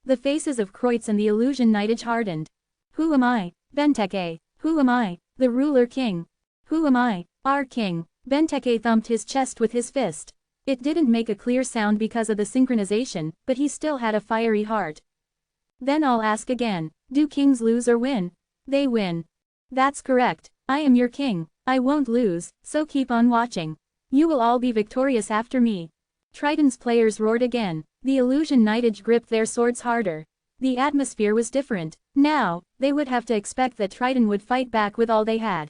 The faces of Kreutz and the illusion Knightage hardened. Who am I? Benteke. Who am I? The ruler king. Who am I? Our king. Benteke thumped his chest with his fist. It didn't make a clear sound because of the synchronization, but he still had a fiery heart. Then I'll ask again, do kings lose or win? They win. That's correct. I am your king. I won't lose, so keep on watching. You will all be victorious after me. Triton's players roared again. The illusion Knightage gripped their swords harder. The atmosphere was different. Now, they would have to expect that Triton would fight back with all they had.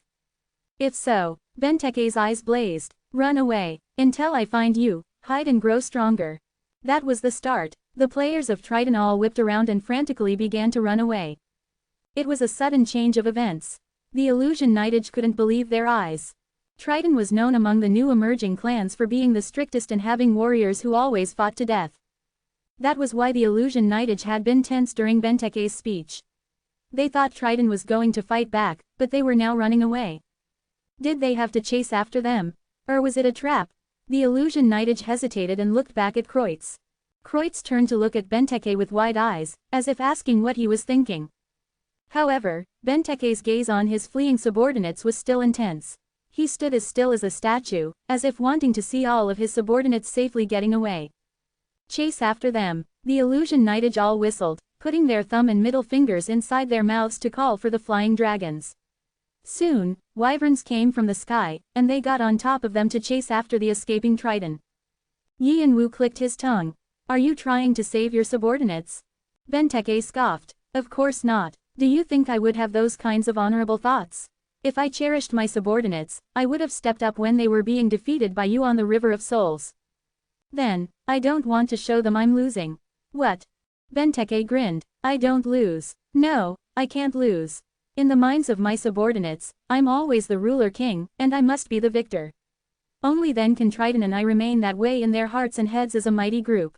If so, Benteke's eyes blazed. Run away. Until I find you, hide and grow stronger. That was the start. The players of Triton all whipped around and frantically began to run away. It was a sudden change of events. The illusion Knightage couldn't believe their eyes. Triton was known among the new emerging clans for being the strictest and having warriors who always fought to death. That was why the illusion Knightage had been tense during Benteke's speech. They thought Triton was going to fight back, but they were now running away. Did they have to chase after them? Or was it a trap? The illusion Knightage hesitated and looked back at Kreutz. Kreutz turned to look at Benteke with wide eyes, as if asking what he was thinking. However, Benteke's gaze on his fleeing subordinates was still intense. He stood as still as a statue, as if wanting to see all of his subordinates safely getting away. Chase after them. The illusion Knightage all whistled, putting their thumb and middle fingers inside their mouths to call for the flying dragons. Soon, wyverns came from the sky, and they got on top of them to chase after the escaping Triton. Yi and Wu clicked his tongue. Are you trying to save your subordinates? Benteke scoffed. Of course not. Do you think I would have those kinds of honorable thoughts? If I cherished my subordinates, I would have stepped up when they were being defeated by you on the River of Souls. Then, I don't want to show them I'm losing. What? Benteke grinned. I don't lose. No, I can't lose. In the minds of my subordinates, I'm always the ruler king, and I must be the victor. Only then can Triton and I remain that way in their hearts and heads as a mighty group.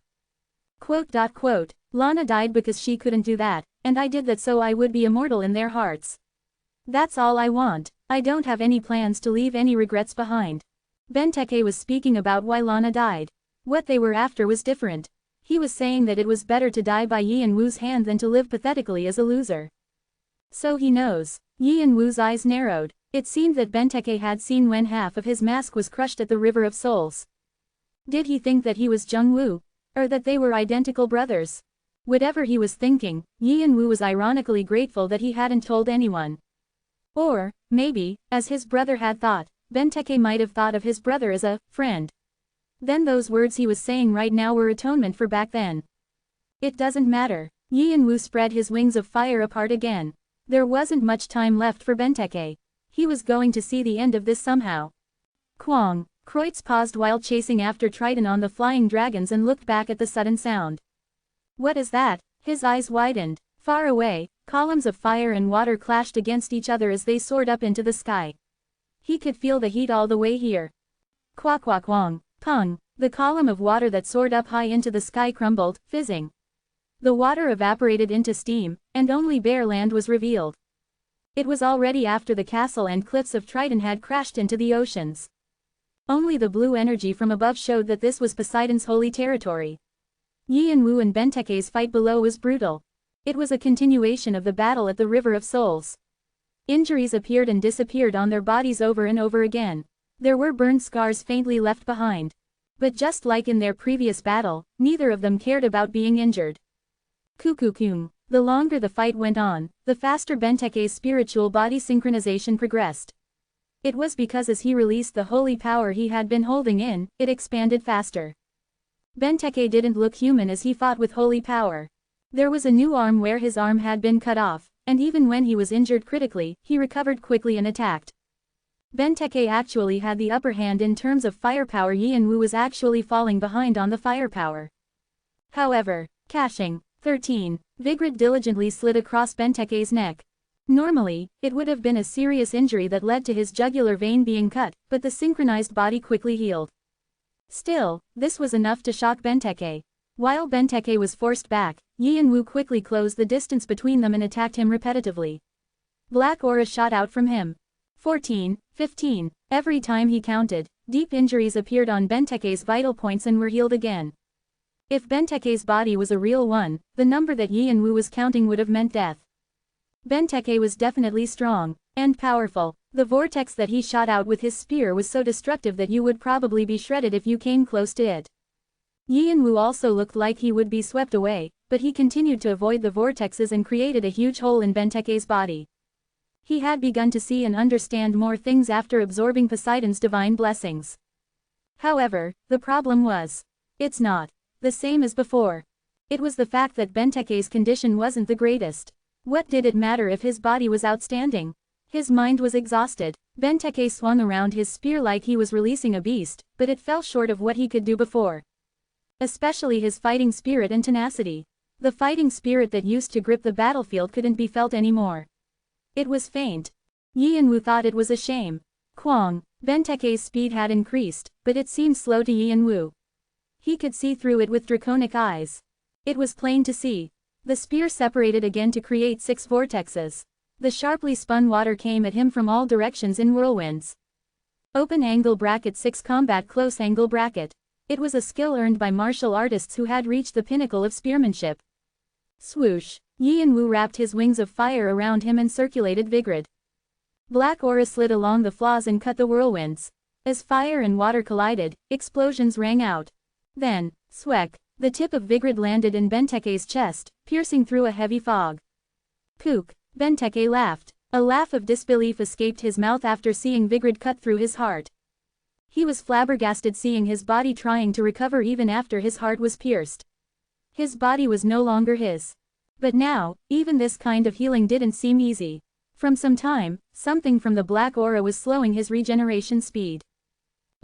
Lana died because she couldn't do that, and I did that so I would be immortal in their hearts. That's all I want. I don't have any plans to leave any regrets behind. Benteke was speaking about why Lana died. What they were after was different. He was saying that it was better to die by Yi and Wu's hand than to live pathetically as a loser. So he knows. Yi and Wu's eyes narrowed. It seemed that Benteke had seen when half of his mask was crushed at the River of Souls. Did he think that he was Jung Wu? Or that they were identical brothers? Whatever he was thinking, Yi and Wu was ironically grateful that he hadn't told anyone. Or, maybe, as his brother had thought, Benteke might have thought of his brother as a friend. Then those words he was saying right now were atonement for back then. It doesn't matter. Yi and Wu spread his wings of fire apart again. There wasn't much time left for Benteke. He was going to see the end of this somehow. Kwang. Kreutz paused while chasing after Triton on the flying dragons and looked back at the sudden sound. What is that? His eyes widened. Far away, columns of fire and water clashed against each other as they soared up into the sky. He could feel the heat all the way here. Kwang. Pung. The column of water that soared up high into the sky crumbled, fizzing. The water evaporated into steam, and only bare land was revealed. It was already after the castle and cliffs of Triton had crashed into the oceans. Only the blue energy from above showed that this was Poseidon's holy territory. Yi and Wu and Benteke's fight below was brutal. It was a continuation of the battle at the River of Souls. Injuries appeared and disappeared on their bodies over and over again. There were burned scars faintly left behind. But just like in their previous battle, neither of them cared about being injured. Kukukum. The longer the fight went on, the faster Benteke's spiritual body synchronization progressed. It was because as he released the holy power he had been holding in, it expanded faster. Benteke didn't look human as he fought with holy power. There was a new arm where his arm had been cut off, and even when he was injured critically, he recovered quickly and attacked. Benteke actually had the upper hand in terms of firepower. Yanwu was actually falling behind on the firepower. However, caching. 13. Vigrid diligently slid across Benteke's neck. Normally, it would have been a serious injury that led to his jugular vein being cut, but the synchronized body quickly healed. Still, this was enough to shock Benteke. While Benteke was forced back, Yanwu quickly closed the distance between them and attacked him repetitively. Black aura shot out from him. 14, 15. Every time he counted, deep injuries appeared on Benteke's vital points and were healed again. If Benteke's body was a real one, the number that Yanwu was counting would have meant death. Benteke was definitely strong and powerful. The vortex that he shot out with his spear was so destructive that you would probably be shredded if you came close to it. Yanwu also looked like he would be swept away, but he continued to avoid the vortexes and created a huge hole in Benteke's body. He had begun to see and understand more things after absorbing Poseidon's divine blessings. However, the problem was, it's not the same as before. It was the fact that Benteke's condition wasn't the greatest. What did it matter if his body was outstanding? His mind was exhausted. Benteke swung around his spear like he was releasing a beast, but it fell short of what he could do before. Especially his fighting spirit and tenacity. The fighting spirit that used to grip the battlefield couldn't be felt anymore. It was faint. Yanwu thought it was a shame. Kwang. Benteke's speed had increased, but it seemed slow to Yanwu. He could see through it with draconic eyes. It was plain to see. The spear separated again to create 6 vortexes. The sharply spun water came at him from all directions in whirlwinds. Open angle bracket 6 combat close angle bracket. It was a skill earned by martial artists who had reached the pinnacle of spearmanship. Swoosh. Yanwu wrapped his wings of fire around him and circulated Vigrid. Black aura slid along the flaws and cut the whirlwinds. As fire and water collided, explosions rang out. Then, sweck, the tip of Vigrid landed in Benteke's chest, piercing through a heavy fog. Kook. Benteke laughed. A laugh of disbelief escaped his mouth after seeing Vigrid cut through his heart. He was flabbergasted seeing his body trying to recover even after his heart was pierced. His body was no longer his. But now, even this kind of healing didn't seem easy. From some time, something from the black aura was slowing his regeneration speed.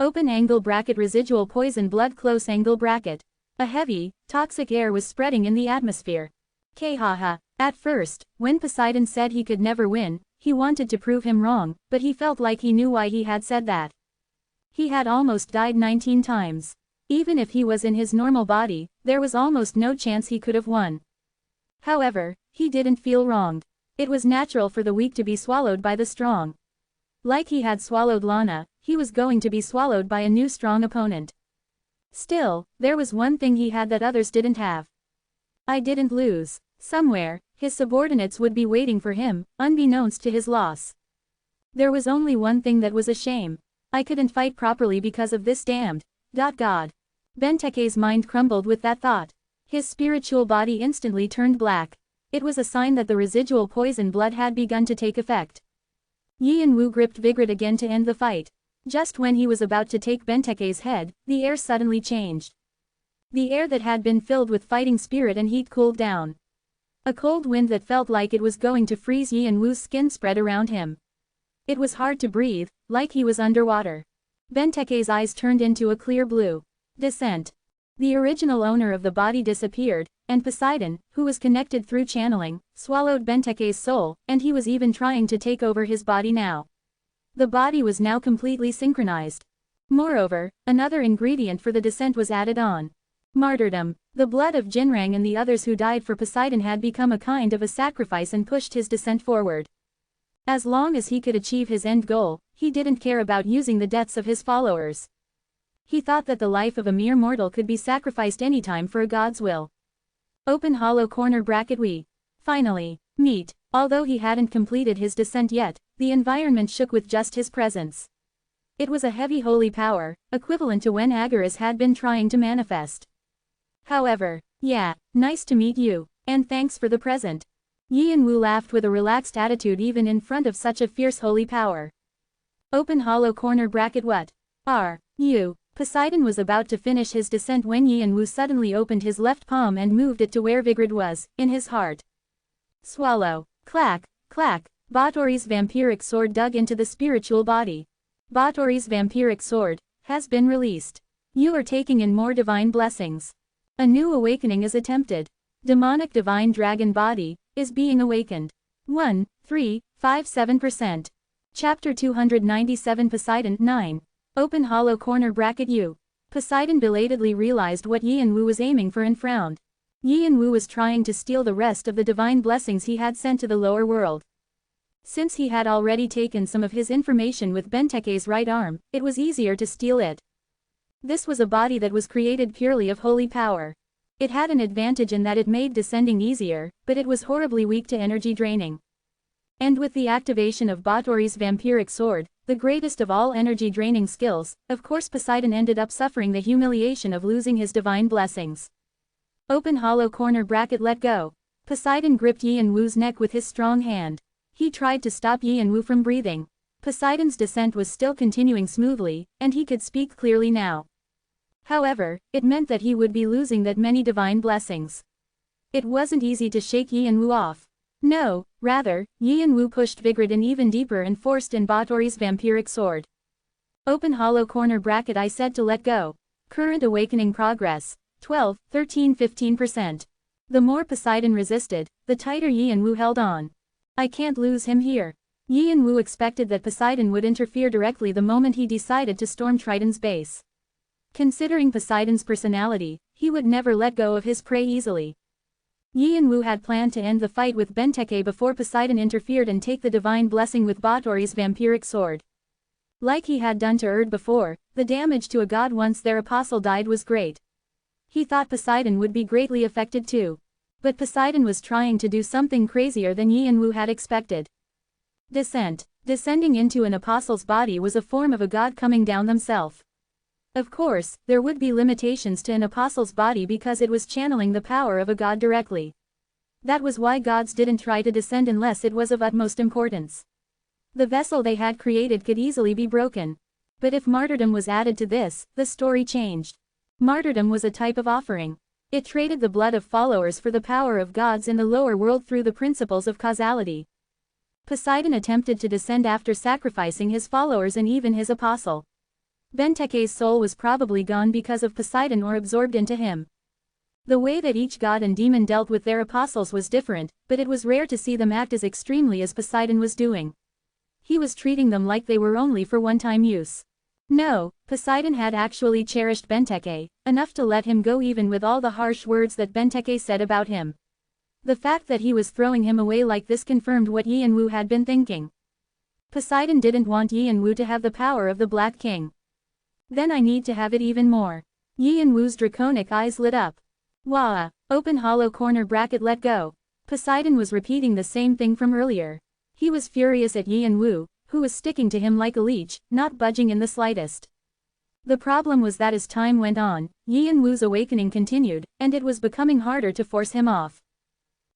Open angle bracket residual poison blood close angle bracket. A heavy, toxic air was spreading in the atmosphere. Kahaha. At first, when Poseidon said he could never win, he wanted to prove him wrong, but he felt like he knew why he had said that. He had almost died 19 times. Even if he was in his normal body, there was almost no chance he could have won. However, he didn't feel wronged. It was natural for the weak to be swallowed by the strong. Like he had swallowed Lana, he was going to be swallowed by a new strong opponent. Still, there was one thing he had that others didn't have. I didn't lose. Somewhere, his subordinates would be waiting for him, unbeknownst to his loss. There was only one thing that was a shame. I couldn't fight properly because of this damned God. Benteke's mind crumbled with that thought. His spiritual body instantly turned black. It was a sign that the residual poison blood had begun to take effect. Yanwu gripped Vigrid again to end the fight. Just when he was about to take Benteke's head, the air suddenly changed. The air that had been filled with fighting spirit and heat cooled down. A cold wind that felt like it was going to freeze Yanwu's skin spread around him. It was hard to breathe, like he was underwater. Benteke's eyes turned into a clear blue. Descent. The original owner of the body disappeared, and Poseidon, who was connected through channeling, swallowed Benteke's soul, and he was even trying to take over his body now. The body was now completely synchronized. Moreover, another ingredient for the descent was added on. Martyrdom. The blood of Jinrang and the others who died for Poseidon had become a kind of a sacrifice and pushed his descent forward. As long as he could achieve his end goal, he didn't care about using the deaths of his followers. He thought that the life of a mere mortal could be sacrificed anytime for a god's will. Open hollow corner bracket we. Finally, meet. Although he hadn't completed his descent yet, the environment shook with just his presence. It was a heavy holy power, equivalent to when Agaris had been trying to manifest. However, yeah, nice to meet you, and thanks for the present. Yanwu laughed with a relaxed attitude even in front of such a fierce holy power. Open hollow corner bracket what are you? Poseidon was about to finish his descent when Yi and Wu suddenly opened his left palm and moved it to where Vigrid was, in his heart. Swallow. Clack, clack. Batory's vampiric sword dug into the spiritual body. Batory's vampiric sword has been released. You are taking in more divine blessings. A new awakening is attempted. Demonic divine dragon body is being awakened. 1.357%. Chapter 297 Poseidon 9. Open hollow corner bracket U. Poseidon belatedly realized what Yi and Wu was aiming for and frowned. Yi and Wu was trying to steal the rest of the divine blessings he had sent to the lower world. Since he had already taken some of his information with Benteke's right arm, it was easier to steal it. This was a body that was created purely of holy power. It had an advantage in that it made descending easier, but it was horribly weak to energy draining. And with the activation of Batory's vampiric sword, the greatest of all energy draining skills, of course Poseidon ended up suffering the humiliation of losing his divine blessings. Open hollow corner bracket let go. Poseidon gripped Yi and Wu's neck with his strong hand. He tried to stop Yi and Wu from breathing. Poseidon's descent was still continuing smoothly, and he could speak clearly now. However, it meant that he would be losing that many divine blessings. It wasn't easy to shake Yi and Wu off. No, rather, Yi and Wu pushed Vigrid in even deeper and forced in Batory's vampiric sword. Open hollow corner bracket I said to let go. Current awakening progress. 12, 13, 15%. The more Poseidon resisted, the tighter Yi and Wu held on. I can't lose him here. Yi and Wu expected that Poseidon would interfere directly the moment he decided to storm Triton's base. Considering Poseidon's personality, he would never let go of his prey easily. Yi and Wu had planned to end the fight with Benteke before Poseidon interfered and take the divine blessing with Batory's vampiric sword. Like he had done to Erd before, the damage to a god once their apostle died was great. He thought Poseidon would be greatly affected too. But Poseidon was trying to do something crazier than Yi and Wu had expected. Descent. Descending into an apostle's body was a form of a god coming down themselves. Of course, there would be limitations to an apostle's body because it was channeling the power of a god directly. That was why gods didn't try to descend unless it was of utmost importance. The vessel they had created could easily be broken. But if martyrdom was added to this, the story changed. Martyrdom was a type of offering. It traded the blood of followers for the power of gods in the lower world through the principles of causality. Poseidon attempted to descend after sacrificing his followers and even his apostle. Benteke's soul was probably gone because of Poseidon or absorbed into him. The way that each god and demon dealt with their apostles was different, but it was rare to see them act as extremely as Poseidon was doing. He was treating them like they were only for one-time use. No, Poseidon had actually cherished Benteke, enough to let him go even with all the harsh words that Benteke said about him. The fact that he was throwing him away like this confirmed what Yi and Wu had been thinking. Poseidon didn't want Yi and Wu to have the power of the Black King. Then I need to have it even more. Yi and Wu's draconic eyes lit up. Wah! Open hollow corner bracket let go. Poseidon was repeating the same thing from earlier. He was furious at Yi and Wu, who was sticking to him like a leech, not budging in the slightest. The problem was that as time went on, Yi and Wu's awakening continued, and it was becoming harder to force him off.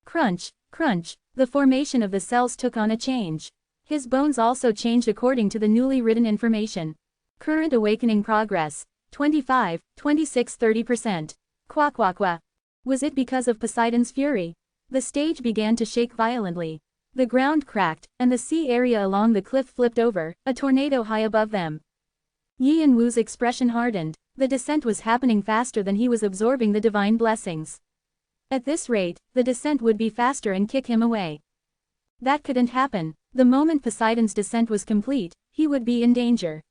Crunch, crunch, the formation of the cells took on a change. His bones also changed according to the newly written information. Current awakening progress. 25, 26, 30%. Quack quack quack. Was it because of Poseidon's fury? The stage began to shake violently. The ground cracked, and the sea area along the cliff flipped over, a tornado high above them. Yi and Wu's expression hardened. The descent was happening faster than he was absorbing the divine blessings. At this rate, the descent would be faster and kick him away. That couldn't happen. The moment Poseidon's descent was complete, he would be in danger.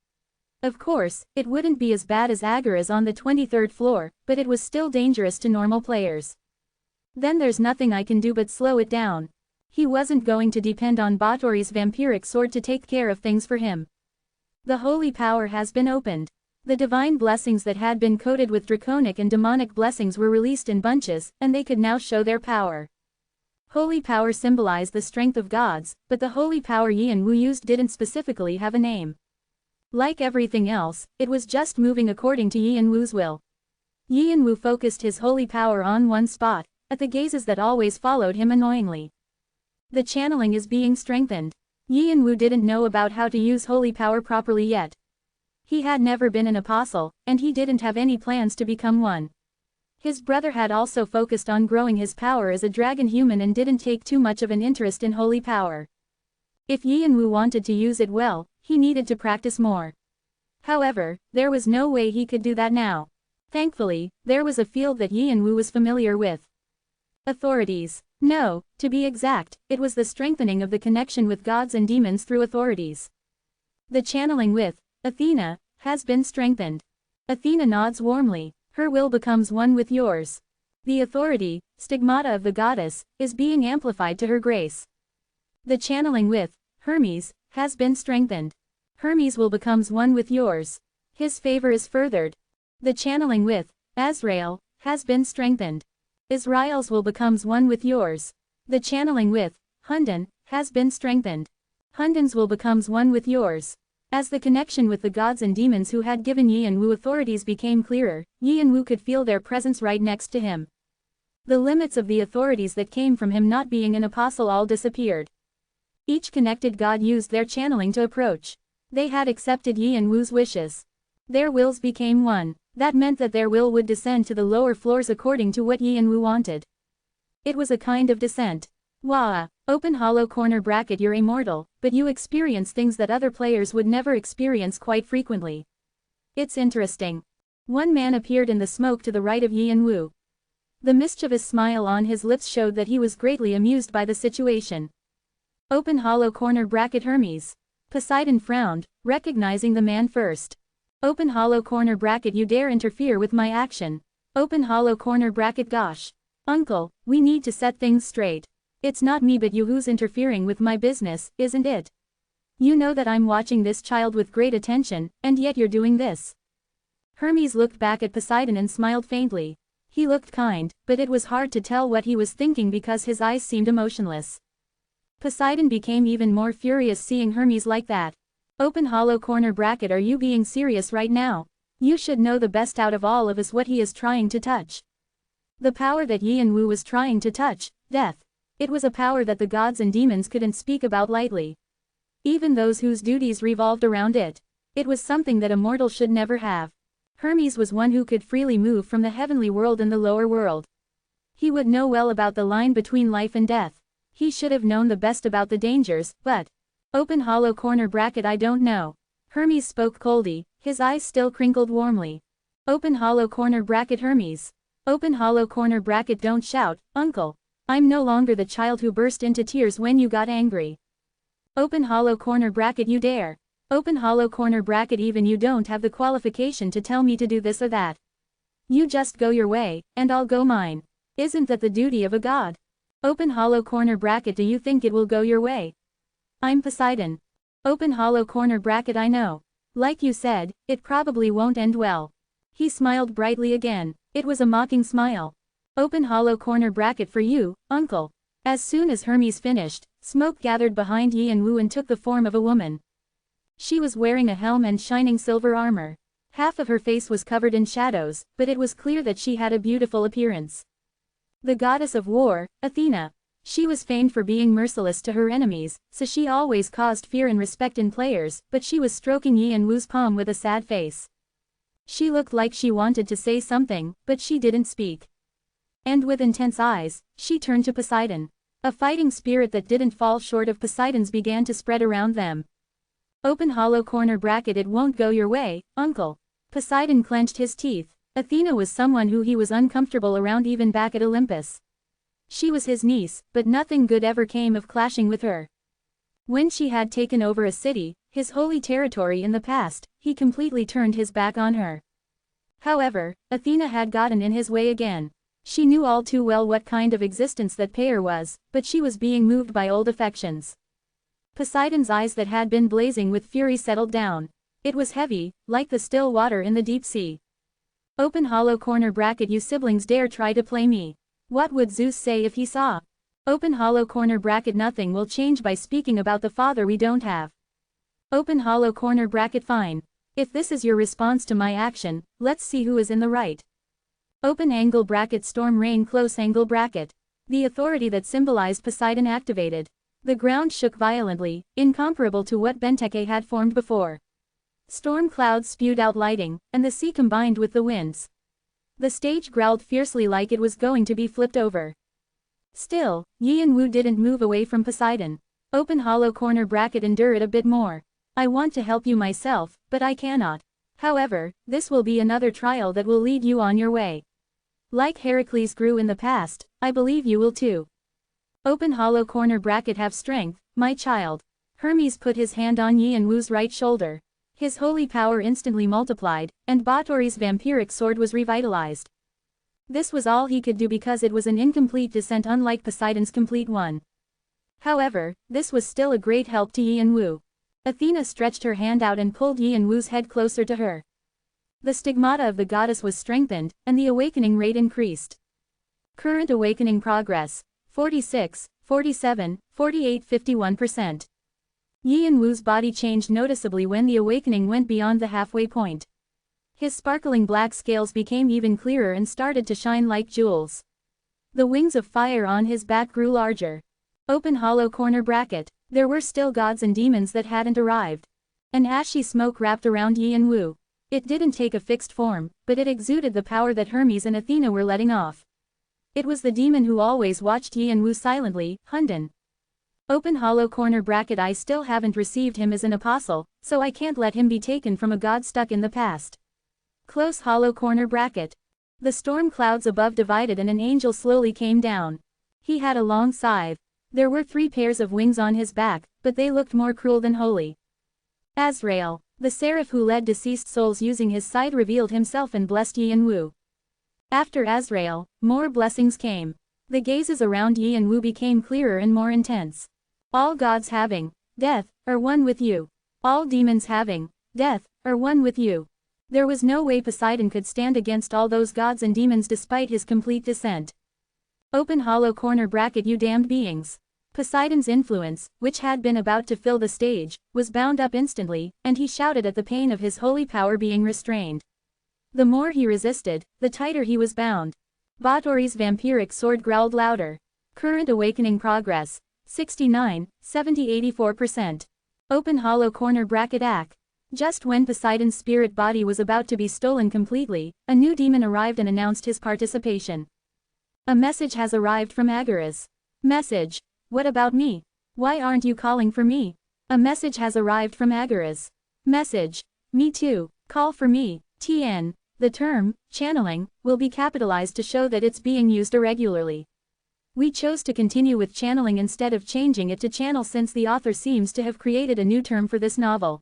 Of course, it wouldn't be as bad as Agor's on the 23rd floor, but it was still dangerous to normal players. Then there's nothing I can do but slow it down. He wasn't going to depend on Batory's vampiric sword to take care of things for him. The holy power has been opened. The divine blessings that had been coated with draconic and demonic blessings were released in bunches, and they could now show their power. Holy power symbolized the strength of gods, but the holy power Yi and Wu used didn't specifically have a name. Like everything else, it was just moving according to Yi and Wu's will. Yi and Wu focused his holy power on one spot, at the gazes that always followed him annoyingly. The channeling is being strengthened. Yi and Wu didn't know about how to use holy power properly yet. He had never been an apostle, and he didn't have any plans to become one. His brother had also focused on growing his power as a dragon human and didn't take too much of an interest in holy power. If Yi and Wu wanted to use it well, he needed to practice more. However, there was no way he could do that now. Thankfully, there was a field that Yi and Wu was familiar with. Authorities. No, to be exact, it was the strengthening of the connection with gods and demons through authorities. The channeling with Athena has been strengthened. Athena nods warmly. Her will becomes one with yours. The authority, stigmata of the goddess, is being amplified to her grace. The channeling with Hermes has been strengthened. Hermes will becomes one with yours. His favor is furthered. The channeling with Azrael has been strengthened. Israel's will becomes one with yours. The channeling with Hundan has been strengthened. Hundan's will becomes one with yours. As the connection with the gods and demons who had given Yi and Wu authorities became clearer, Yi and Wu could feel their presence right next to him. The limits of the authorities that came from him not being an apostle all disappeared. Each connected god used their channeling to approach. They had accepted Yi and Wu's wishes. Their wills became one. That meant that their will would descend to the lower floors according to what Yi and Wu wanted. It was a kind of descent. Wah! Open hollow corner bracket. You're immortal, but you experience things that other players would never experience quite frequently. It's interesting. One man appeared in the smoke to the right of Yi and Wu. The mischievous smile on his lips showed that he was greatly amused by the situation. Open hollow corner bracket. Hermes. Poseidon frowned, recognizing the man first. Open hollow corner bracket. You dare interfere with my action. Open hollow corner bracket. Gosh. Uncle, we need to set things straight. It's not me but you who's interfering with my business, isn't it? You know that I'm watching this child with great attention, and yet you're doing this. Hermes looked back at Poseidon and smiled faintly. He looked kind, but it was hard to tell what he was thinking because his eyes seemed emotionless. Poseidon became even more furious seeing Hermes like that. Open hollow corner bracket. Are you being serious right now? You should know the best out of all of us what he is trying to touch. The power that Yi and Wu was trying to touch, death. It was a power that the gods and demons couldn't speak about lightly. Even those whose duties revolved around it. It was something that a mortal should never have. Hermes was one who could freely move from the heavenly world and the lower world. He would know well about the line between life and death. He should have known the best about the dangers, but... Open hollow corner bracket. I don't know. Hermes spoke coldly, his eyes still crinkled warmly. Open hollow corner bracket. Hermes. Open hollow corner bracket. Don't shout, uncle. I'm no longer the child who burst into tears when you got angry. Open hollow corner bracket. You dare. Open hollow corner bracket. Even you don't have the qualification to tell me to do this or that. You just go your way, and I'll go mine. Isn't that the duty of a god? Open hollow corner bracket. Do you think it will go your way? I'm Poseidon. Open hollow corner bracket. I know. Like you said, it probably won't end well. He smiled brightly again. It was a mocking smile. Open hollow corner bracket. For you, uncle. As soon as Hermes finished, smoke gathered behind Yi and Wu and took the form of a woman. She was wearing a helm and shining silver armor. Half of her face was covered in shadows, but it was clear that she had a beautiful appearance. The goddess of war, Athena. She was famed for being merciless to her enemies, so she always caused fear and respect in players, but she was stroking Yi and Wu's palm with a sad face. She looked like she wanted to say something, but she didn't speak. And with intense eyes, she turned to Poseidon. A fighting spirit that didn't fall short of Poseidon's began to spread around them. Open hollow corner bracket. It won't go your way, uncle. Poseidon clenched his teeth. Athena was someone who he was uncomfortable around even back at Olympus. She was his niece, but nothing good ever came of clashing with her. When she had taken over a city, his holy territory in the past, he completely turned his back on her. However, Athena had gotten in his way again. She knew all too well what kind of existence that pair was, but she was being moved by old affections. Poseidon's eyes that had been blazing with fury settled down. It was heavy, like the still water in the deep sea. Open hollow corner bracket. You siblings dare try to play me. What would Zeus say if he saw? Open hollow corner bracket. Nothing will change by speaking about the father we don't have. Open hollow corner bracket. Fine. If this is your response to my action, let's see who is in the right. Open angle bracket. Storm rain close angle bracket. The authority that symbolized Poseidon activated. The ground shook violently, incomparable to what Benteke had formed before. Storm clouds spewed out lighting, and the sea combined with the winds. The stage growled fiercely like it was going to be flipped over. Still, Yi and Wu didn't move away from Poseidon. Open hollow corner bracket endure it a bit more. I want to help you myself, but I cannot. However, this will be another trial that will lead you on your way. Like Heracles grew in the past, I believe you will too. Open hollow corner bracket have strength, my child. Hermes put his hand on Yi and Wu's right shoulder. His holy power instantly multiplied, and Batory's vampiric sword was revitalized. This was all he could do because it was an incomplete descent unlike Poseidon's complete one. However, this was still a great help to Yi and Wu. Athena stretched her hand out and pulled Yi and Wu's head closer to her. The stigmata of the goddess was strengthened, and the awakening rate increased. Current awakening progress, 46, 47, 48, 51%. Yi and Wu's body changed noticeably when the awakening went beyond the halfway point. His sparkling black scales became even clearer and started to shine like jewels. The wings of fire on his back grew larger. Open hollow corner bracket. There were still gods and demons that hadn't arrived. An ashy smoke wrapped around Yi and Wu. It didn't take a fixed form, but it exuded the power that Hermes and Athena were letting off. It was the demon who always watched Yi and Wu silently, Hunden. Open hollow corner bracket. I still haven't received him as an apostle, so I can't let him be taken from a god stuck in the past. Close hollow corner bracket. The storm clouds above divided and an angel slowly came down. He had a long scythe. There were 3 pairs of wings on his back, but they looked more cruel than holy. Azrael, the seraph who led deceased souls using his scythe, revealed himself and blessed Yi and Wu. After Azrael, more blessings came. The gazes around Yi and Wu became clearer and more intense. All gods having death are one with you. All demons having death are one with you. There was no way Poseidon could stand against all those gods and demons despite his complete descent. Open hollow corner bracket. You damned beings. Poseidon's influence, which had been about to fill the stage, was bound up instantly, and he shouted at the pain of his holy power being restrained. The more he resisted, the tighter he was bound. Batory's vampiric sword growled louder. Current awakening progress, 69, 70, 84%. Open hollow corner bracket Ak. Just when Poseidon's spirit body was about to be stolen completely, a new demon arrived and announced his participation. A message has arrived from Agaras. Message. What about me? Why aren't you calling for me? A message has arrived from Agaras. Message. Me too, call for me, TN. The term, channeling, will be capitalized to show that it's being used irregularly. We chose to continue with channeling instead of changing it to channel since the author seems to have created a new term for this novel.